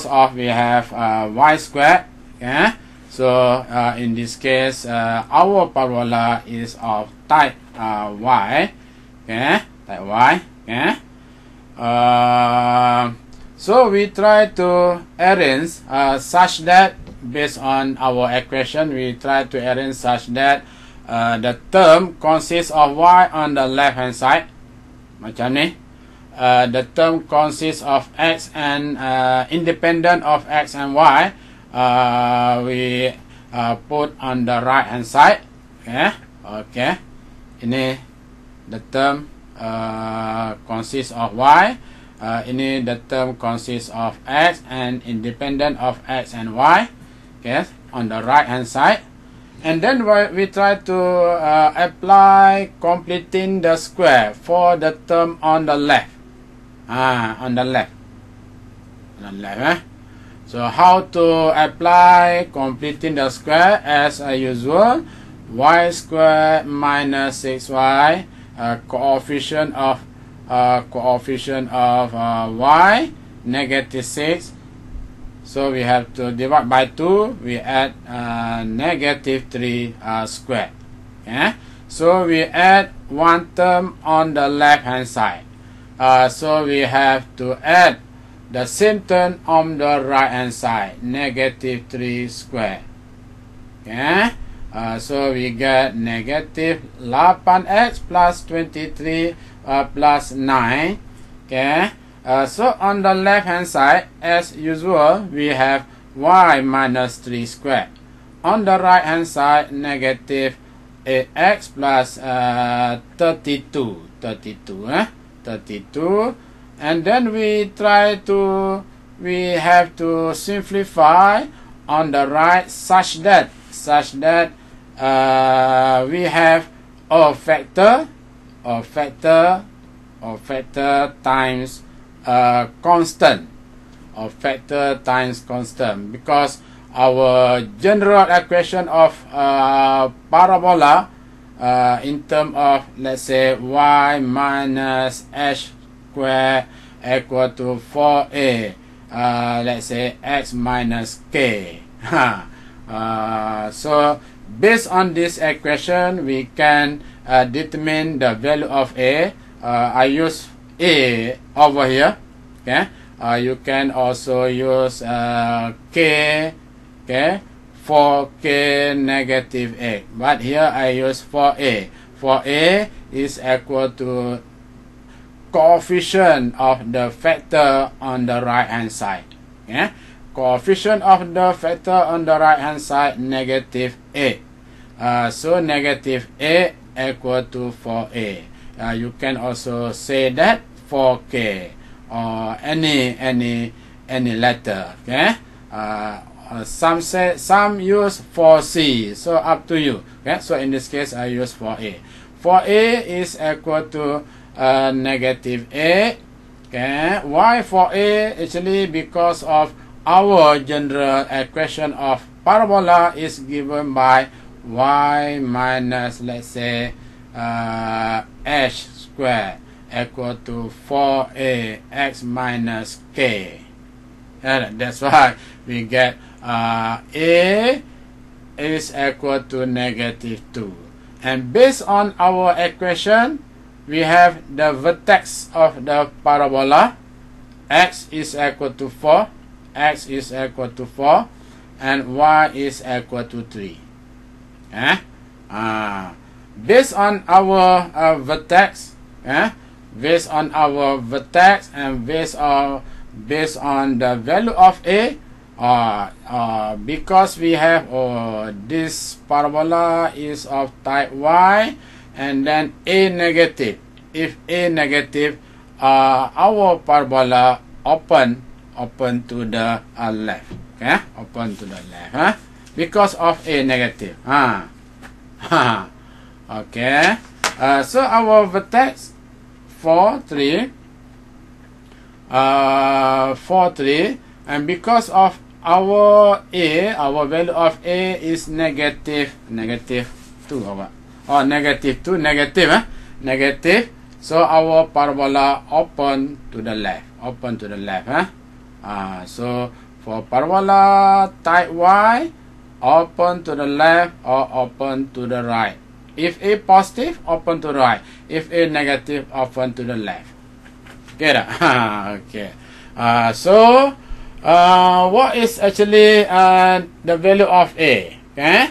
of we have y square. Okay, so in this case our parabola is of type y. Okay, type y. Okay, so we try to arrange such that, based on our equation, we try to arrange such that the term consists of y on the left hand side, macam ni. The term consists of x and independent of x and y, we put on the right hand side. Okay, ini the term consists of y, ini the term consists of x and independent of x and y. Okay, on the right hand side. And then we try to apply completing the square for the term on the left. On the left. So how to apply completing the square? As usual, y square minus 6y, coefficient of y negative 6. So we have to divide by 2. We add negative 3 squared. Okay? So we add one term on the left hand side. So we have to add the same term on the right hand side, negative 3 squared. Okay? So we get negative 8x plus 23 plus 9. Okay? So on the left hand side, as usual, we have y minus 3 squared. On the right hand side, negative 8x plus 32. 32. And then we have to simplify on the right such that we have a factor times constant, because our general equation of parabola in terms of, let's say, y minus h square equal to 4a, let's say x minus k. So based on this equation, we can determine the value of a. I use a over here. Okay, you can also use k. Okay, 4k negative 8, but here I use 4a. 4a is equal to coefficient of the factor on the right hand side. Okay, coefficient of the factor on the right hand side, negative 8. So negative 8 equal to 4a. You can also say that 4k or any letter. Okay, some use 4c, so up to you. Okay, so in this case I use 4a. 4a is equal to negative 8. Okay, why 4a? Actually because of our general equation of parabola is given by y minus, let's say, h square equal to 4a x minus k. That's why we get a is equal to negative 2. And based on our equation, we have the vertex of the parabola. X is equal to 4, x is equal to 4, and y is equal to 3. Based on our vertex, based on our vertex and based on the value of a, because we have this parabola is of type y, and then a negative. If a negative, our parabola open to the left. Okay, open to the left. Because of a negative. Okay. So our vertex 4, 3, 4, 3, and because of our value of A is negative 2 or what? Or negative 2, negative. So our parabola open to the left, so for parabola type Y, open to the left or open to the right. If A positive, open to the right. If A negative, open to the left. Okay, okay. So what is actually the value of A? Okay,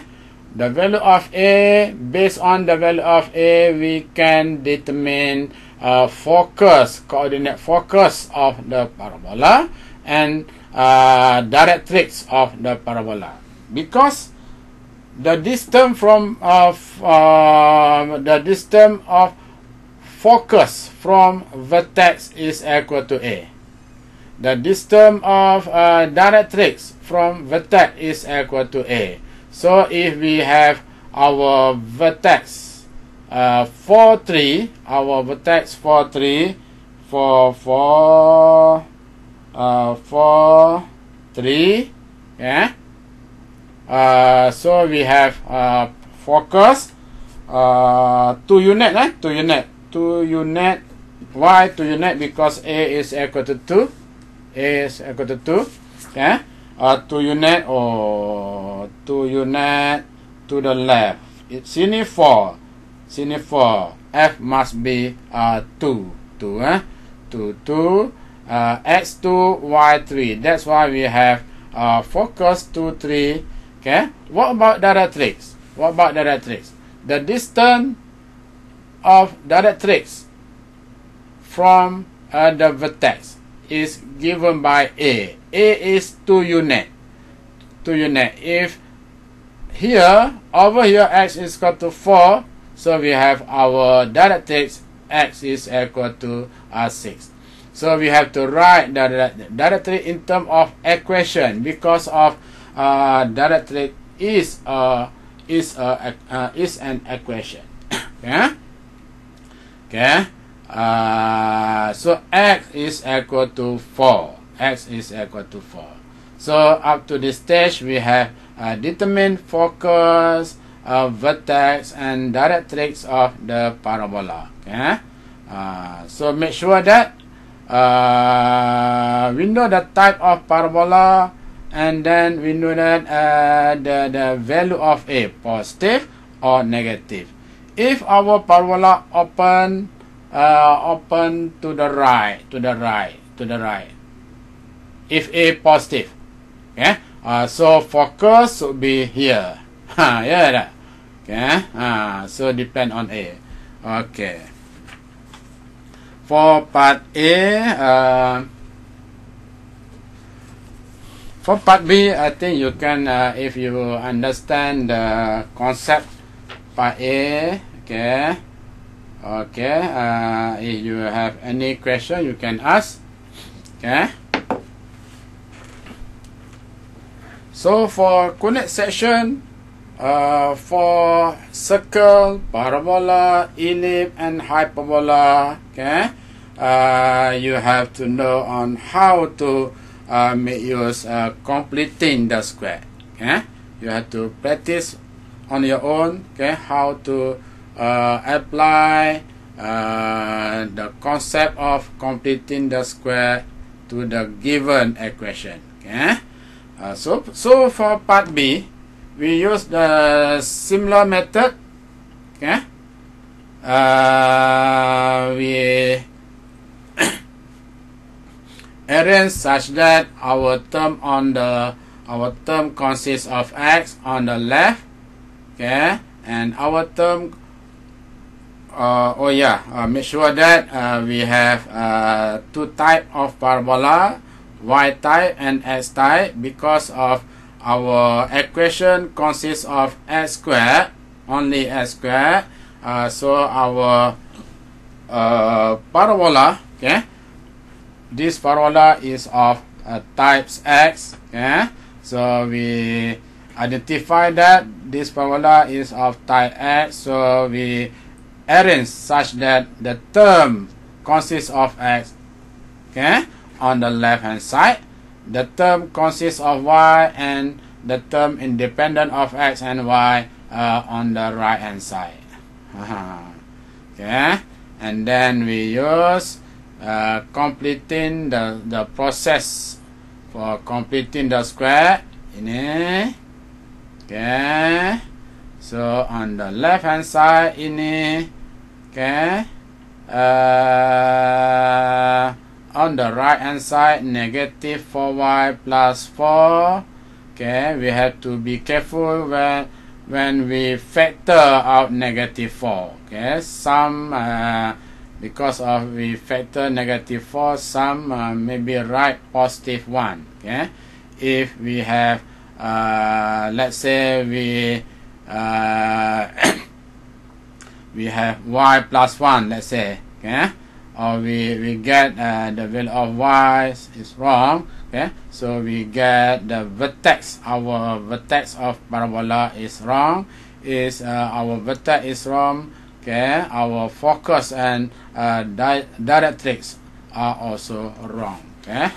the value of A, based on the value of A, we can determine coordinate focus of the parabola and directrix of the parabola, because the distance from the distance of focus from vertex is equal to A. The distance of directrix from vertex is equal to A. So if we have our vertex 4, 3, our vertex 4, 3, 4, 3, yeah. So we have focus 2 unit, Why 2 unit? Because A is equal to 2. A is equal to 2. Yeah. 2 unit or 2 unit to the left. It's sine 4. F must be 2. 2. X2, Y3. That's why we have focus 2, 3. Okay. What about directrix? The distance of directrix from the vertex is given by A. A is 2 unit. If over here X is equal to 4, so we have our directrix X is equal to 6. So we have to write the directrix in terms of equation, because of directrix is an equation. Okay. Okay. So X is equal to 4. So up to this stage, we have determined focus, vertex, and directrix of the parabola. Okay. So make sure that we know the type of parabola, and then we know that the value of A, positive or negative. If our parabola open to the right. If A positive, okay. So focus should be here. Yeah. Okay. So depend on A. Okay. For part A, for part B, I think you can, if you understand the concept, part A, okay. If you have any question, you can ask. Okay. So for connect section, for circle, parabola, ellipse, and hyperbola, okay, you have to know on how to make use completing the square. Okay, you have to practice on your own. Okay, how to apply the concept of completing the square to the given equation. Okay. So for part B, we use the similar method. Okay. We arrange such that our term consists of X on the left. Okay, and our term make sure that we have two type of parabola, Y type and X type, because of our equation consists of X squared, only X squared. So our parabola, okay, this parabola is of types X. Okay, so we identify that this parabola is of type X, so we arrange such that the term consists of X, okay, on the left hand side. the term consists of y and the term independent of x and y on the right hand side. Okay, and then we use completing the process for completing the square ini. Okay, so on the left hand side ini, okay, on the right hand side negative 4y plus 4. Okay, we have to be careful when we factor out negative 4. Okay, some because of we factor negative 4, some maybe write positive 1. Okay, if we have let's say we we have y plus 1, let's say, okay, or we get the value of y is wrong. Okay, so we get the vertex, our vertex of parabola is wrong, our vertex is wrong. Okay, our focus and directrix are also wrong. Okay,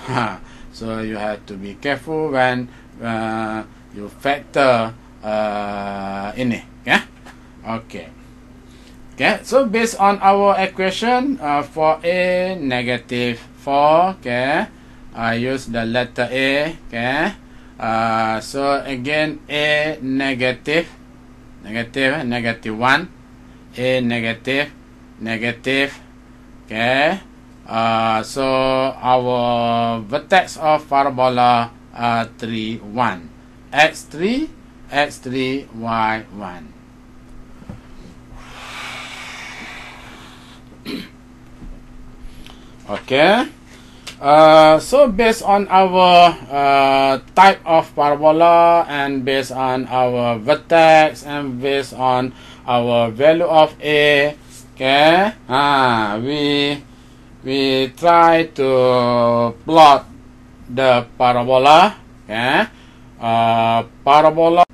so you have to be careful when you factor ini. Okay. Okay, so based on our equation for a negative 4, okay, I use the letter A. Okay, so again a negative 1, a negative. Okay, so our vertex of parabola 3, 1, x3, y1. Okay, so based on our type of parabola and based on our vertex and based on our value of A, okay, we try to plot the parabola. Okay, parabola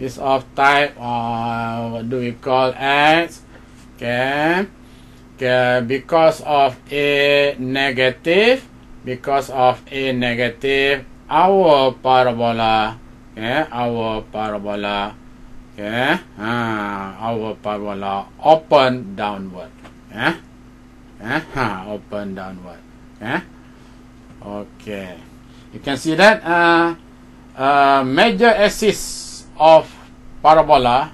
is of type what do we call x? Okay. Because of a negative, our parabola, okay, our parabola open downward, open downward, okay. You can see that major axis of parabola,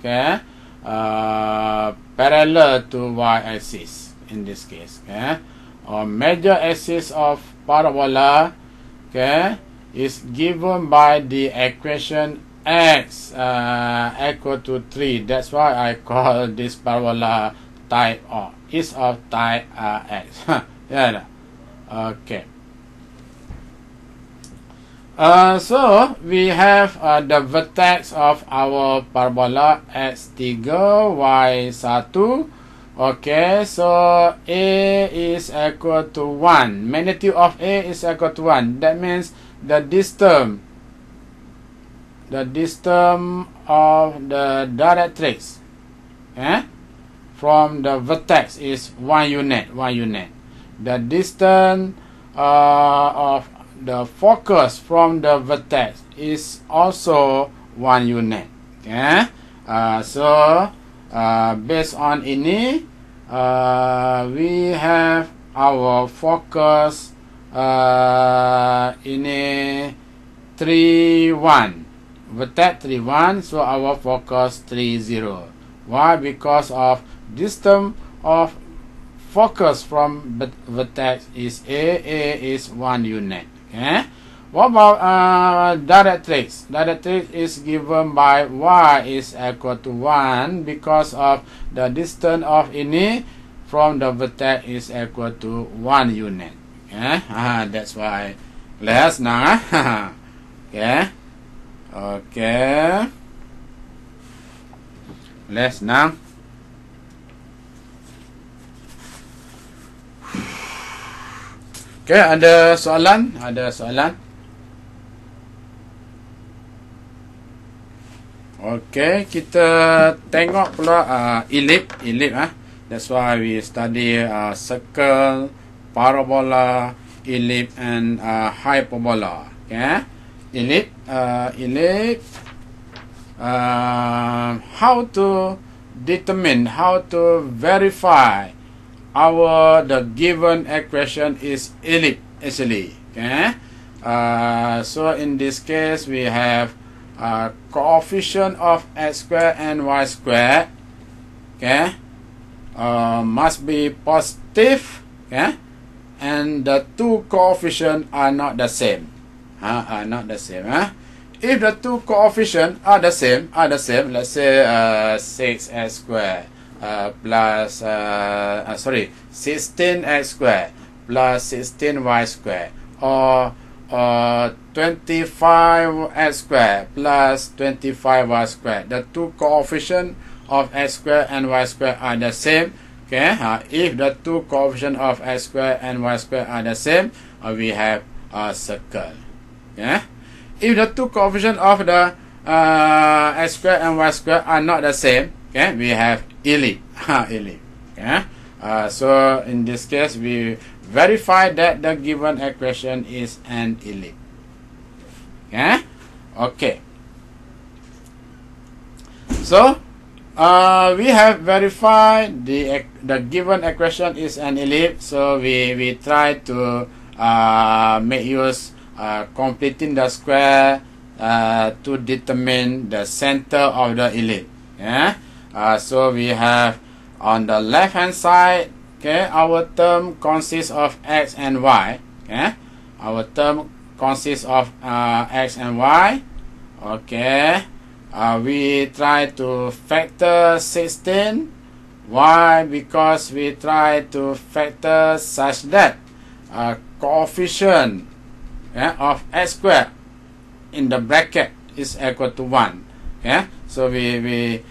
okay, parallel to y-axis in this case, okay, or major axis of parabola, okay, is given by the equation x equal to 3. That's why I call this parabola type or is of type x. Yeah, okay. So we have the vertex of our parabola x3 y1. Okay, so A is equal to 1. Magnitude of A is equal to 1. That means the distance of the directrix from the vertex is 1 unit. The distance of the focus from the vertex is also 1 unit. Okay, so based on ini, we have our focus ini 3,1, vertex 3,1, so our focus 3,0. Why? Because of distance of focus from vertex is A is 1 unit. Okay. What about directrix? Directrix is given by y is equal to 1 because of the distance of ini from the vertex is equal to 1 unit. Okay. That's why. Let's now. Okay. Okay. Let's now. Okay, ada soalan? Okay, kita tengok pula ellipse. That's why we study circle, parabola, ellipse, and hyperbola. Okay, ellipse. How to determine, how to verify the given equation is ellipse actually. Okay, so in this case we have coefficient of x squared and y squared. Okay, must be positive. Okay, and the two coefficients are not the same. Are not the same. If the two coefficients are the same, let's say 6x squared plus 16x squared plus 16y squared, or 25x squared plus 25y squared. The two coefficients of x squared and y squared are the same. Okay, if the two coefficients of x squared and y squared are the same, we have a circle. Yeah. If the two coefficients of the x squared and y squared are not the same, okay, we have ellipse. Ellipse. Okay. So in this case, we verify that the given equation is an ellipse. Okay. Okay. So we have verified the given equation is an ellipse. So we try to make use completing the square to determine the center of the ellipse. Yeah. So we have on the left hand side, okay, our term consists of x and y. Okay, our term consists of x and y. Okay, we try to factor 16. Why? Because we try to factor such that coefficient of x squared in the bracket is equal to 1. Okay, so we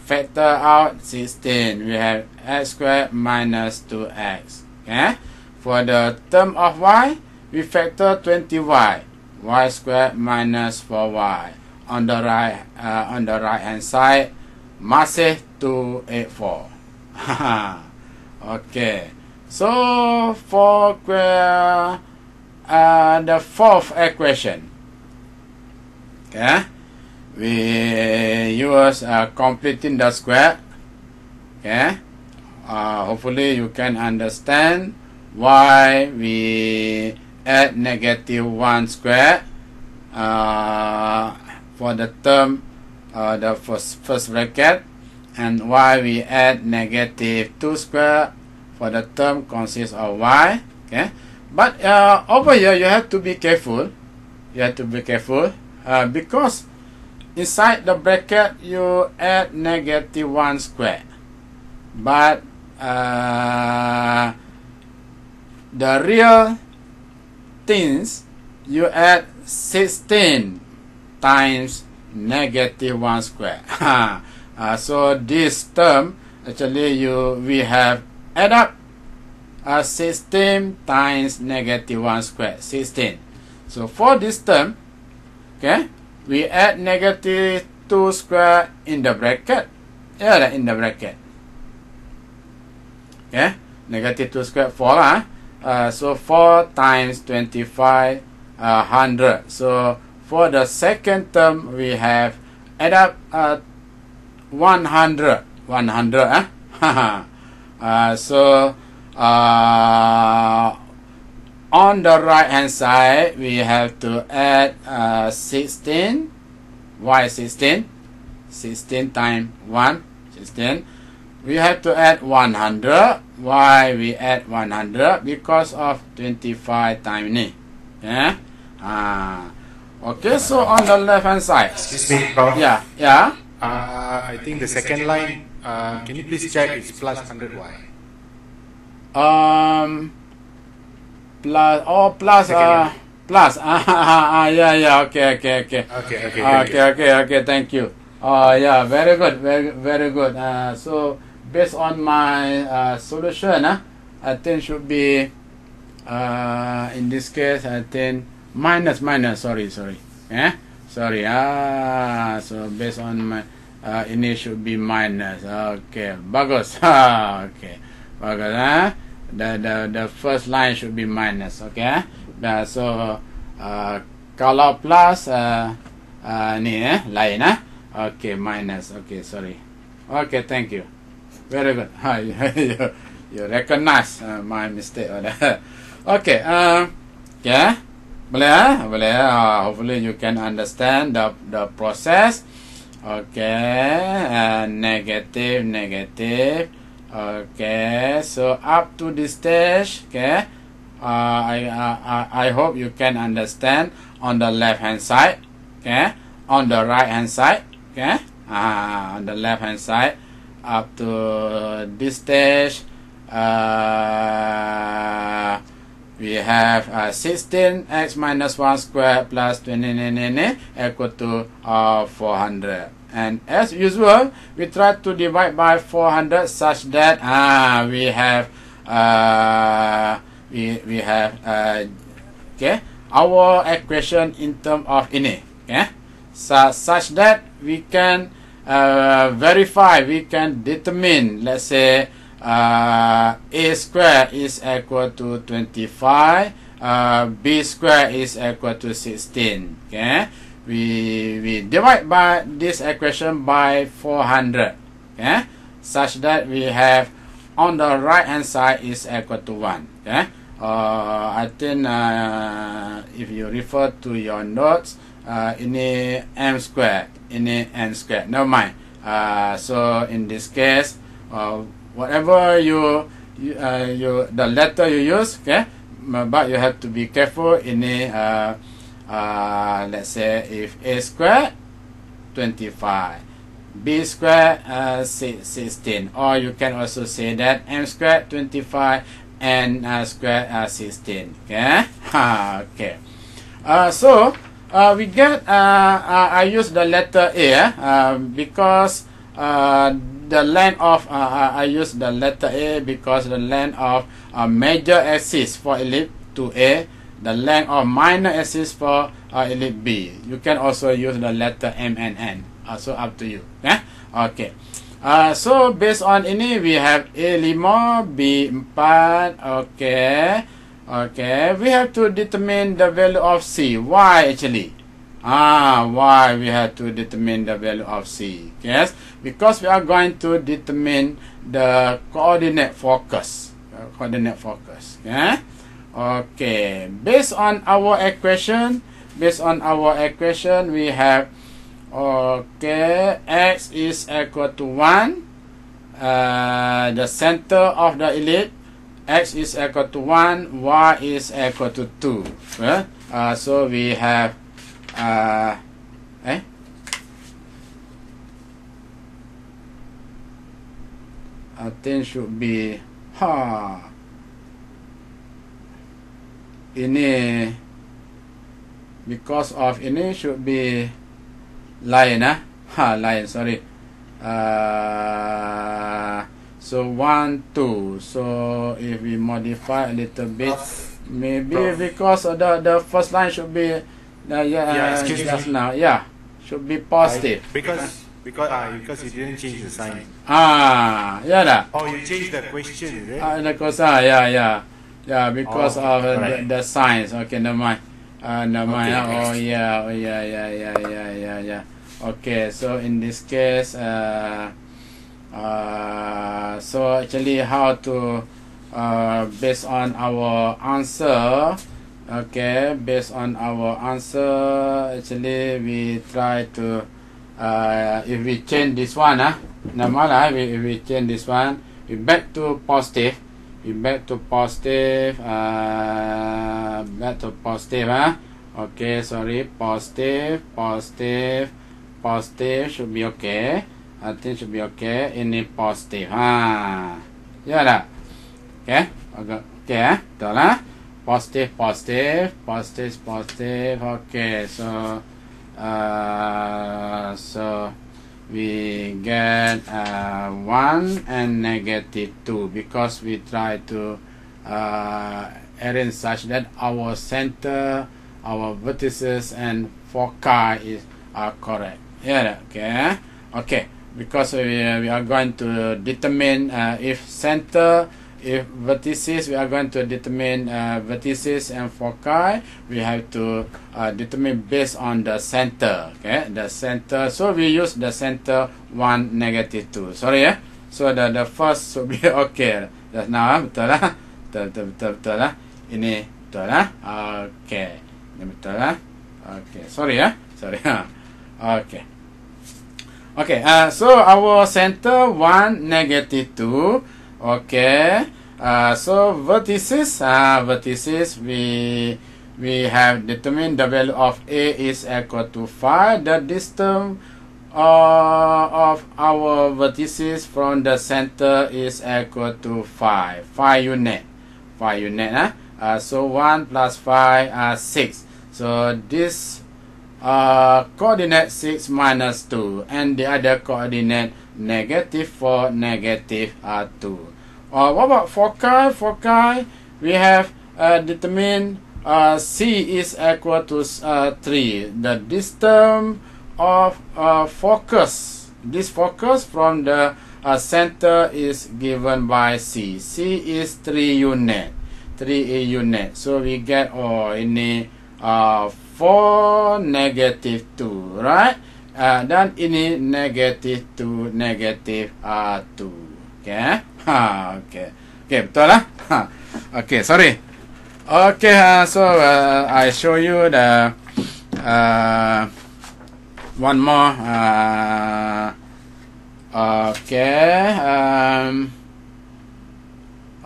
factor out 16. We have x squared minus 2x. Okay, for the term of y, we factor 20y, y squared minus 4y. On the right hand side, masih 284. Okay, so for the fourth equation, okay, we use completing the square. Okay, hopefully you can understand why we add -1 square for the term, the first bracket, and why we add -2 square for the term consists of y. Okay, but over here you have to be careful. You have to be careful because inside the bracket you add -1 square, but the real things you add 16 times -1 square. So this term actually we have add up 16 times -1 square, 16. So for this term, okay, we add -2 square in the bracket. Yeah, in the bracket. Okay, -2 square 4 so 4 times 25, 100. So for the second term, we have add up 100. So on the right hand side, we have to add 16. Why 16? 16 times 1, 16. We have to add 100. Why we add 100? Because of 25 times ni. Yeah. Okay, so on the left hand side. Excuse me, Prof. Yeah. I think the second line, can you please check it's plus 100y? Plus yeah, okay, thank you. Yeah, very good, very good. So based on my solution, I think should be in this case, I think minus, sorry, sorry, so based on my ini should be minus. Okay, bagus. Okay, bagus. the first line should be minus. Okay. So kalau plus ni lain okay, minus. Okay, sorry. Okay, thank you. Very good. You recognize my mistake. Okay. Yeah. Boleh. Hopefully you can understand the process. Okay. Negative. Okay. So up to this stage. Okay. I hope you can understand on the left hand side. Okay. On the right hand side. Okay. On the left hand side. Up to this stage. We have 16x minus 1 squared plus 20 equal to 400. And as usual, we try to divide by 400 such that we have okay, our equation in terms of ini. Okay, such that we can verify, we can determine, let's say a square is equal to 25, b square is equal to 16. Okay, we divide by this equation by 400. Okay, such that we have on the right hand side is equal to 1. Okay, I think if you refer to your notes, ini m square, ini n square. Never mind. So in this case, whatever the letter you use, okay, but you have to be careful. Ini let's say if a square 25, b square 16, or you can also say that m square 25 and square 16. Okay. Okay. So we get I use the letter A because the length of I use the letter A because the length of major axis for ellipse to A, the length of minor axis for ellipse B. You can also use the letter M and N. Also up to you. Okay. Okay. So based on ini we have A5, B4. Okay. Okay. We have to determine the value of C. Why actually? Why we have to determine the value of C? Yes, because we are going to determine the coordinate focus. Okay. Okay. Based on our equation, we have okay, x is equal to 1. The center of the ellipse, x is equal to 1, y is equal to 2. So we have I think should be ini because of ini should be line line, sorry. So 1 2, so if we modify a little bit, maybe because of the first line should be excuse just me. now, should be positive. Because you didn't change the sign. Yeah. Oh, you changed the question, is it? Because because of the signs. Okay, never mind. Never mind. Okay, Yeah. Okay, so in this case, so actually how to based on our answer. Okay, based on our answer, actually we try to if we change this one, normal, if we change this one, we back to positive. Back to positive. Okay, sorry, positive should be okay. I think should be okay. Ini positive. Ya dah. Okay. Okay. Betul lah. Positive. Okay. So we get 1 and negative 2 because we try to arrange such that our center, our vertices and foci are correct. Yeah. Okay. Because we are going to determine if center if vertices, we are going to determine vertices and foci. We have to determine based on the center. Okay, the center. So we use the center 1, -2. Sorry ya. So the first should be okay. That's now betul lah. Betul lah. Ini betul lah. Okay. Ini betul lah. Okay. Sorry ya. Sorry. Okay. Okay. So our center 1, -2. Okay. So vertices. Vertices we have determined the value of A is equal to 5. The distance of our vertices from the center is equal to 5 unit. 5 unit. So 1 plus 5 6. So this coordinate 6 minus 2, and the other coordinate -4, -2. What about foci? Foci, we have determined C is equal to 3. The distance of focus, this focus from the center is given by C. C is 3 unit. 3 unit. So we get ini 4, -2, right? Dan ini -2, -2. Okay. Okay. Okay, betul lah. Okay, sorry. Okay, so I show you the one more. Okay.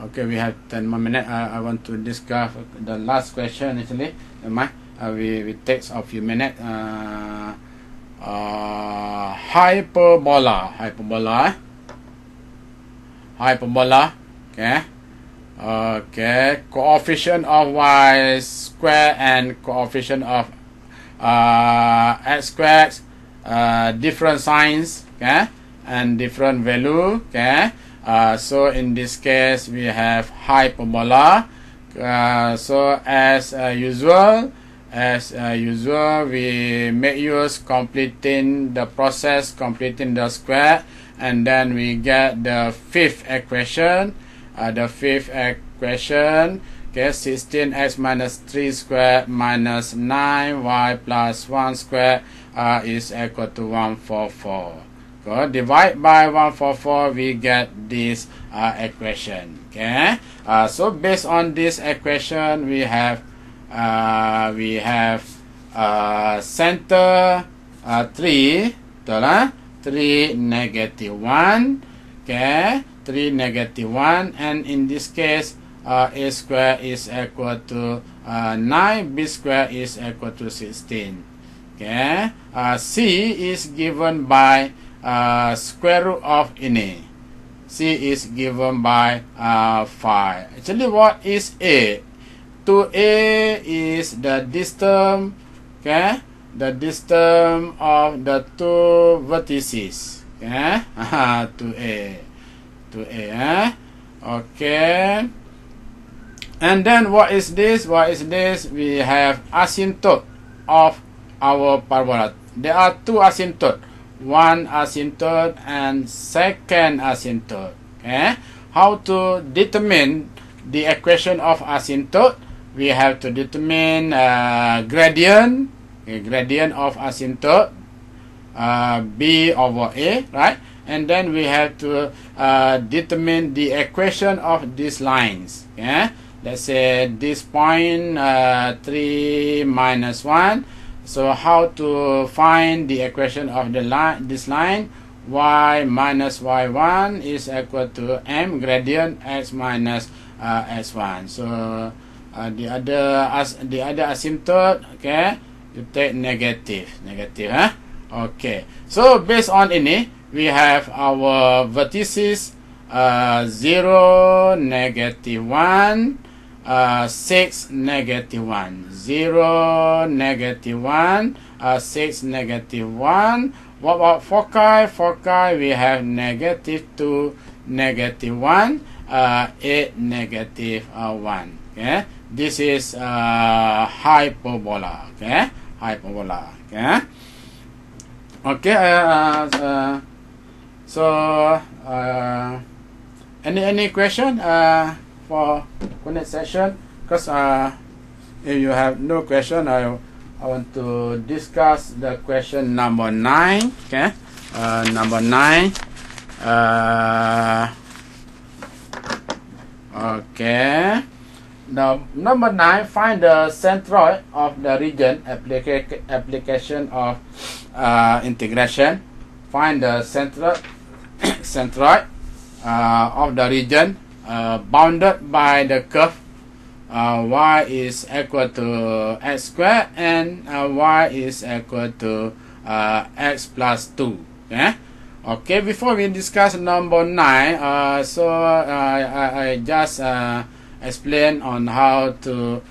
Okay, we have 10 more minutes. I want to discuss the last question actually. We take a few minutes. Hyperbola. Okay. Okay. Coefficient of y square and coefficient of x squared, different signs. Okay. And different value. Okay. So in this case we have hyperbola. So as usual, we make use completing the process, completing the square, and then we get the fifth equation. Okay, 16x minus 3 squared minus 9y plus 1 squared is equal to 144. Go divide by 144, we get this equation. Okay, so based on this equation, we have center 3, 3, -1. Okay, 3, -1, and in this case, a square is equal to 9, b square is equal to 16. Okay, C is given by square root of ini. C is given by 5. Actually, what is A? To A is the distance, okay, the distance of the two vertices. Okay, to A, okay. And then what is this? We have asymptote of our parabola. There are two asymptotes. One asymptote and second asymptote. Okay, how to determine the equation of asymptote? We have to determine gradient, gradient of asymptote, b over a, right? And then we have to determine the equation of these lines. Okay, let's say this point 3 minus 1. So how to find the equation of the line? This line, y minus y1 is equal to m gradient x minus x1. So the other asymptote, okay, you take negative, okay. So based on ini, we have our vertices 0, -1, 6, -1, 0, -1, 6, -1. What about foci? Foci, we have -2, -1, 8, -1. Okay, this is hyperbola. Okay, hyperbola. Okay. Okay. So Any question for next session? Because if you have no question, I want to discuss the question number 9. Okay, number 9. Okay. Now, number 9, find the centroid of the region. Application of integration. Find the centroid of the region bounded by the curve y is equal to x squared and y is equal to x plus 2. Okay. Okay. Before we discuss number 9, so I just explain on how to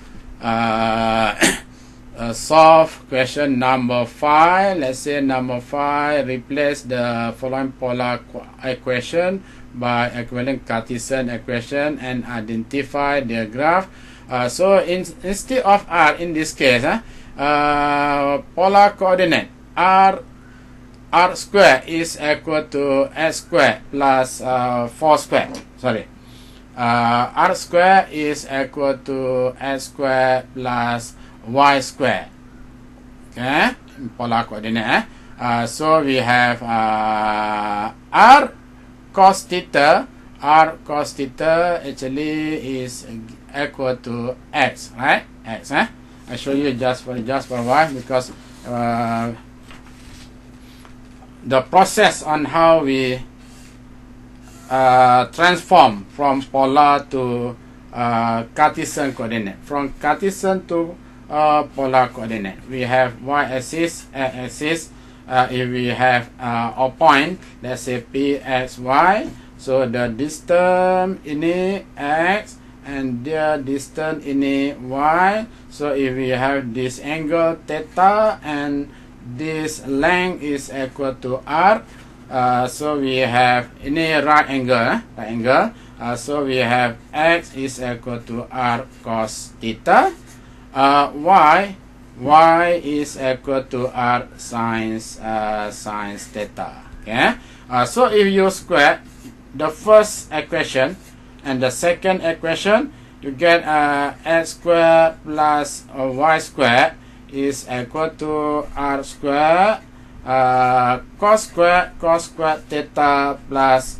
solve question number 5. Let's say number 5, replace the following polar equation by equivalent Cartesian equation and identify their graph. So instead of r in this case, polar coordinate r square is equal to x squared plus 4 squared. Sorry. R square is equal to x square plus y square. Okay, polar coordinate. So we have r cos theta. R cos theta actually is equal to x, right? X. I show you just for a while because the process on how we transform from polar to Cartesian coordinate. From Cartesian to polar coordinate, we have y-axis, x-axis. If we have a point, let's say p, x, y, so the distance ini x and the distance ini y. So if we have this angle theta and this length is equal to r, so we have ini right angle. So we have x is equal to r cos theta. Y is equal to r sines theta. Okay. So if you square the first equation and the second equation, you get x squared plus y squared is equal to r squared cos squared theta plus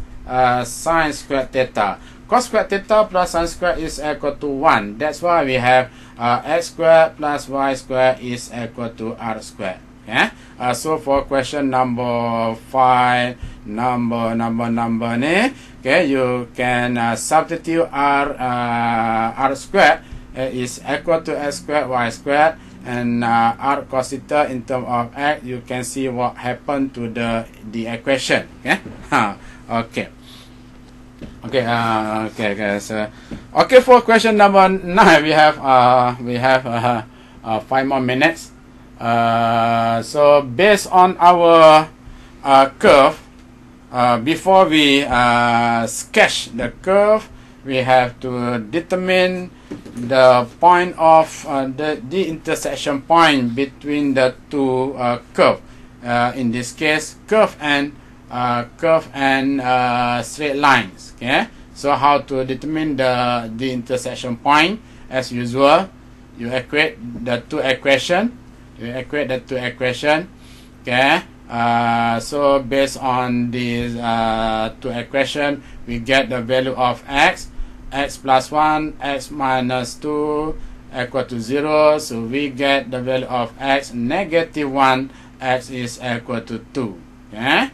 sin squared theta. Cos squared theta plus sin squared is equal to 1. That's why we have x squared plus y squared is equal to r squared. Okay. So for question number 5, number ni, okay, you can substitute r squared is equal to x squared y squared, and r cos theta in terms of x. You can see what happened to the equation. Okay. Okay. Okay. So, okay, for question number 9, we have 5 more minutes. So based on our curve, before we sketch the curve, we have to determine the point of the intersection point between the two curve. In this case, curve and straight lines. Okay. So how to determine the intersection point? As usual, you equate the two equation. Okay. So based on these two equation, we get the value of x plus 1, x minus 2 equal to 0. So we get the value of x negative 1, x is equal to 2. Okay.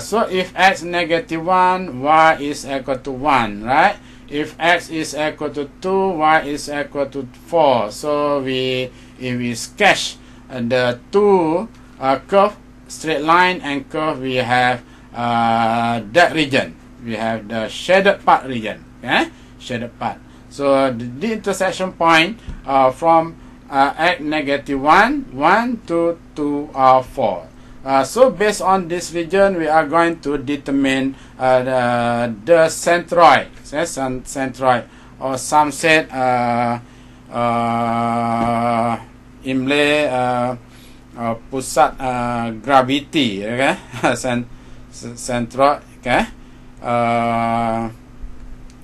So if x negative 1, y is equal to 1, right? If x is equal to 2, y is equal to 4. So if we sketch the two curve, straight line and curve, we have that region. We have the shaded part region. Okay? Shaded part. So the intersection point from x negative 1 to 4. So based on this region, we are going to determine the centroid. Centroid, or some said Imlay pusat gravity. Okay, centroid. Okay,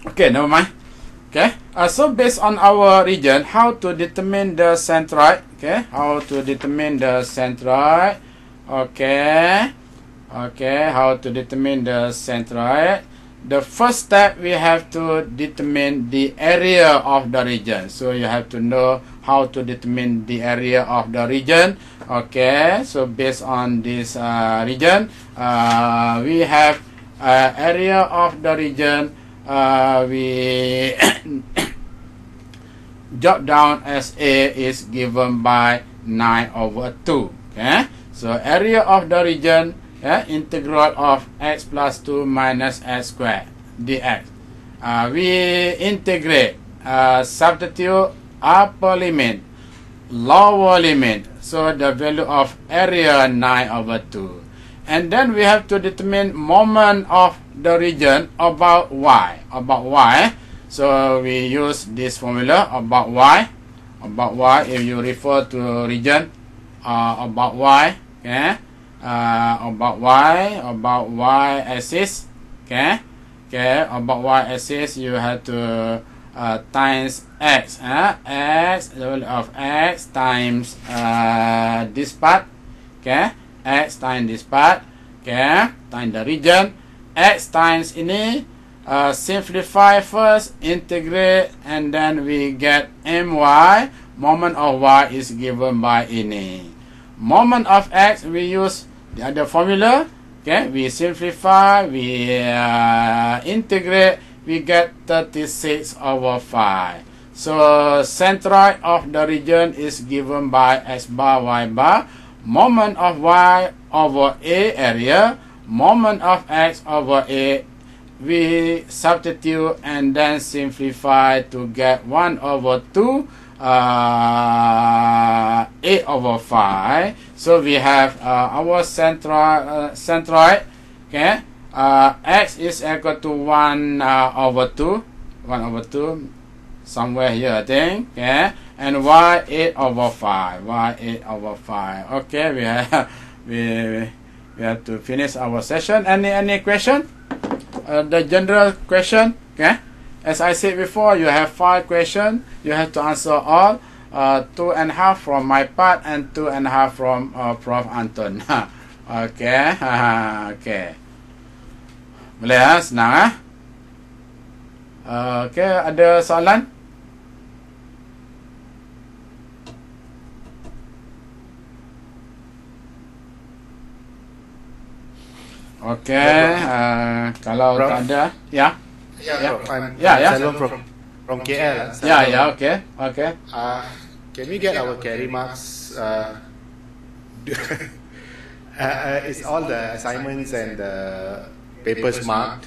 Okay, never mind. Okay. So based on our region, how to determine the centroid? Okay. How to determine the centroid? Okay. Okay. How to determine the centroid? The first step, we have to determine the area of the region. So you have to know how to determine the area of the region. Okay. So based on this region, we have area of the region. We jot down as A is given by 9/2. Okay. So area of the region, integral of x plus 2 minus x squared dx. We integrate, substitute upper limit, lower limit. So the value of area 9/2. And then we have to determine moment of the region about y. About y. So we use this formula about y. About y, if you refer to region, about y. Okay. About y axis. Okay. Okay. About y axis, you have to times x. X, the value of x times this part. Okay. X times this part. Okay. Times the region. X times ini. Simplify first, integrate, and then we get my. Moment of y is given by ini. Moment of x, we use the other formula. Okay, we simplify, we integrate, we get 36/5. So centroid of the region is given by x bar, y bar. Moment of y over a area. Moment of x over a. We substitute and then simplify to get 1/2 8/5. So we have our centroid. Okay, x is equal to 1/2. 1/2 somewhere here, I think. Okay, and y 8/5. Y 8/5. Okay, we have to finish our session. Any question? The general question, okay. As I said before, you have 5 questions. You have to answer all. 2.5 from my part and 2.5 from Prof Anton. Okay, okay. Boleh senang Okay, ada soalan? Okay, kalau tak ada, ya. Yeah, bro. I'm Yeah. Salom from KL. Yeah, okay. Can we get our carry marks? Is all the assignments and the papers marked?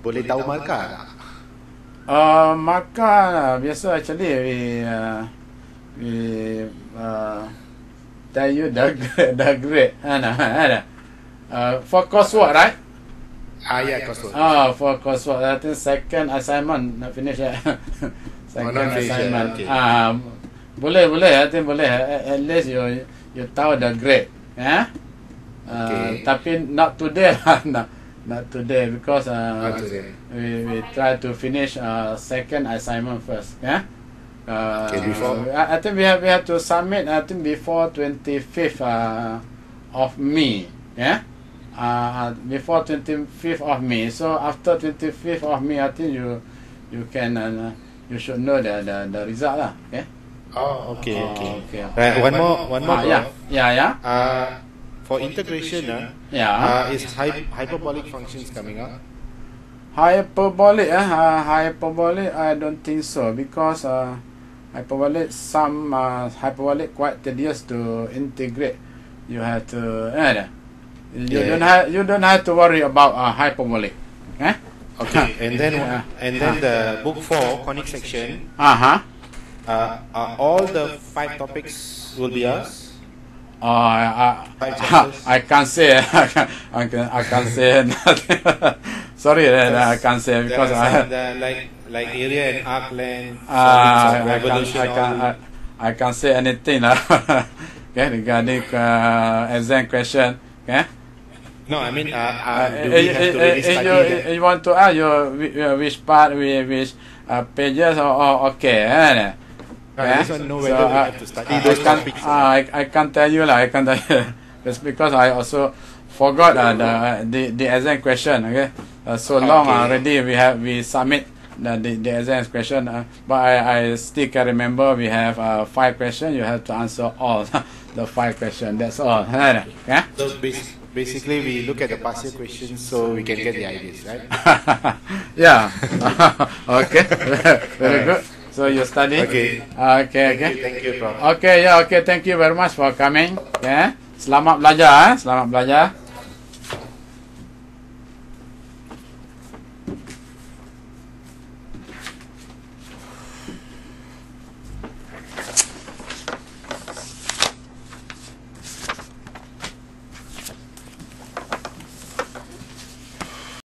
Boleh tahu markah tak? Markah biasa actually we tell you the grade. For coursework, right? Yeah, coursework. For coursework, I think second assignment not finish yet. Second assignment. Okay. Boleh. I think boleh. At least you tahu the grade. Okay. Tapi not today lah. Not today because Not today. we try to finish second assignment first. Before. I think we have to submit. I think before 25th of May. Before 25th of May. So after 25th of May, I think you can you should know the result lah. Okay. Oh, okay. Right, one more. Yeah. For integration, is hyperbolic functions coming up? Hyperbolic, I don't think so because hyperbolic quite tedious to integrate. You have to you don't have to worry about hyperbolic. Okay, and then the book 4 conic section. All the 5 topics will be us. I can't say. I can't say nothing. Sorry, I can't say because like area and arc length. I can't say anything lah. Okay, regarding exam question. Okay. No, I mean, do we have to really study that? you want to ask which part, which pages, or okay? I just want to know whether we have to study those topics. I can't tell you lah. I can't tell you. It's because I also forgot the exam question. Okay, so long already we submit the exam question. But I still can remember we have 5 questions. You have to answer all the 5 questions. That's all. Yeah. So basically, we look at the past year questions so we can get the ideas, right? Yeah. Okay. Very good. So you study? Okay. Okay. Thank you, Prof. Okay. Yeah. Okay. Thank you very much for coming. Yeah. Selamat belajar. Selamat belajar.